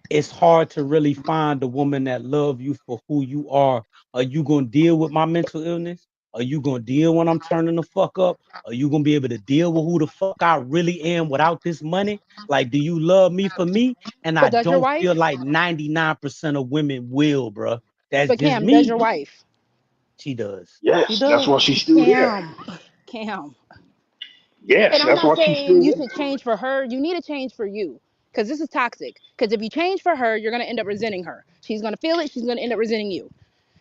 it's hard to really find a woman that love you for who you are. Are you gonna deal with my mental illness? Are you gonna deal when I'm turning the fuck up? Are you gonna be able to deal with who the fuck I really am without this money? Like, do you love me for me? And I But does your don't feel wife? like 99% of women will, bro. That's But just Cam, does me. your wife? She does. She Yes, that's does. why she's still there. Cam. Yes, And I'm that's not why she's saying still you there. should change for her. You need to change for you. Because this is toxic. Because if you change for her, you're going to end up resenting her. She's going to feel it. She's going to end up resenting you.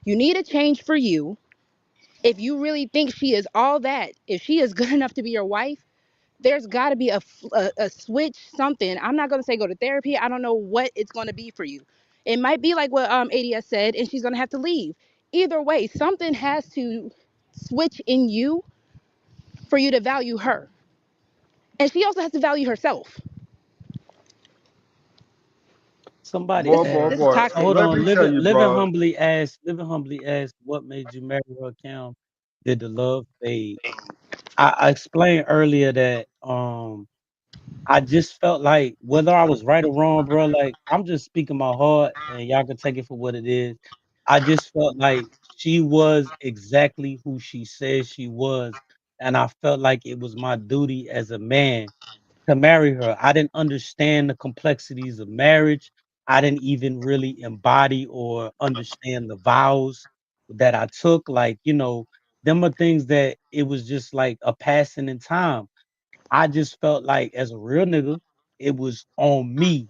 You need to change for you. If you really think she is all that, if she is good enough to be your wife, there's got to be a switch, something. I'm not going to say go to therapy. I don't know what it's going to be for you. It might be like what ADS said, and she's going to have to leave. Either way, something has to switch in you for you to value her. And she also has to value herself. Somebody Boy, This is boy, this is boy. toxic. hold Let on, me tell you, bro. living humbly asked, what made you marry her, Cam? Did the love fade? I explained earlier that I just felt like whether I was right or wrong, bro, like I'm just speaking my heart and y'all can take it for what it is. I just felt like she was exactly who she said she was. And I felt like it was my duty as a man to marry her. I didn't understand the complexities of marriage. I didn't even really embody or understand the vows that I took. Like, them are things that it was just like a passing in time. I just felt like as a real nigga, it was on me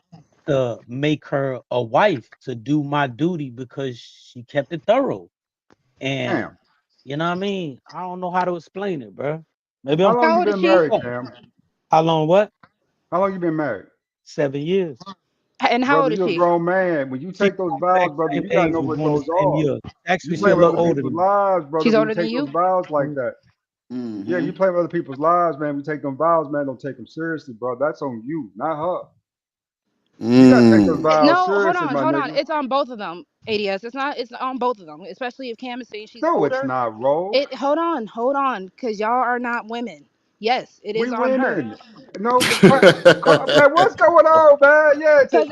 to make her a wife, to do my duty because she kept it thorough. And Cam, you know what I mean? I don't know how to explain it, bro. Maybe how I'm long How you old is been she? married, Cam? how long what? How long you been married? 7 years. And how Brother, old is you're a she? grown man. When you She take those exact vows, brother, same you gotta age. know We're what born the those same are. year. You Actually, she play a with little other older people's than me. lives, brother, She's when you older than take those you? vows like Mhm. that. Yeah, Mm-hmm. you play with other people's lives, man. We take them vows, man. Don't take them seriously, bro. That's on you, not her. You gotta take those Mm. vows No, hold seriously, on, my hold on. nigga. It's on both of them. ADS. It's on both of them. Especially if Cam is saying she's No, it's older. not, Ro. Hold on, because y'all are not women. Yes, it We is on her. winning. No, man, what's going on, man? Yeah, this Because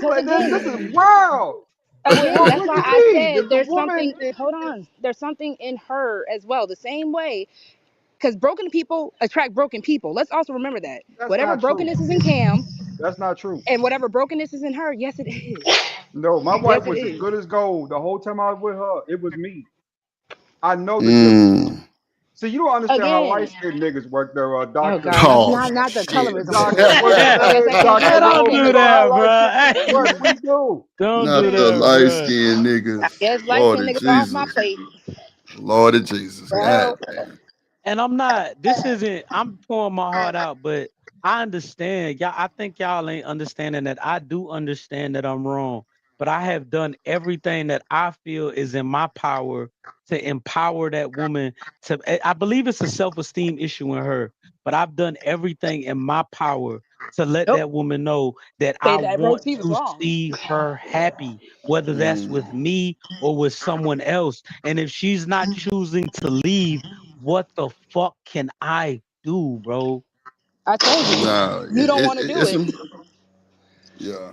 like this. This again, is wild. that's What why you I mean? said The there's woman. something. Hold on, there's something in her as well. The same way, because broken people attract broken people. Let's also remember that That's whatever not true. brokenness is in Cam That's not true. and whatever brokenness is in her, yes, it is. No, my Yes, wife it was as is. good as gold the whole time I was with her. It was me. I know the difference. Mm. See, you don't understand how light Again. skinned niggas work. They're Oh Doctor, God, Oh not the shit. colorism shit. Doctor, what's his Like I name? said, Cam, Doctor you're Man, light don't Rose. skinned You do know niggas. how that, light bro. skinned niggas work. We do. Don't Not do the that, light bro. skinned I niggas. guess light Lord skinned of niggas off my Jesus. plate. Lord of Jesus. God Well, damn. And I'm not, this isn't, I'm pouring my heart out, but I understand. Y'all, I think y'all ain't understanding that I do understand that I'm wrong, but I have done everything that I feel is in my power to empower that woman I believe it's a self-esteem issue in her, but I've done everything in my power to let nope. that woman know that I Say that want Rose was to wrong. see her happy, whether that's Mm. with me or with someone else. And if she's not choosing to leave, what the fuck can I do, bro? I told you, Nah, you don't want to do it's it. some yeah.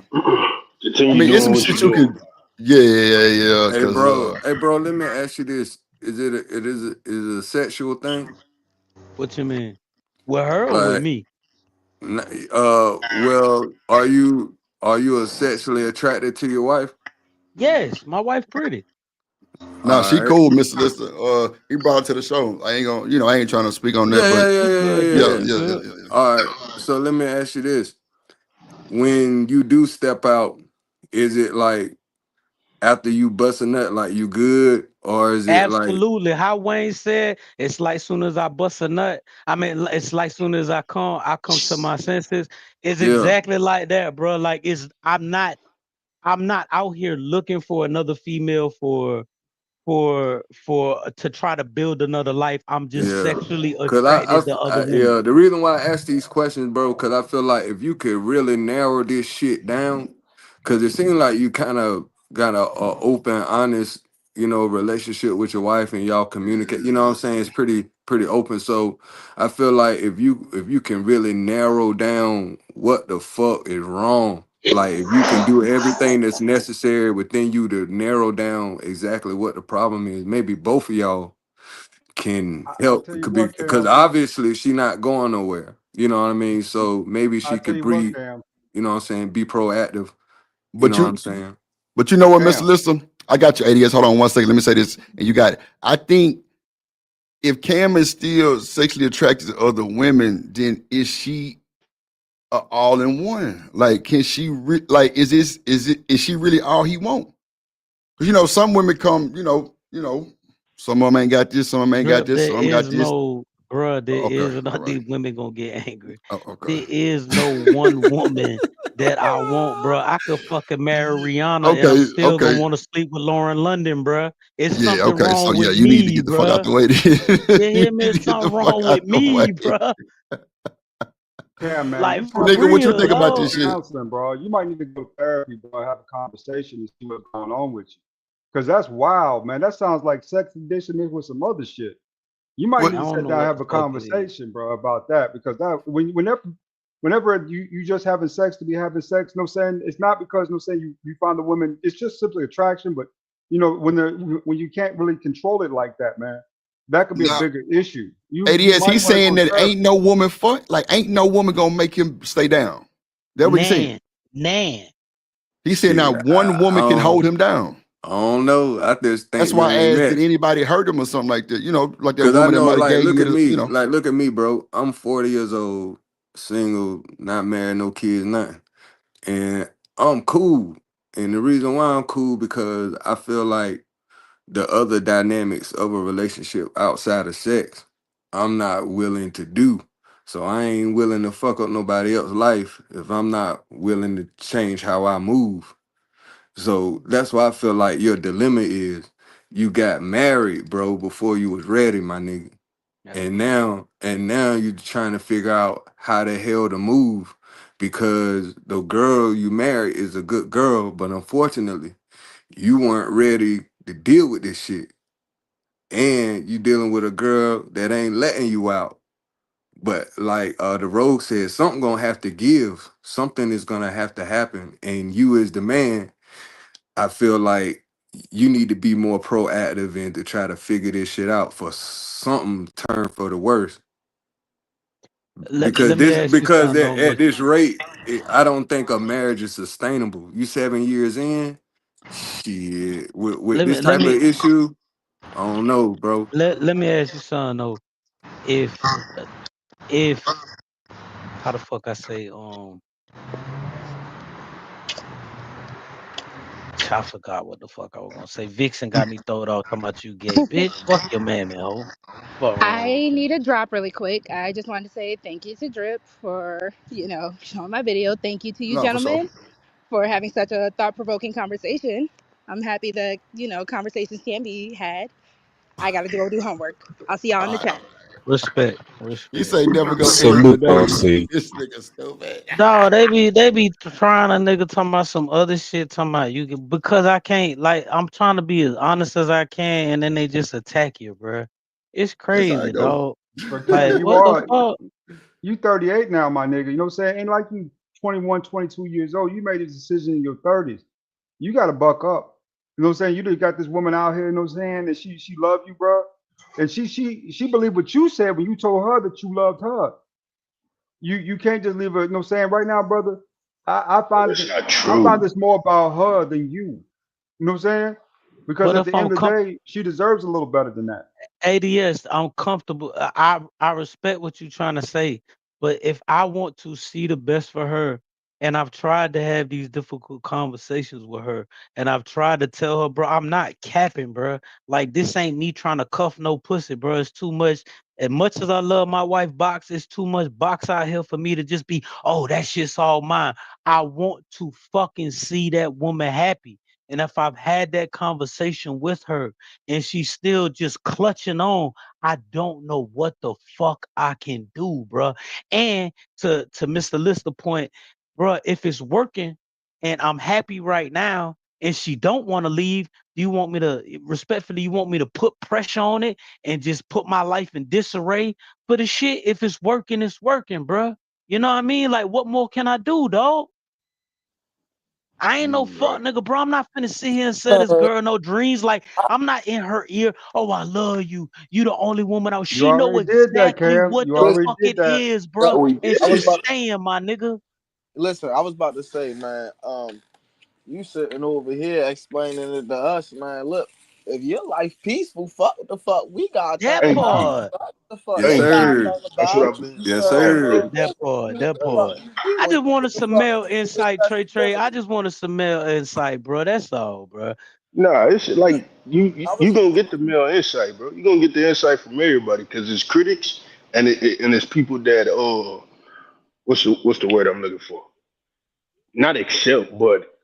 I Continue mean, it's doing some what shit you're you doing. can. Yeah. Hey, Cause bro. Let me ask you this: Is it a sexual thing? What you mean? With her or with Like, me? well, are you sexually attracted to your wife? Yes, my wife pretty. nah, All she right. cool, Mr. Lister. He brought her to the show. I ain't gonna, I ain't trying to speak on that, Yeah, but yeah, yeah, You yeah, good? yeah, You yeah. yeah, yeah. you yeah, yeah, good? yeah, yeah. All right. So let me ask you this: When you do step out, is it like after you bust a nut, like you good, or is it like Absolutely. How Wayne said, it's like soon as I bust a nut. I mean, it's like soon as I come to my senses. It's yeah, exactly like that, bro. Like I'm not out here looking for another female for to try to build another life. I'm just yeah? sexually Cause attracted to other women. yeah, the reason why I ask these questions, bro, cause I feel like if you could really narrow this shit down, cause it seems like you kind of got a open, honest, relationship with your wife, and y'all communicate. You know what I'm saying? It's pretty open. So I feel like if you can really narrow down what the fuck is wrong, like if you can do everything that's necessary within you to narrow down exactly what the problem is, maybe both of y'all can I help. tell It you could be what, because Cam. obviously she not going nowhere. You know what I mean? So maybe I she tell could you what, breathe. Cam. You know what I'm saying? Be proactive. You But know what I'm you, saying? but you know what, Mr. Cam. Lister? I got your ADS. Hold on 1 second. Let me say this, and you got it. I think if Cam is still sexually attracted to other women, then is she all in one? Like, can she like? Is she really all he want? Because some women come, some of them ain't got this, some of them ain't got Drip, this, there some of them got is this. no, bruh, there Okay, is all not right. these women gonna get angry. Oh, okay. There is no one woman that I want, bruh. I could fucking marry Rihanna and I'm Okay, still gonna okay. want to sleep with Lauren London, bruh. It's Yeah, something okay. So wrong yeah, with you need to me, get the fuck out bruh. the way. You You hear me? need to It's get the something fuck wrong out with the way. me, bruh. Cam, man, Like you for probably Nigga, need what to you real, go think to about dog. this shit? counseling, bro. You might need to go to therapy, bro. Have a conversation and see what's going on with you. Because that's wild, man. That sounds like sex addiction mixed with some other shit. You might What? need I to don't sit know down and what have the a fuck it is. conversation, bro, about that. Because that whenever you just having sex to be having sex, no saying it's not because no saying you find the woman, it's just simply attraction. But when you can't really control it like that, man, that could be a Nah, bigger issue. You ADS, might he's want to saying go to that ain't therapy. no woman ain't no woman gonna make him stay down. That what he's saying. Nan. He said Shit, not one woman can hold him down. I don't know. I just That's think why them I ain't asked, did next. anybody hurt him or something like that? Like that Cause I woman that know, might have like, gave look you at the, me, bro. I'm 40 years old, single, not married, no kids, nothing, and I'm cool. And the reason why I'm cool because I feel like the other dynamics of a relationship outside of sex, I'm not willing to do. So I ain't willing to fuck up nobody else's life if I'm not willing to change how I move. So that's why I feel like your dilemma is you got married, bro, before you was ready, my nigga. That's a fact. And now you're trying to figure out how the hell to move because the girl you married is a good girl, but unfortunately, you weren't ready to deal with this shit. And you dealing with a girl that ain't letting you out. But like the rogue said, something gonna have to give. Something is gonna have to happen. And you as the man, I feel like you need to be more proactive and to try to figure this shit out for something turn for the worse. Because Let me this ask you because something at, though, at Mister. this rate, I don't think a marriage is sustainable. You 7 years in, shit, with Let me this let type of me issue, I don't know, bro. let me ask you something though. If if how the fuck I say I forgot what the fuck I was gonna say. Vixen got me throwed off talking about you gay. Bitch, fuck your man, ho. What wrong with I you? need a drop really quick. I just wanted to say thank you to Drip for, showing my video. Thank you to you, no, for sure. gentlemen, for having such a thought provoking conversation. I'm happy that, conversations can be had. I got to go do homework. I'll see y'all in All the right. chat. Respect. He Respect. say never go angry Salute, today. OC. This nigga stupid. No, they be trying a nigga talking about some other shit, talking about you can, because I can't, like, I'm trying to be as honest as I can, and then they just attack you, bruh. It's That's how crazy, it go. dog. But Like, Cam, what the fuck? you 38 now, my nigga. You know what I'm saying? Ain't like you 21, 22 years old. You made a decision in your 30s. You got to buck up. You know what I'm saying? You just got this woman out here, you know what I'm saying, and she love you, bro. And she believed what you said when you told her that you loved her. You can't just leave her, you know what I'm saying? Right now, brother, I find this more about her than you. You know what I'm saying? Because But at if the end I'm of the day, she deserves a little better than that. ADS, I'm comfortable. I respect what you're trying to say, but if I want to see the best for her, and I've tried to have these difficult conversations with her, and I've tried to tell her, bro, I'm not capping, bro. Like this ain't me trying to cuff no pussy, bro. It's too much. As much as I love my wife box, it's too much box out here for me to just be, oh, that shit's all mine. I want to fucking see that woman happy. And if I've had that conversation with her and she's still just clutching on, I don't know what the fuck I can do, bro. And to Mr. Lister point, bro, if it's working and I'm happy right now and she don't want to leave, do you want me to respectfully, you want me to put pressure on it and just put my life in disarray for the shit? If it's working, bro. You know what I mean? Like, what more can I do, dog? I ain't no fuck nigga, bro. I'm not finna sit here and say this girl no dreams. Like, I'm not in her ear. Oh, I love you. You the only woman out. You She know already did that, exactly Cam. what You the already fuck did it that. is, bro. And I was she's about, staying, my nigga. listen, I was about to say, man, you sitting over here explaining it to us, man. Look, if your life peaceful, fuck what the fuck we got to That think about. part. Fuck the fuck Yes, they got to sir. think That's what about. I've been. Yes, sir. That part. We I would just wanted give a some fuck male what insight, Trey. I just wanted some male insight, bro. That's all, bro. Nah, it's like I you was gonna get the male insight, bro. You gonna get the insight from everybody because it's critics and and it's people that what's the word I'm looking for? Not accept, but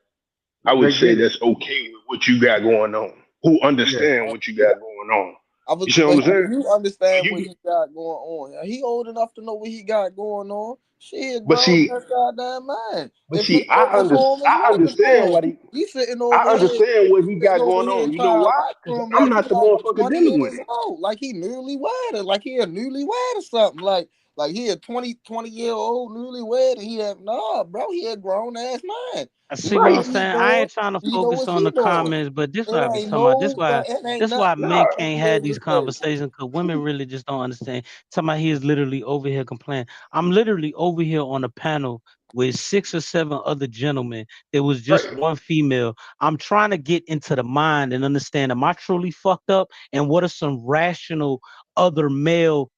I would They say get it. that's okay with what you got going on. Who Yeah. understand what you got going on? I was, You see what but I'm saying? you So understand what you, he got going on. He old enough to know what he got going on. She a but grown see, ass goddamn man. but If he see, working for him, his I wife is understand doing. what he, He sitting I over here, understand what he sitting got over going here on. You know trying to why? write to Because him I'm like he not the like motherfucker 20 dealing with years it. old, like he newlywed, like he a newlywed or something. Like he a 20-year-old newlywed, and he have no, bro. He a grown ass man. I He see know what I'm what he saying. I doing. ain't trying to He know focus what on she the doing. comments, but this what I It be ain't talking about. This no, why it ain't this why nothing men but Nah, can't have crazy these face. conversations because women really just don't understand. Talking about he is literally over here complaining. I'm literally over here on a panel with 6 or 7 other gentlemen. There was just right. one female. I'm trying to get into the mind and understand, am I truly fucked up? And what are some rational other male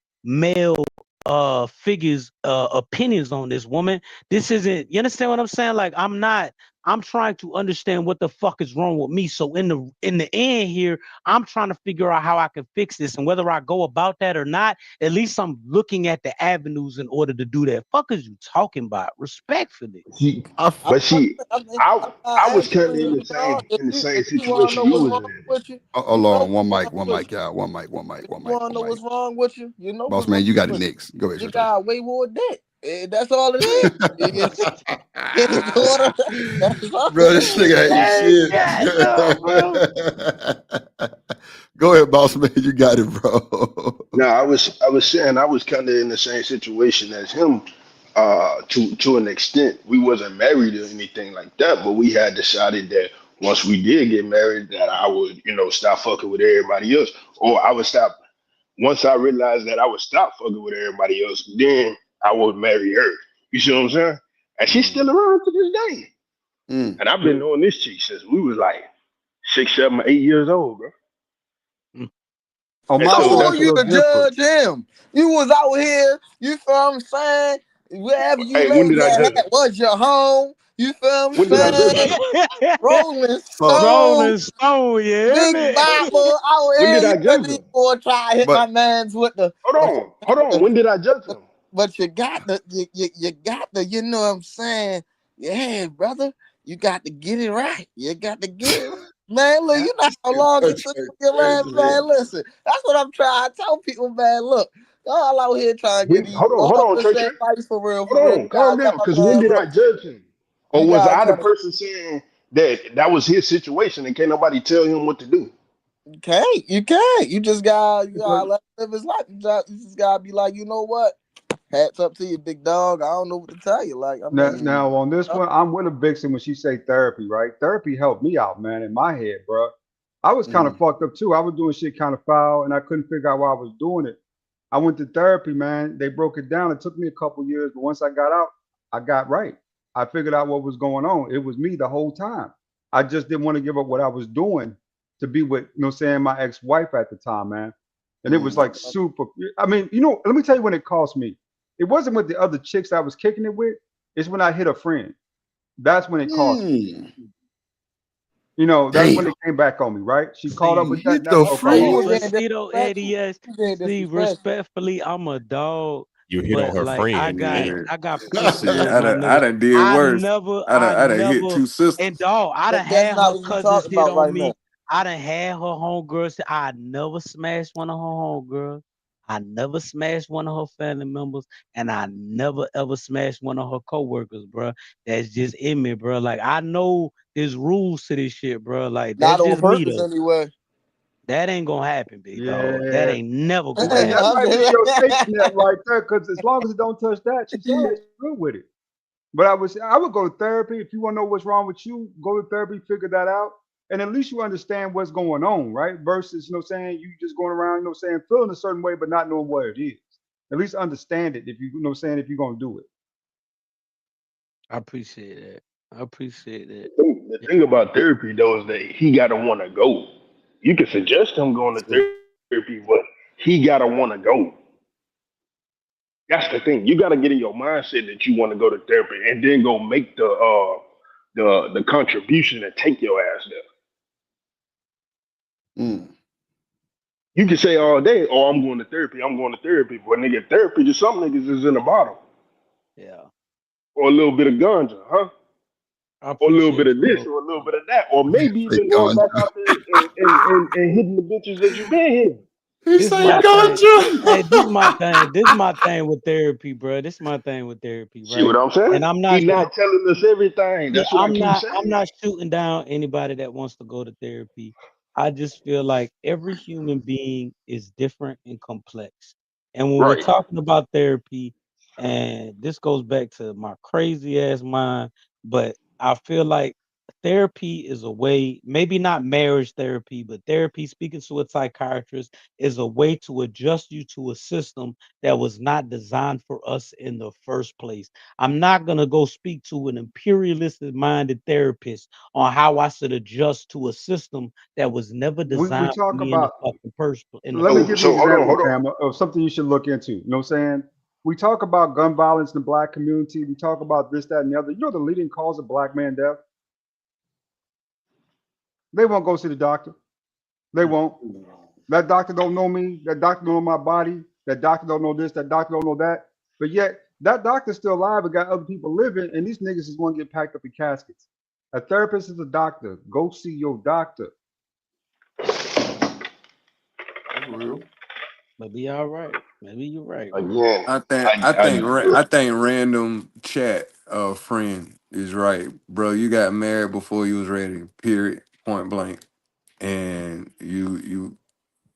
figures opinions on this woman? This isn't, you understand what I'm saying? Like, I'm trying to understand what the fuck is wrong with me. So in the end here, I'm trying to figure out how I can fix this, and whether I go about that or not, at least I'm looking at the avenues in order to do that. Fuck is you talking about? Respectfully. See, I, but see, I'm I not was kind of answering you, dog. in the same If you want to situation know you what's was wrong in. with you, Hold you know on, what's wrong with you. y'all. One mic, If you want to know what's wrong with you, you know Boss what's man, wrong you got it with next. Go ahead, you. You Trey. got way more dick. That's all it is. It's order. That's all Bro, it this nigga ain't shit. Go ahead, boss man. You got it, bro. No, I was saying I was kind of in the same situation as him, to an extent. We wasn't married or anything like that, but we had decided that once we did get married, that I would, stop fucking with everybody else, or I would stop. Once I realized that I would stop fucking with everybody else, then I would marry her. You see what I'm saying? And she's still around to this day. Mm. And I've been knowing this chick since we was like 6, 7, 8 years old, bro. On And my so end, who are that's that's a you little to different. judge him? You was out here, you feel what I'm saying? Wherever you hey, when laid did I your judge head him? was your home. You feel what I'm When did I judge saying? him? Rolling Fuck. Stone, Rolling Stone, you hear Big me? Bible out When here. did You I let judge these him? boy try to hit my But mans with the Hold on. When did I judge him? but you got the you got the, you know what I'm saying? Yeah, brother, you got to get it right. You got to get it right. Man, look, you know how long it took to get land, man. Listen, that's what I'm trying to tell people, man. Look, y'all out here trying to get these Hold on, Trey. 100% advice for real, for Hold real. on, calm down. Because when Man, did look, I judge him? Or you was gotta I the try to, person saying that was his situation and can't nobody tell him what to do? you can't. You just gotta let him live his life. You just gotta be like, you know what? hats up to you, big dog. I don't know what to tell you. Like, I mean, Now on this one, I'm with a Vixen when she say therapy, right? Therapy helped me out, man, in my head, bro. I was kind of fucked up too. I was doing shit kind of foul, and I couldn't figure out why I was doing it. I went to therapy, man. They broke it down. It took me a couple years, but once I got out, I got right. I figured out what was going on. It was me the whole time. I just didn't want to give up what I was doing to be with, my ex-wife at the time, man. And it was like super. I mean, let me tell you when it cost me. It wasn't with the other chicks I was kicking it with. It's when I hit a friend. That's when it cost me. That's when it came back on me, right? She called up with that. See, respectfully, I'm a dog. You hit on her friend. I got Shit, I done did worse. I done hit two sisters. And dog, I done had her cousins hit on me. I done had her homegirls. I never smashed one of her homegirls. I never smashed one of her family members, and I never ever smashed one of her coworkers, bro. That's just in me, bro. Like, I know there's rules to this shit, bro. Like, that's not on just purpose me, though. anyway. That ain't gonna happen, big dog. That ain't never gonna happen. That might be your safety net right there, because as long as it don't touch that, she's always good with it. But I would go to therapy. If you want to know what's wrong with you, go to therapy, figure that out. And at least you understand what's going on, right? Versus, you just going around, feeling a certain way, but not knowing what it is. At least understand it if if you're going to do it. I appreciate that. The thing about therapy, though, is that he got to want to go. You can suggest him going to therapy, but he got to want to go. That's the thing. You got to get in your mindset that you want to go to therapy and then go make the contribution and take your ass there. You can say all day, "Oh, I'm going to therapy. But nigga, therapy to some niggas is in a bottle. Yeah. Or a little bit of ganja, huh? Or a little bit of this, or a little bit of that. Or maybe even going back out there and hitting the bitches that you've been hitting. This is my thing. This is my thing with therapy, bro. This is my thing with therapy, right? See what I'm saying? And I'm not. He's not telling us everything. That's what I keep saying. I'm not shooting down anybody that wants to go to therapy. I just feel like every human being is different and complex. And when we're talking about therapy, and this goes back to my crazy ass mind, but I feel like therapy is a way, maybe not marriage therapy, but therapy, speaking to a psychiatrist, is a way to adjust you to a system that was not designed for us in the first place. I'm not going to go speak to an imperialistic minded therapist on how I should adjust to a system that was never designed for me in the fucking first place. Let me give you an example, Cam, of something you should look into. You know what I'm saying? We talk about gun violence in the black community. We talk about this, that, and the other. You know the leading cause of black man death? They won't go see the doctor. They won't. That doctor don't know me. That doctor don't know my body. That doctor don't know this. That doctor don't know that. But yet, that doctor's still alive and got other people living, and these niggas is going to get packed up in caskets. A therapist is a doctor. Go see your doctor. That's real. Maybe all right. Maybe you're right. Again, I think random chat friend is right, bro. You got married before you was ready. Period. Point blank. And you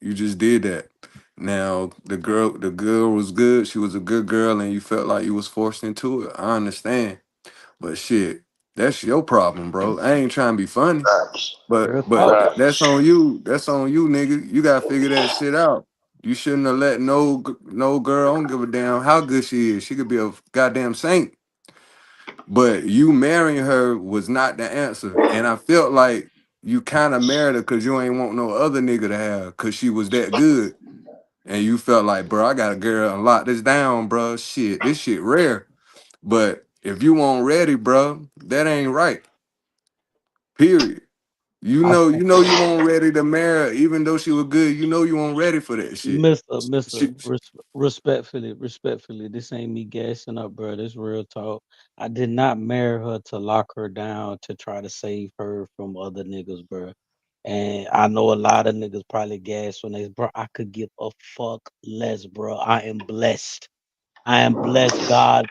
just did that. Now the girl was good. She was a good girl, and you felt like you was forced into it. I understand, but shit, that's your problem, bro. I ain't trying to be funny, but that's on you. That's on you, nigga. You gotta figure that shit out. You shouldn't have let no girl. I don't give a damn how good she is. She could be a goddamn saint, but you marrying her was not the answer. And I felt like you kind of married her because you ain't want no other nigga to have because she was that good. And you felt like, bro, I got a girl and lock this down, bro. Shit, this shit rare. But if you weren't ready, bro, that ain't right. Period. You know you weren't ready to marry her, even though she was good. You know you weren't ready for that shit. Respectfully, this ain't me gassing up, bro. This real talk. I did not marry her to lock her down to try to save her from other niggas, bro. And I know a lot of niggas probably gas when they, bro, I could give a fuck less, bro. I am blessed. God,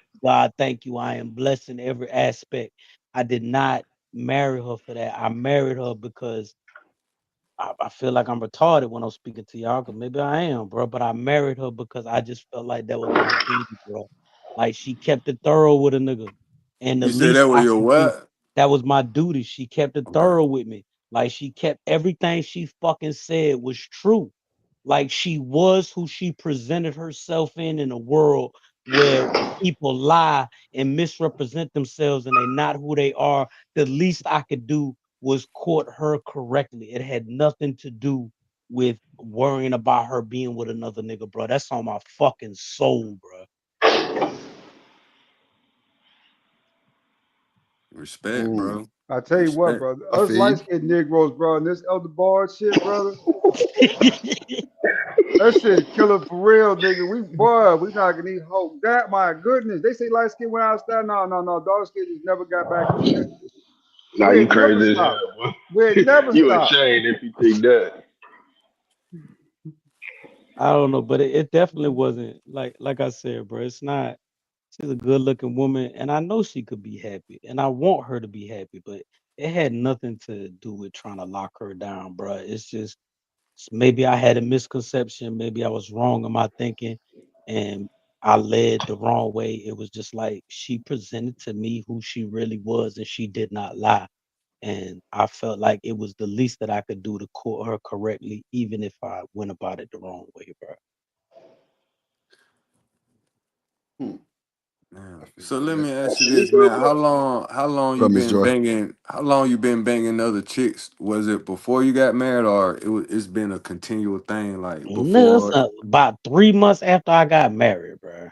thank you. I am blessed in every aspect. I did not marry her for that. I married her because I feel like I'm retarded when I'm speaking to y'all, because maybe I am, bro. But I married her because I just felt like that was my duty, bro. Like she kept it thorough with a nigga, and the You said least that was I your could do, what? that was my duty. She kept it thorough with me. Like she kept everything she fucking said was true. Like she was who she presented herself in a world where people lie and misrepresent themselves and they not who they are. The least I could do was court her correctly. It had nothing to do with worrying about her being with another nigga, bro. That's on my fucking soul, bro. Respect, bro. I tell you what, Respect. brother. Us light skinned Negroes, bro, and this Elder Bar shit, brother. That shit killer for real, nigga. We not gonna eat hope. That my goodness. They say light skin went outside. No. Dark skin just never got back into that shit. Nah, We you ain't never crazy as stopped. hell, boy. We ain't never You stopped. ashamed if you think that. I don't know, but it definitely wasn't like I said, bro. It's not. She's a good looking woman, and I know she could be happy, and I want her to be happy, but it had nothing to do with trying to lock her down, bro. It's just maybe I had a misconception, maybe I was wrong in my thinking, and I led the wrong way. It was just like she presented to me who she really was, and she did not lie. And I felt like it was the least that I could do to court her correctly, even if I went about it the wrong way, bro. So let me ask you this, man. How long you up, Miss been Joy? banging? How long you been banging other chicks? Was it before you got married, or it's been a continual thing like No, it's before? about 3 months after I got married, bro.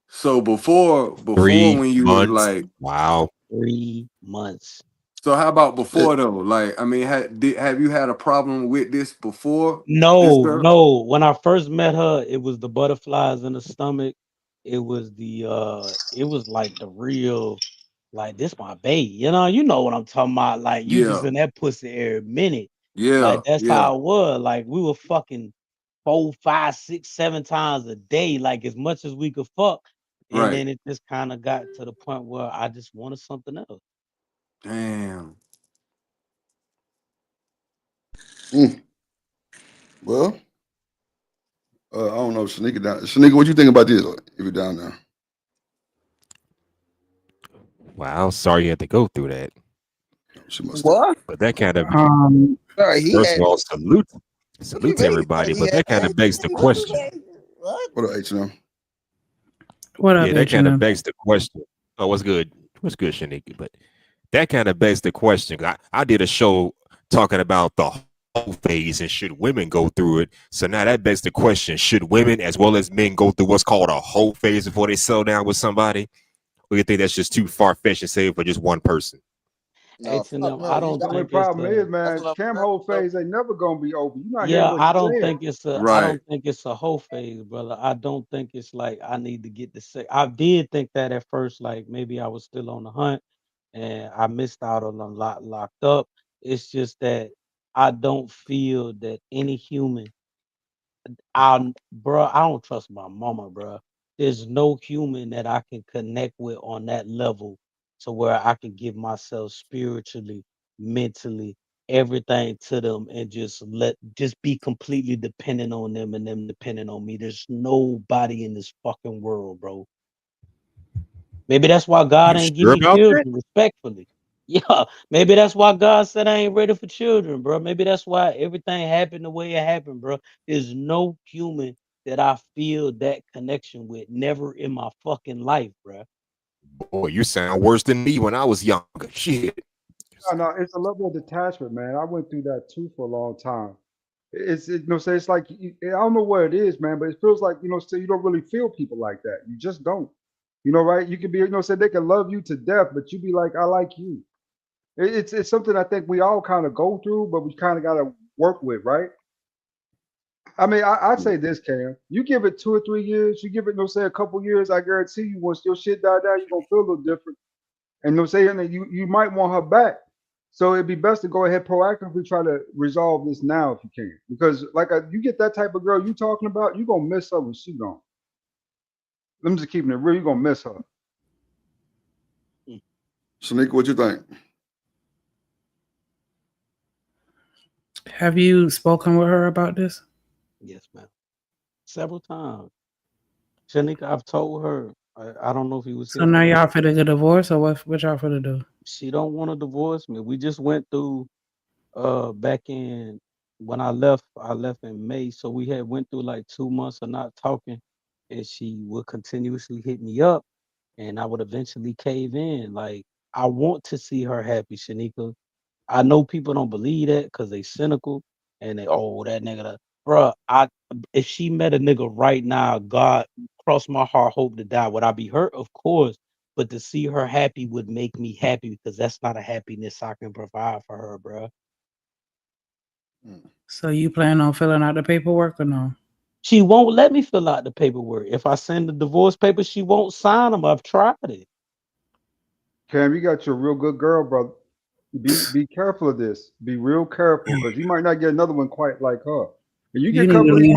So before 3 when you was months. like, Wow. 3 months. so how about before though? Like, I mean, have you had a problem with this before? This No, girl? no. When I first met her, it was the butterflies in the stomach. It was it was like the real, like this my baby. You know what I'm talking about. Like you just Yeah, in that pussy every minute. yeah, Like that's yeah. how it was. Like we were fucking 4, 5, 6, 7 times a day, like as much as we could fuck. And Right. then it just kind of got to the point where I just wanted something else. Damn. Well, I don't know. Shanika down. Shanika, what you think about this? If you're down there. Wow. Sorry you had to go through that. She must What? But that kind of Sorry, he first had. of all, salute What do you to mean? everybody. He But had that kind of begs the question. What? What up, H&M? What up, Yeah, that kind of H&M? begs the question. Oh, what's good? What's good, Shanika? But that kind of begs the question. I did a show talking about the whole phase and should women go through it. So now that begs the question: should women as well as men go through what's called a whole phase before they settle down with somebody? Or you think that's just too far fetched to say for just one person? No, fuck H&M, no. I You don't The got. only think it's problem is, That's man, what Cam I'm whole saying. phase ain't never gonna be over. You're not hearing Yeah, what I he's don't saying. think it's a I Right. don't think it's a whole phase, brother. I don't think it's like I need to get the sick. I did think that at first, like maybe I was still on the hunt and I missed out on a lot locked up. It's just that I don't feel that any human, bro, I don't trust my mama, bro. There's no human that I can connect with on that level to where I can give myself spiritually, mentally, everything to them and just be completely dependent on them and them dependent on me. There's nobody in this fucking world, bro. Maybe that's why God You ain't give sure me about that? children, respectfully. Yeah, maybe that's why God said I ain't ready for children, bro. Maybe that's why everything happened the way it happened, bro. There's no human that I feel that connection with, never in my fucking life, bro. Boy, you sound worse than me when I was younger. Shit. No, it's a level of detachment, man. I went through that too for a long time. Say it's like I don't know what it is, man, but it feels like say you don't really feel people like that. You just don't. Right? You can be, say they can love you to death, but you be like, I like you. It's something I think we all kind of go through, but we kind of got to work with, right? I mean, I'd say this, Cam. You give it 2 or 3 years, you give it, say a couple years, I guarantee you, once your shit die down, you're gonna feel a little different. And you might want her back. So it'd be best to go ahead proactively try to resolve this now if you can, because you get that type of girl you talking about, you gonna miss her when she gone. I'm just keeping it real. You gonna miss her. Shanika, what you think? Have you spoken with her about this? Yes, ma'am. Several times. Shanika, I've told her. I don't know if he was So here. now y'all finna get a divorce, or what y'all finna do? She don't want to divorce me. We just went through back in when I left in May. So we had went through like 2 months of not talking, and she would continuously hit me up, and I would eventually cave in. Like, I want to see her happy, Shanika. I know people don't believe that because they cynical and they that nigga. Bruh, if she met a nigga right now, God cross my heart, hope to die. Would I be hurt? Of course. But to see her happy would make me happy because that's not a happiness I can provide for her, bruh. So you plan on filling out the paperwork or no? She won't let me fill out the paperwork. If I send the divorce papers, she won't sign them. I've tried it. Cam, you got your real good girl, brother. Be careful of this. Be real careful because you might not get another one quite like her. And you get a couple of these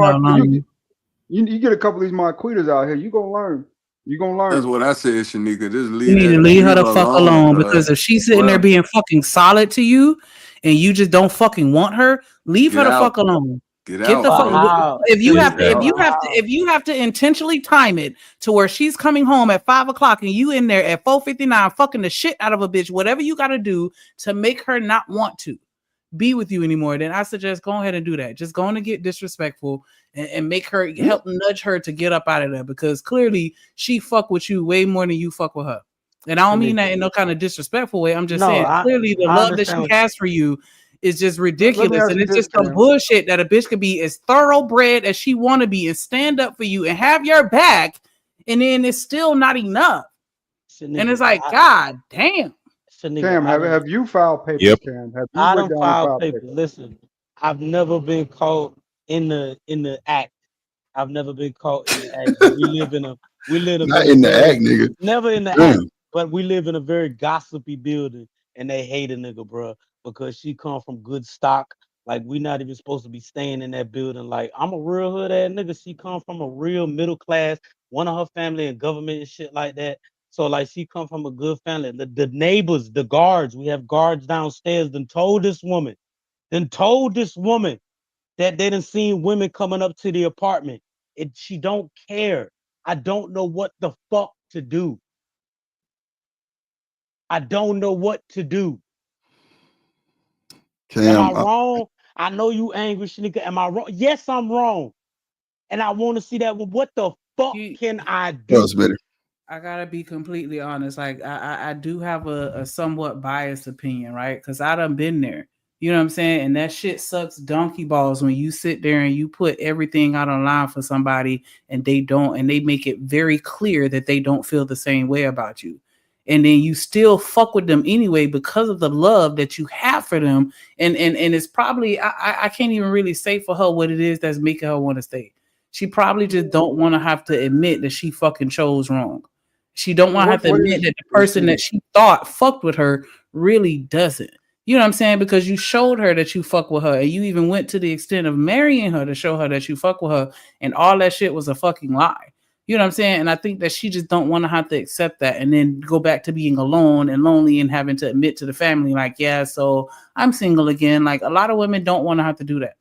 you get a couple of these Marquitas out here, you gonna learn. You gonna learn. That's what I said, Shanika. Just You need to leave her the fuck alone because if she's sitting there being fucking solid to you and you just don't fucking want her, leave her the fuck alone. Get the fuck. If you have to intentionally time it to where she's coming home at 5 o'clock and you in there at 4:59 fucking the shit out of a bitch, whatever you got to do to make her not want to be with you anymore, then I suggest go ahead and do that. Just go on and get disrespectful and make her help nudge her to get up out of there because clearly she fuck with you way more than you fuck with her. And I don't mean that in no kind of disrespectful way. I'm just saying clearly the love that she has for you is just ridiculous, and it's just some bullshit that a bitch could be as thoroughbred as she want to be and stand up for you and have your back, and then it's still not enough. And it's like, God damn. Cam, have you filed papers? Yep. Cam, have you I went don't down and file filed papers. Listen, I've never been caught in the act. I've never been caught in the act. We live in a Not in the act, nigga. Never in the act, but we live in a very gossipy building, and they hate a nigga, bro, because she come from good stock. Like, we not even supposed to be staying in that building. Like, I'm a real hood ass nigga. She come from a real middle class. One of her family in government and shit like that. So, like, she come from a good family. The neighbors, the guards, we have guards downstairs, told this woman that they done seen women coming up to the apartment. She don't care. I don't know what the fuck to do. I don't know what to do. Am I wrong? I know you angry, Shanika. Am I wrong? Yes, I'm wrong. And I want to see that. Well, what the fuck can I do? I gotta be completely honest. Like I do have a somewhat biased opinion, right? Because I done been there. You know what I'm saying? And that shit sucks donkey balls when you sit there and you put everything out online for somebody and they don't, and they make it very clear that they don't feel the same way about you. And then you still fuck with them anyway because of the love that you have for them. And it's probably, I can't even really say for her what it is that's making her want to stay. She probably just don't want to have to admit that she fucking chose wrong. She don't want to have to admit that the person that she thought fucked with her really doesn't. You know what I'm saying? Because you showed her that you fuck with her, and you even went to the extent of marrying her to show her that you fuck with her, and all that shit was a fucking lie. You know what I'm saying? And I think that she just don't want to have to accept that and then go back to being alone and lonely and having to admit to the family, like, yeah, so I'm single again. Like, a lot of women don't want to have to do that.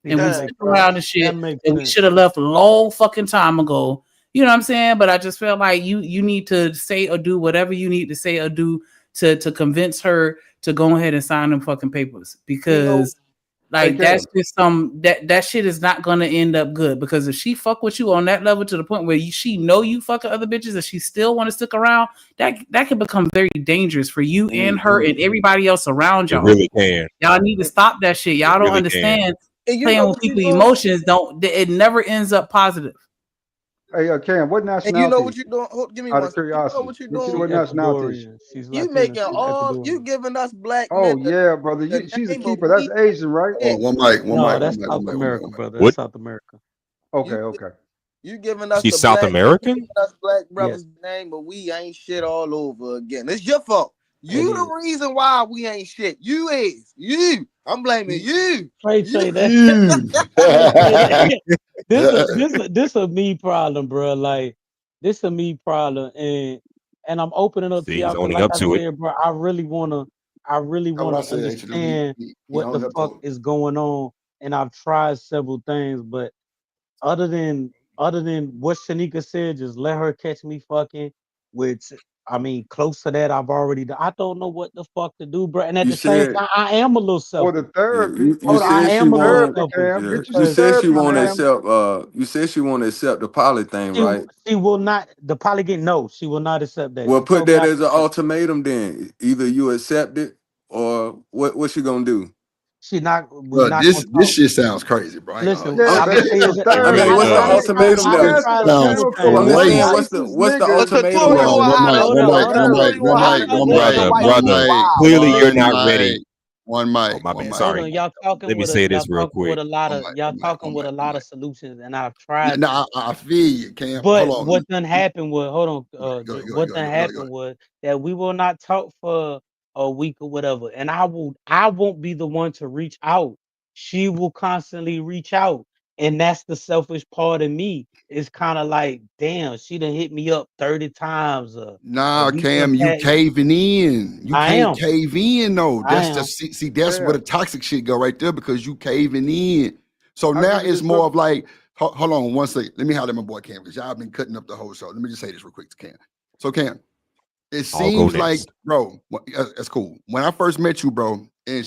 And we stick around and shit, and we should have left a long fucking time ago. You know what I'm saying? But I just feel like you need to say or do whatever you need to say or do to convince her to go ahead and sign them fucking papers, because like that's just that shit is not gonna end up good. Because if she fuck with you on that level to the point where she know you fucking other bitches and she still want to stick around, that can become very dangerous for you and her and everybody else around y'all. It really can. Y'all need to stop that shit. Y'all don't understand playing with people's emotions. It never ends up positive. Hey, Cam, what nationality? And you know what you're doing? Give me Out one. of curiosity. You know what you're doing? What nationality? You making you giving us black. Oh yeah, brother. She's a keeper. That's Asian, right? Oh, one mic. That's South America, brother. That's South America. Okay. You giving us She's South American? Giving us black brothers' name, but we ain't shit all over again. It's your fault. You the reason why we ain't shit. You is. You. I'm blaming you. Say that. This a me problem, bro. Like, this a me problem, and I'm opening up to y'all. Owning like up I to said, bro, I really wanna I really That's what want I to said, H. understand He what owned the up to fuck it. is going on, and I've tried several things, but other than what Shanika said, just let her catch me fucking. Which I mean, close to that, I've already done. I don't know what the fuck to do, bro. And at You the same said time, I am a little Or selfish. the therapy. you Hold on, Get I said you she some am a little want therapy, selfish Cam. yeah. Get you You some because said she therapy, want to Cam. accept you said she want to accept the poly thing, right? she will not. The polygon, no, she will not accept that. Well, She put told me that I as an can. ultimatum then. Either you accept it or what she gonna do? She not. We Bro, not gonna this talk. shit sounds crazy, bro. I ain't gonna hold Listen, you. Yeah, I'm man, gonna get tell you some that. I mean, therapy, what's the bro. ultimatum She I done though? asking tried for Sounds several chemical things. I'm Hold just on, saying, I, evaluations, what's the nigga. The ultimatum Hold though? tutorial on, on how to hold on, hold the on. tutorial on how to I divorce got your brother, wife you. is brother. wild. Clearly, you're one not mic, ready. one Oh, mic, my one bad. mic, Hold Sorry. on, y'all talking Let me with say this real quick. a lot of solutions, and I've tried them. Now I feel you, Cam. Hold But on. what done happened was, hold on, Go ahead, go ahead, what go done ahead, go ahead, go happened was that we will not talk for a week or whatever, and I won't be the one to reach out. She will constantly reach out, and that's the selfish part of me. It's kind of like, damn, she done hit me up 30 times. A Nah, week done Cam, you passed. caving in. You I can't am. cave in though. I That's the am. see, that's where Cam, the toxic shit go right there because you caving in. So I'll now give you it's this real. more of like, hold on one second. Let me holler at my boy Cam because y'all been cutting up the whole show. Let me just say this real quick to Cam. So Cam, it I'll go seems like, next. bro, that's cool. When I first met you, bro, and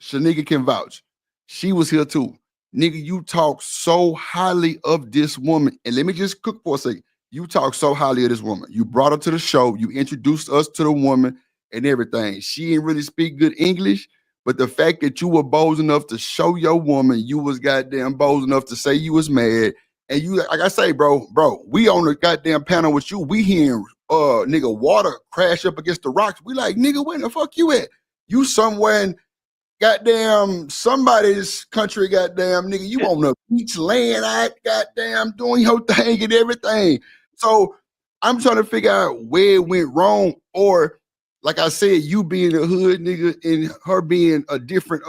Shanika can vouch, she was here too. Nigga, you talk so highly of this woman. And let me just cook for a second. You talk so highly of this woman. You brought her to the show. You introduced us to the woman and everything. She didn't really speak good English, but the fact that you were bold enough to show your woman, you was goddamn bold enough to say you was mad. And you, like I say, bro, we on the goddamn panel with you. We hearing nigga water crash up against the rocks. We like, nigga, where the fuck you at? You somewhere in goddamn somebody's country, goddamn nigga. You on the beach laying out, goddamn, doing your thing and everything. So I'm trying to figure out where it went wrong, or like I said, you being a hood nigga and her being a different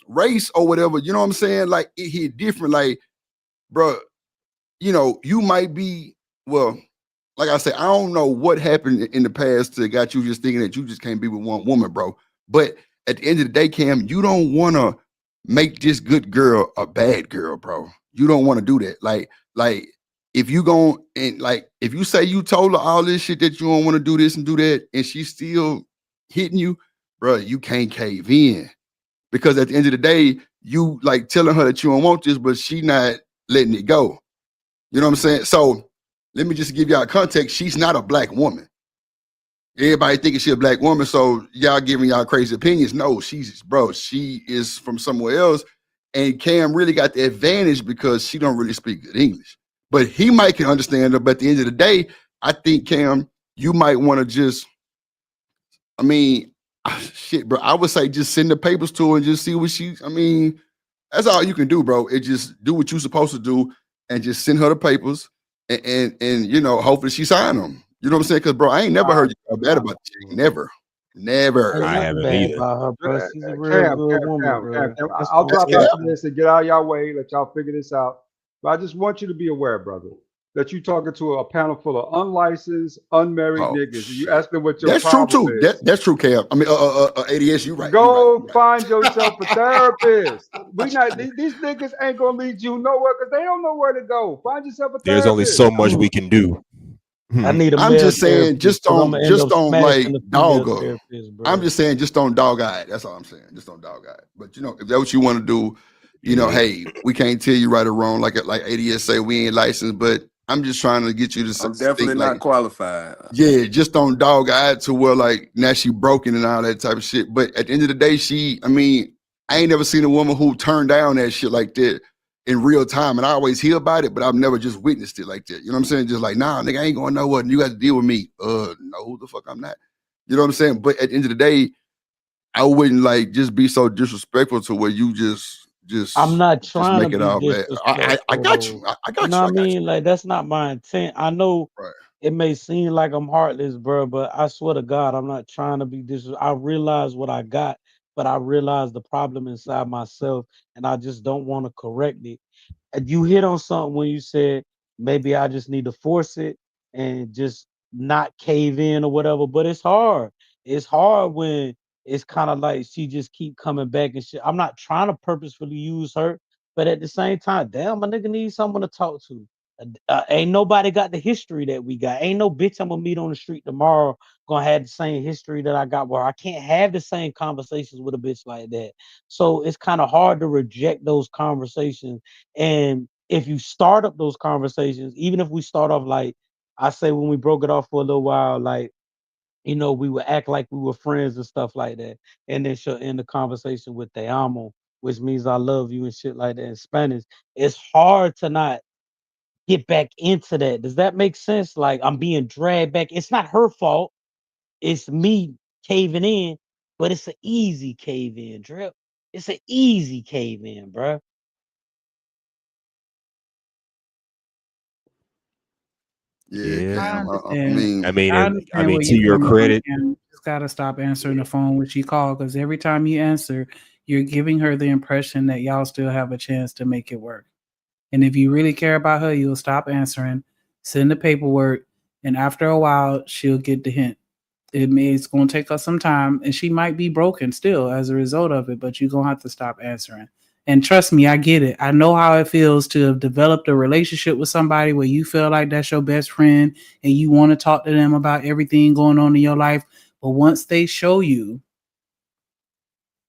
race or whatever. You know what I'm saying? Like it hit different. Like, bro, you know, you might be well. Like I said, I don't know what happened in the past that got you just thinking that you just can't be with one woman, bro. But at the end of the day, Cam, you don't want to make this good girl a bad girl, bro. You don't want to do that. Like if you gon' and like if you say you told her all this shit that you don't want to do this and do that, and she's still hitting you, bro, you can't cave in because at the end of the day, you like telling her that you don't want this, but she not letting it go. You know what I'm saying? So let me just give y'all context. She's not a black woman. Everybody thinking she a black woman, so y'all giving y'all crazy opinions. No, she is from somewhere else. And Cam really got the advantage because she don't really speak good English. But he might can understand her. But at the end of the day, I think, Cam, you might want to just, I mean, shit, bro. I would say just send the papers to her and just see what that's all you can do, bro. It just do what you're supposed to do and just send her the papers and you know, hopefully she sign them. You know what I'm saying? Because bro, I ain't never heard you talk bad about the chick. Never. Ain't I nothing haven't bad either. about her, bro. She's a real Cam, good woman, bro. That's I'll all drop I'm after saying. this and get out of y'all way. Let y'all figure this out. But I just want you to be aware, brother, that you talking to a panel full of unlicensed, unmarried niggas, and you ask them what your That's true problem too. is. That's true, Cam. I mean, ADS, you right. Go find yourself a therapist. These niggas ain't gonna lead you nowhere because they don't know where to go. Find yourself a There's only therapist. so much we can do. I need a I'm male just saying, therapist because I'm gonna end up like smashing the dog female her. therapist, bro. I'm just saying, just don't dog eye. That's all I'm saying. Just don't dog eye. But you know, if that's what you want to do, you know, hey, we can't tell you right or wrong. Like ADS say, we ain't licensed. But I'm just trying to get you to I'm definitely think not like, qualified. yeah, just don't dog eye to where like now she broken and all that type of shit. But at the end of the day, I ain't never seen a woman who turned down that shit like that in real time. And I always hear about it, but I've never just witnessed it like that. You know what I'm saying? Just like, nah, nigga, I ain't going nowhere. And you got to deal with me. No, the fuck I'm not. You know what I'm saying? But at the end of the day, I wouldn't like just be so disrespectful to where you just I'm not trying to make it be all bad. I disrespectful, got you. though. I got You know you. what I mean? Like that's not my intent. I know Right. it may seem like I'm heartless, bro, but I swear to God, I'm not trying to be disrespectful. I realize what I got, but I realize the problem inside myself, and I just don't want to correct it. And you hit on something when you said maybe I just need to force it and just not cave in or whatever. But it's hard. it's hard when it's kind of like she just keep coming back and shit. I'm not trying to purposefully use her, but at the same time, damn, my nigga needs someone to talk to. Ain't nobody got the history that we got. Ain't no bitch I'm gonna meet on the street tomorrow gonna have the same history that I got, where I can't have the same conversations with a bitch like that. So it's kind of hard to reject those conversations. And if you start up those conversations, even if we start off like I say when we broke it off for a little while, like, you know, we would act like we were friends and stuff like that. And then she'll end the conversation with te amo, which means I love you and shit like that in Spanish. It's hard to not get back into that. Does that make sense? Like I'm being dragged back. It's not her fault. It's me caving in, but it's an easy cave in, Drip. It's an easy cave in, bro. Yeah. I mean, I mean, I and, I understand mean, where to you're your coming from, credit, Ken. You just gotta stop answering the phone when she called, because every time you answer, you're giving her the impression that y'all still have a chance to make it work. And if you really care about her, you'll stop answering, send the paperwork, and after a while, she'll get the hint. It's going to take us some time, and she might be broken still as a result of it, but you're going to have to stop answering. And trust me, I get it. I know how it feels to have developed a relationship with somebody where you feel like that's your best friend and you want to talk to them about everything going on in your life. But once they show you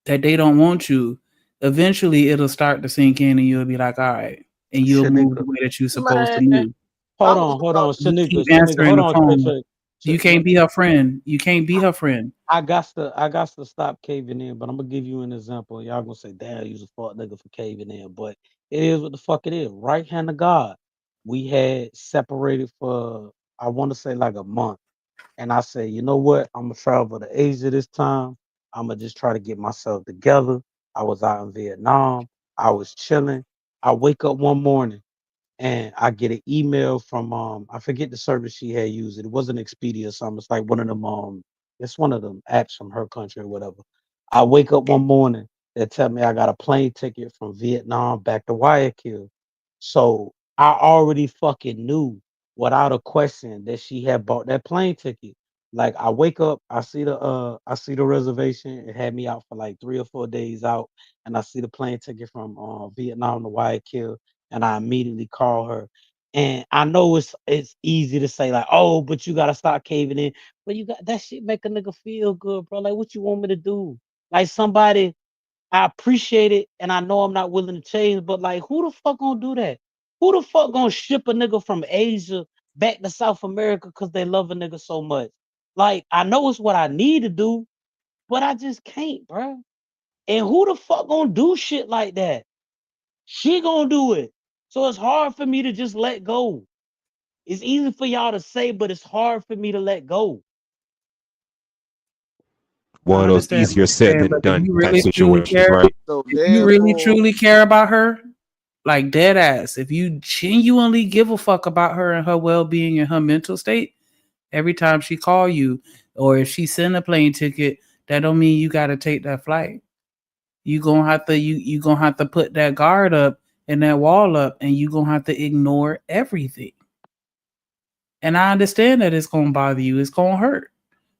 that they don't want you, eventually it'll start to sink in and you'll be like, all right. And you'll move the way that you're supposed to move. Hold on, You Shanika, keep answering hold the on, phone. You can't be her friend. You can't be her friend. I got to stop caving in, but I'm gonna give you an example. Y'all gonna say, "Damn, you's a fuck nigga for caving in," but it is what the fuck it is. Right hand of God. We had separated for I want to say like a month, and I said, you know what? I'm gonna travel to Asia this time. I'm gonna just try to get myself together. I was out in Vietnam. I was chilling. I wake up one morning and I get an email from I forget the service she had used. It wasn't Expedia or something. It's like one of them it's one of them apps from her country or whatever. I wake up one morning, they tell me I got a plane ticket from Vietnam back to Guayaquil. So I already fucking knew without a question that she had bought that plane ticket. Like I wake up, I see the reservation. It had me out for like 3 or 4 days out, and I see the plane ticket from Vietnam to Guayaquil, and I immediately call her. And I know it's easy to say like, oh, but you gotta start caving in. But you got that shit make a nigga feel good, bro. Like, what you want me to do? Like somebody, I appreciate it, and I know I'm not willing to change, but like, who the fuck gonna do that? Who the fuck gonna ship a nigga from Asia back to South America because they love a nigga so much? Like, I know it's what I need to do, but I just can't, bro. And who the fuck gonna do shit like that? She gonna do it. So it's hard for me to just let go. It's easy for y'all to say, but it's hard for me to let go. one of those easier said than done type situations, right? If you really truly care about her, like dead ass, if you genuinely give a fuck about her and her well-being and her mental state, every time she call you or if she send a plane ticket, that don't mean you got to take that flight. You gonna have to you gonna have to put that guard up and that wall up, and you gonna have to ignore everything. And I understand that it's gonna bother you, it's gonna hurt,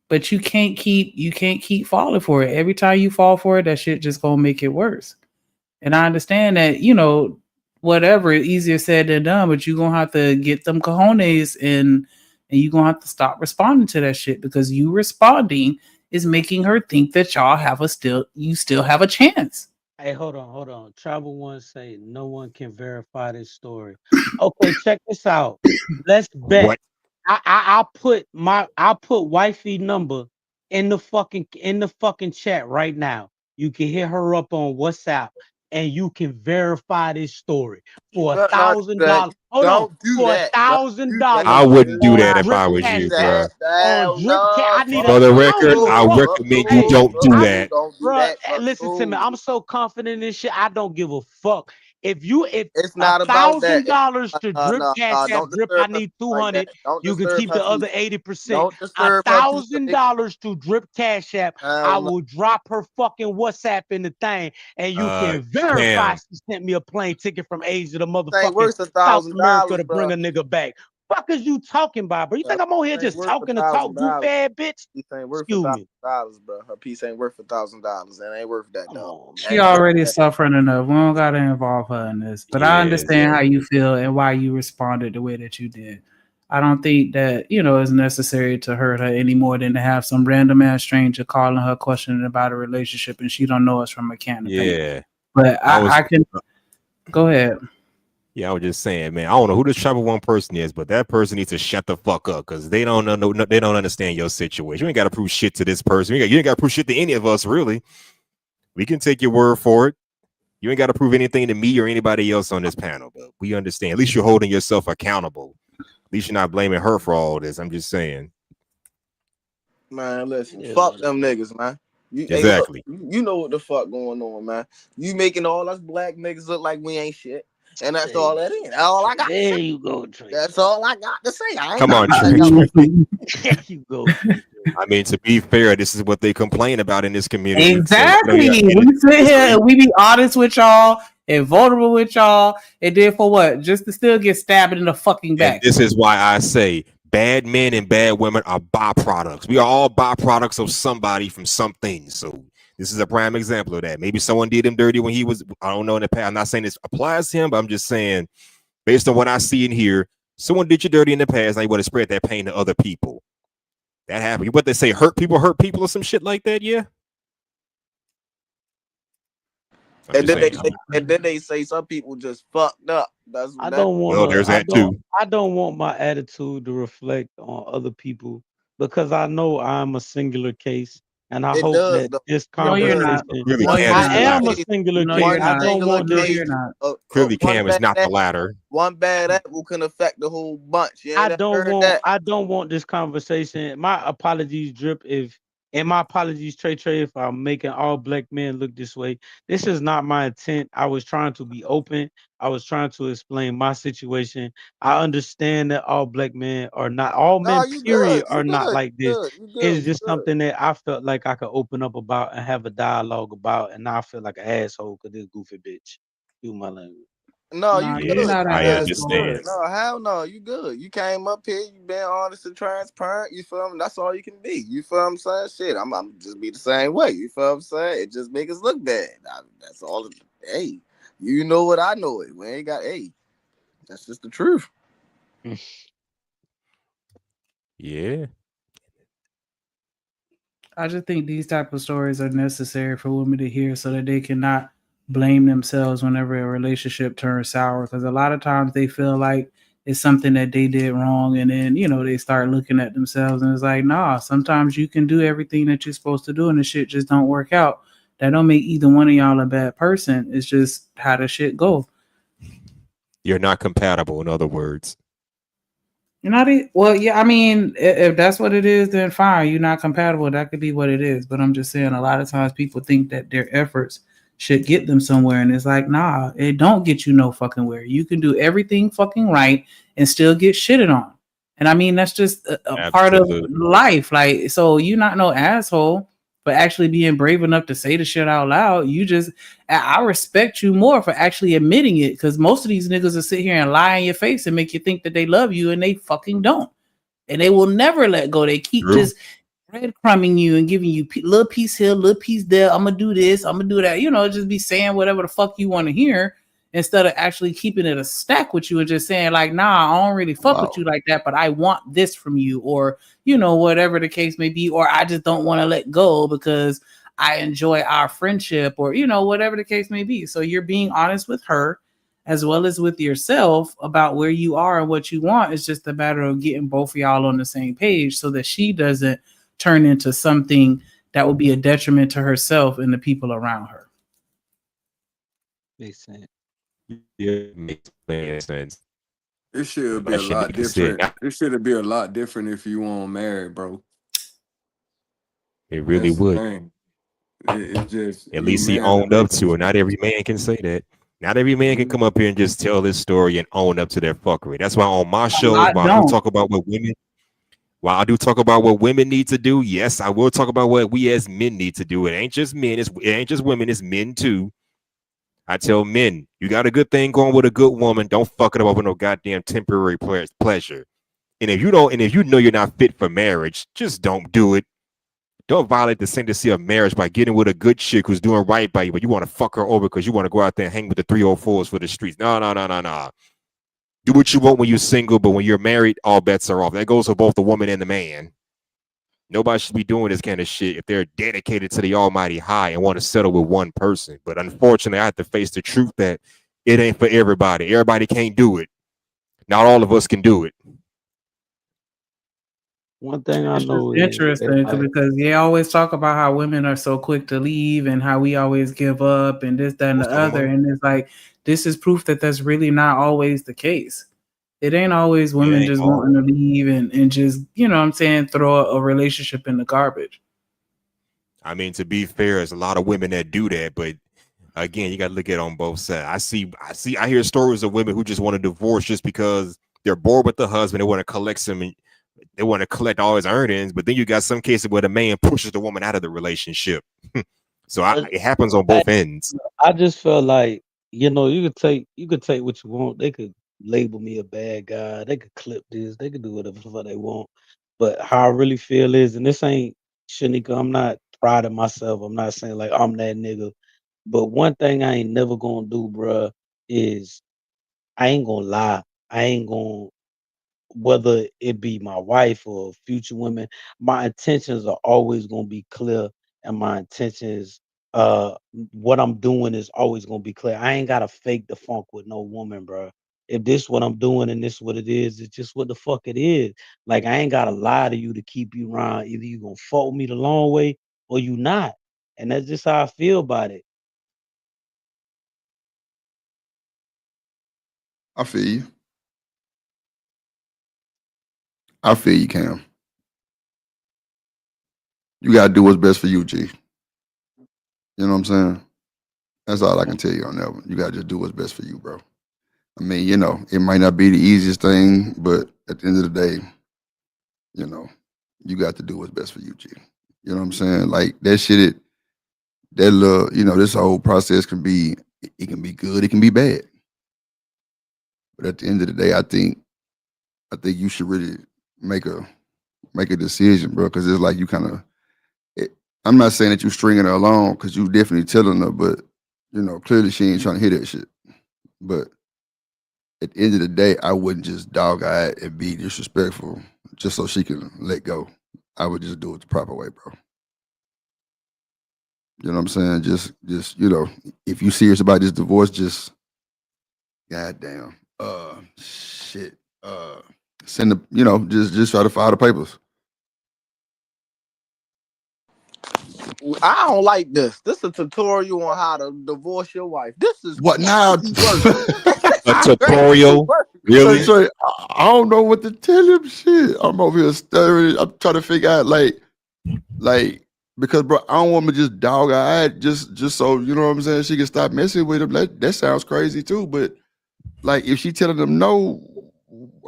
but you can't keep falling for it. Every time you fall for it, that shit just gonna make it worse. And I understand that, you know, whatever, easier said than done, but you're gonna have to get them cojones and you're gonna have to stop responding to that shit, because you responding is making her think that you still have a chance. Hey, hold on. Travel One say no one can verify this story. Okay, check this out. Let's bet. What? I'll put wifey number in the fucking chat right now. You can hit her up on WhatsApp and you can verify this story for $1,000. Hold on, for $1,000. I wouldn't do that if I was you, bro. For the record, I recommend you don't do that. Bro, listen to me. I'm so confident in this shit. I don't give a fuck. If it's not about that. $1,000 to Drip Cash App, Drip, I need 200. You can keep the other 80%. $1,000 to Drip Cash App. I will drop her fucking WhatsApp in the thing, and you can verify she sent me a plane ticket from Asia to motherfucking South America to bring a nigga back. Fuck is you talking about, bro? You think I'm on here just talking to talk, goof ass bitch? Piece ain't worth Excuse me. $1,000, bro. Her piece ain't worth $1,000. It ain't worth that, though. She already suffering enough. We don't gotta involve her in this. But I understand how you feel and why you responded the way that you did. I don't think that, it's necessary to hurt her any more than to have some random ass stranger calling her questioning about a relationship and she don't know us from a can of paint. Yeah. But I can go ahead. Yeah, I was just saying, man. I don't know who this Tribal One person is, but that person needs to shut the fuck up because they don't know. They don't understand your situation. You ain't got to prove shit to this person. You ain't got to prove shit to any of us, really. We can take your word for it. You ain't got to prove anything to me or anybody else on this panel, but we understand. At least you're holding yourself accountable. At least you're not blaming her for all this. I'm just saying. Man, listen, fuck them niggas, man. Exactly. Hey, look, you know what the fuck going on, man. You making all us black niggas look like we ain't shit. And that's all that is. All I got. There you go, Trey. That's all I got to say. I ain't Come on, Trey. There you go. I mean, to be fair, this is what they complain about in this community. Exactly. We sit here and we be honest with y'all and vulnerable with y'all. And then for what? Just to still get stabbed in the fucking back. And this is why I say bad men and bad women are byproducts. We are all byproducts of somebody from something. So this is a prime example of that. Maybe someone did him dirty when he was, I don't know, in the past. I'm not saying this applies to him, but I'm just saying, based on what I see in here, someone did you dirty in the past. Now you want to spread that pain to other people. That happened. What they say, hurt people or some shit like that. Yeah. And then they say some people just fucked up. I don't want. Well, there's that too. I don't want my attitude to reflect on other people because I know I'm a singular case, and I hope that this conversation. I am a singular case. I don't want this. Clearly, Cam is not the latter. One bad apple can affect the whole bunch. I don't want this conversation. My apologies, Drip, and my apologies, Trey, if I'm making all black men look this way. This is not my intent. I was trying to be open. I was trying to explain my situation. I understand that all black men are not, all men, period, are not like this. It's just something that I felt like I could open up about and have a dialogue about, and now I feel like an asshole because this goofy bitch. You my language. No, you good. I understand. No, hell no, you good. You came up here, you been honest and transparent. You feel me? That's all you can be. You feel what I'm saying? Shit, I'm just be the same way. You feel what I'm saying? It just make us look bad. That's all. Hey, you know what I know it. We ain't got. Hey, that's just the truth. Yeah. I just think these type of stories are necessary for women to hear so that they cannot blame themselves whenever a relationship turns sour, because a lot of times they feel like it's something that they did wrong, and then they start looking at themselves and it's like, nah, sometimes you can do everything that you're supposed to do and the shit just don't work out. That don't make either one of y'all a bad person. It's just how the shit go. You're not compatible, in other words. You're not well, yeah, I mean, if that's what it is, then fine, you're not compatible. That could be what it is. But I'm just saying, a lot of times people think that their efforts should get them somewhere, and it's like, nah, it don't get you no fucking where. You can do everything fucking right and still get shitted on. And I mean, that's just a part of life. Like, so you're not no asshole, but actually being brave enough to say the shit out loud. I respect you more for actually admitting it, because most of these niggas will sit here and lie in your face and make you think that they love you, and they fucking don't. And they will never let go. They keep just breadcrumbing you and giving you little piece here, little piece there. I'm gonna do this, I'm gonna do that. Just be saying whatever the fuck you want to hear instead of actually keeping it a stack with you and just saying like, nah, I don't really fuck with you like that, but I want this from you, or whatever the case may be, or I just don't want to let go because I enjoy our friendship, or whatever the case may be. So you're being honest with her as well as with yourself about where you are and what you want. It's just a matter of getting both of y'all on the same page so that she doesn't turn into something that will be a detriment to herself and the people around her. Makes sense. Yeah, makes sense. It should be a lot different. It should be a lot different if you weren't married, bro. It really would. It just at least he owned up to it. Not every man can say that. Not every man can come up here and just tell this story and own up to their fuckery. That's why on my show, while I do talk about what women need to do, yes, I will talk about what we as men need to do. It ain't just men, it ain't just women, it's men too. I tell men, you got a good thing going with a good woman, don't fuck it up with no goddamn temporary pleasure. And if you don't, and if you know you're not fit for marriage, just don't do it. Don't violate the sanctity of marriage by getting with a good chick who's doing right by you, but you want to fuck her over because you want to go out there and hang with the 304s for the streets. No. Do what you want when you're single, but when you're married, all bets are off. That goes for both the woman and the man. Nobody should be doing this kind of shit if they're dedicated to the Almighty High and want to settle with one person. But unfortunately, I have to face the truth that it ain't for everybody. Everybody can't do it. Not all of us can do it. One thing I It's know just is interesting because they always talk about how women are so quick to leave and how we always give up and this, that, and the other. And it's like, this is proof that that's really not always the case. It ain't always women just wanting to leave and just, you know what I'm saying, throw a relationship in the garbage. I mean, to be fair, there's a lot of women that do that, but again, you got to look at it on both sides. I hear stories of women who just want to divorce just because they're bored with the husband. They want to collect they want to collect all his earnings, but then you got some cases where the man pushes the woman out of the relationship. So it happens on both ends. I just felt like, you know, you could take what you want. They could label me a bad guy. They could clip this. They could do whatever they want. But how I really feel is, and this ain't Shanika, I'm not proud of myself. I'm not saying like I'm that nigga. But one thing I ain't never gonna do, bruh, is I ain't gonna lie. I ain't gonna, whether it be my wife or future women, my intentions are always gonna be clear, and my intentions, what I'm doing is always gonna be clear. I ain't gotta fake the funk with no woman, bro. If this what I'm doing and this what it is, it's just what the fuck it is. Like I ain't gotta lie to you to keep you around. Either you gonna fuck with me the long way or you not, and that's just how I feel about it. I feel you. I feel you, Cam. You gotta do what's best for you, G. You know what I'm saying? That's all I can tell you on that one. You gotta just do what's best for you, bro. I mean, you know, it might not be the easiest thing, but at the end of the day, you know, you got to do what's best for you, G. You know what I'm saying? Like that shit, that little, you know, this whole process can be, it can be good, it can be bad. But at the end of the day, I think you should really make a decision, bro, because it's like you kind of. I'm not saying that you stringing her along because you definitely telling her, but you know clearly she ain't trying to hear that shit. But at the end of the day, I wouldn't just dog eye it and be disrespectful just so she can let go. I would just do it the proper way, bro. You know what I'm saying? Just you know, if you serious about this divorce, just goddamn, shit, send the, you know, just try to file the papers. I don't like this. This is a tutorial on how to divorce your wife. This is What now? A tutorial? Really? So, I don't know what to tell him. Shit, I'm over here stuttering. I'm trying to figure out like because bro, I don't want to just dog eye just so you know what I'm saying. She can stop messing with him. That sounds crazy too. But like if she telling them no,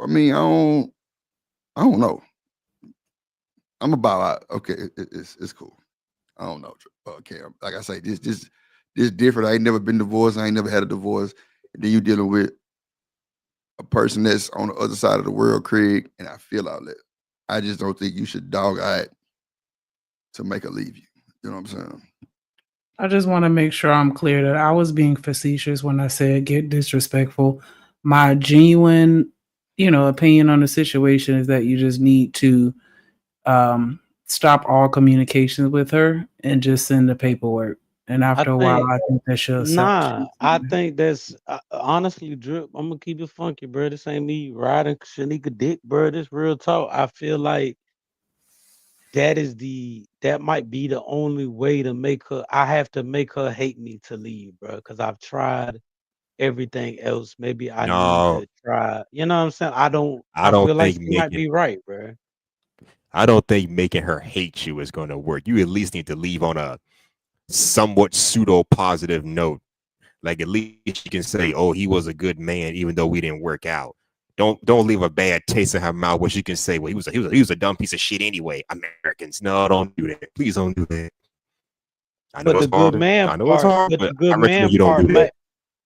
I mean I don't know. I'm about out. Okay, it's cool. I don't know. Okay, like I say, this different. I ain't never been divorced. I ain't never had a divorce. And then you dealing with a person that's on the other side of the world, Craig, and I feel all that. I just don't think you should dog eye it to make her leave you. You know what I'm saying? I just want to make sure I'm clear that I was being facetious when I said get disrespectful. My genuine, you know, opinion on the situation is that you just need to stop all communications with her and just send the paperwork. And after a while, I think that she'll accept. I think that's honestly, Drip. I'm gonna keep it funky, bro. This ain't me riding Shanika dick, bro. This real talk. I feel like that might be the only way to make her. I have to make her hate me to leave, bro. Because I've tried everything else. Maybe I need to try. You know what I'm saying? I feel like she might be right, bro. I don't think making her hate you is going to work. You at least need to leave on a somewhat pseudo positive note. Like at least she can say, "Oh, he was a good man, even though we didn't work out." Don't leave a bad taste in her mouth where she can say, "Well, he was a dumb piece of shit anyway." Americans, no, don't do that. Please don't do that. I know it's hard. I know it's hard, but I recommend you don't do that.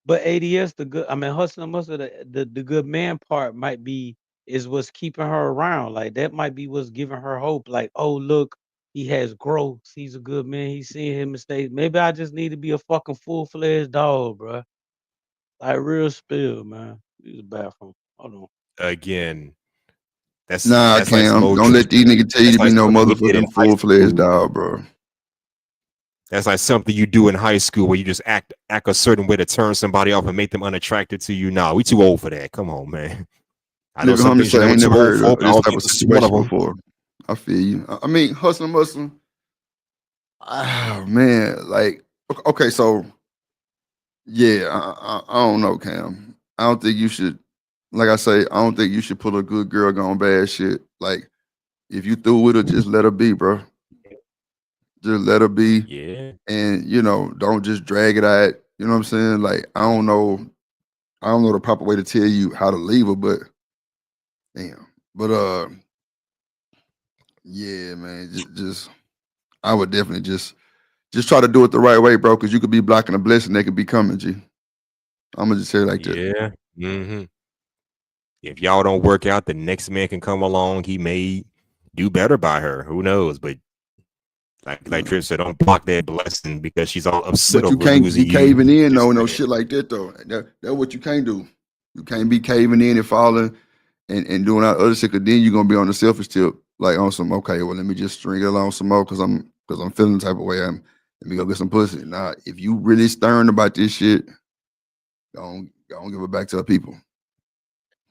But ADS, the good, I mean, Hustler Mustard, the good man part might be is what's keeping her around. Like that might be what's giving her hope. Like, oh look, he has growth. He's a good man. He's seeing his mistakes. Maybe I just need to be a fucking full-fledged dog, bro. Like real spill, man. Use the bathroom. Hold on. Again, that's Nah, like some Cam. old Don't let these niggas tell you that's to be like no something you did in motherfucking high full-fledged school. dog, bro. That's like something you do in high school where you just act a certain way to turn somebody off and make them unattracted to you. Nah, we too old for that. Come on, man. I know Nigga, some homie things you're say I never ain't too never old heard for, of but this all type of this is one of situation them. before. I feel you. I mean, hustling Muslim. Ah, man, like, okay, so yeah, I don't know, Cam. I don't think you should. Like I say, I don't think you should put a good girl on bad shit. Like, if you through with her, just let her be, bro. Just let her be. Yeah. And don't just drag it out. You know what I'm saying? Like, I don't know the proper way to tell you how to leave her, but damn. But yeah, man, just I would definitely just try to do it the right way, bro, because you could be blocking a blessing that could be coming, G. I'm gonna just say it like that. Yeah. Mm-hmm. If y'all don't work out, the next man can come along. He may do better by her. Who knows? But like Trip said, don't block that blessing because she's all upset But you over can't losing be you. caving in, Just no shit like that, though. That's what you can't do. You can't be caving in and falling and doing all other shit, because then you're gonna be on the selfish tip, like on some, okay, well, let me just string it along some more because I'm feeling the type of way let me go get some pussy. Nah, if you really stern about this shit, don't give it back to the people.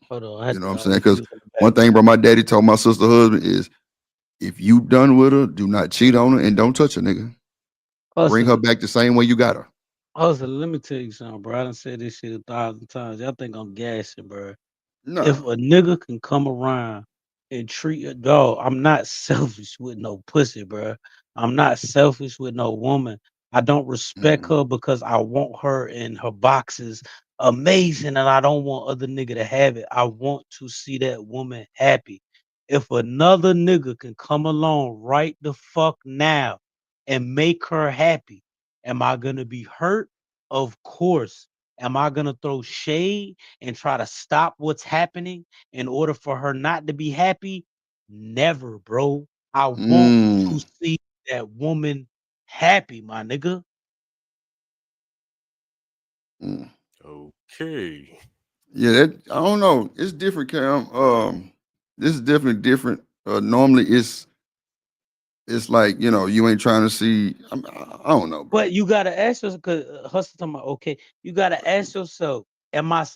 Hold on. You know what I'm saying? Because one thing, bro, my daddy told my sister husband is, if you done with her, do not cheat on her and don't touch her, nigga. Bring her back the same way you got her. Also, let me tell you something, bro. I done said this shit 1,000 times. Y'all think I'm gassing, bro. No. If a nigga can come around and treat a dog, I'm not selfish with no pussy, bro. I'm not selfish with no woman. I don't respect her because I want her in her boxes amazing, and I don't want other nigga to have it. I want to see that woman happy. If another nigga can come along right the fuck now and make her happy, am I gonna be hurt? Of course. Am I gonna throw shade and try to stop what's happening in order for her not to be happy? Never, bro. I want to see that woman happy, my nigga. Okay. Yeah, I don't know. It's different, Cam. This is definitely different. Normally, it's like, you ain't trying to see. I don't know, bro. But you gotta ask yourself, because Hustle talking about, okay, you gotta ask yourself, am I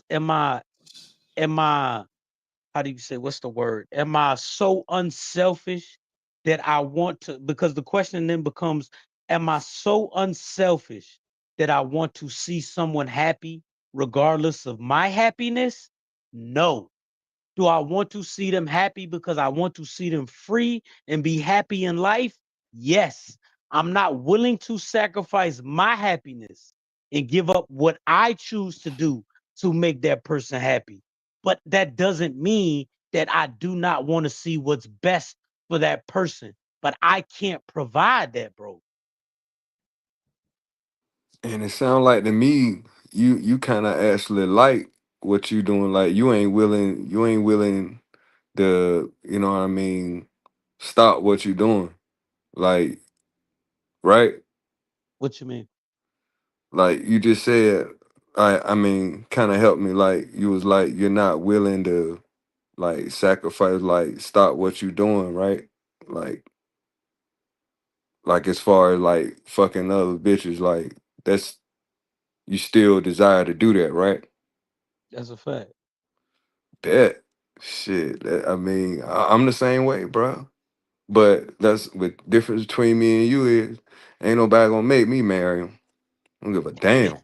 how do you say, what's the word? Am I so unselfish that I want to, because the question then becomes, am I so unselfish that I want to see someone happy regardless of my happiness? No. Do I want to see them happy because I want to see them free and be happy in life? Yes. I'm not willing to sacrifice my happiness and give up what I choose to do to make that person happy. But that doesn't mean that I do not want to see what's best for that person. But I can't provide that, bro. And it sounds like to me, you kind of actually like what you doing. Like you ain't willing to, you know what I mean, stop what you doing. Like, right? What you mean? Like you just said, I mean, kind of helped me. Like you was like, you're not willing to like sacrifice, like stop what you doing, right? Like as far as like fucking other bitches, like that's you still desire to do that, right? That's a fact. Bet. Shit. I mean, I'm the same way, bro. But that's the difference between me and you is ain't nobody gonna make me marry him. I don't give a damn.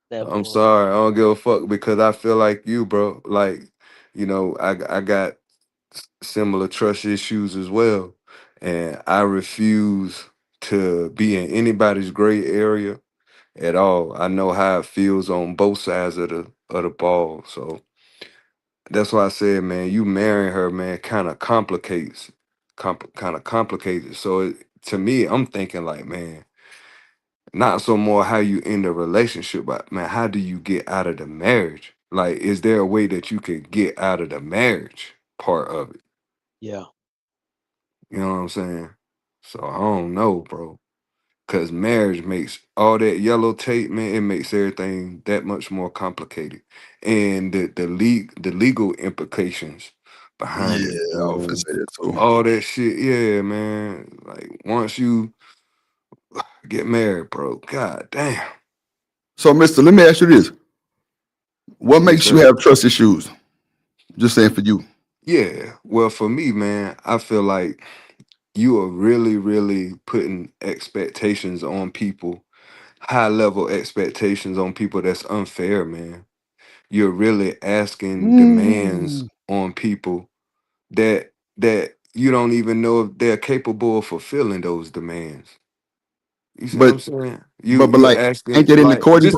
That I'm part. sorry, I don't give a fuck because I feel like you, bro. Like, I got similar trust issues as well. And I refuse to be in anybody's gray area at all. I know how it feels on both sides of the ball. So that's why I said, man, you marrying her, man, kind of complicates, kind of complicates it. So to me, I'm thinking like, man, not so more how you end a relationship, but man, how do you get out of the marriage? Like, is there a way that you could get out of the marriage part of it? Yeah. You know what I'm saying? So I don't know, bro. Cause marriage makes all that yellow tape, man, it makes everything that much more complicated. And the legal implications behind it, Yeah, I was gonna say that too. all that shit, yeah, man. Like once you get married, bro, god damn. So, Mister, let me ask you this: what Yes, makes you sir. have trust issues? Just saying for you. Yeah, well, for me, man, I feel like you are really, really putting expectations on people, high level expectations on people that's unfair, man. You're really asking demands on people that you don't even know if they're capable of fulfilling those demands. You see what I'm But saying? but You're like, ain't asking that in the like courting?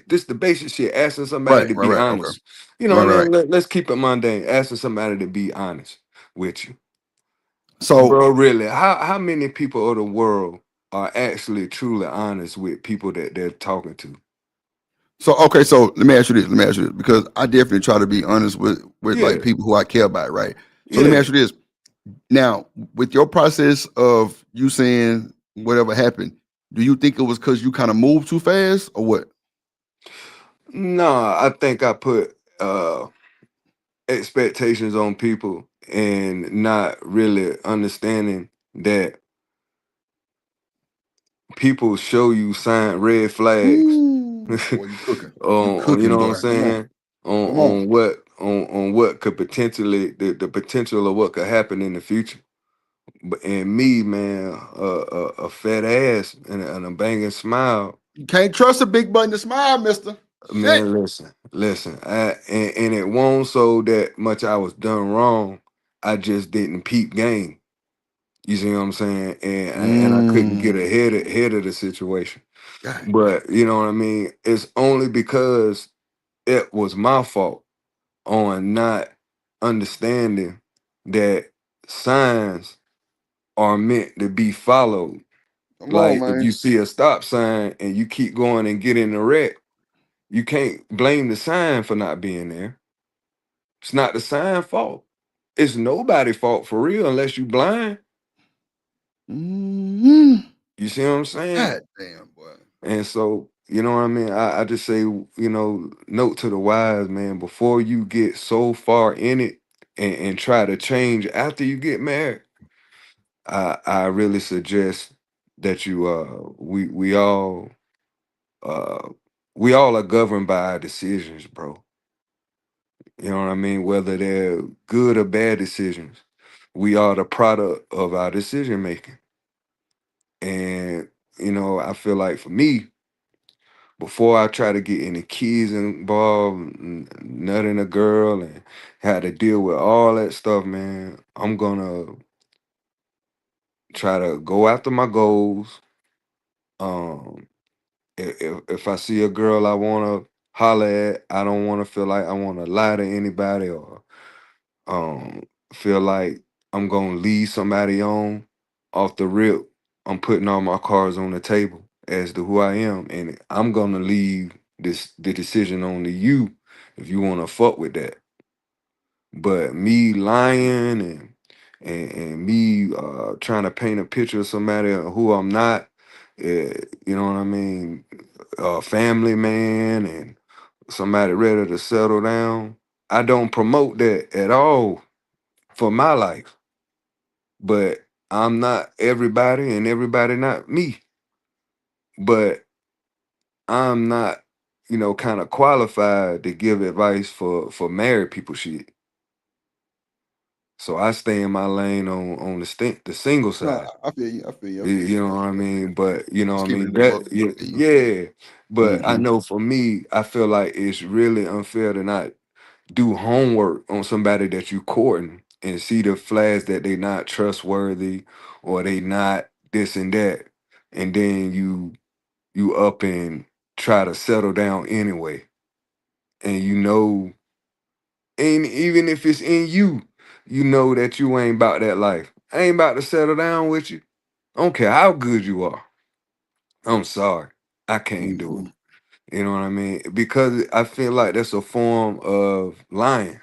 just the basic shit, asking somebody Right, to right, be right. Okay. honest. You know Right, what I right, right. mean? Let's keep it mundane. Asking somebody to be honest with you. So, Bro, really, how many people of the world are actually truly honest with people that they're talking to? okay. So let me ask you this. Let me ask you this because I definitely try to be honest with Yeah, like people who I care about, right? So let me yeah. ask you this. Now, with your process of you saying whatever happened, do you think it was because you kind of moved too fast or what? No, I think I put expectations on people and not really understanding that people show you sign red flags Ooh, boy, you cooking. You you cooking, know what I'm boy. Come on. saying, on Come on. what could potentially the potential of what could happen in the future. But and me, man, a fat ass and a banging smile. You can't trust a big button to smile, mister. Shit. Man, listen. And it won't so that much I was done wrong. I just didn't peep game. You see what I'm saying? And I couldn't get ahead of the situation. God. But you know what I mean? It's only because it was my fault on not understanding that signs are meant to be followed. Come on, Like if man. you see a stop sign and you keep going and get in a wreck, you can't blame the sign for not being there. It's not the sign fault. It's nobody's fault for real unless you blind. Mhm. You see what I'm saying? God damn, boy. And so, you know what I mean? I just say, note to the wise, man, before you get so far in it and try to change after you get married, I really suggest that uh we all are governed by our decisions, bro. You know what I mean? Whether they're good or bad decisions, we are the product of our decision making. And I feel like for me, before I try to get any kids involved, nutting a girl and had to deal with all that stuff, man, I'm gonna try to go after my goals. Um, if I see a girl I wanna holler at, I don't wanna feel like I wanna lie to anybody or um feel like I'm gonna lead somebody on off the rip. I'm putting all my cards on the table as to who I am, and I'm gonna leave the decision on to you if you wanna fuck with that. But me lying and me trying to paint a picture of somebody who I'm not, you know what I mean, a family man and somebody ready to settle down. I don't promote that at all for my life. But I'm not everybody and everybody not me. But I'm not, kind of qualified to give advice for married people shit. So I stay in my lane on the single No, side. I feel you. I feel you. I feel You you. know what I mean? But you know Just what I keeping mean? it a buck. That I yeah, feel you. yeah. But I Mm-hmm. know for me, I feel like it's really unfair to not do homework on somebody that you courting and see the flags that they not trustworthy or they not this and that, and then you up and try to settle down anyway, and and even if it's in you, you know that you ain't about that life. I ain't about to settle down with you. I don't care how good you are. I'm sorry, I can't do Mm-hmm. it. You know what I mean? Because I feel like that's a form of lying.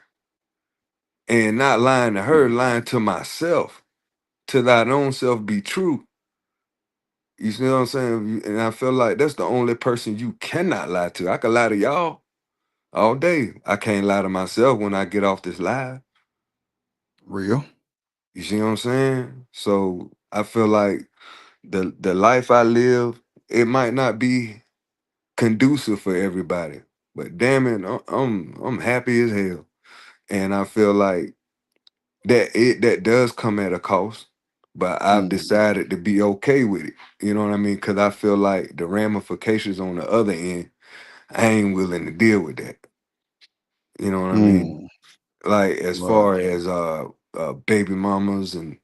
And not lying to her, lying to myself. To thine own self be true. You see what I'm saying? And I feel like that's the only person you cannot lie to. I can lie to y'all all day. I can't lie to myself when I get off this live. Real. You see what I'm saying? So I feel like the life I live, it might not be conducive for everybody, but damn it, I'm happy as hell, and I feel like that does come at a cost, but I've decided to be okay with it. You know what I mean? Because I feel like the ramifications on the other end, I ain't willing to deal with that. You know what I mean? Like as far as baby mamas and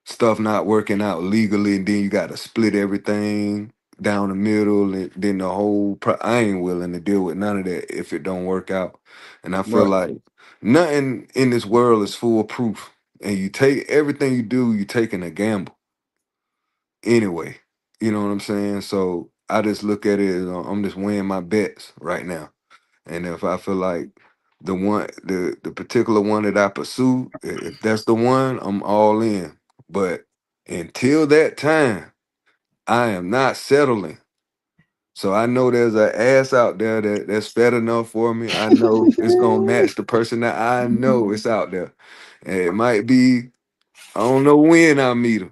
stuff not working out legally, and then you got to split everything down the middle, and then the whole. I ain't willing to deal with none of that if it don't work out, and I feel like nothing in this world is foolproof, and you take everything you do, you taking a gamble anyway. You know what I'm saying? So I just look at it as I'm just weighing my bets right now, and if I feel like the particular one that I pursue, if that's the one, I'm all in. But until that time, I am not settling. So I know there's an ass out there that's fat enough for me. I know it's gonna match the person that I know it's out there. And it might be, I don't know when I meet her,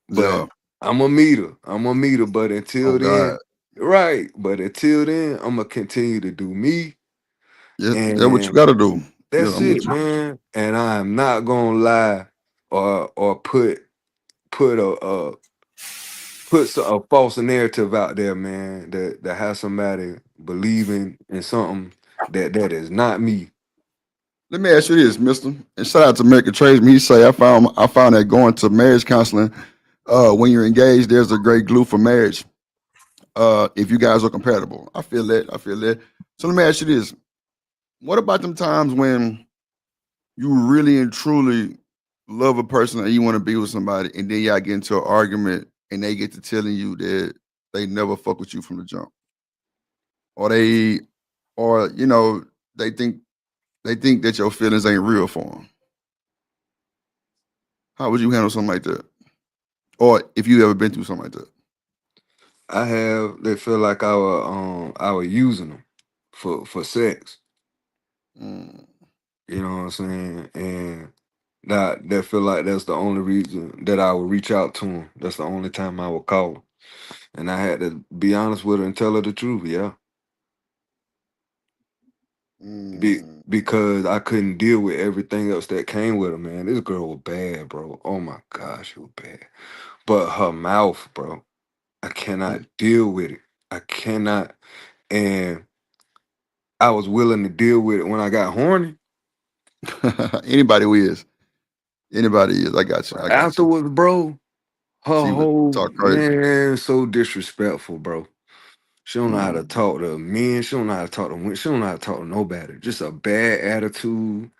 but I'm gonna meet her. I'm gonna meet her. But until then, right. But until then, I'm gonna continue to do me. Yeah, that's what you gotta do. That's it, man. And I'm not gonna lie or put a false narrative out there, man. That has somebody believing in something that is not me. Let me ask you this, Mister. And shout out to American Tradesman. He say I found that going to marriage counseling when you're engaged, there's a great glue for marriage. If you guys are compatible. I feel that. So let me ask you this. What about them times when you really and truly love a person and you want to be with somebody, and then y'all get into an argument and they get to telling you that they never fuck with you from the jump? Or they think that your feelings ain't real for them. How would you handle something like that? Or if you ever been through something like that? I have. They feel like I was using them for sex. You know what I'm saying? And that feel like that's the only reason that I would reach out to them. That's the only time I would call them. And I had to be honest with her and tell her the truth. Yeah. Because I couldn't deal with everything else that came with her, man. This girl was bad, bro. Oh my gosh, she was bad. But her mouth, bro, I cannot deal with it. I cannot. And I was willing to deal with it when I got horny. Anybody is. I got you. Afterwards, bro, her She would whole talk crazy. man so disrespectful, bro. She don't know how to talk to men. She don't know how to talk to women. She don't know how to talk to nobody. Just a bad attitude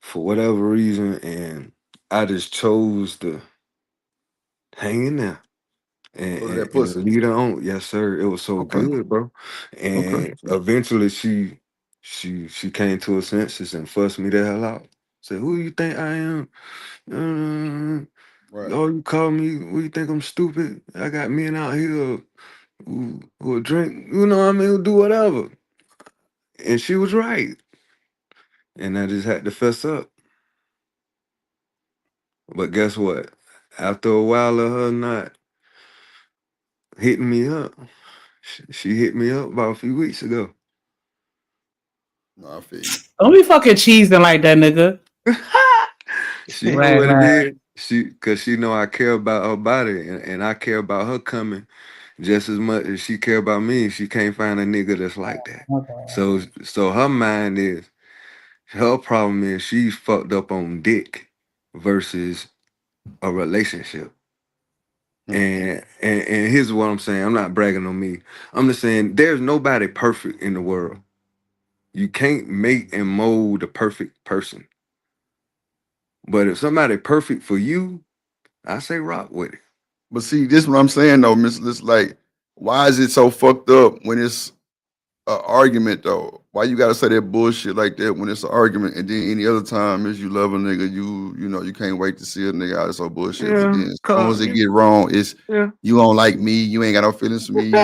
for whatever reason, and I just chose to hang in there and lead her on. Yes, sir. It was so good, bro. And eventually, she came to her senses and fussed me the hell out. Said, "Who you think I am? Oh, you call me? What you think I'm stupid? I got men out here who will drink. You know what I mean? Who do whatever." And she was right. And I just had to fess up. But guess what? After a while of her not hitting me up, she hit me up about a few weeks ago. No, I feel you. Don't be fucking cheesing like that, nigga. She know what it is. Cause she know I care about her body, and I care about her coming just as much as she care about me. She can't find a nigga that's like that. So her mind is, her problem is she's fucked up on dick versus a relationship. And here's what I'm saying. I'm not bragging on me. I'm just saying there's nobody perfect in the world. You can't make and mold a perfect person. But if somebody perfect for you, I say rock with it. But see, this is what I'm saying though, Miss. This like why is it so fucked up when it's an argument though? Why you gotta say that bullshit like that when it's an argument, and then any other time is you love a nigga, you know you can't wait to see a nigga out of so bullshit. But then as soon as it get wrong, it's you don't like me, you ain't got no feelings for me,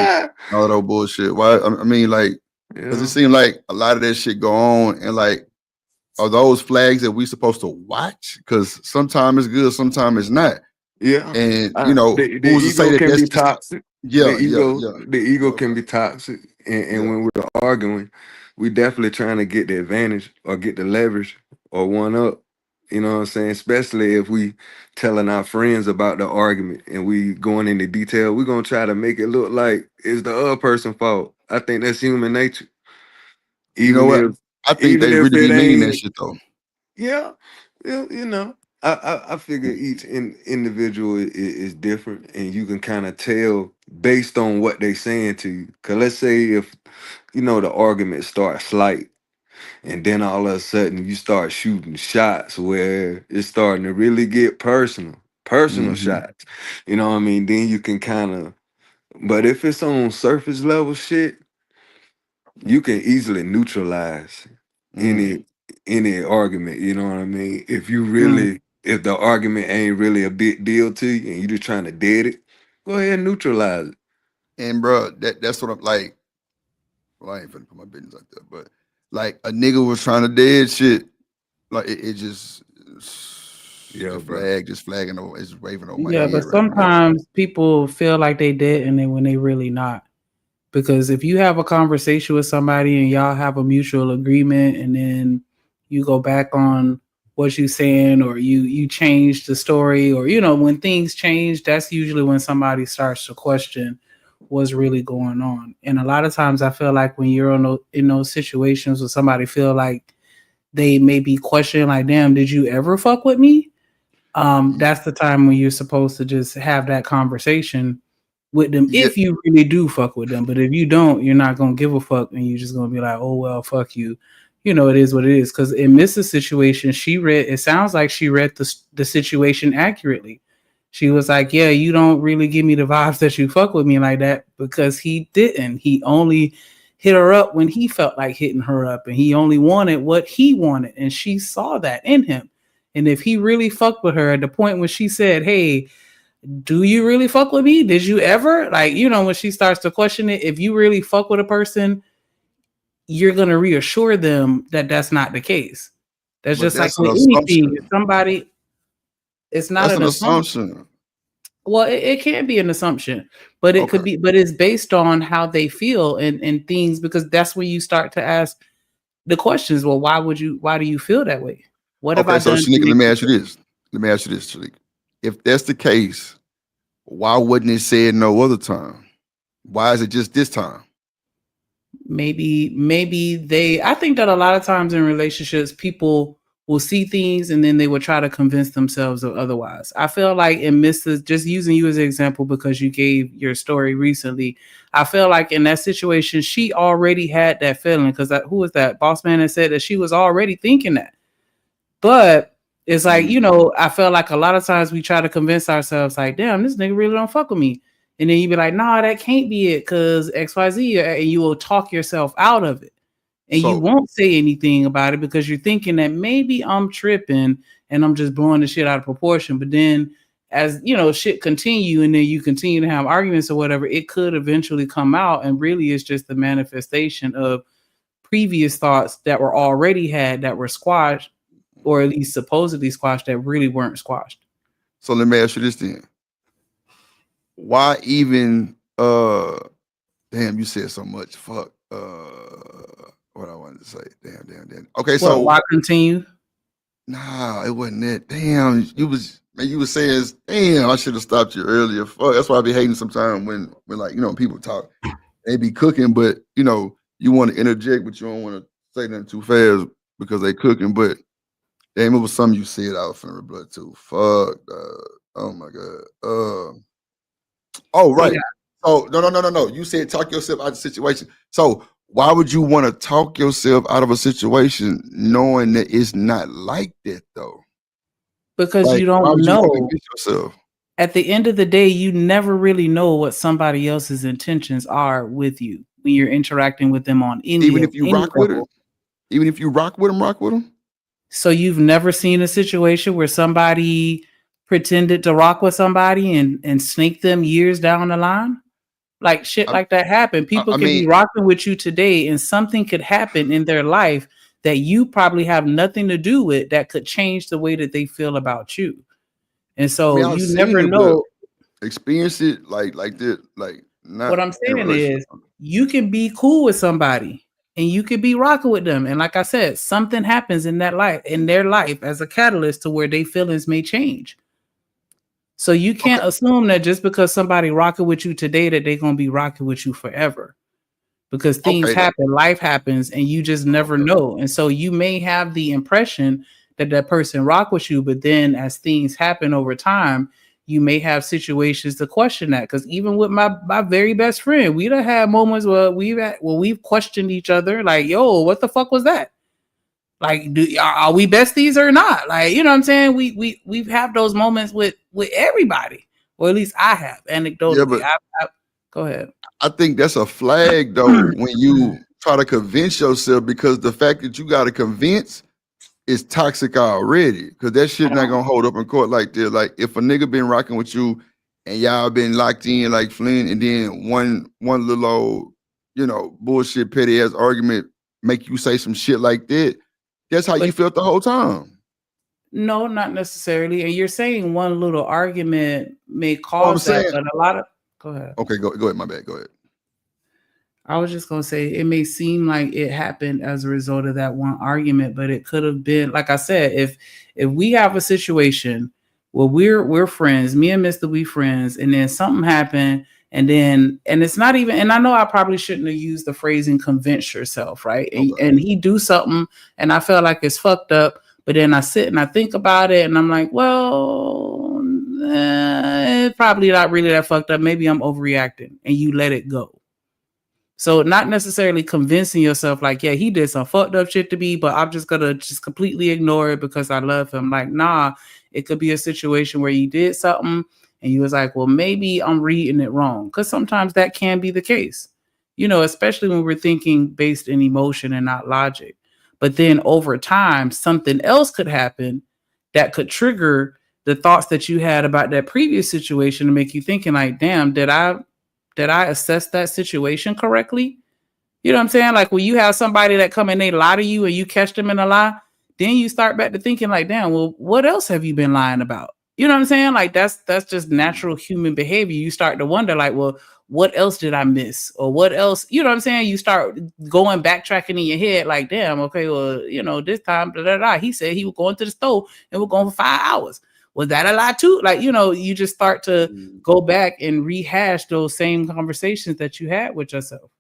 all that bullshit. Why? I mean, like, does it seem like a lot of that shit go on, and like, are those flags that we supposed to watch? Because sometimes it's good, sometimes it's not. Yeah, and you know, the who's to say ego that can that's be just, toxic. yeah, The ego can be toxic, and when we're arguing, we definitely trying to get the advantage or get the leverage or one up. You know what I'm saying? Especially if we telling our friends about the argument and we going into detail, we're gonna try to make it look like it's the other person's fault. I think that's human nature. You know what? I think they really be meaning that shit though. Yeah, you know, I figure each individual is different, and you can kind of tell based on what they saying to you. Cause let's say if you know the argument starts slight, and then all of a sudden you start shooting shots where it's starting to really get personal shots. You know what I mean? Then you can kind of, but if it's on surface level shit, you can easily neutralize any argument. You know what I mean? If you really, if the argument ain't really a big deal to you and you just trying to dead it, go ahead and neutralize it. And bro, that's what I'm like. Well, I ain't finna put my business like that, but like a nigga was trying to dead shit, like it just just flagging over, it's waving over my head. But sometimes people feel like they did, and then when they really not. Because if you have a conversation with somebody and y'all have a mutual agreement, and then you go back on what you saying, or you change the story, or you know, when things change, that's usually when somebody starts to question what's really going on. And a lot of times I feel like when you're in those situations where somebody feel like they may be questioning, like, damn, did you ever fuck with me? That's the time when you're supposed to just have that conversation with them if you really do fuck with them. But if you don't, you're not gonna give a fuck, and you're just gonna be like, oh well, fuck you. You know, it is what it is. Because in Mrs. situation, it sounds like she read the situation accurately. She was like, yeah, you don't really give me the vibes that you fuck with me like that, because he didn't. He only hit her up when he felt like hitting her up, and he only wanted what he wanted, and she saw that in him. And if he really fucked with her at the point when she said, hey, do you really fuck with me? Did you ever? Like, you know, when she starts to question it, if you really fuck with a person, you're going to reassure them that that's not the case. That's just like with anything. Somebody, it's not an assumption. Well, it can be an assumption, but it could be, but it's based on how they feel and things, because that's when you start to ask the questions. Well, why do you feel that way? What have I done? So Shanika, let me ask you this, Shanika. If that's the case, why wouldn't it say it no other time? Why is it just this time? Maybe I think that a lot of times in relationships, people will see things and then they will try to convince themselves of otherwise. I feel like in Mrs., just using you as an example because you gave your story recently, I feel like in that situation, she already had that feeling, because who was that boss man that said that she was already thinking that. But it's like, you know, I feel like a lot of times we try to convince ourselves like, damn, this nigga really don't fuck with me. And then you be like, nah, that can't be it because XYZ, and you will talk yourself out of it. And you won't say anything about it because you're thinking that maybe I'm tripping and I'm just blowing the shit out of proportion. But then as, you know, shit continue and then you continue to have arguments or whatever, it could eventually come out. And really it's just the manifestation of previous thoughts that were already had that were squashed, or at least supposedly squashed, that really weren't squashed. So let me ask you this then. Why even damn, you said so much. Fuck. What I wanted to say. Damn. Okay, so why continue? Nah, it wasn't that. Damn, you was saying, damn, I should have stopped you earlier. Fuck, that's why I be hating sometimes when like, you know, people talk, they be cooking, but you know, you want to interject, but you don't want to say nothing too fast because they cooking. But damn, it was something you said I was finna rebut too. Fuck. Oh my god. Oh right. Yeah. Oh no. You said talk yourself out of the situation. So why would you want to talk yourself out of a situation knowing that it's not like that though? Because like, you don't know. Yourself? at the end of the day, you never really know what somebody else's intentions are with you when you're interacting with them on any Even if you any rock with it, level. even if you rock with them. So you've never seen a situation where somebody pretended to rock with somebody and snake them years down the line? Like shit like that happen. People can be rocking with you today and something could happen in their life that you probably have nothing to do with that could change the way that they feel about you. And so I've you seen never it, but know. experience it like this, like not What I'm in a saying relationship. is you can be cool with somebody and you could be rocking with them. And like I said, something happens in their life as a catalyst to where their feelings may change. So you can't assume that just because somebody rocking with you today that they're gonna be rocking with you forever. Because things happen, life happens, and you just never know. And so you may have the impression that that person rock with you, but then as things happen over time, you may have situations to question that. Because even with my very best friend, we done had moments where we've questioned each other, like, "Yo, what the fuck was that? Like, are we besties or not?" Like, you know what I'm saying? We've had those moments with everybody, or at least I have anecdotally. Yeah, but Go ahead. I think that's a flag though when you try to convince yourself, because the fact that you got to convince is toxic already. Because that shit not gonna hold up in court like this. Like if a nigga been rocking with you and y'all been locked in like Flynn, and then one little old, bullshit petty ass argument make you say some shit like that, that's how you felt the whole time. No, not necessarily. And you're saying one little argument may cause that, but a lot of go ahead. Okay, go ahead. My bad. Go ahead. I was just gonna say it may seem like it happened as a result of that one argument, but it could have been, like I said, if we have a situation where we're friends, me and Mr. We friends, and then something happened, and it's not even, and I know I probably shouldn't have used the phrasing convince yourself, right? And he do something and I felt like it's fucked up, but then I sit and I think about it and I'm like, well, it's probably not really that fucked up. Maybe I'm overreacting, and you let it go. So not necessarily convincing yourself like, yeah, he did some fucked up shit to me, but I'm just gonna just completely ignore it because I love him. Like, nah, it could be a situation where you did something and you was like, well, maybe I'm reading it wrong. Because sometimes that can be the case, especially when we're thinking based in emotion and not logic. But then over time, something else could happen that could trigger the thoughts that you had about that previous situation to make you thinking like, damn, did I assess that situation correctly? You know what I'm saying? Like when you have somebody that come and they lie to you and you catch them in a lie, then you start back to thinking like, damn, well, what else have you been lying about? You know what I'm saying? Like that's just natural human behavior. You start to wonder like, well, what else did I miss? Or what else? You know what I'm saying? You start going backtracking in your head like, damn, okay, well, this time, he said he was going to the store and we're going for 5 hours. Was that a lie too? Like, you just start to go back and rehash those same conversations that you had with yourself.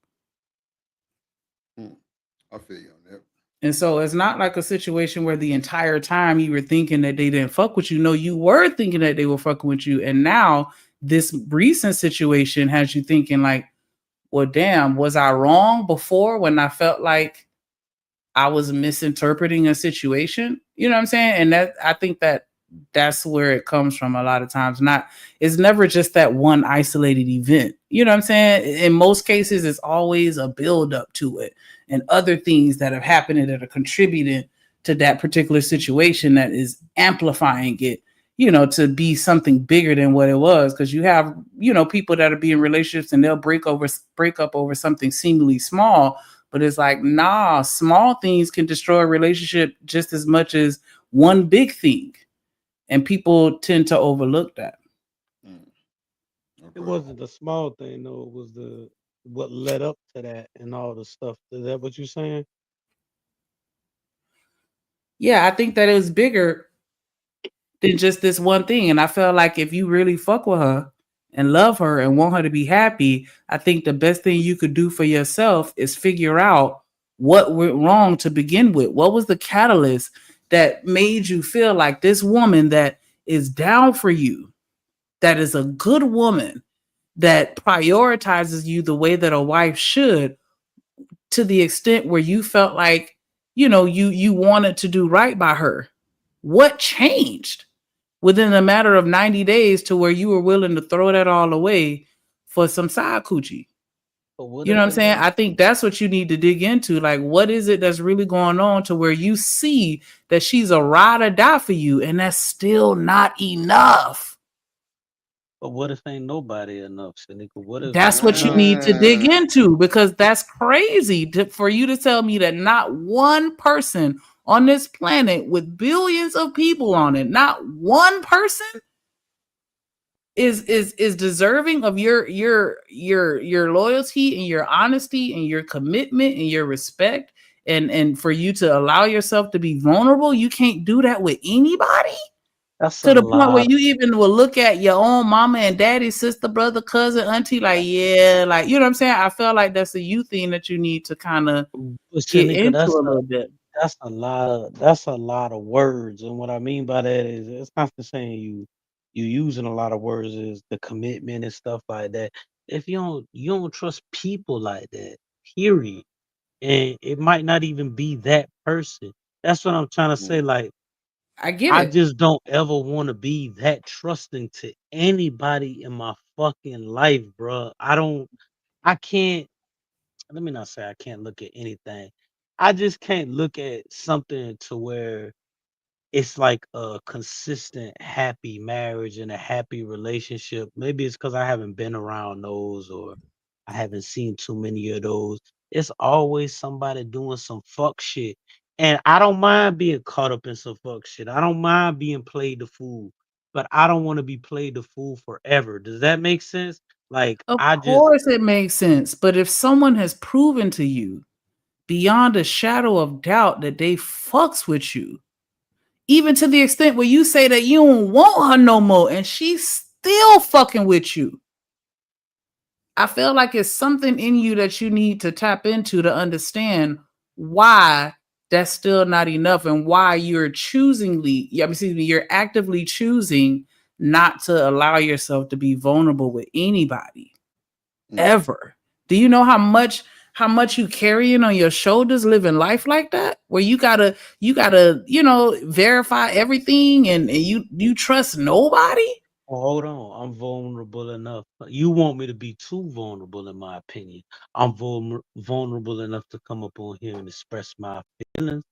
I feel you on that. And so it's not like a situation where the entire time you were thinking that they didn't fuck with you. No, you were thinking that they were fucking with you. And now this recent situation has you thinking like, well, damn, was I wrong before when I felt like I was misinterpreting a situation? You know what I'm saying? And that I think that's where it comes from a lot of times. It's never just that one isolated event. You know what I'm saying? In most cases, it's always a build up to it and other things that have happened and that are contributing to that particular situation that is amplifying it, to be something bigger than what it was. Because you have, people that are be in relationships and they'll break up over something seemingly small, but it's like, nah, small things can destroy a relationship just as much as one big thing. And people tend to overlook that. It wasn't the small thing, though. It was what led up to that and all the stuff. Is that what you're saying? Yeah, I think that it was bigger than just this one thing. And I felt like if you really fuck with her and love her and want her to be happy, I think the best thing you could do for yourself is figure out what went wrong to begin with. What was the catalyst that made you feel like this woman that is down for you, that is a good woman, that prioritizes you the way that a wife should, to the extent where you felt like, you wanted to do right by her? What changed? within a matter of 90 days to where you were willing to throw that all away for some side coochie. You know what I'm saying? I think that's what you need to dig into. Like, what is it that's really going on to where you see that she's a ride or die for you, and that's still not enough. But what if ain't nobody enough, Shanika? What if That's what you need to dig into, because that's crazy for you to tell me that not one person on this planet with billions of people on it, not one person is deserving of your loyalty and your honesty and your commitment and your respect, and for you to allow yourself to be vulnerable. You can't do that with anybody. That's to the point where you even will look at your own mama and daddy, sister, brother, cousin, auntie, like, yeah, like, you know what I'm saying? I feel like that's a you thing that you need to kind of get into a little bit. That's a lot of words. And what I mean by that is, it's not the saying you using a lot of words, is the commitment and stuff like that. If you don't trust people like that, period. And it might not even be that person. That's what I'm trying to say. Like, I just don't ever want to be that trusting to anybody in my fucking life, bro. I can't, let me not say I can't look at anything. I just can't look at something to where it's like a consistent happy marriage and a happy relationship. Maybe it's because I haven't been around those, or I haven't seen too many of those. It's always somebody doing some fuck shit. And I don't mind being caught up in some fuck shit. I don't mind being played the fool, but I don't want to be played the fool forever. Does that make sense? Like, Of course it makes sense. But if someone has proven to you beyond a shadow of doubt that they fucks with you, even to the extent where you say that you don't want her no more and she's still fucking with you, I feel like it's something in you that you need to tap into to understand why that's still not enough, and why you're you're actively choosing not to allow yourself to be vulnerable with anybody ever. Do you know how much you carrying on your shoulders living life like that, where you gotta verify everything and you trust nobody? Oh, hold on, I'm vulnerable enough. You want me to be too vulnerable, in my opinion. I'm vulnerable enough to come up on here and express my feelings.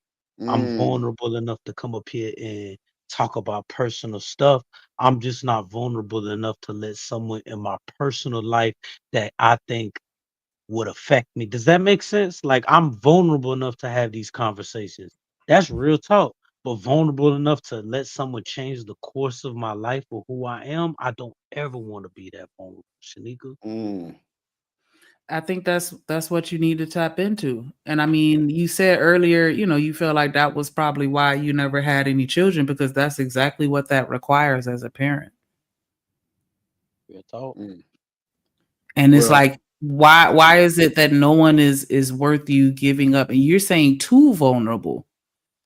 I'm vulnerable enough to come up here and talk about personal stuff. I'm just not vulnerable enough to let someone in my personal life that I think would affect me. Does that make sense? Like, I'm vulnerable enough to have these conversations. That's real talk. But vulnerable enough to let someone change the course of my life or who I am, I don't ever want to be that vulnerable, Shanika. I think that's what you need to tap into. And I mean, you said earlier, you feel like that was probably why you never had any children, because that's exactly what that requires as a parent. Real talk. And it's like, why is it that no one is worth you giving up? And you're saying too vulnerable.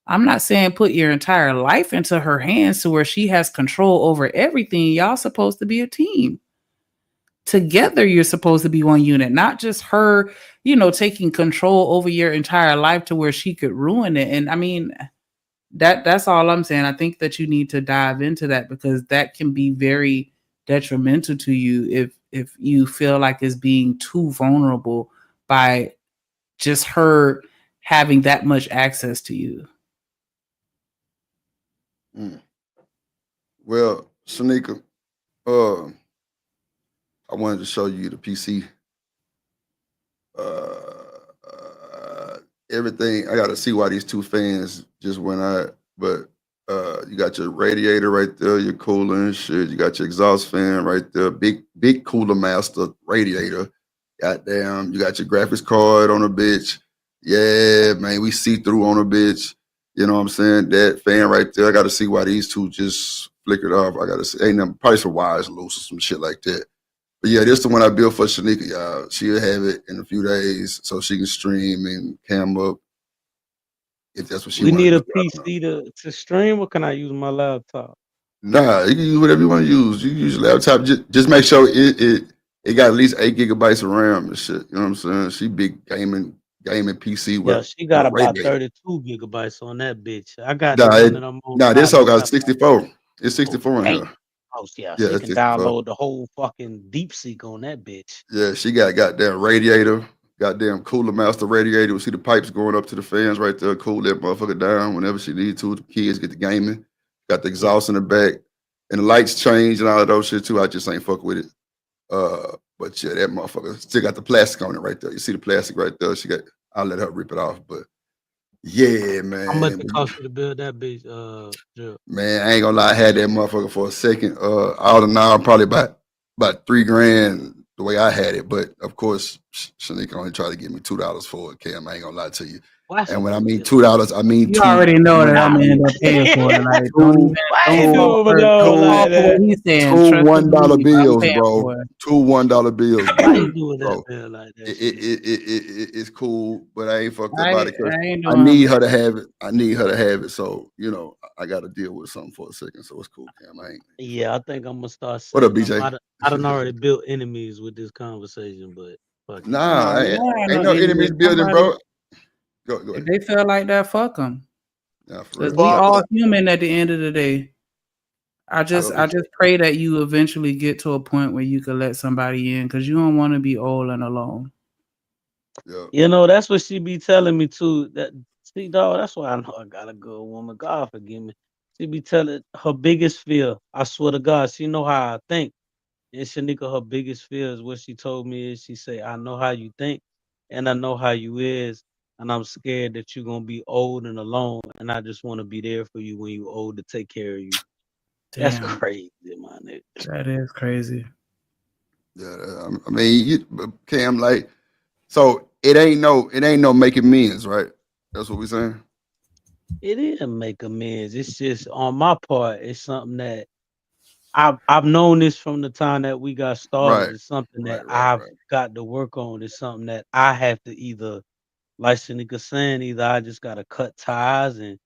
I'm not saying put your entire life into her hands to where she has control over everything. Y'all supposed to be a team. Together, you're supposed to be one unit, not just her, taking control over your entire life to where she could ruin it. And I mean, that's all I'm saying. I think that you need to dive into that, because that can be very detrimental to you if you feel like it's being too vulnerable by just her having that much access to you. Well, Shanika, I wanted to show you the PC. Everything. I got to see why these two fans just went out. But you got your radiator right there, your cooler and shit. You got your exhaust fan right there, big Cooler Master radiator. Goddamn, you got your graphics card on a bitch. Yeah, man, we see through on a bitch. You know what I'm saying? That fan right there. I got to see why these two just flickered off. I got to see. Ain't them probably some wires loose or some shit like that. But yeah, this is the one I built for Shanika, y'all. She'll have it in a few days so she can stream and cam up if that's what she wants. We need a PC to stream, or can I use my laptop? Nah, you can use whatever you want to use. You can use your laptop. Just make sure it got at least 8 gigabytes of RAM and shit. You know what I'm saying? She big gaming PC. Yeah, she got about 32 gigabytes on that bitch. I got this hoe got 64. It's 64 in here. Oh yeah, Yeah, she it's can 64. download the whole fucking DeepSeek on that bitch. Yeah, she got goddamn radiator, goddamn cooler master radiator. We see the pipes going up to the fans right there, cool that motherfucker down whenever she needs to. The kids get the gaming. Got the exhaust in the back. And the lights change and all of those shit too. I just ain't fuck with it. But yeah, that motherfucker still got the plastic on it right there. You see the plastic right there. I'll let her rip it off. But yeah, man. How much it cost you to build that bitch, Jill? Man, I ain't gonna lie, I had that motherfucker for a second. All in all, probably about $3,000 the way I had it. But of course, Shanika only tried to give me $2 for it, Cam. I ain't gonna lie to you. And when I mean $2, I mean You already know that I'm gonna end up paying for it. Like, don't he's saying. Two Trust $1 me, I'm bills, paying bro. for it. Two $1 bills, Why you bro. doing Bro, that, man, like that? It's cool, but I ain't fucked up I about ain't- it 'cause I ain't I doing need it. her to have it. I need her to have it. So I got to deal with something for a second. So it's cool, Cam. I ain't. Yeah, I think I'm gonna start. What up, saying BJ? I done already built enemies with this conversation, but fuck it. Nah, you don't have ain't no enemies building, Somebody- bro. Go If ahead. they feel like that, fuck them. Nah, for Because real. we all human at the end of the day. I just love you. pray that you eventually get to a point where you can let somebody in, because you don't want to be old and alone. You know, that's what she be telling me too. That see, dog, that's why I know I got a good woman. God forgive me. She be telling her biggest fear. I swear to God, she know how I think. And Shanika, her biggest fear is what she told me is she say, I know how you think and I know how you is. And I'm scared that you're gonna be old and alone. And I just want to be there for you when you old to take care of you. That's Damn. crazy, my nigga. That is crazy. Yeah, I mean, Cam, like, so it ain't no making amends, right? That's what we saying. It is make amends. It's just on my part, it's something that I've known this from the time that we got started. Right. It's something that I've got to work on. It's something that I have to either, like Shanika saying, either I just gotta cut ties and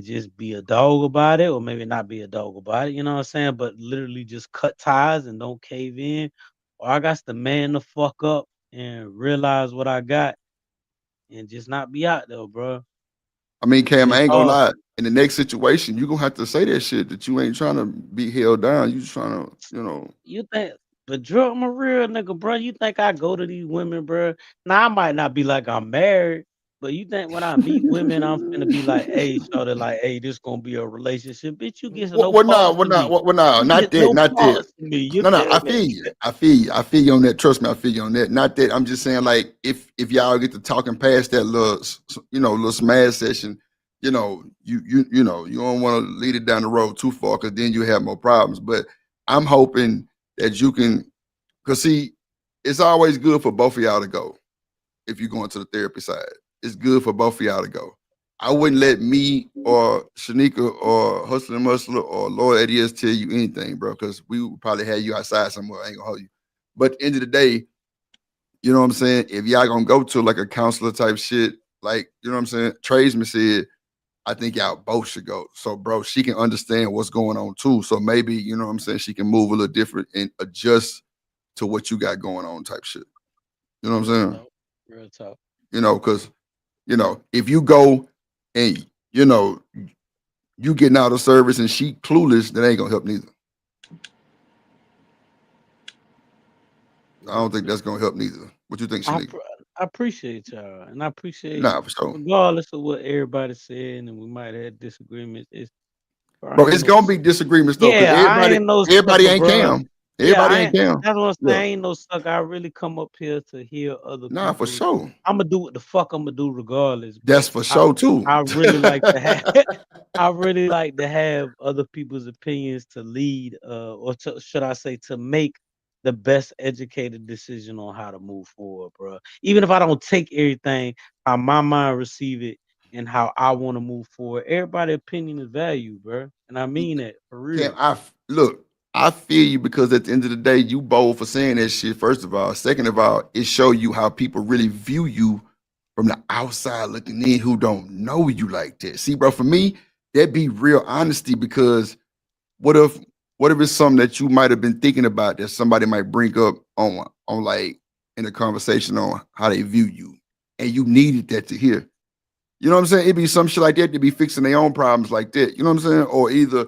just be a dog about it, or maybe not be a dog about it, you know what I'm saying? But literally just cut ties and don't cave in. Or I got to man the fuck up and realize what I got and just not be out there, bro. I mean, Cam, I It's ain't gonna hard. lie. In the next situation, you gonna have to say that shit that you ain't trying to be held down. You just trying to, You think, but Drew, I'm a real nigga, bro. You think I go to these women, bro? Now I might not be like I'm married, but you think when I meet women, I'm finna be like, hey, shorty, like, hey, this gonna be a relationship, bitch. You get no parts to me. no, You not get no that. parts to me. You No, feel I me? feel you on that. Trust me, I feel you on that. Not that. I'm just saying, like, if y'all get to talking past that little smash session, you don't want to lead it down the road too far, because then you have more problems. But I'm hoping that you can, because see, it's always good for both of y'all to go. If you're going to the therapy side, it's good for both of y'all to go. I wouldn't let me or Shanika or Hustler and Muscle or Lord ADS tell you anything, bro, because we would probably have you outside somewhere. I ain't gonna hold you. But at the end of the day, you know what I'm saying? If y'all gonna go to like a counselor type shit, like, you know what I'm saying? Tradesman said, I think y'all both should go. So, bro, she can understand what's going on too. So maybe, you know what I'm saying, she can move a little different and adjust to what you got going on type shit. You know what I'm saying? Real talk. Because, if you go and, you getting out of service and she clueless, that ain't gonna help neither. I don't think that's gonna help neither. What you think, Shanika? I appreciate y'all, and I appreciate, Nah, for sure. regardless of what everybody said, and we might have disagreements. Bro, it's gonna be disagreements though, because I ain't no everybody sucker, ain't bro. Cam. Everybody ain't Cam. That's what I'm Yeah. saying. I ain't no sucker. I really come up here to hear other Nah, people. for sure. I'm gonna do what the fuck I'm gonna do regardless. That's for sure too. I really like to have. I really like to have other people's opinions to lead, should I say, to make the best educated decision on how to move forward, bro. Even if I don't take everything, how my mind receive it and how I want to move forward. Everybody's opinion is value, bro, and I mean that for real. Cam, I feel you, because at the end of the day, you bold for saying that shit, first of all. Second of all, it show you how people really view you from the outside looking in who don't know you like that. See, bro, for me, that'd be real honesty, because what if it's something that you might have been thinking about that somebody might bring up on like in a conversation on how they view you, and you needed that to hear. You know what I'm saying? It'd be some shit like that to be fixing their own problems like that. You know what I'm saying? Or either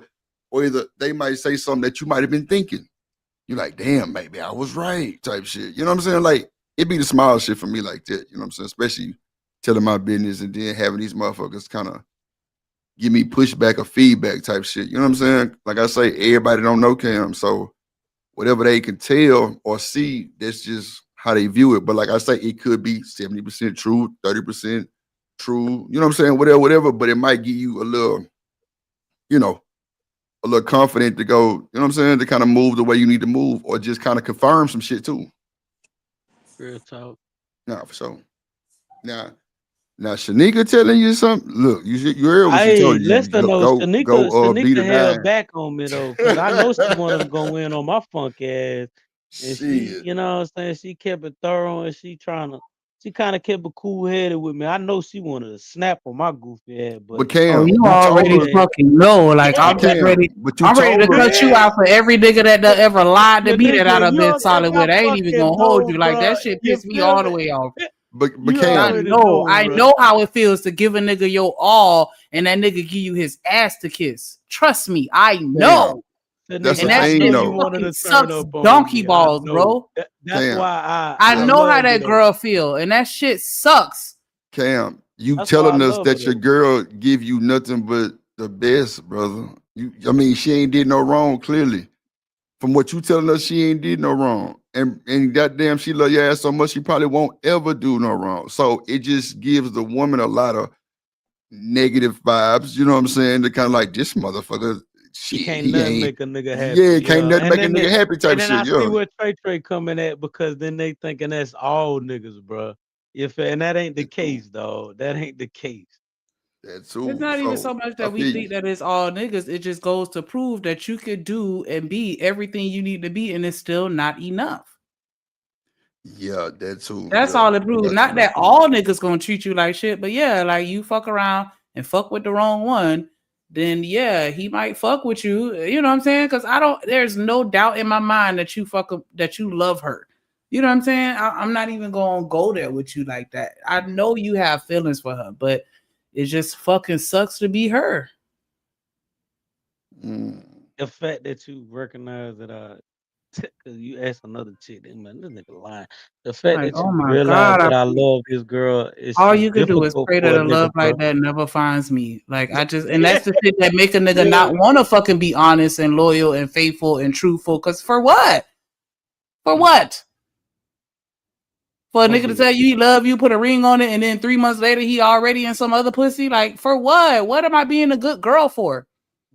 or either they might say something that you might have been thinking. You're like, damn, maybe I was right, type shit. You know what I'm saying? Like, it be the small shit for me like that. You know what I'm saying? Especially telling my business and then having these motherfuckers kind of give me pushback or feedback type shit. You know what I'm saying? Like I say, everybody don't know Cam. So whatever they can tell or see, that's just how they view it. But like I say, it could be 70% true, 30% true. You know what I'm saying? Whatever. But it might give you a little, you know, a little confident to go, you know what I'm saying, to kind of move the way you need to move or just kind of confirm some shit too. Real talk. Nah, for sure. Now Shanika telling you something. Look, you heard what she told you. Listen though, Shanika held nine. back on me though, because I know she wanted to go in on my funk ass. And she, you know what I'm saying, she kept it thorough and she kind of kept it cool-headed with me. I know she wanted to snap on my goofy ass, but Cam, you already fucking know. Like I'm just ready. I'm ready to cut you out for every nigga that ever lied to me that I'd have been solid with. I ain't even gonna hold you. Like that shit pissed me all the way off. But Cam, I know how it feels to give a nigga your all and that nigga give you his ass to kiss. Trust me, I know. That's and the that thing, shit though. fucking sucks donkey balls, bro. That's why I know how that girl feel, and that shit sucks. Cam, you That's why telling I us love that her, your girl give you nothing but the best, brother. I mean, she ain't did no wrong, clearly. From what you telling us, she ain't did no wrong. And goddamn, she love your ass so much, she probably won't ever do no wrong. So it just gives the woman a lot of negative vibes, you know what I'm saying? To kind of like, this motherfucker, She shit, can't he nothing ain't. make a nigga happy. Yeah, can't nothing make a nigga happy type and then shit, I see yo. where Trey coming at, because then they thinking that's all niggas, bro. And that ain't the case, dog. That ain't the case. That's It's not even so much that we think that it's all niggas. It just goes to prove that you could do and be everything you need to be, and it's still not enough. Yeah, that too. That's yeah. all it proves. Not that all niggas gonna treat you like shit, but yeah, like you fuck around and fuck with the wrong one, then yeah, he might fuck with you. You know what I'm saying? Because there's no doubt in my mind that that you love her. You know what I'm saying? I'm not even gonna go there with you like that. I know you have feelings for her, but it just fucking sucks to be her. The fact that you recognize that because you asked another chick, man, this nigga lying. The fact Like, that oh you my realize God, that I love this girl is all just you can do is difficult pray for that a a nigga, love bro. like that never finds me. Like and that's the shit that make a nigga not want to fucking be honest and loyal and faithful and truthful. Cause for what? For what? For a nigga to tell you he love you, put a ring on it, and then 3 months later he already in some other pussy? Like, for what? What am I being a good girl for?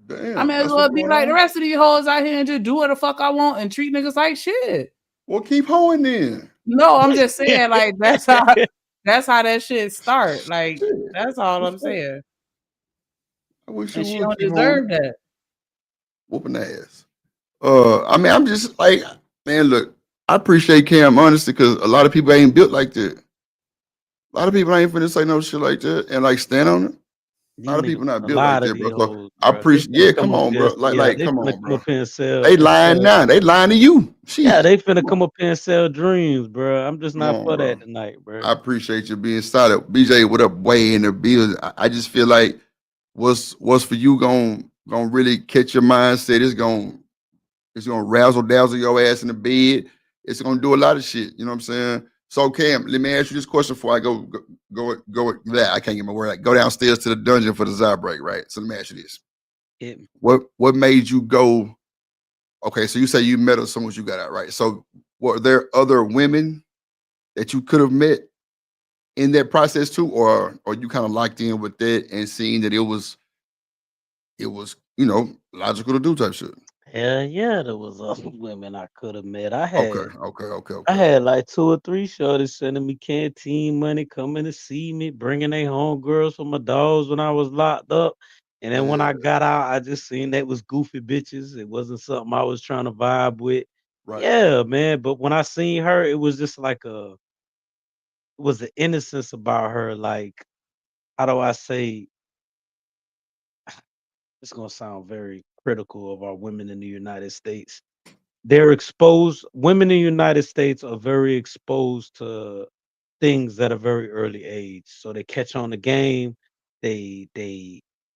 Damn, I may as well be like the rest of these hoes out here and just do what the fuck I want and treat niggas like shit. Well, keep hoeing then. No, I'm just saying, like, that's how that shit start. Like, that's all I'm saying. I wish And you she would don't keep deserve hoeing. that. Whooping ass. I mean, I'm just like, man, look, I appreciate Cam honesty because a lot of people ain't built like that. A lot of people ain't finna say no shit like that and like stand on it. A lot of people not built like that, bro. So I appreciate. Yeah, come on, bro. Like, they come finna on, come bro. up here and sell. They lying now. They lying to you. Shit. Yeah, they finna come up here and sell dreams, bro. I'm just Come not on, for bro. that tonight, bro. I appreciate you being solid. BJ, what up? Way in the building. I just feel like what's for you gonna really catch your mindset. It's gonna razzle dazzle your ass in the bed. It's gonna do a lot of shit. You know what I'm saying? So Cam, let me ask you this question before I go. I can't get my word out. Go downstairs to the dungeon for the Zy break, right? So let me ask you this: What made you go? Okay, so you say you met her as soon as you got out, right? So were there other women that you could have met in that process too, or you kind of locked in with that and seeing that it was logical to do type shit? Hell yeah, there was other women I could have met. I Okay. had like 2 or 3 shorties sending me canteen money, coming to see me, bringing their homegirls for my dogs when I was locked up. And then when I got out, I just seen they was goofy bitches. It wasn't something I was trying to vibe with. Right. Yeah, man. But when I seen her, it was just like it was an innocence about her. Like, how do I say? It's gonna sound very critical of our women in the United States. They're exposed. Women in the United States are very exposed to things at a very early age, so they catch on the game. They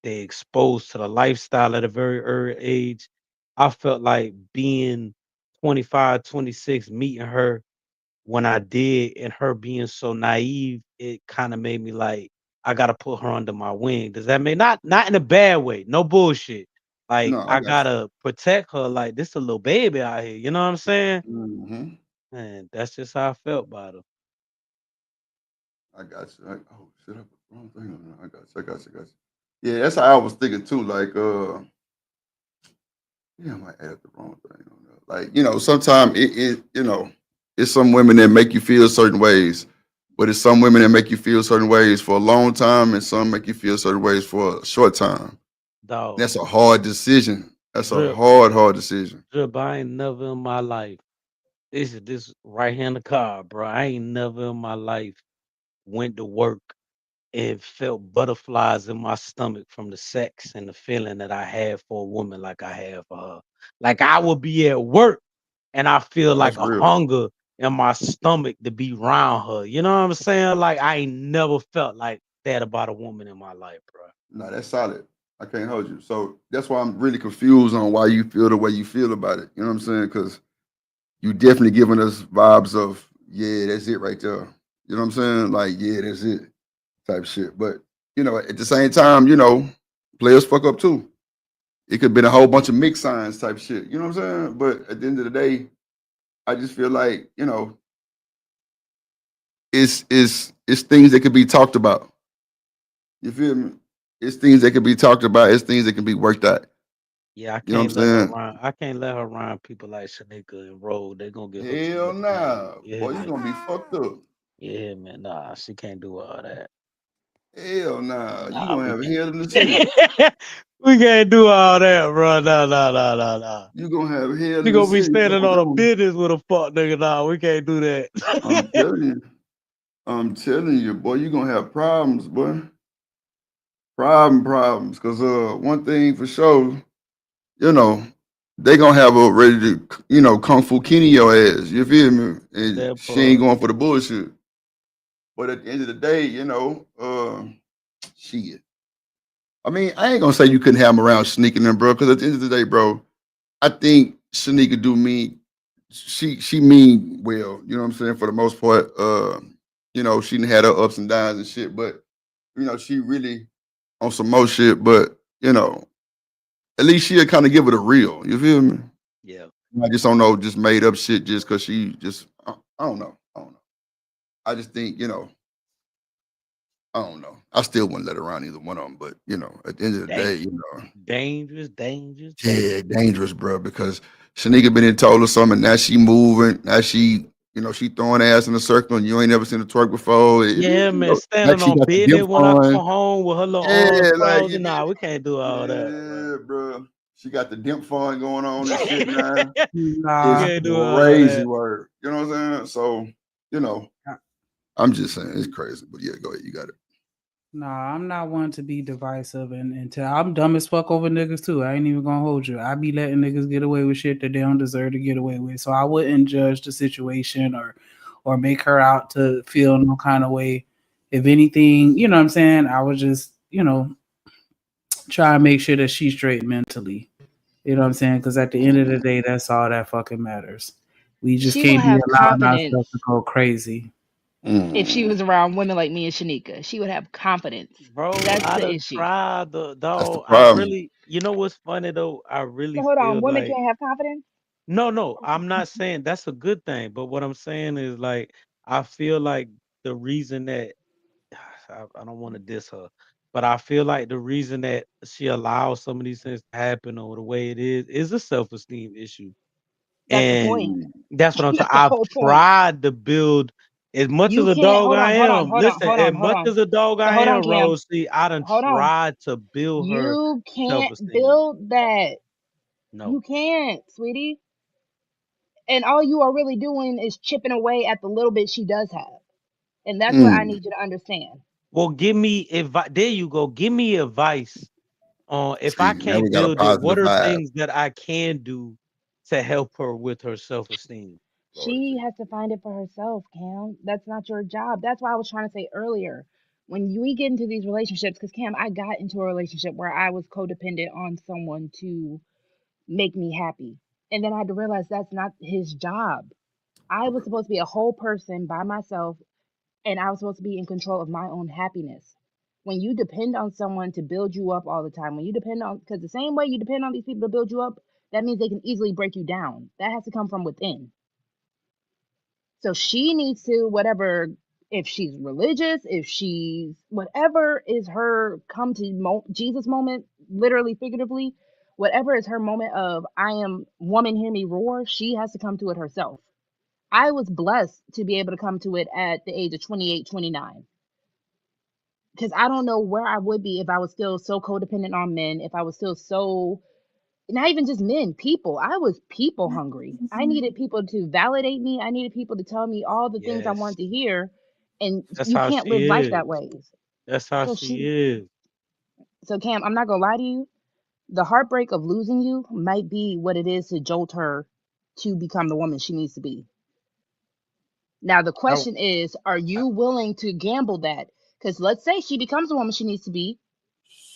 they exposed to the lifestyle at a very early age. I felt like being 25, 26, meeting her when I did, and her being so naive, it kind of made me like I gotta put her under my wing. Does that mean not in a bad way? No bullshit. Like No, I I got gotta protect her. Like this a little baby out here. You know what I'm saying? you. Man, that's just how I felt about her. I got you. Oh shit, I put the wrong thing on there. I got you. Yeah, that's how I was thinking too. Like, yeah, I might add the wrong thing on there. Like, sometimes it's some women that make you feel certain ways, but it's some women that make you feel certain ways for a long time, and some make you feel certain ways for a short time. Dog. That's a hard decision. That's a Drip. hard decision. Drip, I ain't never in my life. This right here in the car, bro. I ain't never in my life went to work and felt butterflies in my stomach from the sex and the feeling that I had for a woman like I had for her. Like I would be at work and I feel Oh, that's like a real. hunger in my stomach to be around her. You know what I'm saying? Like I ain't never felt like that about a woman in my life, bro. No, that's solid. I can't hold you. So that's why I'm really confused on why you feel the way you feel about it. You know what I'm saying? Because you definitely giving us vibes of, yeah, that's it right there. You know what I'm saying? Like, yeah, that's it type shit. But, at the same time, players fuck up too. It could have been a whole bunch of mixed signs type shit. You know what I'm saying? But at the end of the day, I just feel like, it's things that could be talked about. You feel me? It's things that can be talked about. It's things that can be worked out. Yeah, I You know what can't I'm let her saying? around. I can't let her around people like Shanika and Roll. They're gonna get her too Hell much money. nah. Yeah, Boy, you man. gonna be fucked up. Yeah, man. Nah, she can't do all that. Hell nah. You Nah, gonna we have can't. hell in the city. We can't do all that, bro. Nah. You gonna have hell She in the gonna be city. standing Come on a on. business with a fuck nigga. Nah, we can't do that. I'm telling you. I'm telling you, boy, you gonna have problems, boy. Problems. Cause one thing for sure, they gonna have a ready to, kung fu Kenny your ass. You feel me? And That she ain't part. going for the bullshit. But at the end of the day, shit. I mean, I ain't gonna say you couldn't have them around sneaking them, bro. Because at the end of the day, bro, I think Shanika do me. She mean well. You know what I'm saying? For the most part, she done had her ups and downs and shit. But she really on some more shit. But at least she'll kind of give it a real. You feel me? Yeah. I just don't know, just made up shit just because she just. I don't know. I just think I don't know. I still wouldn't let her around either one of them. But at the end of the day, Dangerous. yeah, dangerous, bro. Because Shanika been in told her something. Now she moving. Now she, she throwing ass in a circle, and you ain't never seen her twerk before. Yeah, man. Like Standing she on got the business dimp when I on. come home with her little arms Yeah, like crossed. Nah, we can't do all that, yeah, bro. She got the dimp fun going on and shit now. We It's Nah, can't do all crazy that. work. You know what I'm saying? So, I'm just saying it's crazy. But yeah, go ahead. You got it. nah, I'm not one to be divisive and I'm dumb as fuck over niggas too. I ain't even gonna hold you. I be letting niggas get away with shit that they don't deserve to get away with. So I wouldn't judge the situation or make her out to feel no kind of way. If anything, you know what I'm saying? I would just, try and make sure that she's straight mentally. You know what I'm saying? Because at the end of the day, that's all that fucking matters. We just She will can't be have allowing confidence ourselves to go crazy. if she was around women like me and Shanika. She would have confidence. Bro, That's I the done issue. tried the That's the dog. I problem. really, you know what's funny though? I So really hold on, feel women like can't have confidence? no, I'm not saying that's a good thing, but what I'm saying is like I feel like the reason that I don't want to diss her, but I feel like the reason that she allows some of these things to happen or the way it is a self-esteem issue. That's the And point. that's what I'm saying. That's the I've whole point. tried to build as much as You a can't dog I am. Listen, as hold much on. as a dog So I hold on, am, Cam. Rosie, I done Hold on. tried to build her You can't self-esteem. build that. No. You can't, sweetie. And all you are really doing is chipping away at the little bit she does have. And that's what I need you to understand. Well, give me advice. There you go. Give me advice on if I See, now we can't got a build it, what positive are vibe. things that I can do to help her with her self-esteem? She has to find it for herself, Cam. That's not your job. That's why I was trying to say earlier. when we get into these relationships, because Cam, I got into a relationship where I was codependent on someone to make me happy. And then I had to realize that's not his job. I was supposed to be a whole person by myself, and I was supposed to be in control of my own happiness. When you depend on someone to build you up all the time, when you depend on, because the same way you depend on these people to build you up, that means they can easily break you down. That has to come from within. So she needs to, whatever, if she's religious, if she's whatever is her come to Jesus moment, literally, figuratively, whatever is her moment of I am woman, hear me roar, she has to come to it herself. I was blessed to be able to come to it at the age of 28, 29. Because I don't know where I would be if I was still so codependent on men, if I was still so, not even just men, people. I was people hungry. I needed people to validate me. I needed people to tell me all the things I Yes. wanted to hear. And That's you how can't live she life is. that way. That's how So she is. So Cam, I'm not gonna lie to you. The heartbreak of losing you might be what it is to jolt her to become the woman she needs to be. Now the question is, are you willing to gamble that? Because let's say she becomes the woman she needs to be,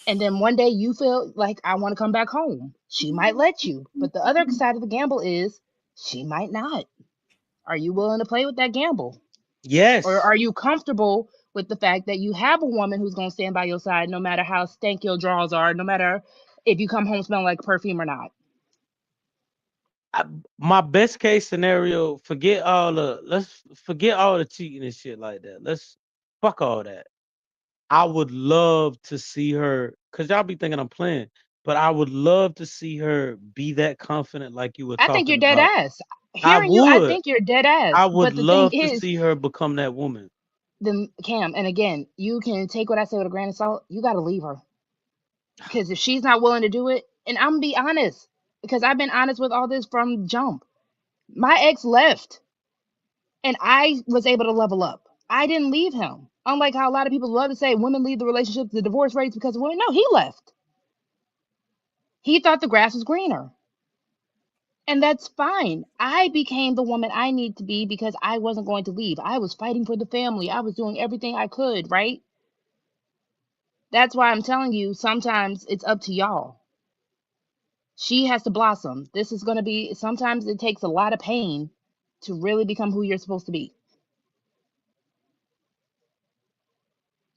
and then one day you feel like I want to come back home. She might let you, but the other side of the gamble is she might not. Are you willing to play with that gamble? Yes. Or are you comfortable with the fact that you have a woman who's going to stand by your side no matter how stank your drawers are, no matter if you come home smelling like perfume or not? My best case scenario, let's forget all the cheating and shit like that. Let's fuck all that. I would love to see her, because y'all be thinking I'm playing, but I would love to see her be that confident like you were I think talking you're dead about. ass. I Hearing you, I would. think you're dead ass. I would But the thing love to is, see her become that woman. Cam, and again, you can take what I say with a grain of salt. You got to leave her. Because if she's not willing to do it, and I'm gonna be honest, because I've been honest with all this from jump. My ex left, and I was able to level up. I didn't leave him. Unlike how a lot of people love to say women leave the relationship, the divorce rates because of women. No, he left. He thought the grass was greener. And that's fine. I became the woman I need to be because I wasn't going to leave. I was fighting for the family. I was doing everything I could, right? That's why I'm telling you, sometimes it's up to y'all. She has to blossom. This is going to be, sometimes it takes a lot of pain to really become who you're supposed to be.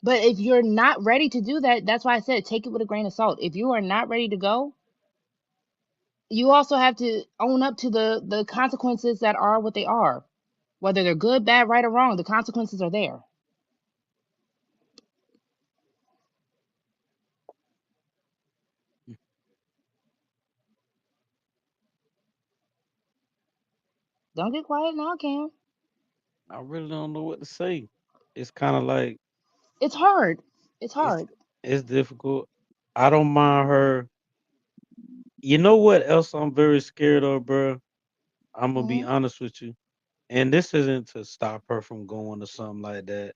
But if you're not ready to do that, that's why I said take it with a grain of salt. If you are not ready to go, you also have to own up to the consequences that are what they are. Whether they're good, bad, right, or wrong, the consequences are there. Don't get quiet now, Cam. I really don't know what to say. It's kind of like It's hard. It's hard. it's difficult. I don't mind her. You know what else I'm very scared of, bro? I'm gonna be honest with you. And this isn't to stop her from going or something like that.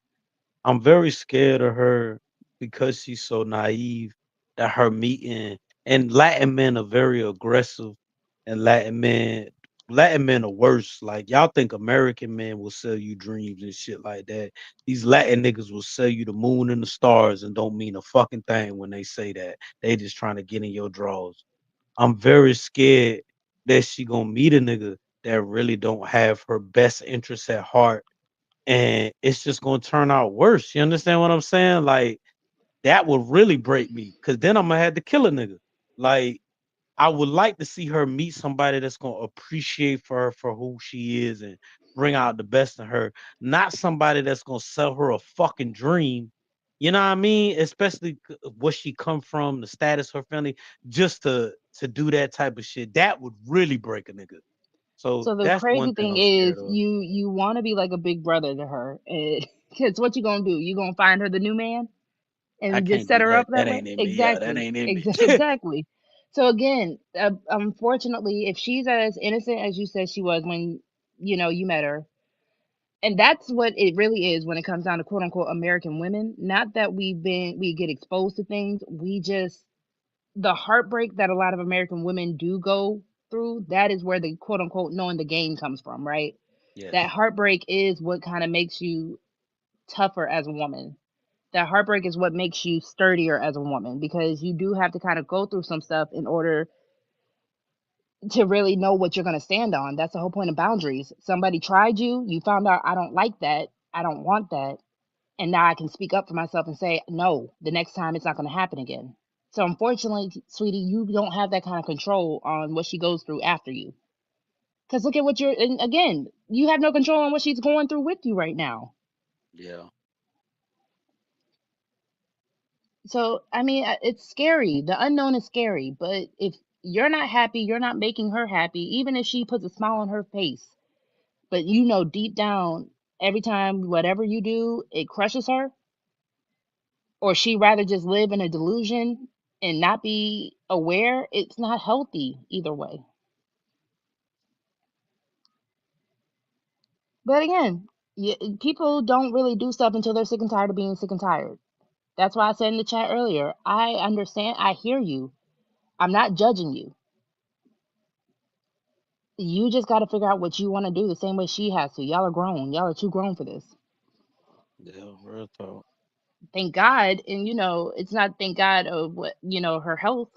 I'm very scared of her because she's so naive that her meeting, and Latin men are very aggressive, and Latin men are worse. Like y'all think American men will sell you dreams and shit like that. These Latin niggas will sell you the moon and the stars and don't mean a fucking thing when they say that. They just trying to get in your drawers. I'm very scared that she gonna meet a nigga that really don't have her best interests at heart, and it's just gonna turn out worse. You understand what I'm saying? Like that would really break me, cause then I'm gonna have to kill a nigga. Like I would like to see her meet somebody that's gonna appreciate her for who she is and bring out the best in her, not somebody that's gonna sell her a fucking dream. You know what I mean? Especially where she come from, the status of her family, just to do that type of shit. That would really break a nigga. So So the that's one crazy thing thing I'm is scared of. you want to be like a big brother to her. Because what you gonna do? You gonna find her the new man I and just can't set do her up that. that That way? ain't in me. Yeah, that Exactly. ain't in me. Exactly. So again, unfortunately, if she's as innocent as you said she was when you met her, and that's what it really is when it comes down to quote unquote American women. Not that we get exposed to things. We just, the heartbreak that a lot of American women do go through, that is where the quote unquote knowing the game comes from, right? Yes. That heartbreak is what kind of makes you tougher as a woman. That heartbreak is what makes you sturdier as a woman, because you do have to kind of go through some stuff in order to really know what you're going to stand on. That's the whole point of boundaries. Somebody tried you, you found out, I don't like that, I don't want that, and now I can speak up for myself and say, no, the next time it's not going to happen again. So unfortunately, sweetie, you don't have that kind of control on what she goes through after you. Because look at what you're, and again, you have no control on what she's going through with you right now. Yeah. So, I mean, it's scary. The unknown is scary. But if you're not happy, you're not making her happy, even if she puts a smile on her face. But you know, deep down, every time, whatever you do, it crushes her. Or she rather just live in a delusion and not be aware. It's not healthy either way. But again, people don't really do stuff until they're sick and tired of being sick and tired. That's why I said in the chat earlier, I understand, I hear you. I'm not judging you. You just got to figure out what you want to do the same way she has to. Y'all are grown. Y'all are too grown for this. Yeah, real talk. Thank God. And, you know, it's not thank God of what, you know, her health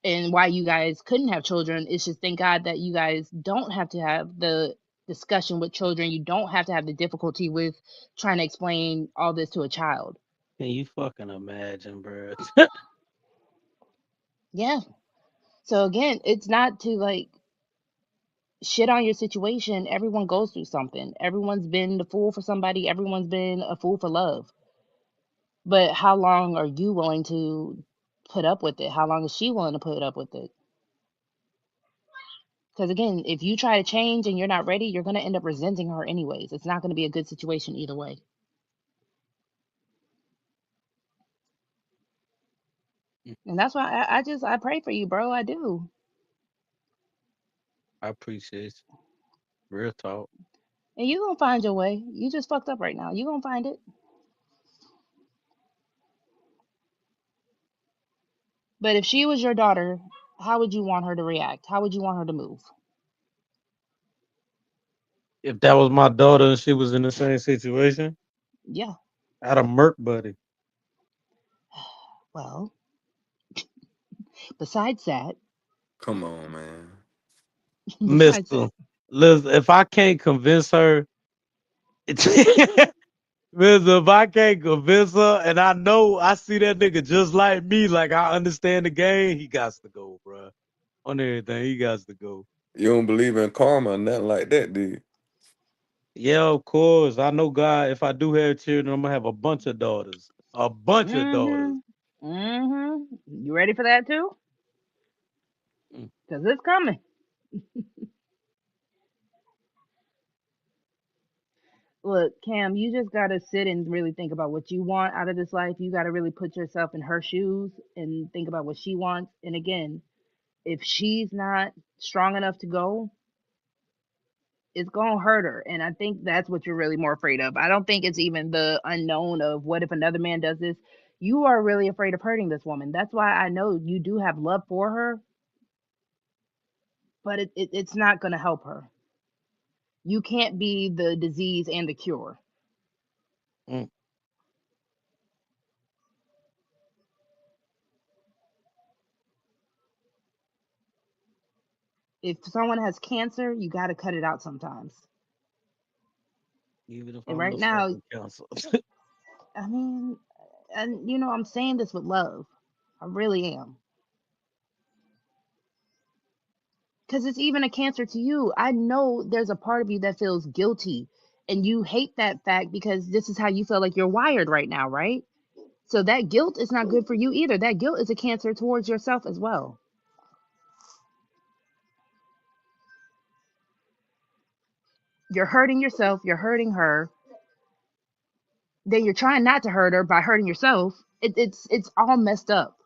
and why you guys couldn't have children. It's just thank God that you guys don't have to have the discussion with children. You don't have to have the difficulty with trying to explain all this to a child. Can you fucking imagine, bro? Yeah. So again, it's not to like shit on your situation. Everyone goes through something. Everyone's been the fool for somebody. Everyone's been a fool for love. But how long are you willing to put up with it? How long is she willing to put up with it? Because again, if you try to change and you're not ready, you're going to end up resenting her anyways. It's not going to be a good situation either way. And that's why I pray for you, bro. I do. I appreciate you. Real talk. And you going to find your way. You just fucked up right now. You going to find it. But if she was your daughter, how would you want her to react? How would you want her to move? If that was my daughter and she was in the same situation, yeah, I'd have murk buddy. Well, besides that, come on, man. Mister, listen, if I can't convince her, Mister, if I can't convince her, and I know I see that nigga just like me, like I understand the game, he got to go, bro. On everything, he got to go. You don't believe in karma or nothing like that, do you? Yeah, of course. I know God, if I do have children, I'm gonna have a bunch of daughters. A bunch of daughters. You ready for that too? Because it's coming. Look, Cam, you just got to sit and really think about what you want out of this life. You got to really put yourself in her shoes and think about what she wants. And again, if she's not strong enough to go, it's going to hurt her. And I think that's what you're really more afraid of. I don't think it's even the unknown of what if another man does this. You are really afraid of hurting this woman. That's why I know you do have love for her, but it's not going to help her. You can't be the disease and the cure. If someone has cancer, you got to cut it out sometimes. Even if and I'm right no now, fucking counselor. I mean, and you know, I'm saying this with love. I really am. Because it's even a cancer to you. I know there's a part of you that feels guilty and you hate that fact because this is how you feel like you're wired right now, right? So that guilt is not good for you either. That guilt is a cancer towards yourself as well. You're hurting yourself, you're hurting her. Then you're trying not to hurt her by hurting yourself. It's all messed up.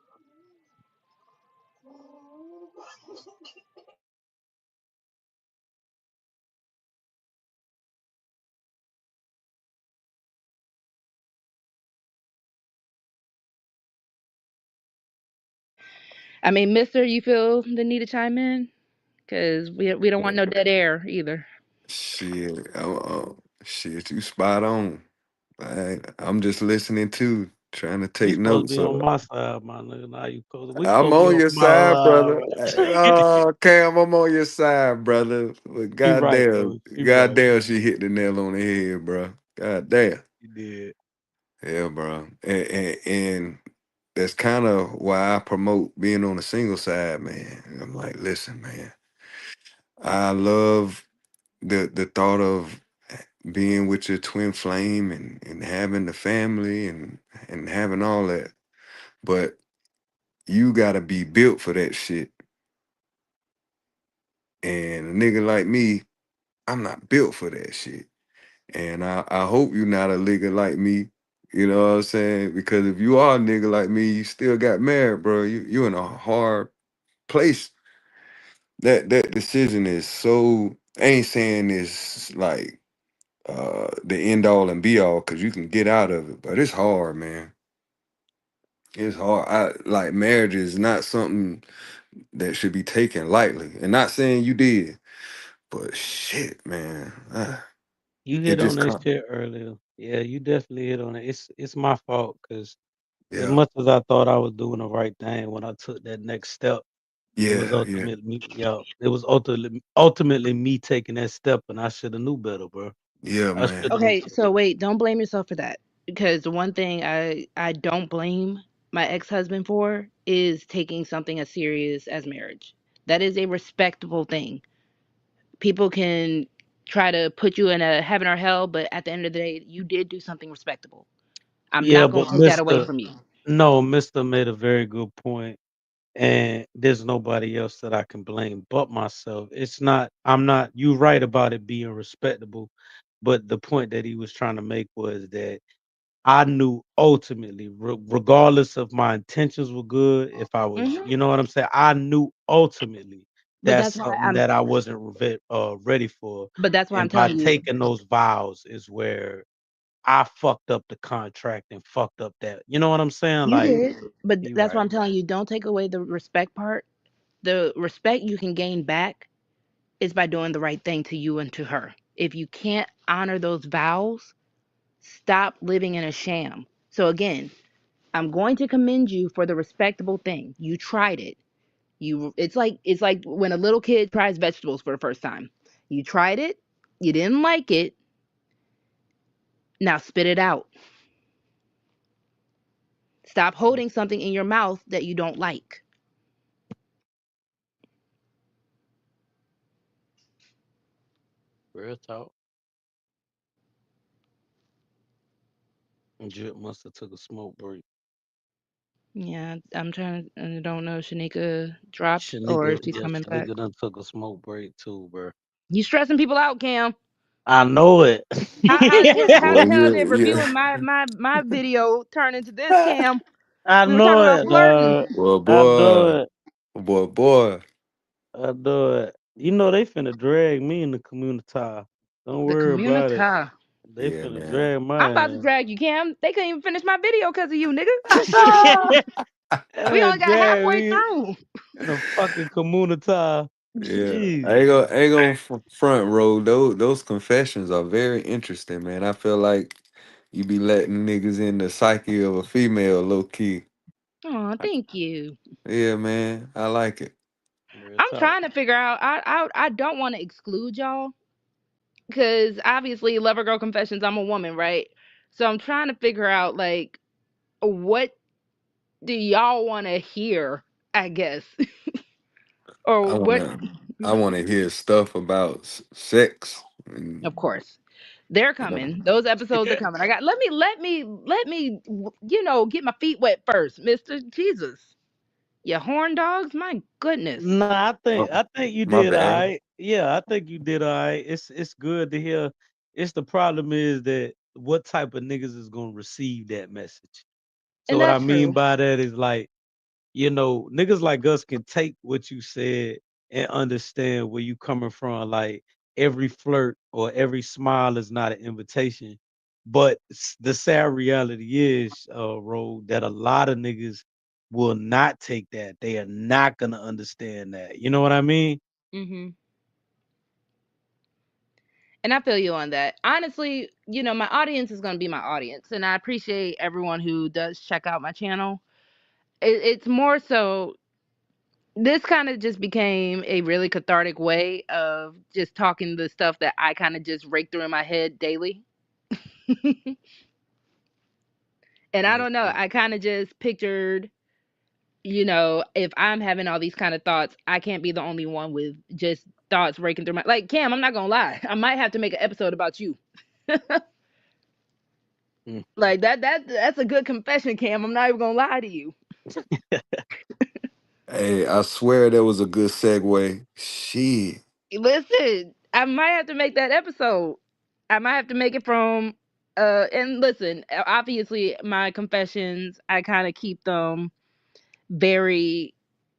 I mean, Mister, you feel the need to chime in? Because we don't want no dead air either. Shit, shit, you spot on. I'm just listening too, trying to You take supposed to notes. be on my side, my nigga. Now we I'm supposed to be on on your my side, brother. side. Oh, Cam, I'm on your side, brother. But He right, bro. He right. goddamn, she hit the nail on the head, bro. Goddamn. He did. Yeah, bro. And that's kind of why I promote being on the single side, man. I'm like, listen, man, I love the thought of being with your twin flame and having the family and having all that. But you gotta be built for that shit. And a nigga like me, I'm not built for that shit. And I hope you're not a nigga like me. You know what I'm saying? Because if you are a nigga like me, you still got married, bro. You in a hard place. That decision is so, I ain't saying it's like the end all and be all, because you can get out of it, but it's hard, man. It's hard. Like marriage is not something that should be taken lightly. And not saying you did, but shit, man. You It hit on just that come. shit earlier. Yeah, you definitely hit on it. It's my fault because as Yeah. much as I thought I was doing the right thing when I took that next step, it was Yeah, yeah. ultimately me. Yeah, it was ultimately me taking that step, and I should have knew better, bro. Yeah, I man. should have knew Okay, better. so wait, don't blame yourself for that. Because the one thing I don't blame my ex-husband for is taking something as serious as marriage. That is a respectable thing. People can try to put you in a heaven or hell, but at the end of the day, you did do something respectable. I'm Yeah, not but going to take that away from you. Mister made a very good point, and there's nobody else that I can blame but myself. It's not. I'm not. You right about it being respectable, but the point that he was trying to make was that I knew ultimately, regardless of my intentions were good, if I was, Hmm. you know what I'm saying, I knew ultimately But that's that's why something I'm. that I wasn't ready for, But that's why I'm and by telling you. taking those vows is where I fucked up the contract and fucked up that. You know what I'm saying? You Like, did. But you that's why right, I'm bro. telling you. Don't take away the respect part. The respect you can gain back is by doing the right thing to you and to her. If you can't honor those vows, stop living in a sham. So again, I'm going to commend you for the respectable thing. You tried it. It's like when a little kid tries vegetables for the first time. You tried it, you didn't like it, now spit it out. Stop holding something in your mouth that you don't like. Real talk. Drip must have took a smoke break. Yeah, I'm trying to, I don't know if Shanika dropped or Shanika, if she's yeah, coming back. Shanika done took a smoke break too, bro. You stressing people out, Cam. I know it. How Boy, the hell did yeah. reviewing my video turn into this, Cam? I We were talking know about it, flirting. dog. Boy, I know boy. it. Boy. I know it. You know they finna drag me in the community. Don't The worry about it. community. They Yeah, finna man. drag I'm about to my drag you, Cam. They couldn't even finish my video because of you, nigga. ass. We They only got drag halfway me through. in the fucking community. Yeah. Jeez. I ain't gonna front row. Those confessions are very interesting, man. I feel like you be letting niggas in the psyche of a female low key. Oh, thank you. Yeah, man. I like it. Real I'm talk. trying to figure out. I don't want to exclude y'all because obviously, Lover Girl Confessions. I'm a woman, right? So I'm trying to figure out like what do y'all want to hear? I guess or what. I wanna hear stuff about sex. Of course, they're coming. Those episodes are coming. I got. Let me. Get my feet wet first, Mister Jesus. You horn dogs. My goodness. Nah, Oh, I think you my did all bad. right. Yeah, I think you did all right. It's good to hear. It's the problem is that what type of niggas is gonna receive that message. So And what I that's mean true. by that is like, niggas like us can take what you said and understand where you coming from. Like every flirt or every smile is not an invitation. But the sad reality is, Ro, that a lot of niggas will not take that. They are not gonna understand that. You know what I mean? Hmm. And I feel you on that. Honestly, you know, my audience is going to be my audience. And I appreciate everyone who does check out my channel. It's more so, this kind of just became a really cathartic way of just talking the stuff that I kind of just rake through in my head daily. And I don't know, I kind of just pictured, you know, if I'm having all these kind of thoughts, I can't be the only one with just thoughts raking through my, like, Cam, I'm not gonna lie, I might have to make an episode about you. Like that's a good confession, Cam. I'm not even gonna lie to you. Hey, I swear that was a good segue. Shit. Listen, I might have to make that episode. I might have to make it from and listen, obviously my confessions, I kind of keep them very,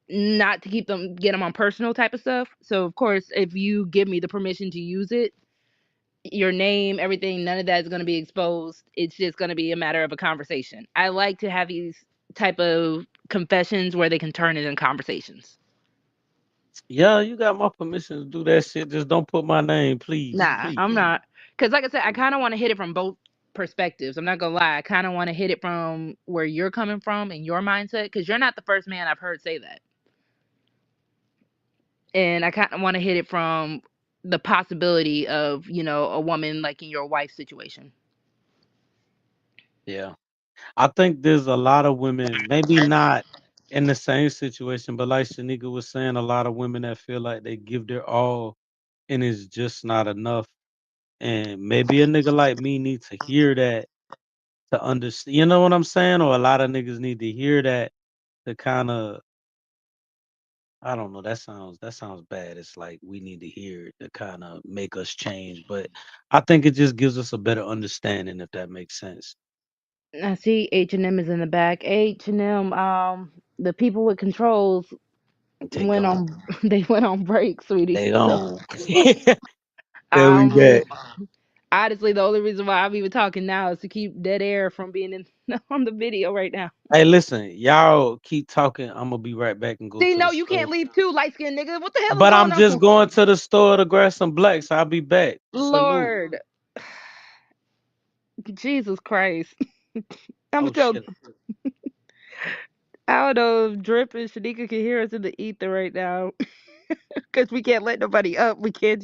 not to keep them, get them on personal type of stuff. So of course, if you give me the permission to use it, your name, everything, none of that is going to be exposed. It's just going to be a matter of a conversation. I like to have these type of confessions where they can turn into conversations. Yeah, you got my permission to do that shit. Just don't put my name, please. Nah, Please. I'm not. Because like I said, I kind of want to hit it from both perspectives. I'm not going to lie. I kind of want to hit it from where you're coming from and your mindset, because you're not the first man I've heard say that. And I kind of want to hit it from the possibility of, you know, a woman like in your wife's situation. Yeah. I think there's a lot of women, maybe not in the same situation, but like Shanika was saying, a lot of women that feel like they give their all and it's just not enough. And maybe a nigga like me needs to hear that to understand. You know what I'm saying? Or a lot of niggas need to hear that to kind of, I don't know. That sounds bad. It's like we need to hear it to kind of make us change. But I think it just gives us a better understanding, if that makes sense. I see H&M is in the back. H&M, the people with controls went on they went on break, sweetie. They So, on. There we back. honestly, the only reason why I'm even talking now is to keep dead air from being in on the video right now. Hey, listen, y'all keep talking. I'm gonna be right back and go See, to no, the you store. can't leave too, light skinned nigga. What the hell is But I'm going just on? going to the store to grab some blacks. I'll be back. Salute. Lord. Jesus Christ. I'm Oh still shit. I don't know if Drip and Shanika can hear us in the ether right now. Because we can't let nobody up. We can't.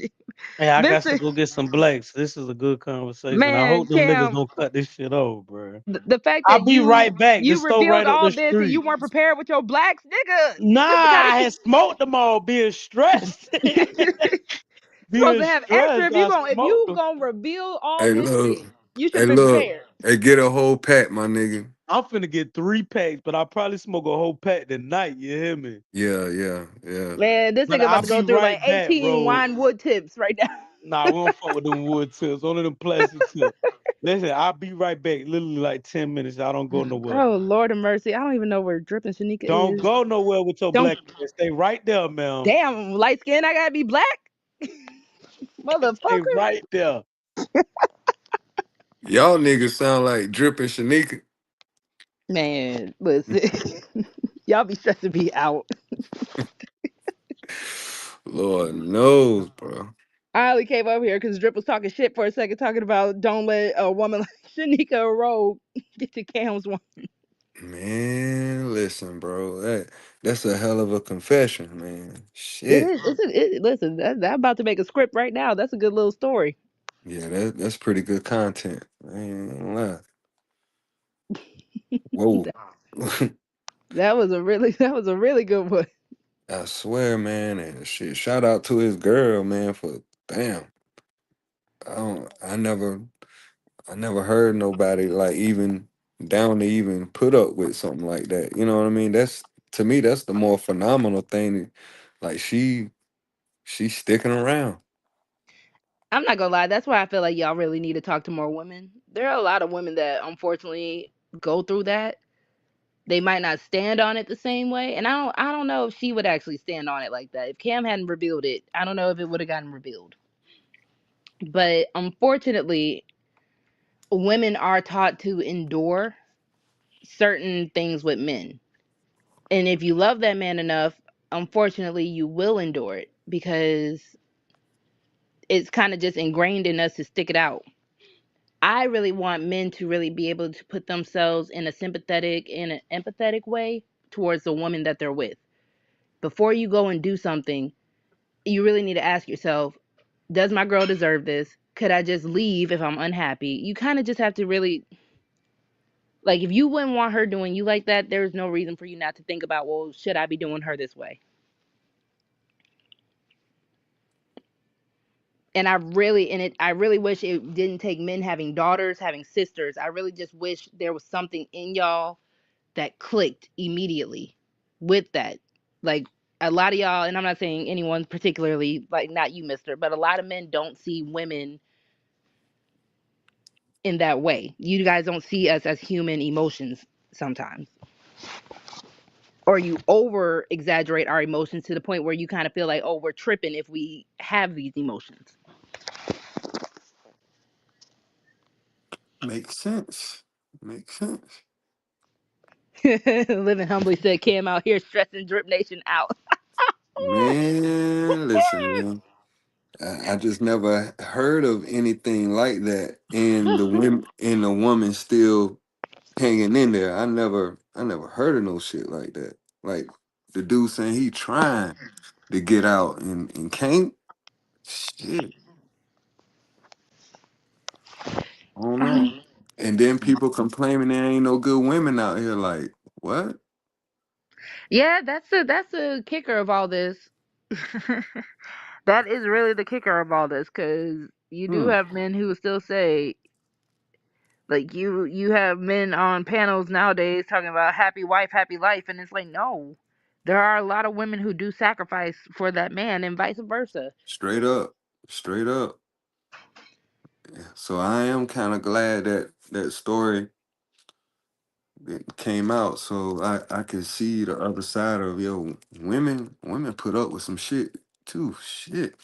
Hey, I got to Listen, go get some blacks. This is a good conversation. I man, hope them niggas Cam, don't cut this shit off, bro. the fact I'll that be right back. The you store revealed right up all the this and you street. weren't prepared with your blacks, nigga. Nah, You gotta I had smoked them all, being stressed. supposed to Being have extra. stressed, I If smoked you them. gonna reveal all Hey, this look. shit, you should Hey, have been look. prepared. Hey, get a whole pack, my nigga. I'm finna get 3 packs, but I'll probably smoke a whole pack tonight. You hear me? Yeah. Man, this But nigga about I'll to go be through like right back, 18 bro. wine wood tips right now. Nah, we don't fuck with them wood tips. Only them plastic tips. Listen, I'll be right back. Literally like 10 minutes. I don't go nowhere. Oh, Lord of mercy. I don't even know where Drip and Shanika Don't is. go nowhere with your Don't. black ass. Stay right there, man. Damn, light skin, I gotta be black? Motherfucker. Stay right there. Y'all niggas sound like Drip and Shanika. Man, listen. Y'all be stressing me out. Lord knows, bro. I only came up here because Drip was talking shit for a second, talking about don't let a woman like Shanika or Rogue get to Cam's one. Man, listen, bro. That's a hell of a confession, man. It Shit. is. Listen, I'm about to make a script right now. That's a good little story. Yeah, that's pretty good content. I ain't gonna lie. Whoa. That was a really good one. I swear, man, and shit. Shout out to his girl, man, for damn. I never heard nobody like even down to even put up with something like that. You know what I mean? That's to me, that's the more phenomenal thing. Like she's sticking around. I'm not gonna lie. That's why I feel like y'all really need to talk to more women. There are a lot of women that unfortunately go through that. They might not stand on it the same way, and I don't know if she would actually stand on it like that. If Cam hadn't revealed it, I don't know if it would have gotten revealed. But unfortunately, women are taught to endure certain things with men. And if you love that man enough, unfortunately, you will endure it because it's kind of just ingrained in us to stick it out. I really want men to really be able to put themselves in a sympathetic and an empathetic way towards the woman that they're with. Before you go and do something, you really need to ask yourself, does my girl deserve this? Could I just leave if I'm unhappy? You kind of just have to really, like, if you wouldn't want her doing you like that, there's no reason for you not to think about, well, should I be doing her this way? And I really wish it didn't take men having daughters, having sisters. I really just wish there was something in y'all that clicked immediately with that. Like, a lot of y'all, and I'm not saying anyone particularly, like, not you, mister, but a lot of men don't see women in that way. You guys don't see us as human emotions sometimes. Or you over exaggerate our emotions to the point where you kind of feel like, oh, we're tripping if we have these emotions. Makes sense. Makes sense. Living Humbly said, Cam out here stressing Drip Nation out. Man, listen, man. I just never heard of anything like that, and the woman still hanging in there. I never heard of no shit like that. Like the dude saying he trying to get out and can't. Shit, I don't know. And then people complaining there ain't no good women out here. Like what? Yeah, that's a kicker of all this. That is really the kicker of all this, because you do have men who still say, like, you have men on panels nowadays talking about happy wife, happy life, and it's like, no, there are a lot of women who do sacrifice for that man and vice versa. Straight up. So I am kind of glad that that story came out, so I could see the other side of women put up with some shit too. Shit.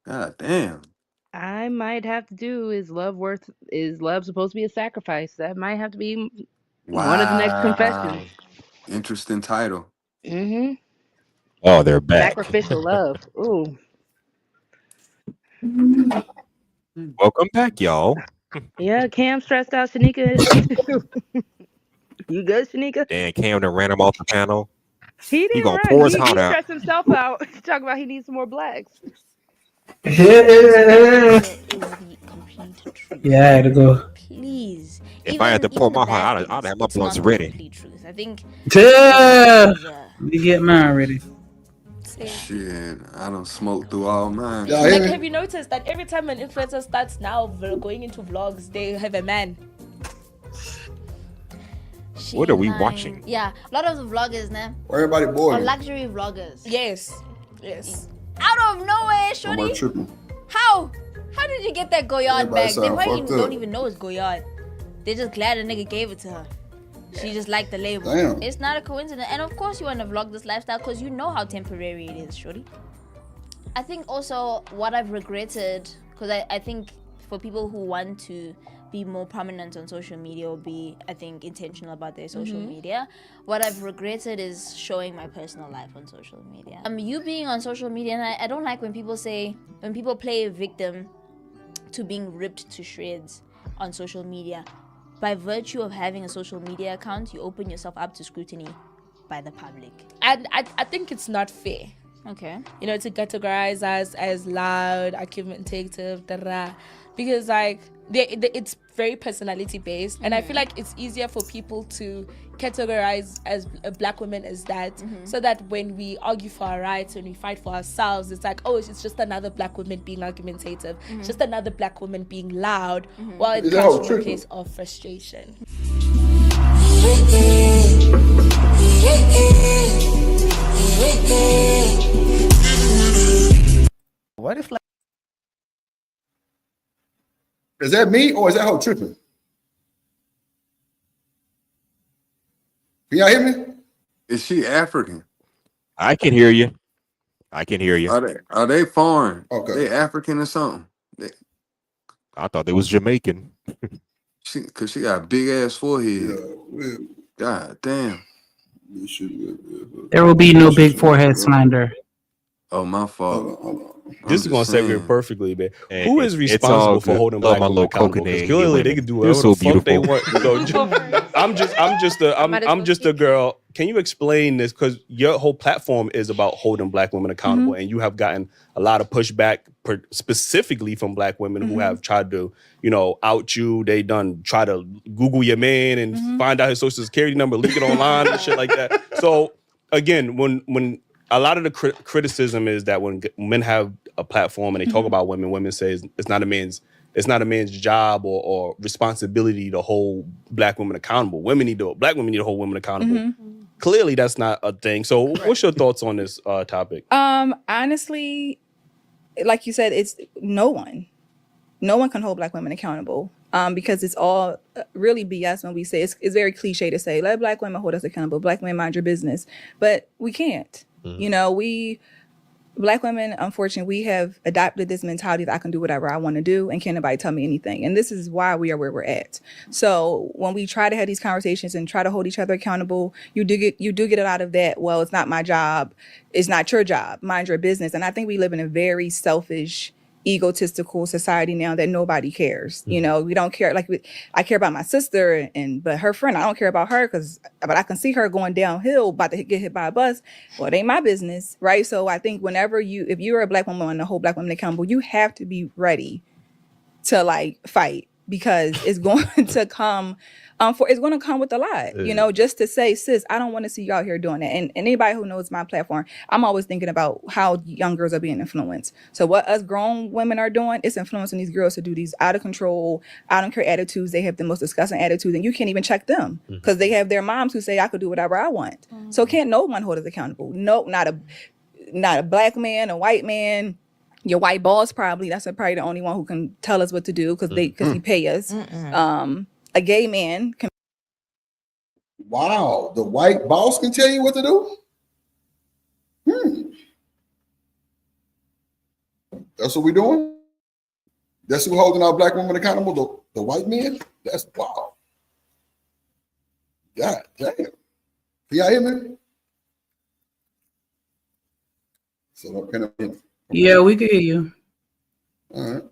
God damn. I might have to do is love supposed to be a sacrifice? That might have to be one of the next confessions. Interesting title. Mm-hmm. Oh, they're back. Sacrificial love. Ooh. Welcome back, y'all. Yeah, Cam stressed out Shanika. You good, Shanika? Dan Cam done ran him off the panel. He didn't gonna run. pour his He heart out. stressed himself out. Talking about he needs some more blacks. Yeah, I had to go. Please. If I had to pour my heart, I'd have my blunts ready. Truth. I think. Yeah. Let me get mine ready. Shit, I don't smoke through all mine. Like, have you noticed that every time an influencer starts now going into vlogs, they have a man? What are we watching? Yeah, a lot of the vloggers now. Everybody bored. Are luxury vloggers. Yes. Out of nowhere, shorty. How did you get that Goyard bag? They probably don't even know it's Goyard. They're just glad a nigga gave it to her. She just liked the label. Damn. It's not a coincidence. And of course you want to vlog this lifestyle because you know how temporary it is, shorty. I think also what I've regretted, because I think for people who want to be more prominent on social media or be, I think, intentional about their social media, what I've regretted is showing my personal life on social media. You being on social media, and I don't like when people play a victim to being ripped to shreds on social media. By virtue of having a social media account, you open yourself up to scrutiny by the public. And I think it's not fair. Okay. You know, to categorize us as loud, argumentative, because like it's very personality based, and I feel like it's easier for people to categorize as a black woman as that, so that when we argue for our rights, when we fight for ourselves, it's like, oh, it's just another black woman being argumentative, just another black woman being loud, while it comes from a place of frustration. What if, like, is that me or is that hoe tripping? Can y'all hear me? Is she African? I can hear you. Are they foreign? Okay. They African or something? I thought they was Jamaican. Cause she got a big ass forehead. Yeah. God damn. There will be no big forehead slander. Oh, my fault. Hold this is gonna segue perfectly, man. Hey, Who is it's all responsible for good. holding Love black my women little accountable? Because coconut clearly they women. can do You're whatever so the fuck they beautiful. want. So I'm just a girl. Can you explain this? Because your whole platform is about holding black women accountable, and you have gotten a lot of pushback, specifically from black women who have tried to, out you. They try to Google your man and find out his social security number, leak it online and shit like that. So again, when a lot of the criticism is that when men have a platform and they talk about women say it's not a man's job or responsibility to hold black women accountable. Black women need to hold women accountable. Clearly, that's not a thing. So, what's your thoughts on this topic? Honestly, like you said, it's no one can hold black women accountable. Because it's all really BS when we say it's very cliche to say let black women hold us accountable. Black women mind your business, but we can't. Black women, unfortunately, we have adopted this mentality that I can do whatever I want to do and can't nobody tell me anything. And this is why we are where we're at. So when we try to have these conversations and try to hold each other accountable, you do get it out of that. Well, it's not my job. It's not your job. Mind your business. And I think we live in a very selfish, egotistical society now that nobody cares. We don't care. I care about my sister, but her friend, I don't care about her but I can see her going downhill about to get hit by a bus. Well, it ain't my business, right? So I think if you're a black woman and the whole black woman accountable, you have to be ready to fight, because it's going to come. It's going to come with a lot, just to say, sis, I don't want to see you out here doing that. And anybody who knows my platform, I'm always thinking about how young girls are being influenced. So what us grown women are doing, it's influencing these girls to do these out of control, I don't care attitudes. They have the most disgusting attitudes, and you can't even check them because they have their moms who say I could do whatever I want. So can't no one hold us accountable. No, not a black man, a white man. Your white boss probably, that's probably the only one who can tell us what to do because he pay us. A gay man can. Wow, the white boss can tell you what to do? That's what we're doing? That's who holding our black women accountable, the white men? That's wow. God damn. Can y'all hear me? Yeah, we can hear you. All right.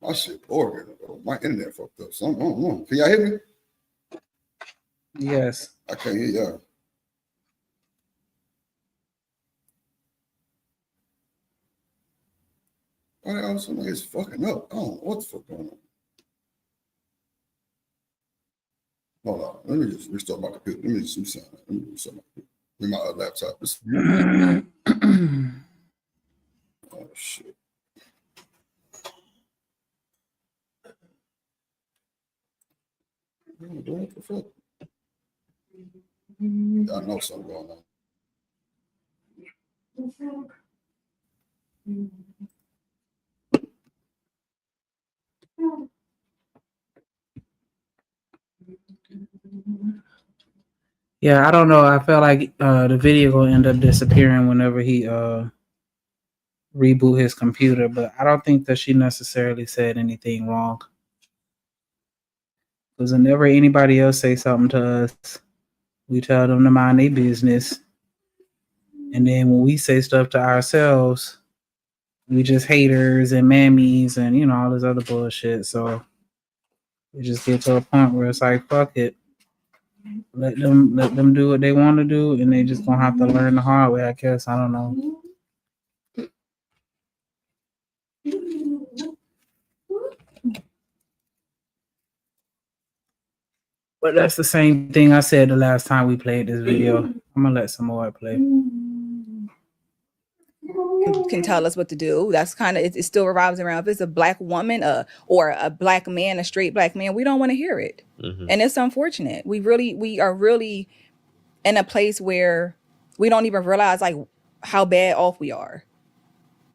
My shit Oregon. My internet fucked up. So I don't know. Can y'all hear me? Yes. I can't hear y'all. All of a sudden it's fucking up. I don't know what the fuck going on. Hold on. Let me just restart my computer. Let me just do something. Let me do something. With my laptop. Oh shit. What the fuck? I know something going on. Yeah, I don't know. I felt like the video gonna end up disappearing whenever he reboot his computer, but I don't think that she necessarily said anything wrong. Because whenever anybody else say something to us, we tell them to mind their business. And then when we say stuff to ourselves, we just haters and mammies and, all this other bullshit. So we just get to a point where it's like, fuck it. Let them do what they want to do, and they just gonna have to learn the hard way, I guess. I don't know. But that's the same thing I said the last time we played this video. I'm gonna let some more play. Can tell us what to do. That's kind of it still revolves around if it's a black woman or a black man, a straight black man, we don't want to hear it. And it's unfortunate. We are really in a place where we don't even realize how bad off we are.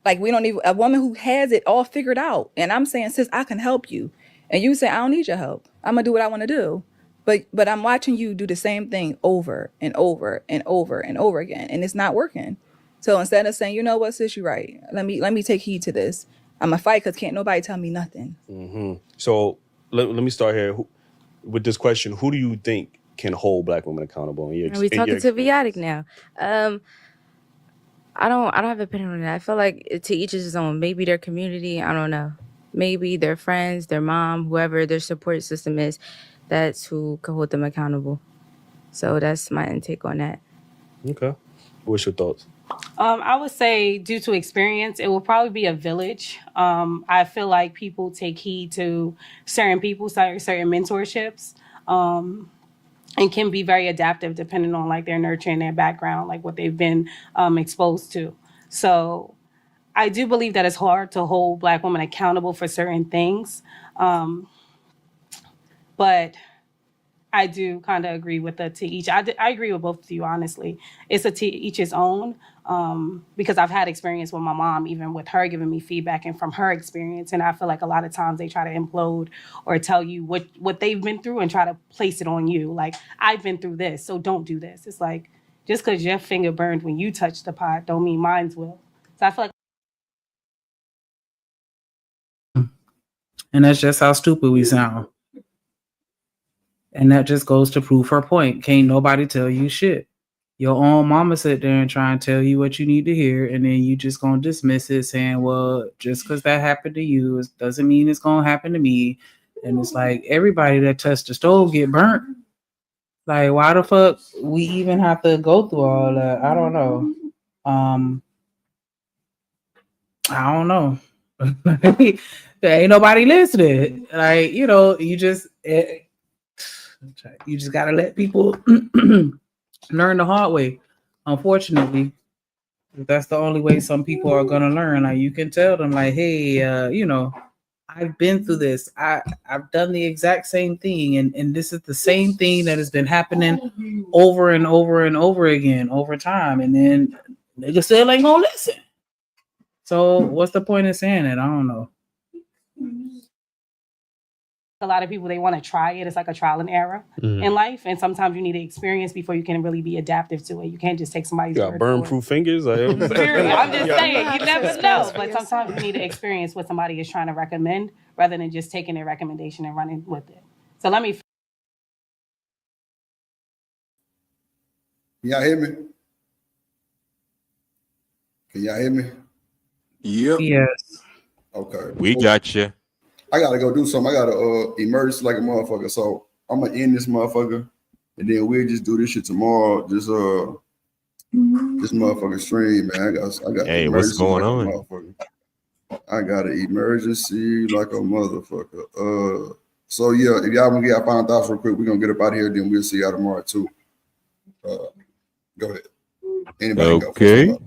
We don't even, a woman who has it all figured out, and I'm saying, sis, I can help you, and you say, I don't need your help, I'm gonna do what I want to do, but I'm watching you do the same thing over and over and over and over again, and it's not working. So instead of saying, you know what, sis, you're right, let me take heed to this, I'm gonna fight because can't nobody tell me nothing. So let me start here with this question. Who do you think can hold Black women accountable? Are we talking to Biotic now? I don't have an opinion on that. I feel like to each his own. Maybe their community, I don't know. Maybe their friends, their mom, whoever their support system is, that's who can hold them accountable. So that's my intake on that. Okay. What's your thoughts? I would say due to experience, it will probably be a village. I feel like people take heed to certain people, certain mentorships, and can be very adaptive depending on like their nurture and their background, like what they've been exposed to. So I do believe that it's hard to hold Black women accountable for certain things. But I do kind of agree with the to each. I agree with both of you, honestly. It's a to each his own, because I've had experience with my mom, even with her giving me feedback and from her experience. And I feel like a lot of times they try to implode or tell you what they've been through and try to place it on you. Like, I've been through this, so don't do this. It's like, just because your finger burned when you touched the pot don't mean mine's will. So I feel like. And that's just how stupid we sound. And that just goes to prove her point. Can't nobody tell you shit. Your own mama sit there and try and tell you what you need to hear, and then you just gonna dismiss it saying, well, just because that happened to you, it doesn't mean it's gonna happen to me. And it's like, everybody that touched the stove get burnt. Like, why the fuck we even have to go through all that? I don't know. I don't know. There ain't nobody listening. Like, you know, you just gotta let people learn the hard way. Unfortunately, that's the only way some people are gonna learn. Like, you can tell them, like, hey, you know, I've been through this. I've done the exact same thing, and this is the same thing that has been happening over and over and over again over time. And then niggas still ain't gonna listen. So what's the point of saying it? I don't know. A lot of people, they want to try it. It's like a trial and error in life. And sometimes you need to experience before you can really be adaptive to it. You can't just take somebody's You got word burn-proof fingers? I'm just saying, you never know. But sometimes you need to experience what somebody is trying to recommend rather than just taking their recommendation and running with it. So let me... Can y'all hear me? Can y'all hear me? Yep. Yes. Okay. We got you. I gotta go do something. I gotta emerge like a motherfucker. So I'm gonna end this motherfucker, and then we'll just do this shit tomorrow. Just this motherfucking stream, man. I got. Hey, what's going on? I got an emergency like a motherfucker. So yeah, if y'all wanna get our final thoughts real quick, we're gonna get up out of here. Then we'll see y'all tomorrow too. Go ahead. Anybody okay.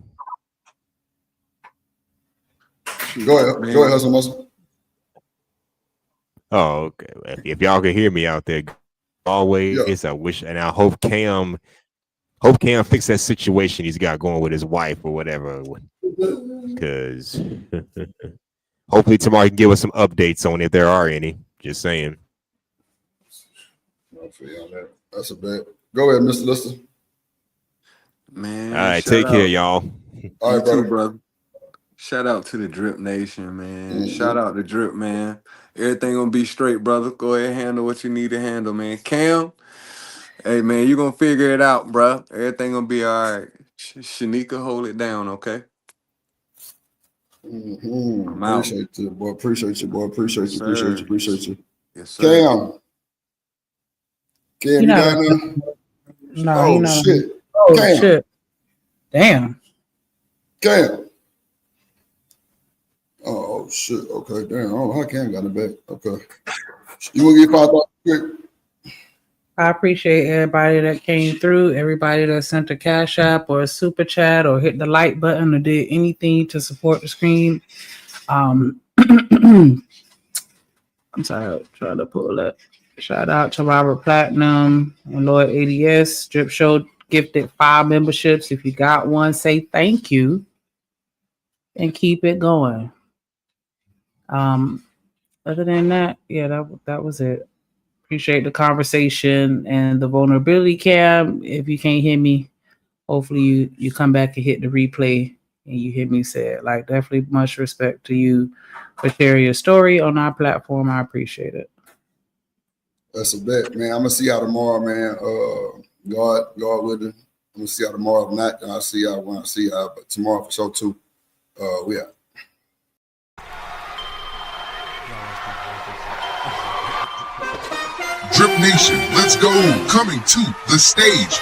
Go ahead, Hustle Muscle. Oh, okay. If y'all can hear me out there, always it's a wish, and I hope Cam fix that situation he's got going with his wife or whatever. Because hopefully tomorrow he can give us some updates on if there are any. Just saying. That's a bet. Go ahead, Mr. Lister. Man. All right, take care, y'all. All right, brother. Shout out to the Drip Nation, man. Shout out to Drip, man. Everything gonna be straight, brother. Go ahead and handle what you need to handle, man. Cam, hey, man, you gonna figure it out, bro. Everything gonna be all right. Shanika, hold it down, okay? I'm out. Appreciate you, boy. Appreciate you, boy. Appreciate you. Appreciate you. Appreciate you. Yes, sir. Cam, you got nothing? No, shit. Oh, Cam. shit. Damn. Cam. Oh shit. Okay, damn. I don't know how Cam got it back. Okay. You want to get 5,000 quick? I appreciate everybody that came through, everybody that sent a cash app or a super chat or hit the like button or did anything to support the stream. I'm sorry, trying to pull up. Shout out to Robert Platinum and Lloyd ADS. Drip Show gifted 5 memberships. If you got one, say thank you and keep it going. Other than that, yeah, that was it. Appreciate the conversation and the vulnerability, Cam. If you can't hear me, hopefully you come back and hit the replay and you hear me say it. Like, definitely much respect to you for sharing your story on our platform. I appreciate it. That's a bet, man. I'm gonna see y'all tomorrow, man. God with it. I'm gonna see y'all tomorrow. If not, I'll see y'all when I see y'all. But tomorrow for sure too. We out. Drip Nation, let's go. Coming to the stage.